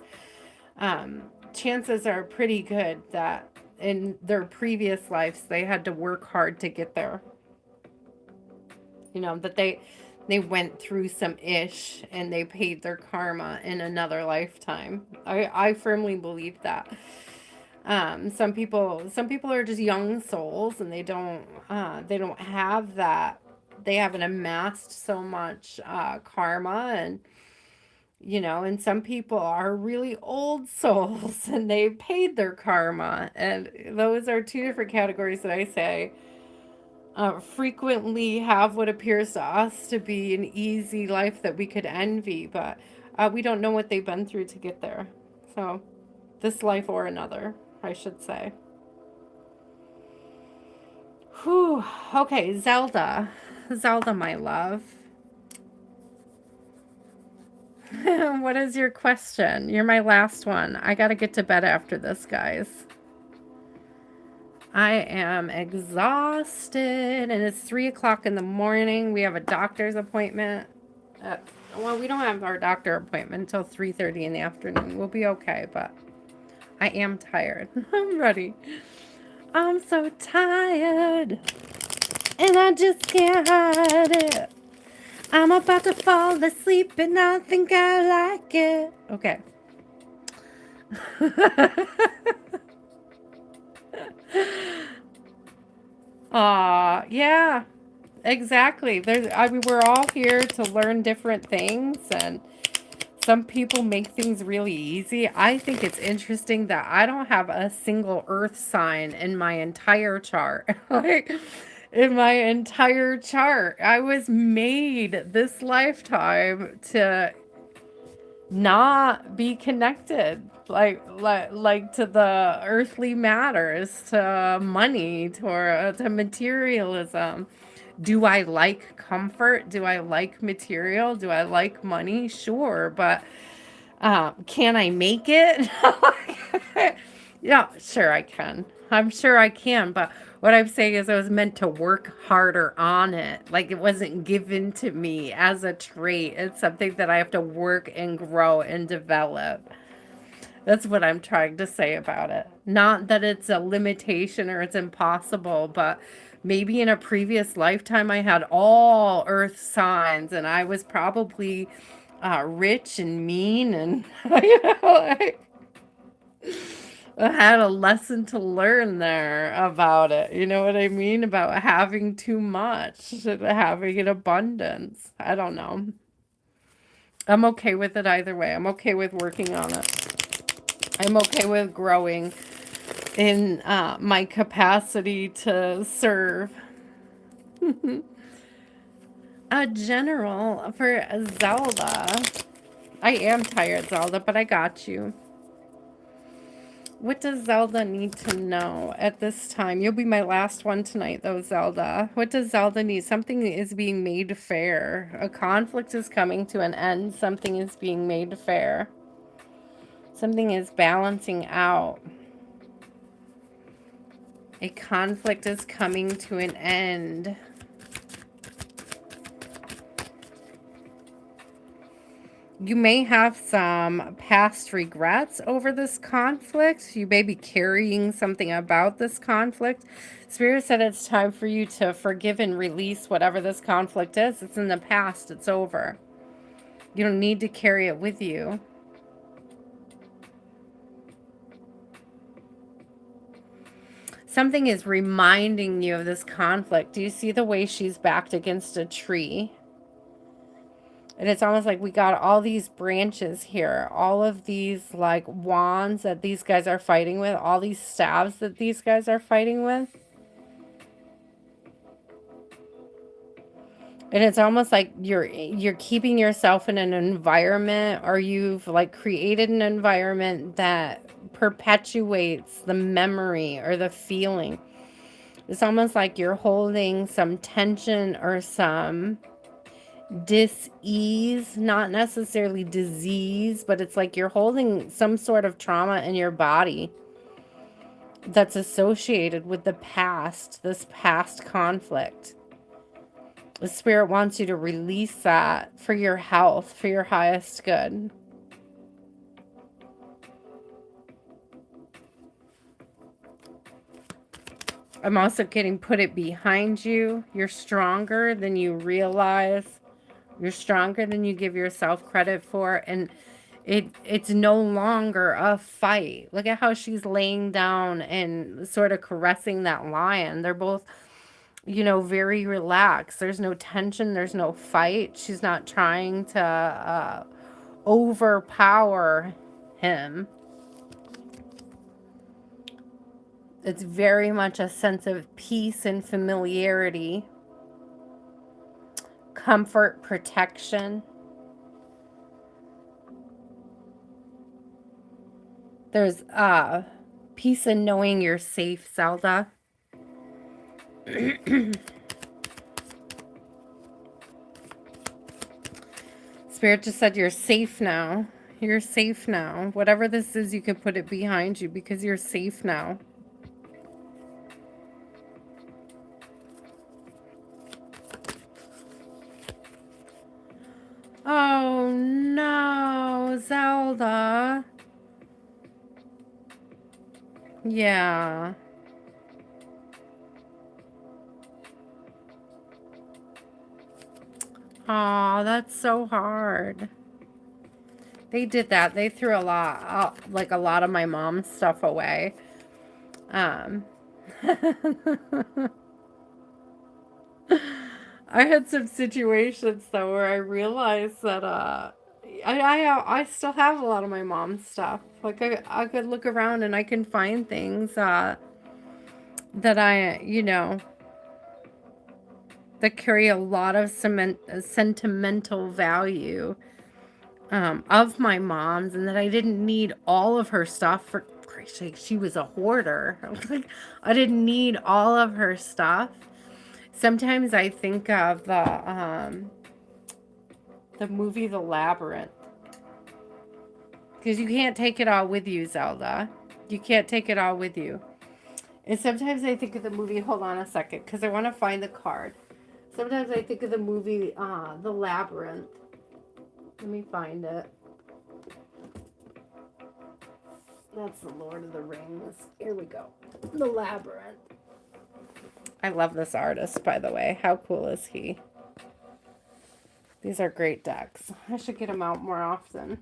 um, chances are pretty good that in their previous lives they had to work hard to get there. That they went through some ish and they paid their karma in another lifetime. I firmly believe that. Some people are just young souls, and they don't have that. They haven't amassed so much karma, and some people are really old souls and they paid their karma. And those are two different categories that I say frequently have what appears to us to be an easy life that we could envy, but we don't know what they've been through to get there. So, this life or another, I should say. Whew. Okay, Zelda. Zelda, my love. What is your question? You're my last one. I gotta get to bed after this, guys. I am exhausted, and it's 3 o'clock in the morning. We have a doctor's appointment. Well, we don't have our doctor appointment until 3:30 in the afternoon. We'll be okay, but I am tired. I'm ready. I'm so tired, and I just can't hide it. I'm about to fall asleep, and I think I like it. Okay. Yeah, exactly. We're all here to learn different things, and some people make things really easy. I think it's interesting that I don't have a single earth sign in my entire chart. Like, in my entire chart, I was made this lifetime to not be connected, like to the earthly matters, to money, to materialism. Do I like comfort? Do I like material? Do I like money? Sure, but can I make it? Yeah, sure I can. I'm sure I can, but what I'm saying is I was meant to work harder on it. Like, it wasn't given to me as a trait. It's something that I have to work and grow and develop. That's what I'm trying to say about it. Not that it's a limitation or it's impossible, but maybe in a previous lifetime I had all earth signs and I was probably rich and mean, and I had a lesson to learn there about it. You know what I mean? About having too much and having an abundance. I don't know. I'm okay with it either way. I'm okay with working on it. I'm okay with growing in my capacity to serve. A general for Zelda. I am tired, Zelda, but I got you. What does Zelda need to know at this time? You'll be my last one tonight, though, Zelda. What does Zelda need? Something is being made fair. A conflict is coming to an end. Something is being made fair. Something is balancing out. A conflict is coming to an end. You may have some past regrets over this conflict. You may be carrying something about this conflict. Spirit said it's time for you to forgive and release whatever this conflict is. It's in the past. It's over. You don't need to carry it with you. Something is reminding you of this conflict. Do you see the way she's backed against a tree? And it's almost like we got all these branches here, all of these like wands that these guys are fighting with, all these staves that these guys are fighting with. And it's almost like you're keeping yourself in an environment, or you've like created an environment that perpetuates the memory or the feeling. It's almost like you're holding some tension or some dis-ease, not necessarily disease, but it's like you're holding some sort of trauma in your body that's associated with the past, this past conflict. The spirit wants you to release that for your health, for your highest good. I'm also getting put it behind you. You're stronger than you realize. You're stronger than you give yourself credit for. And it's no longer a fight. Look at how she's laying down and sort of caressing that lion. They're both, very relaxed. There's no tension. There's no fight. She's not trying to overpower him. It's very much a sense of peace and familiarity, comfort, protection. There's peace in knowing you're safe, Zelda. Spirit just said you're safe now. You're safe now. Whatever this is, you can put it behind you because you're safe now. Oh no, Zelda. Yeah. Oh, that's so hard. They did that. They threw a lot, like a lot of my mom's stuff away. I had some situations though where I realized that I still have a lot of my mom's stuff. Like I could look around and I can find things that that carry a lot of sentimental value of my mom's, and that I didn't need all of her stuff. For Christ's sake, she was a hoarder. Like, I didn't need all of her stuff. Sometimes I think of the movie The Labyrinth, because you can't take it all with you, Zelda. You can't take it all with you. And sometimes I think of the movie, hold on a second, because I want to find the card. Sometimes I think of the movie The Labyrinth. Let me find it. That's the Lord of the Rings. Here we go. The Labyrinth. I love this artist, by the way. How cool is he? These are great decks. I should get them out more often.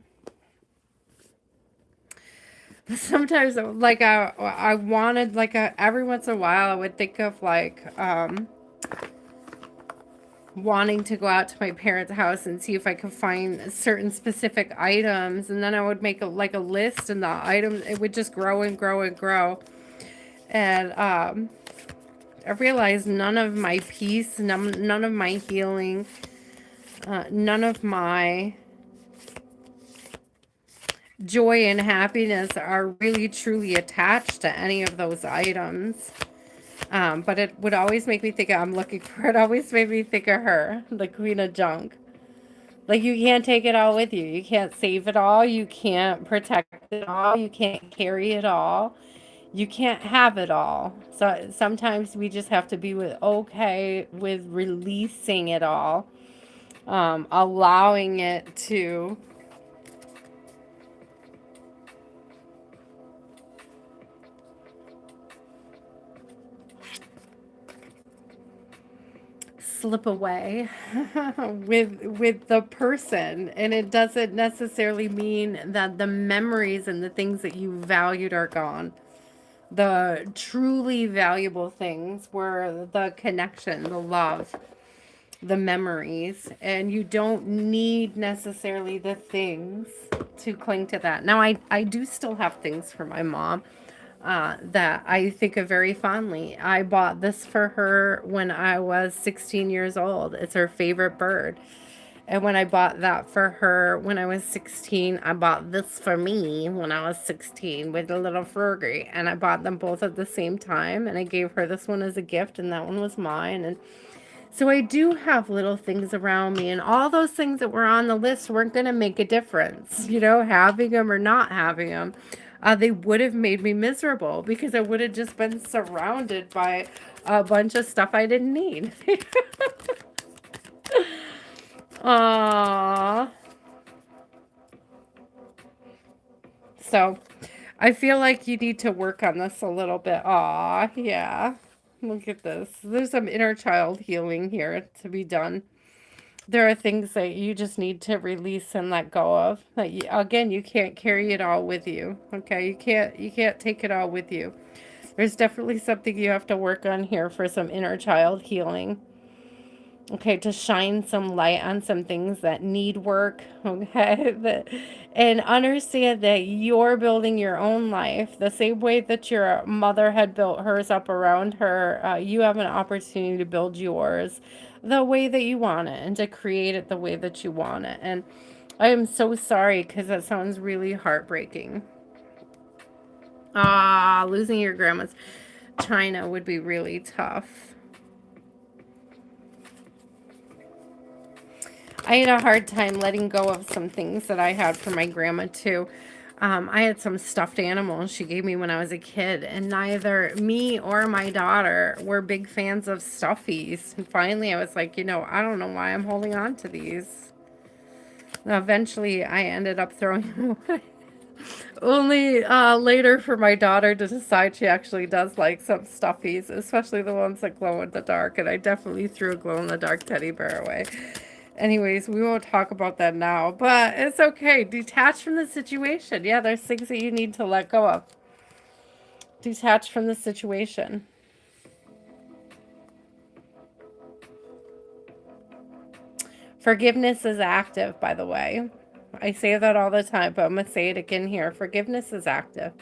But sometimes, like, I wanted, like, every once in a while, I would think of, like, wanting to go out to my parents' house and see if I could find certain specific items, and then I would make a list, and the items, it would just grow and grow and grow. And I realized none of my peace, none of my healing, none of my joy and happiness are really truly attached to any of those items. But it would always make me think I'm looking for it. Always made me think of her, the Queen of Junk. Like, you can't take it all with you. You can't save it all. You can't protect it all. You can't carry it all. You can't have it all. So sometimes we just have to be okay with releasing it all, allowing it to slip away with the person, and it doesn't necessarily mean that the memories and the things that you valued are gone. The truly valuable things were the connection, the love, the memories, and you don't need necessarily the things to cling to that. Now, I do still have things for my mom that I think of very fondly. I bought this for her when I was 16 years old. It's her favorite bird. And when I bought that for her when I was 16, I bought this for me when I was 16 with a little Fergie. And I bought them both at the same time. And I gave her this one as a gift, and that one was mine. And so I do have little things around me, and all those things that were on the list weren't going to make a difference, having them or not having them. They would have made me miserable because I would have just been surrounded by a bunch of stuff I didn't need. Aww. So I feel like you need to work on this a little bit. Aw, yeah. Look at this. There's some inner child healing here to be done. There are things that you just need to release and let go of. That you, again, you can't carry it all with you. Okay, you can't take it all with you. There's definitely something you have to work on here for some inner child healing. Okay, to shine some light on some things that need work, okay? And understand that you're building your own life the same way that your mother had built hers up around her. You have an opportunity to build yours the way that you want it and to create it the way that you want it. And I am so sorry because that sounds really heartbreaking. Losing your grandma's china would be really tough. I had a hard time letting go of some things that I had for my grandma too. I had some stuffed animals she gave me when I was a kid, and neither me or my daughter were big fans of stuffies. And finally I was like, I don't know why I'm holding on to these. Eventually I ended up throwing them away. Only later for my daughter to decide she actually does like some stuffies, especially the ones that glow in the dark, and I definitely threw a glow in the dark teddy bear away. Anyways, we won't talk about that now, but it's okay. Detach from the situation. Yeah, there's things that you need to let go of. Detach from the situation. Forgiveness is active, by the way. I say that all the time, but I'm going to say it again here. Forgiveness is active.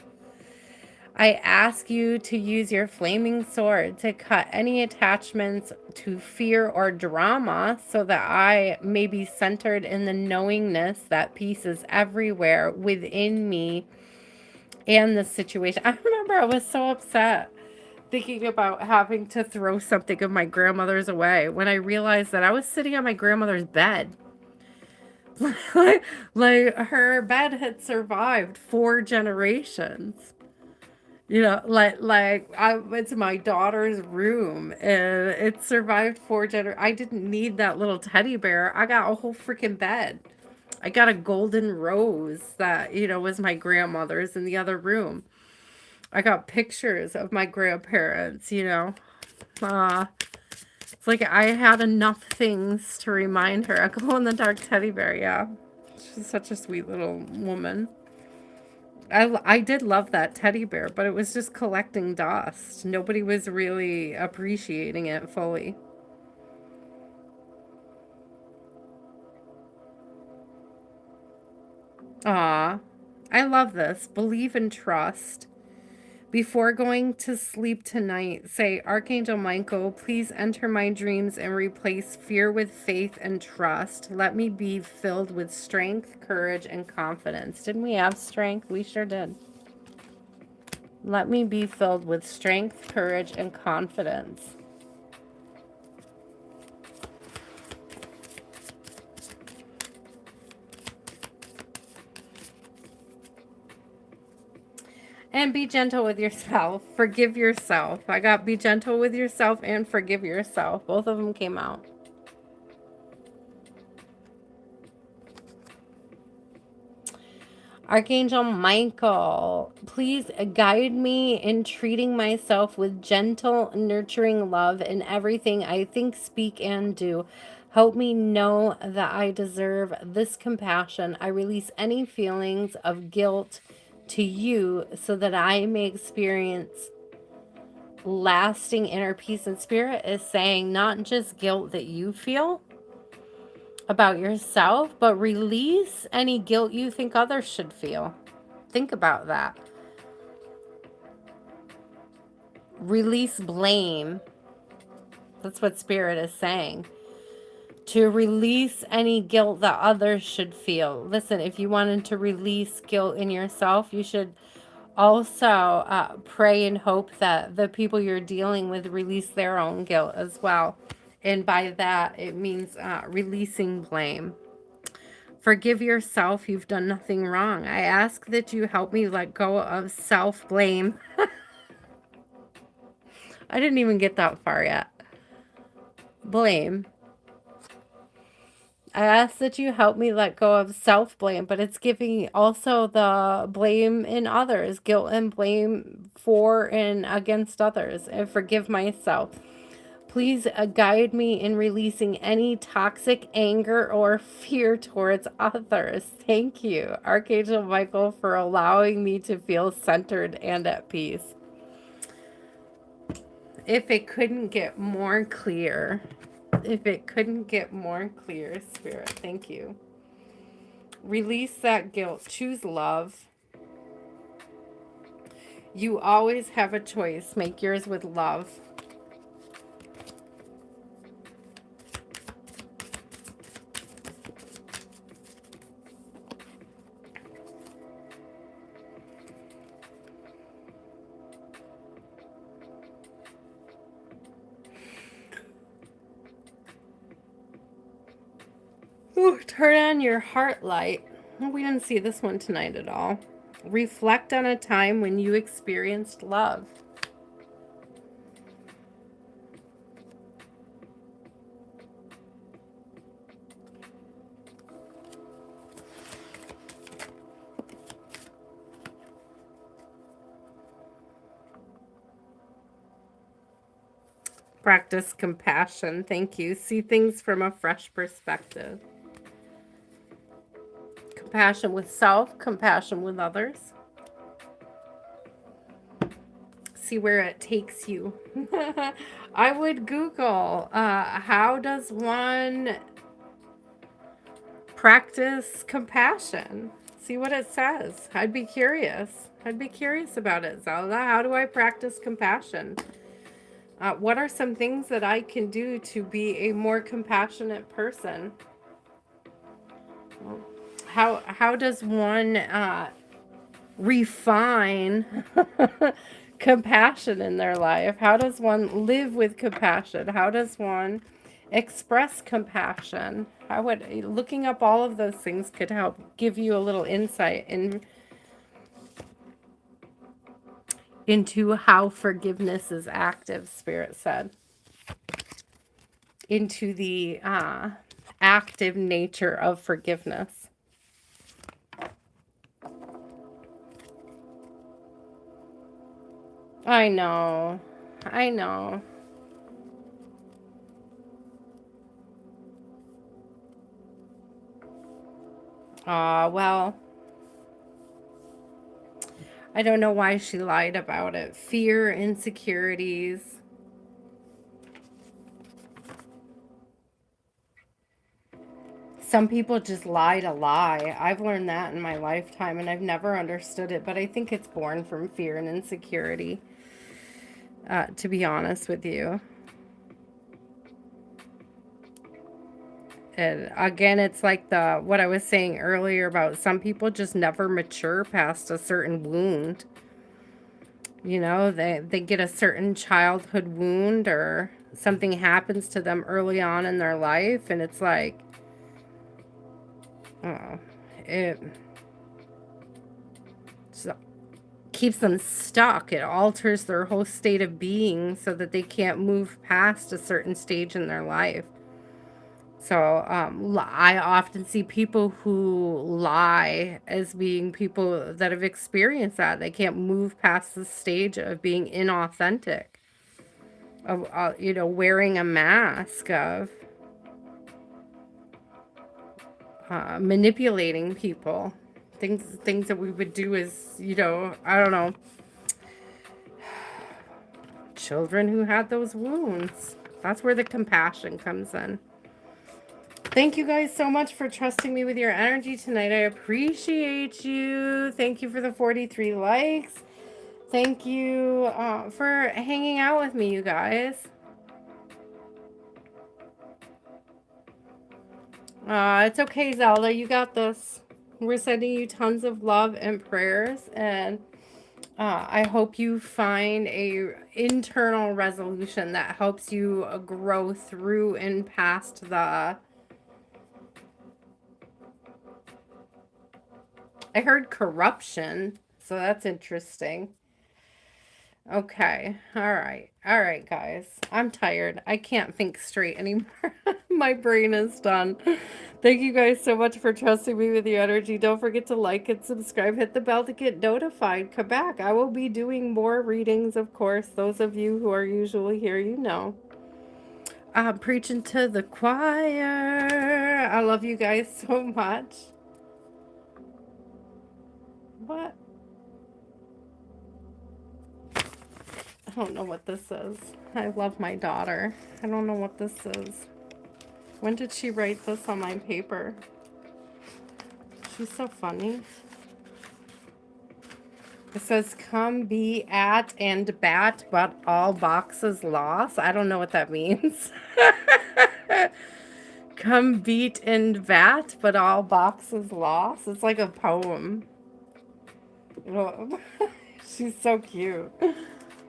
I ask you to use your flaming sword to cut any attachments to fear or drama so that I may be centered in the knowingness that peace is everywhere within me and the situation. I remember I was so upset thinking about having to throw something of my grandmother's away when I realized that I was sitting on my grandmother's bed. like her bed had survived 4 generations. It's my daughter's room, and it survived 4 generations. I didn't need that little teddy bear. I got a whole freaking bed. I got a golden rose that, was my grandmother's in the other room. I got pictures of my grandparents, It's like I had enough things to remind her. A glow-in-the-dark teddy bear, yeah. She's such a sweet little woman. I did love that teddy bear, but it was just collecting dust. Nobody was really appreciating it fully. Aw, I love this. Believe and trust. Before going to sleep tonight, say, Archangel Michael, please enter my dreams and replace fear with faith and trust. Let me be filled with strength, courage, and confidence. Didn't we have strength? We sure did. Let me be filled with strength, courage, and confidence. And be gentle with yourself. Forgive yourself. I got be gentle with yourself and forgive yourself. Both of them came out. Archangel Michael, please guide me in treating myself with gentle, nurturing love in everything I think, speak, and do. Help me know that I deserve this compassion. I release any feelings of guilt to you so that I may experience lasting inner peace. And Spirit is saying not just guilt that you feel about yourself, but release any guilt you think others should feel. Think about that. Release blame. That's what Spirit is saying. To release any guilt that others should feel. Listen, if you wanted to release guilt in yourself, you should also pray and hope that the people you're dealing with release their own guilt as well. And by that, it means releasing blame. Forgive yourself. You've done nothing wrong. I ask that you help me let go of self-blame. I didn't even get that far yet. Blame. I ask that you help me let go of self-blame, but it's giving also the blame in others, guilt and blame for and against others, and forgive myself. Please guide me in releasing any toxic anger or fear towards others. Thank you, Archangel Michael, for allowing me to feel centered and at peace. If it couldn't get more clear, Spirit, thank you. Release that guilt. Choose love. You always have a choice. Make yours with love. Ooh, turn on your heart light. Oh, we didn't see this one tonight at all. Reflect on a time when you experienced love. Practice compassion. Thank you. See things from a fresh perspective. Compassion with self, compassion with others. See where it takes you. I would Google, how does one practice compassion? See what it says. I'd be curious. I'd be curious about it, Zelda. How do I practice compassion? What are some things that I can do to be a more compassionate person? How does one refine compassion in their life? How does one live with compassion? How does one express compassion? How would looking up all of those things could help give you a little insight into how forgiveness is active, Spirit said. Into the active nature of forgiveness. I know. I know. Well, I don't know why she lied about it. Fear, insecurities. Some people just lie to lie. I've learned that in my lifetime, and I've never understood it, but I think it's born from fear and insecurity, to be honest with you. And again, it's like what I was saying earlier about some people just never mature past a certain wound. You know, they get a certain childhood wound or something happens to them early on in their life, and it's like, oh, it so keeps them stuck. It alters their whole state of being so that they can't move past a certain stage in their life. So I often see people who lie as being people that have experienced that. They can't move past the stage of being inauthentic, of wearing a mask, of manipulating people. Things that we would do as, I don't know, children who had those wounds. That's where the compassion comes in. Thank you guys so much for trusting me with your energy tonight. I appreciate you. Thank you for the 43 likes. Thank you for hanging out with me, you guys. It's okay, Zelda. You got this. We're sending you tons of love and prayers, and I hope you find a internal resolution that helps you grow through and past the... I heard corruption, so that's interesting. Okay. All right. All right, guys. I'm tired. I can't think straight anymore. My brain is done. Thank you guys so much for trusting me with your energy. Don't forget to like and subscribe. Hit the bell to get notified. Come back. I will be doing more readings, of course. Those of you who are usually here, you know. I'm preaching to the choir. I love you guys so much. What? I don't know what this is. I love my daughter. I don't know what this is. When did she write this on my paper? She's so funny. It says, come be at and bat, but all boxes lost. I don't know what that means. Come beat and bat, but all boxes lost. It's like a poem. She's so cute.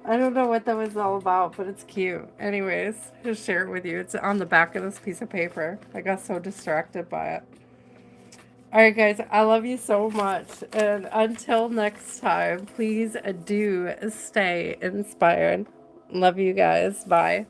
I don't know what that was all about, but it's cute. Anyways, just share it with you. It's on the back of this piece of paper. I got so distracted by it. All right, guys, I love you so much. And until next time, please do stay inspired. Love you guys. Bye.